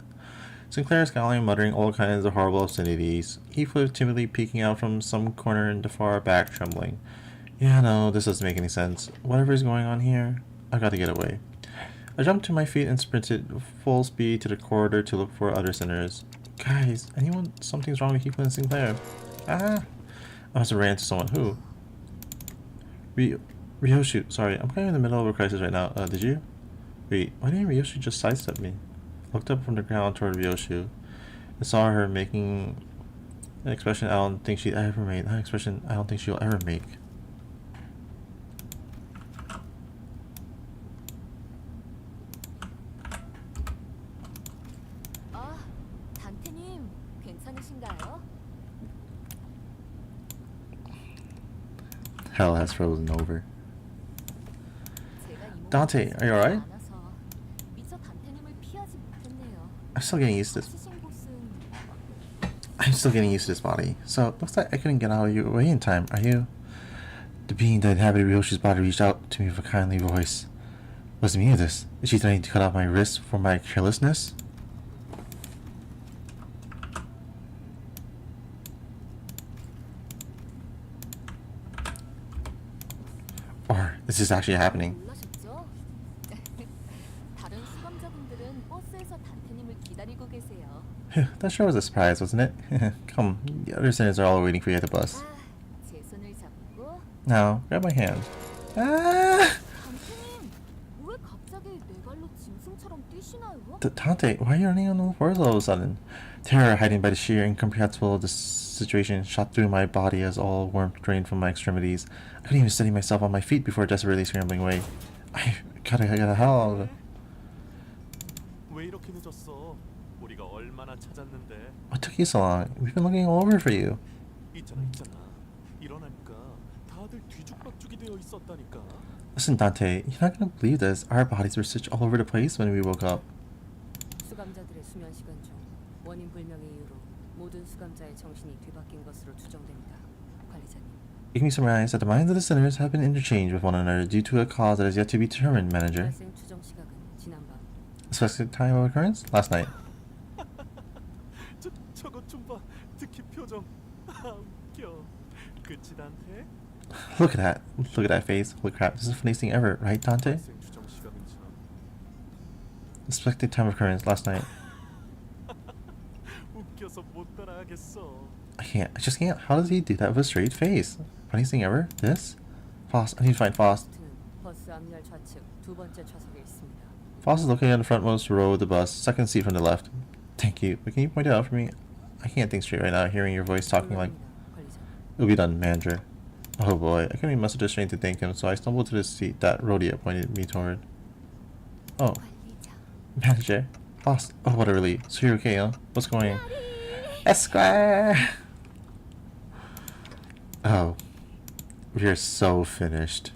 Sinclair scowling, muttering all kinds of horrible obscenities. Heathcliff timidly peeking out from some corner in the far back, trembling. Yeah, no, this doesn't make any sense. Whatever is going on here, I gotta get away. I jumped to my feet and sprinted full speed to the corridor to look for other sinners. Guys, something's wrong with Heathcliff and Sinclair. Ah! I must have ran into someone. Who? Ryoshu. Sorry, I'm kind of in the middle of a crisis right now. Did you? Wait, why didn't Ryoshu just sidestep me? Looked up from the ground toward Ryoshu and saw her making an expression I don't think she'd ever made. An expression I don't think she'll ever make. 아, 단테님, 괜찮으신가요? Hell has frozen over. 제가 이 Dante, are you alright? 많아서 미처 단테님을 피하지 못했네요. I'm still getting used to this. 시신 곳은 I'm still getting used to this body. So it looks like I couldn't get out of your way in time. Are you? The being that inhabited Ryoshi's body reached out to me with a kindly voice. What's the meaning of this? Is she threatening to cut off my wrist for my carelessness? Or is this actually happening? 놀라셨죠? 다른 수감자분들은 버스에서 단테님을 기다리고 계세요. Phew, that sure was a surprise, wasn't it? Come, the other sinners are all waiting for you at the bus. 아, 제 손을 잡고 Now, grab my hand. Ah! 단테님, 왜 갑자기 네 발로 짐승처럼 뛰시나요? Dante, why are you running on all fours all of a sudden? Terror hiding by the sheer incomprehensible situation shot through my body as all warmth drained from my extremities. I couldn't even steady myself on my feet before desperately scrambling away. I gotta get the hell out of it. 왜 이렇게 늦었어? 우리가 얼마나 찾았는데. What took you so long? We've been looking all over for you. 있잖아. 일어나니까 다들 뒤죽박죽이 되어 있었다니까. Listen, Dante, you're not gonna believe this. Our bodies were stitched all over the place when we woke up. 수감자들의 수면 시간 중 원인 불명의 이유로 모든 수감자의 정신이 뒤바뀐 것으로 추정됩니다. 관리자님. It can be surmised that the minds of the sinners have been interchanged with one another due to a cause that is yet to be determined, Manager. 발생 추정 시각은 지난밤. The specific time of occurrence? Last night. 저것 좀 봐. 특히 표정. 아 웃겨. 그치 단테? Look at that. Look at that face. Holy crap. This is the funniest thing ever, right, Dante? 발생 추정 시각은 참. The specific time of occurrence last night. 웃겨서 못 따라하겠어. I just can't. How does he do that with a straight face? Funniest thing ever? This? Foss. I need to find Foss. 버스 앞열 좌측 두 번째 좌석에 있습니다. Foss is located on the frontmost row of the bus, second seat from the left. Thank you. But can you point it out for me? I can't think straight right now, hearing your voice talking like... 관리자. It'll be done, Manager. Oh boy, I couldn't even muster the strength to thank him, so I stumbled to the seat that Rhodia pointed me toward. Oh, 관리자. Manager. Foss. Oh, what a relief. So you're okay, huh? What's going on? Esquire! Oh. We're so finished.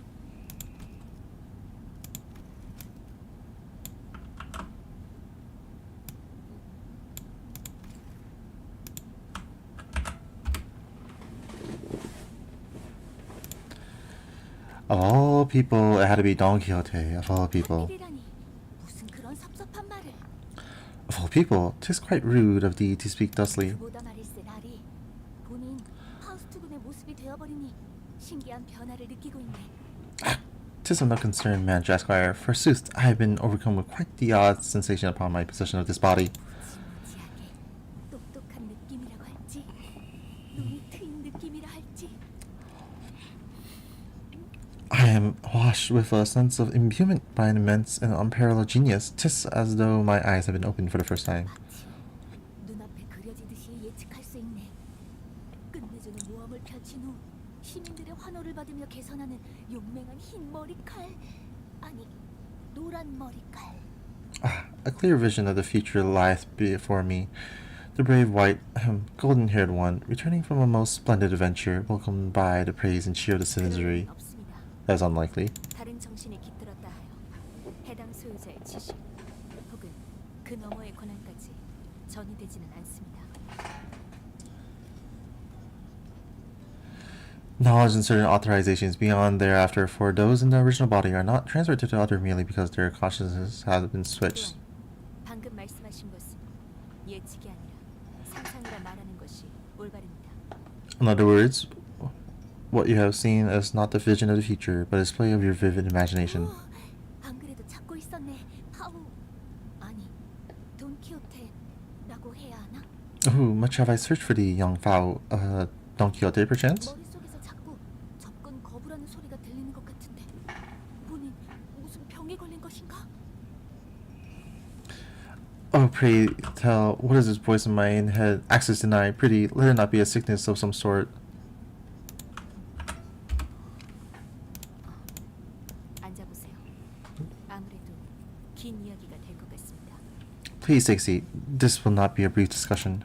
Of all people, it had to be Don Quixote. Of all people. 하필이라니. 무슨 그런 섭섭한 말을. Of all people, 'tis quite rude of thee to speak thusly. 그보다 말일세 나리. 본인 파우스트 군의 모습이 되어버리니 신기한 변화를 느끼고 있네. 'Tis of no concern, Manager Esquire. Forsooth, I have been overcome with quite the odd sensation upon my possession of this body. 무지무지하게 똑똑한 느낌이라고 할지, 눈이 트인 느낌이라 할지. I am... Well, Flushed with a sense of imbuement by an immense and unparalleled genius, 'tis as though my eyes have been opened for the first time. 눈앞에 그려지듯이 예측할 수 있네. 끝내주는 모험을 펼친 후 시민들의 환호를 받으며 개선하는 용맹한 흰 머리칼, 아니 노란 머리칼. A clear vision of the future lieth before me. The brave white, golden-haired one, returning from a most splendid adventure, welcomed by the praise and cheer of the citizenry. 그럴 일은 없습니다. That is unlikely. 다른 정신이 깃들었다 하여 해당 소유자의 지식 혹은 그 너머의 권한까지 전이되지는 않습니다. Knowledge and certain authorizations beyond thereafter for those in the original body are not transferred to the other merely because their consciousness has been switched. 방금 말씀하신 것은 예측이 아니라 상상이라 말하는 것이 올바릅니다. In other words, what you have seen is not the vision of the future, but a display of your vivid imagination. 안 그래도 찾고 있었네. 파우 아니 돈키호테라고 해야 하나? Ooh, much have I searched for thee, young fowl. Don Quixote, perchance? 머릿속에서 자꾸 접근 거부라는 소리가 들리는 것 같은데 본인 무슨 병에 걸린 것인가? Oh, pray tell, what is this voice in my head? Access denied. Pretty, let it not be a sickness of some sort. 앉아보세요. 아무래도 긴 이야기가 될 것 같습니다. Please take a seat. This will not be a brief discussion.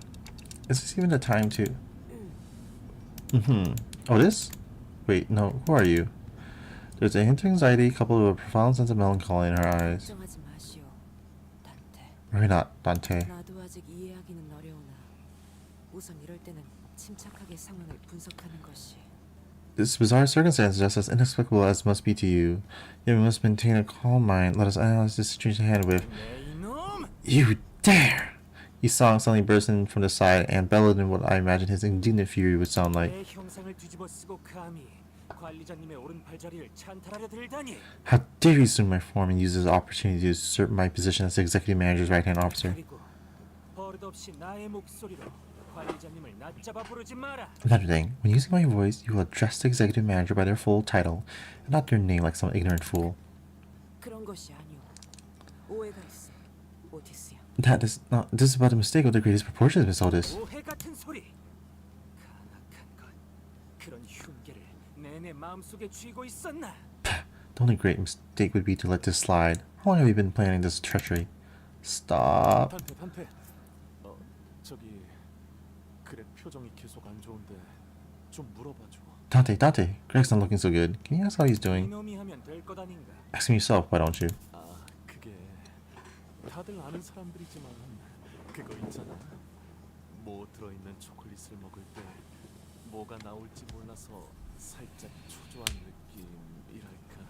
Is this even the time to... Oh, this? Wait, no, who are you? There's a hint of anxiety coupled with a profound sense of melancholy in her eyes. 걱정하지 마시오, 단테. Worry not, Dante. 나도 아직 이해하기는 어려우나 우선 이럴 때는 침착하게 상황을 분석하는 것이. This bizarre circumstance is just as inexplicable as must be to you. Yet we must maintain a calm mind. Let us analyze this situation hand with... You dare! He suddenly burst in from the side and bellowed in what I imagined his indignant fury would sound like. 내 형상을 뒤집어 쓰고 감히 관리자님의 오른팔 자리를 찬탈하려 들다니. How dare you assume my form and use this opportunity to usurp my position as the executive manager's right-hand officer? 그리고 버릇없이 나의 목소리로 관리자님을 낮잡아 부르지 마라. Another thing, when using my voice, you will address the executive manager by their full title, and not their name like some ignorant fool. 그런 것이 아니오. 오해가 있어, 오티스야. This is about a mistake of the greatest proportions, Miss Otis. 오해 같은 소리. 가악한 것. 그런 흉계를 내내 마음속에 쥐고 있었나? The only great mistake would be to let this slide. How long have you been planning this treachery? Stop. 단테. 저기 그래 표정이 계속 안 좋은데 좀 물어봐줘. Dante, Greg's not looking so good. Can you ask how he's doing? 이놈이 하면 될 것 아닌가? Ask him yourself, why don't you? 그게 다들 아는 사람들이지만 그거 있잖아. 뭐 들어있는 초콜릿을 먹을 때 뭐가 나올지 몰라서 살짝 초조한 느낌이랄까.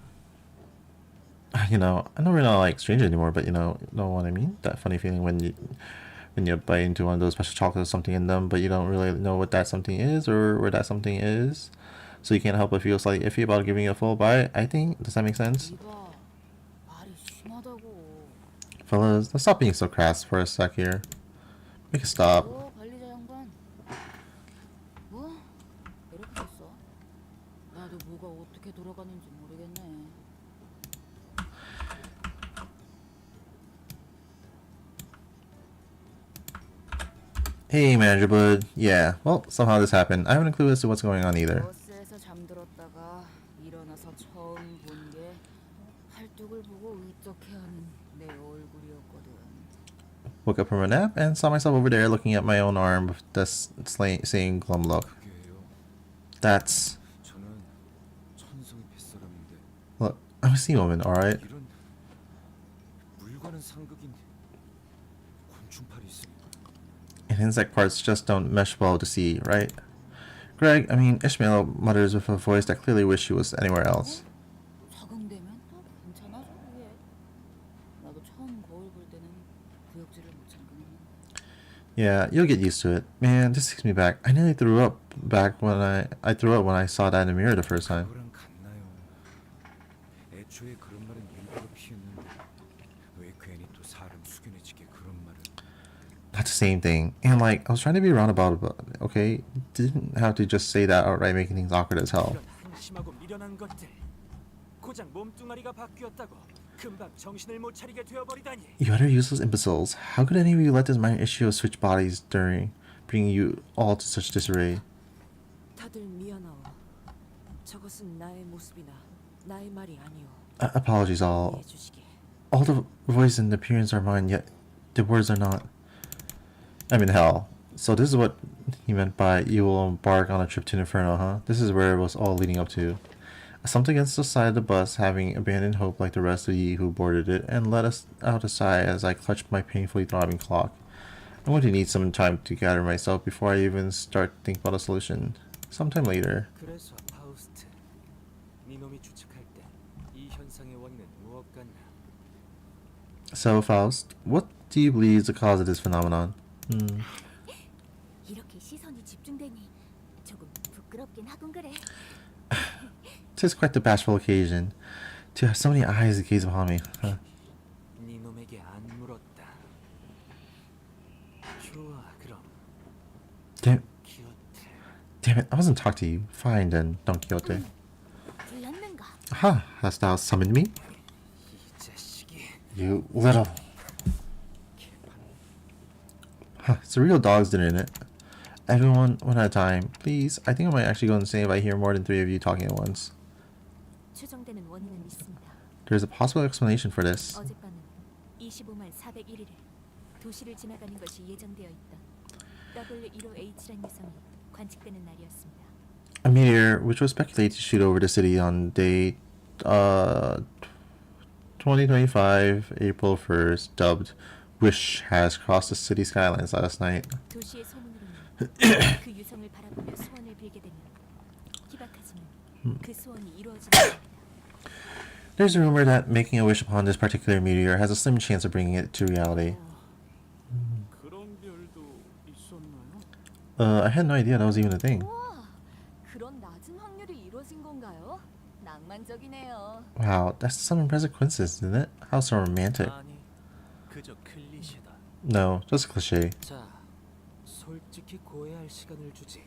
You know, I know we're not like strangers anymore, but you know what I mean? That funny feeling when you bite into one of those special chocolates with something in them, but you don't really know what that something is or where that something is. So you can't help but feel slightly iffy about giving it a full bite, I think. Does that make sense? 이봐, 말이 심하다고. Fellas, let's stop being so crass for a sec here. Make it stop. 관리자 양반. 뭐? 이렇게 됐어? 나도 뭐가 어떻게 돌아가는지 모르겠네. Hey, Manager Bud. Yeah, well, somehow this happened. I haven't a clue as to what's going on either. 버스에서 잠들었다가 일어나서 처음 본 게 팔뚝을 보고 의적해하는 내 얼굴이었거든. Woke up from a nap and saw myself over there looking at my own arm with the same glum look. That's... 저는 천성의 뱃사람인데 Look, I'm a sea woman, alright? 이런 물과는 상극인 곤충팔이 있으니 And insect parts just don't mesh well to see, right? Greg, I mean, Ishmael mutters with a voice that clearly wished she was anywhere else. 적응되면 또 괜찮아 저게. 나도 처음 거울 볼 때는 구역질을 못 참거든. Yeah, you'll get used to it. Man, this takes me back. I nearly threw up I threw up when I saw that in the mirror the first time. 그거랑 같나요? 애초에 그런 말은 일부러 피했는데 왜 괜히 또 사람 숙연해지게 그런 말을. That's the same thing. And like, I was trying to be roundabout about it, okay? Didn't have to just say that outright, making things awkward as hell. 이런 한심하고 미련한 것들 고작 몸뚱아리가 바뀌었다고 금방 정신을 못 차리게 되어버리다니. You utter useless imbeciles. How could any of you let this minor issue of switch bodies during bringing you all to such disarray? 다들 미안하오. 저것은 나의 모습이나 나의 말이 아니오. Apologies all. 이해해주시기. All the voice and appearance are mine, yet the words are not. I mean, hell. So this is what he meant by you will embark on a trip to Inferno, huh? This is where it was all leading up to. I slumped against the side of the bus, having abandoned hope like the rest of ye who boarded it, and let us out a sigh as I clutched my painfully throbbing clock. I'm going to need some time to gather myself before I even start to think about a solution. Sometime later. 그래서 파우스트, 네 놈이 추측할 때 이 현상의 원인은 무엇 같나? So, Faust, what do you believe is the cause of this phenomenon? 이렇게 시선이 집중되니 조금 부끄럽긴 하군 그래. Tis quite the bashful occasion to have so many eyes to gaze upon me. 네 놈에게 안 물었다. 좋아, 그럼. Damn, 키오테. damn it, I wasn't talking to you. Fine then, Don Quixote. 불렀는가? Aha, hast thou summoned me? 이 자식이. You little... Huh, it's a real dog's dinner, isn't it? Everyone, one at a time. Please, I think I might actually go insane if I hear more than 3 of you talking at once. 추정되는 원인은 있습니다. There's a possible explanation for this. 어젯밤은 25만 401일을 도시를 지나가는 것이 예정되어 있던 W15H란 유성이 관측되는 날이었습니다. A meteor, which was speculated to shoot over the city on day 2025, April 1st, dubbed Wish, has crossed the city skylines last night. 도시의 소문으로는 그 유성을 바라보며 소원을 빌게 되면 희박하지만 그 소원이 이루어지는 겁니다. There's a rumor that making a wish upon this particular meteor has a slim chance of bringing it to reality. 그런 별도 있었나요? I had no idea that was even a thing. 우와, 그런 낮은 확률이 이루어진 건가요? 낭만적이네요. Wow, that's some impressive coincidence, isn't it? How so romantic. 아니, 그저 클리셰다. No, just a cliche. 자, 솔직히 고해할 시간을 주지.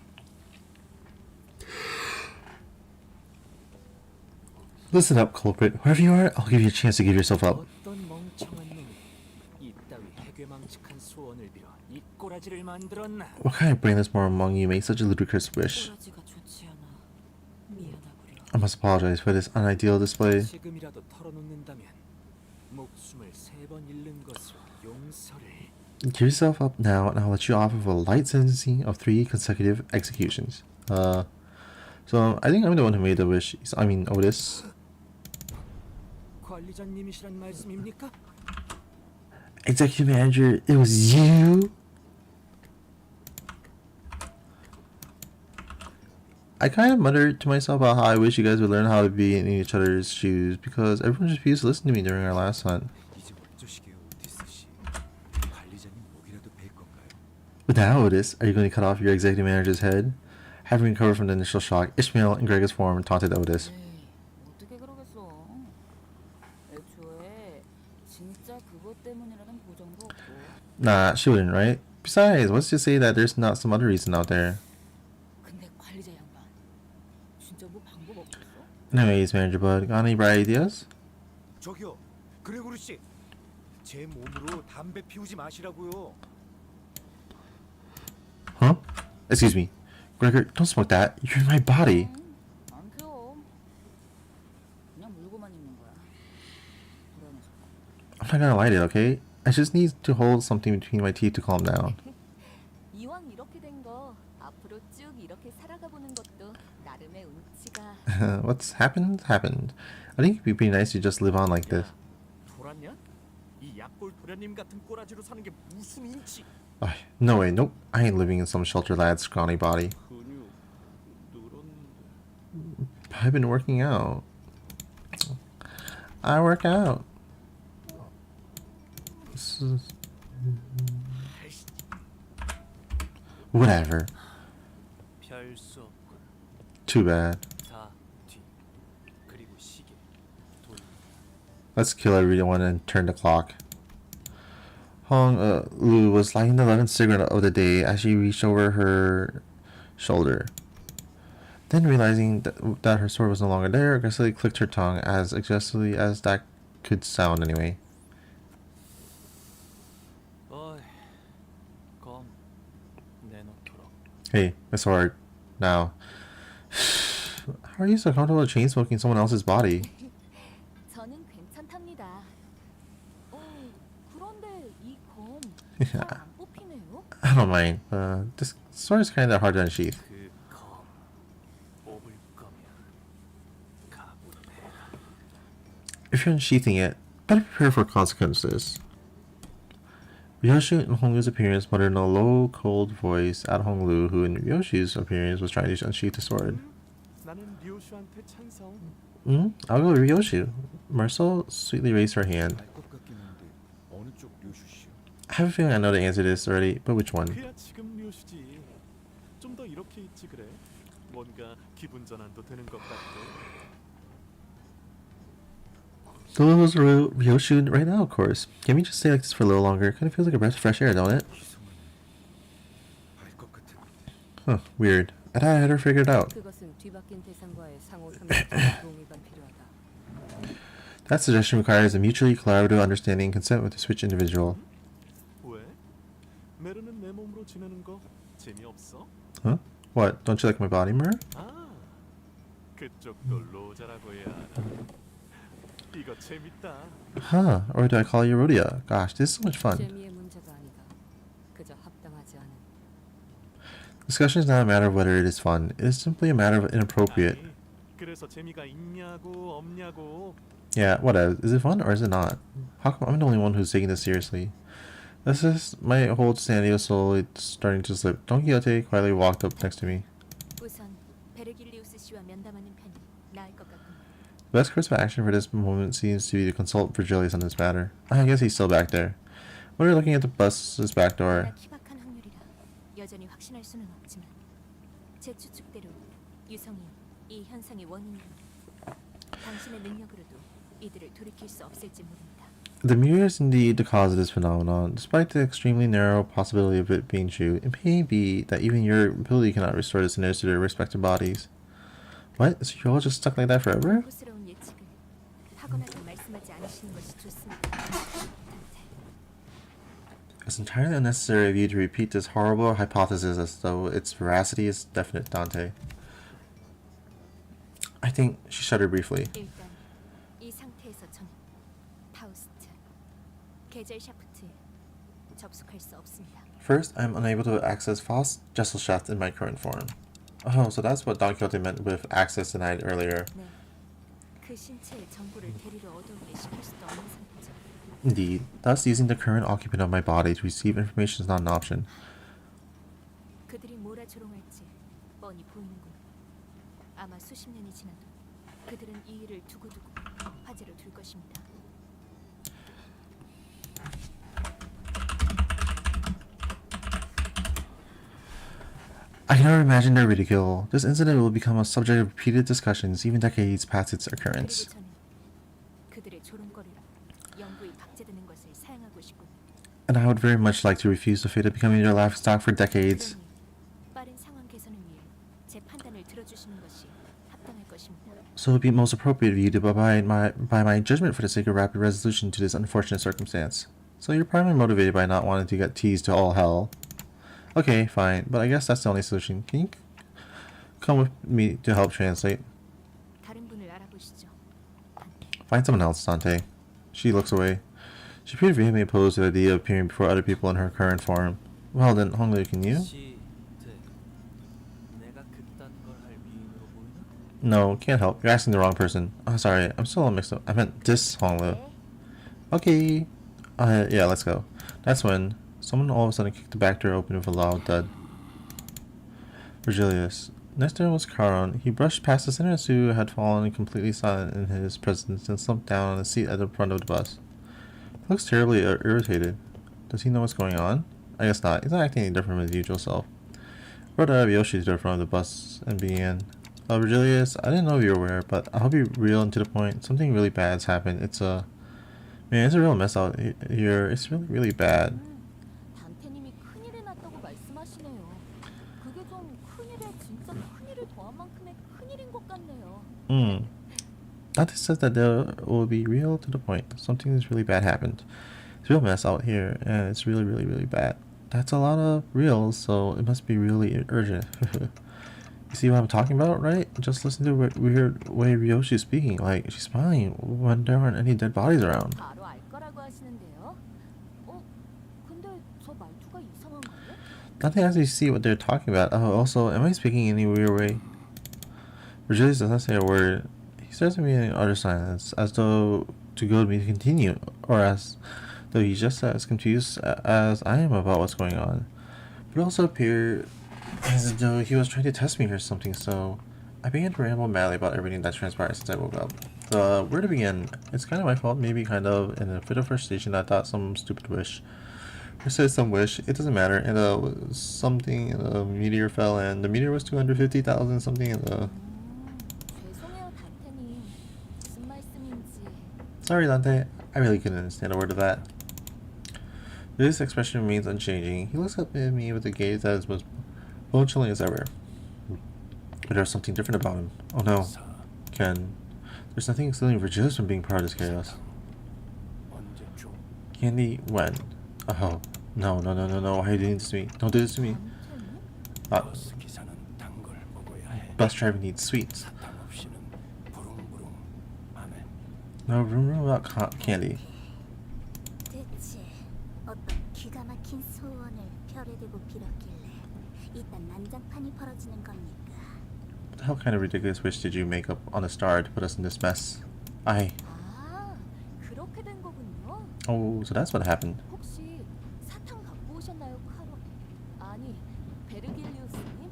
Listen up, culprit. Whoever you are, I'll give you a chance to give yourself up. 어떤 멍청한 놈이 이따위 해괴망측한 소원을 빌어 이 꼬라지를 만들었나? What kind of brainless moron among you made such a ludicrous wish? 꼬라지가 좋지 않아. 미안하구려. I must apologize for this unideal display. 지금이라도 털어놓는다면 목숨을 3번 잃는 것으로 용서를. Give yourself up now, and I'll let you off with a light sentencing of 3 consecutive executions. So I think I'm the one who made the wish. I mean, Otis. 관리자님이시란 말씀입니까? Executive manager, it was you? I kind of muttered to myself about how I wish you guys would learn how to be in each other's shoes, because everyone just refused to listen to me during our last hunt. 이제 월조식의 오티스 씨, 관리자님 목이라도 벨 건가요? But now, Otis, are you going to cut off your executive manager's head? Having recovered from the initial shock, Ishmael in Gregor's form taunted Otis. 에이, 어떻게 그러겠어. 애초에 진짜 그것 때문이라는 보장도 없고. Nah, she wouldn't, right? Besides, what's to say that there's not some other reason out there? 근데 관리자 양반, 진짜 뭐 방법 없겠어? Anyways, Manager Bud, got any bright ideas? 저기요, 그레고리 씨, 제 몸으로 담배 피우지 마시라고요. Huh? Excuse me. Gregor, don't smoke that. You're in my body. 안 피워. 그냥 물고만 있는 거야. 불안해서. I'm not gonna light it, okay? I just need to hold something between my teeth to calm down. 이왕 이렇게 된 거 앞으로 쭉 이렇게 살아가 보는 것도 나름의 운치가. What's happened, happened. I think it'd be pretty nice to just live on like this. 돌았냐? 이 약골 도련님 같은 꼬라지로 사는 게 무슨 인치? No way, nope. I ain't living in some sheltered lad's scrawny body. 근육 늘었는데. I've been working out. I work out. Whatever. 별수 없군. Too bad. 다 뒤. 그리고 시계. 돌. Let's kill everyone and turn the clock. Hong Lu was lighting the 11th cigarette of the day as she reached over her shoulder. Then realizing that her sword was no longer there, aggressively clicked her tongue, as aggressively as that could sound anyway. 어이, 검 내놓도록. Hey, my sword. Now. How are you so comfortable chain smoking someone else's body? 저는 괜찮답니다. 그런데 이 검 Yeah, 안 뽑히네요. I don't mind. This sword is kind of hard to unsheath. 그검 뽑을 거면 가보네. If you're unsheathing it, better prepare for consequences. Ryoshi in Honglu's appearance muttered in a low, cold voice at Honglu, who in Ryoshi's appearance was trying to unsheath the sword. 나는 류슈한테 찬성. I'll go with Ryoshi. Marcel sweetly raised her hand. 알 것 같긴 한데 어느 쪽 류슈 씨요? I have a feeling I know the answer to this already, but which one? 그야 지금 류슈지. 좀 더 이렇게 있지 그래. 뭔가 기분 전환도 되는 것 같고. Those Ryoshi right now, of course. Can we just stay like this for a little longer? Kind of feels like a breath of fresh air, don't it? 희성은 알 것 같은데. Huh, weird. I thought I had her figured out. 그것은 뒤바뀐 대상과의 상호 협력적 동의가 필요하다. That suggestion requires a mutually collaborative understanding and consent with the switch individual. 왜? 메르는 내 몸으로 지내는 거 재미없어? Huh? What? Don't you like my body, Mer? 아, 그쪽도 로자라고 해야 하나? 이거 재밌다. Huh? Or do I call you Rhodia? Gosh, this is so much fun. 재미의 문제가 아니다. 그저 합당하지 않은. Discussion is not a matter of whether it is fun. It is simply a matter of inappropriate. 아니, 그래서 재미가 있냐고 없냐고. Yeah, whatever. Is it fun or is it not? How come I'm the only one who's taking this seriously? This is my whole sanity was slowly starting to slip. Don Quixote quietly walked up next to me. 우선 베르길리우스 씨와 면담하는 편이 나을 것 같군요. The best course of action for this moment seems to be to consult Virgilius on this matter. I guess he's still back there. We're looking at the bus's back door. 희박한 확률이라 여전히 확신할 수는 없지만 제 추측대로 유성이 이 현상의 원인이랍니다. 당신의 능력으로도 이들을 돌이킬 수 없을지 모릅니다. The mirror is indeed the cause of this phenomenon. Despite the extremely narrow possibility of it being true, it may be that even your ability cannot restore the sinners to their respective bodies. What? So you're all just stuck like that forever? 호스러운 예측을 하거나도 말씀하지 않으시는 것이 좋습니다. It's entirely unnecessary of you to repeat this horrible hypothesis as though its veracity is definite, Dante. I think she shuddered briefly. 일단 이 상태에서 저는 파우스트 계절 샤프트에 접속할 수 없습니다. First, I'm unable to access Faust Jesselschafft in my current form. Oh, so that's what Don Quixote meant with access denied earlier. 네, 그 신체의 정보를 데리러 얻어오게 시킬 수도 없는 상태죠. Indeed, thus using the current occupant of my body to receive information is not an option. 그들이 뭐라 조롱할지 뻔히 보이는군. 아마 수십 년이 지나도 그들은 이 일을 두고두고 화제로 둘 것입니다. I can never imagine their ridicule. This incident will become a subject of repeated discussions even decades past its 그리고 occurrence. 저는 그들의 조롱거리로 연구에 박제되는 것을 사양하고 싶군. And I would very much like to refuse the fate of becoming their laughingstock for decades. 그러니 빠른 상황 개선을 위해 제 판단을 들어주시는 것이 합당할 것입니다. So it would be most appropriate of you to abide by my judgment for the sake of rapid resolution to this unfortunate circumstance. So you're primarily motivated by not wanting to get teased to all hell. Okay, fine, but I guess that's the only solution. Can you come with me to help translate? 다른 분을 알아보시죠. Find someone else, Dante. She looks away. She appeared vehemently opposed to the idea of appearing before other people in her current form. Well then, Honglu, can you? 내가 그딴 걸 할 미인으로 보이나? No, can't help. You're asking the wrong person. Oh, sorry, I'm still all mixed up. I meant this Honglu. Okay. Yeah, let's go. That's when someone all of a sudden kicked the back door open with a loud thud. Virgilius. Next to him was Charon. He brushed past the sinners who had fallen completely silent in his presence and slumped down on the seat at the front of the bus. He looks terribly irritated. Does he know what's going on? I guess not. He's not acting any different from his usual self. Rode out of Yoshi to the front of the bus and began. Virgilius, I didn't know if you were aware, but I'll be real and to the point. Something really bad's happened. It's a real mess out here. It's really, really bad. 단테님이 큰일이 났다고 말씀하시네요. 그게 좀 큰일에 진짜 큰일을 더한 만큼의 Dante says that there will be real to the point. Something is really bad happened. It's a real mess out here, and it's really, really, really bad. That's a lot of reals, so it must be really urgent. You see what I'm talking about, right? Just listen to the weird way Ryoshi's speaking. Like, she's smiling when there aren't any dead bodies around. 바로 알 거라고 하시는데요. 근데 저 말투가 이상한가요? Dante actually see what they're talking about. Oh, also, am I speaking in any weird way? Virgilius does not say a word. He starts to me in utter silence, as though to go to me to continue, or as though he's just as confused as I am about what's going on. But it also appeared as though he was trying to test me or something, so I began to ramble madly about everything that transpired since I woke up. Where to begin? It's kind of my fault, maybe kind of. In a bit of frustration, I thought some stupid wish. Or said some wish, it doesn't matter. And something, a meteor fell, and the meteor was 250,000 something, and 죄송해요, 단테님. 무슨 말씀인지. Sorry, Dante. I really couldn't understand a word of that. This expression remains unchanging. He looks up at me with a gaze that is as bone chilling as ever. But there's something different about him. Oh no. Ken. There's nothing excluding Virgilius from being part of this chaos. Candy, when? Oh. No. Why are you doing this to me? Don't do this to me. Bus driver needs sweets. No room about candy. 대체 어떤 기가 막힌 소원을 별에 대고 빌었길래 일단 난장판이 벌어지는 겁니까? What the hell kind of ridiculous wish did you make up on a star to put us in this mess? 아, 그렇게 된 거군요. Oh, so that's what happened. 혹시 사탕 갖고 오셨나요, 카로? 아니, 베르길리우스님?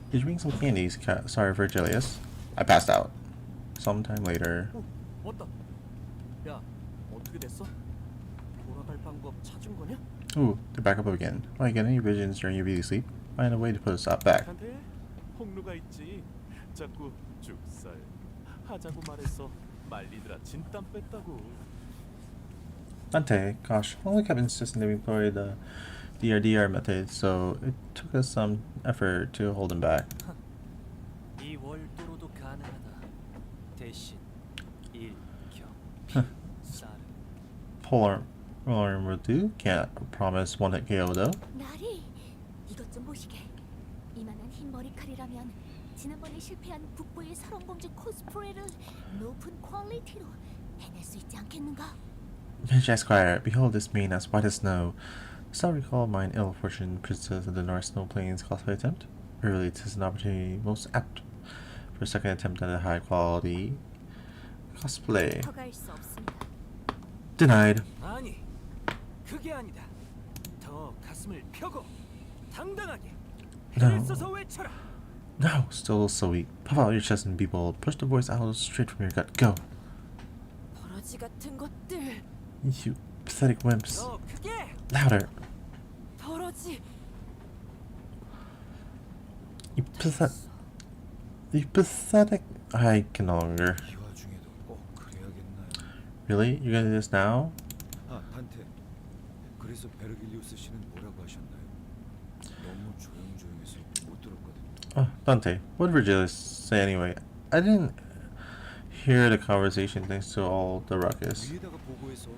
Did you bring some candies? Sorry, Virgilius. I passed out. Sometime later. 왔다. 야, 어떻게 됐어? 돌아갈 방법 찾은 거냐? Ooh, they're back up again. Why get any visions during your beauty sleep? Find a way to put a stop back. 한테 홍루가 있지. 자꾸 죽살 하자고 말했어. 말리느라 진땀 뺐다고. Dante, gosh, only kept insisting that we employ the DRDR method, so it took us some effort to hold him back. 이 월도로도 가능하다. 대신 Polar will do. Can't promise one hit KO though. 나리, 이것 좀 보시게. 이만한 흰 머리칼이라면 지난번에 실패한 북부의 사랑공주 코스프레를 높은 퀄리티로 해낼 수 있지 않겠는가? Mage Esquire, behold this mane as white as snow. Does not recall mine ill-fortuned princess of the North Snow Plains cosplay attempt? Really, 'tis an opportunity most apt for a second attempt at a high-quality cosplay. 허가할 수 없습니다. Denied. 아니, 그게 아니다. 더 가슴을 펴고 당당하게 해를 써서 외쳐라. No, still so weak. Puff out your chest and be bold. Push the voice out straight from your gut. Go. 버러지 같은 것들. You pathetic wimps. 더 크게. Louder. 버러지. You pathetic. I can no longer. 이 와중에도 꼭 그래야겠나요? Really? You're gonna do this now? 아, 단테. 그래서 베르길리우스 씨는 뭐라고 하셨나요? 너무 조용조용해서 못 들었거든요. Oh, Dante. What did Virgilius say anyway? I didn't hear the conversation thanks to all the ruckus. 위에다가 보고해서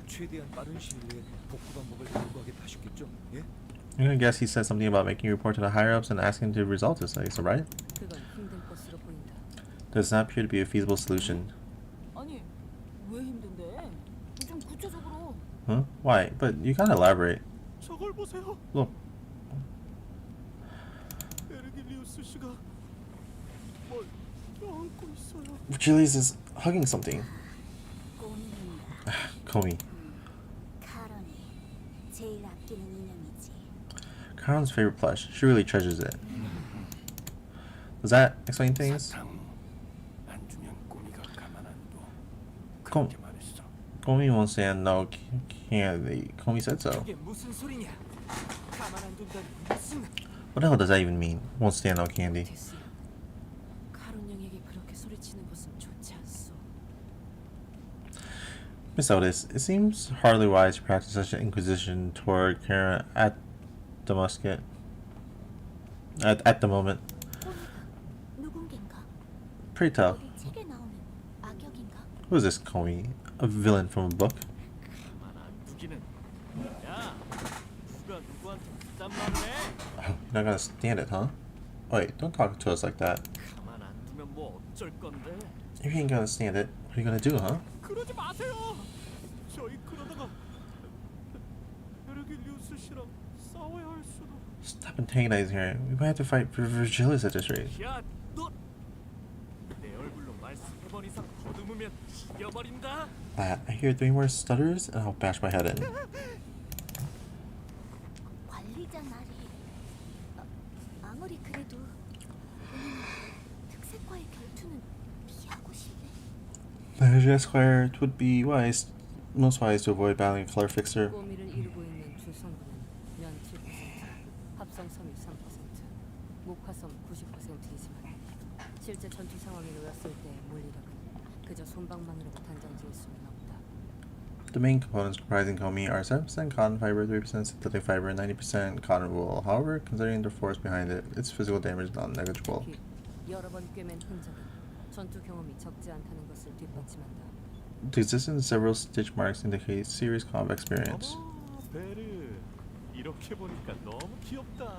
최대한 빠른 시일 내에 복구 방법을 연구하겠다 하셨겠죠? 예? I'm gonna guess he said something about making a report to the higher-ups and asking to resolve this, so right? 그건 힘든 것으로 보인다. Does not appear to be a feasible solution. 아니, 왜 힘든데? 좀 구체적으로. Huh? Why? But you gotta elaborate. 저걸 보세요. Look. 베르길리우스 씨가 뭘 껴안고 있어요. Virgilius is hugging something. 꼼니다. Komi. 카론이 제일 아끼는 인형이지. Karen's favorite plush. She really treasures it. Does that explain things? 안 주면 꼬미가 가만 안 둬. Kom- 그렇게 말했어. Komi won't stand no candy. Komi said so. 그게 무슨 소리냐? 가만 안 둔다니 무슨? What the hell does that even mean? Won't stand no candy. 됐어요. 카론 양에게 그렇게 소리치는 것은 좋지 않소. Miss Otis, it seems hardly wise to practice such an inquisition toward Karen at the musket. At the moment. 누군겐가? Pray tell, 어디 책에 나오는 악역인가? who is this Comey? A villain from a book? 가만 안 두기는. 야, 누가 누구한테 그딴 말을 해? Oh, you're not gonna stand it, huh? Wait, don't talk to us like that. 가만 안 두면 뭐 어쩔 건데? If you ain't gonna stand it, what are you gonna do, huh? 그러지 마세요. 저희 그러다가 베르길리우스 씨랑 싸워야 할 수도. Stop antagonizing her. We might have to fight for Virgilius at this rate. 야, 너 내 얼굴로 말 3번 이상 더듬으면 죽여버린다. Lad, I hear 3 more stutters and I'll bash my head in. 관리자 말이 아무리 그래도 본인은 특색과의 결투는 피하고 싶네. Manager Esquire, it would be most wise to avoid battling a color fixer. 꼬미를 이루고 있는 주 성분은 면 7%, 합성 섬유 3%, 목화섬 90%이지만 실제 전투 상황에 놓였을 때 물리력은 그저 손방망이라고 단정지을 수는 없다. The main components comprising Comey are 7% cotton fiber, 3% synthetic fiber, and 90% cotton wool. However, considering the force behind it, its physical damage is not negligible. 특히 여러 번 꿰맨 흔적은 전투 경험이 적지 않다는 것을 뒷받침한다. The existence of several stitch marks indicates serious combat experience. 어머, 베르. 이렇게 보니까 너무 귀엽다.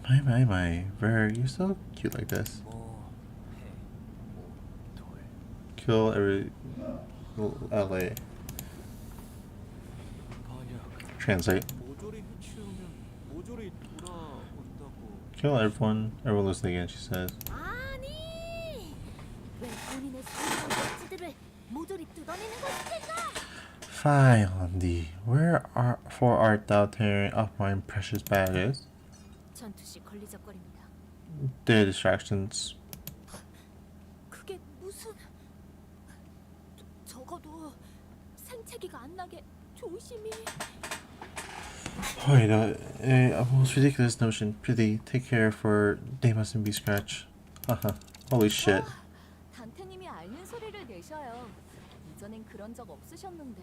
My. Ver, you're so cute like this. Kill every LA. Translate. 모조리 해치우면 모조리 돌아온다고. Kill everyone listen again, she says. 아니! 왜 본인의 소중한 배지들을 모조리 뜯어내는 것일까? Finally, for art thou tearing up my precious badges? 전투 시 걸리적거립니다. Their distractions. 그게 무슨... 적어도 생채기가 안 나게 조심히... Wait, a most ridiculous notion. Prithee, take care, for they mustn't be scratched. Haha, holy shit. 단테님이 앓는 소리를 내셔요. 이전엔 그런 적 없으셨는데.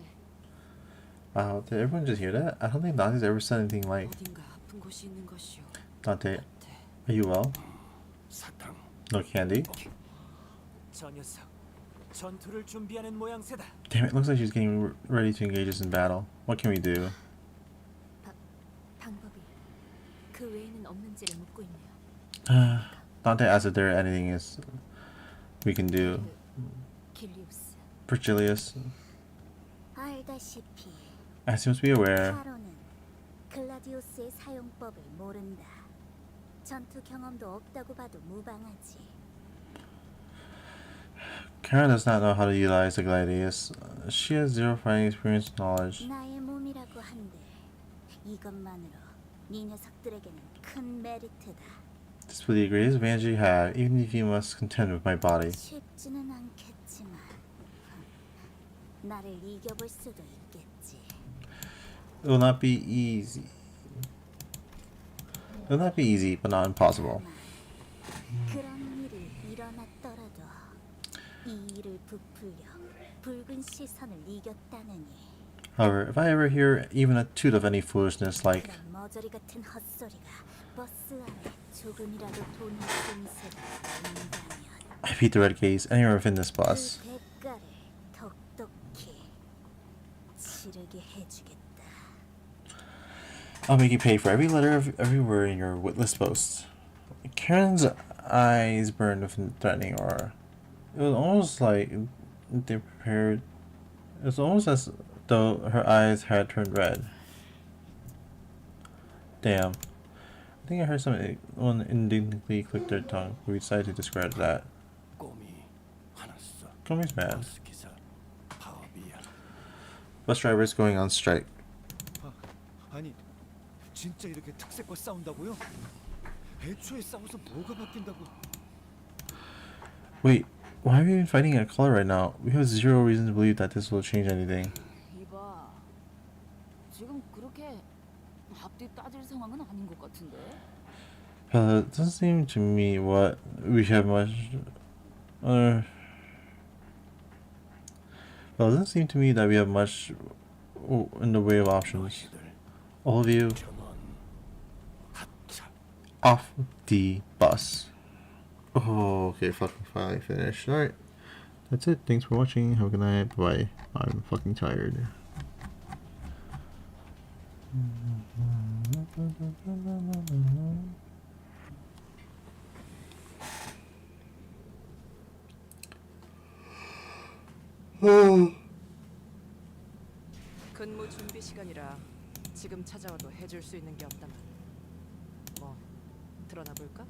Wow, did everyone just hear that? I don't think Dante's ever said anything like, 어딘가 아픈 곳이 있는 것이오. Dante, are you well? 사탕. No candy? 저 녀석 전투를 준비하는 모양새다. Damn it, looks like she's getting ready to engage us in battle. What can we do? 방법이 그 외에는 없는지를 묻고 있네요. Dante asks if there anything is we can do. 길리우스. Virgilius, 알다시피 as you must be aware, 카로는 글라디오스의 사용법을 모른다. 전투 경험도 없다고 봐도 무방하지. Karen does not know how to utilize the gladius. She has zero fighting experience knowledge. 나의 몸이라고 한들 이것만으로 네 녀석들에게는 큰 메리트다. This will be the greatest advantage you have, even if you must contend with my body. 쉽지는 않겠지만 나를 이겨볼 수도 있겠지. It will not be easy. It will not be easy, but not impossible. 그런 일이 일어났더라도 이 일을 부풀려 붉은 시선을 이겼다느니 However, if I ever hear even a toot of any foolishness like, 그런 머저리 같은 헛소리가 버스 안에 조금이라도 돈을 쓴 세가 있다면 I beat the red gaze anywhere within this 그 bus, 대가를 똑똑히 치르게 해주겠다. I'll make you pay for every letter of every word in your witless boasts. Karen's eyes burned with threatening aura. It was almost like they prepared. It was almost as though her eyes had turned red. Damn. I think I heard someone indignantly click their tongue. We decided to discredit that. 꼬미 화났어. Comey's mad. 버스 기사 파업이야. Bus drivers going on strike. 아니 진짜 이렇게 특색과 싸운다고요? 애초에 싸워서 뭐가 바뀐다고? Wait, why are we even fighting a color right now? We have zero reason to believe that this will change anything. 이봐, 지금 그렇게 앞뒤 따질 상황은 아닌 것 같은데. It doesn't seem to me what we have much. But Well, it doesn't seem to me that we have much in the way of options. All of you off the bus. Oh, okay, fucking finally finished. Alright. That's it. Thanks for watching. Have a good night. Bye. I'm fucking tired. 근무 준비 시간이라 지금 찾아와도 해줄 수 있는 게 없다면 뭐 드러나 볼까?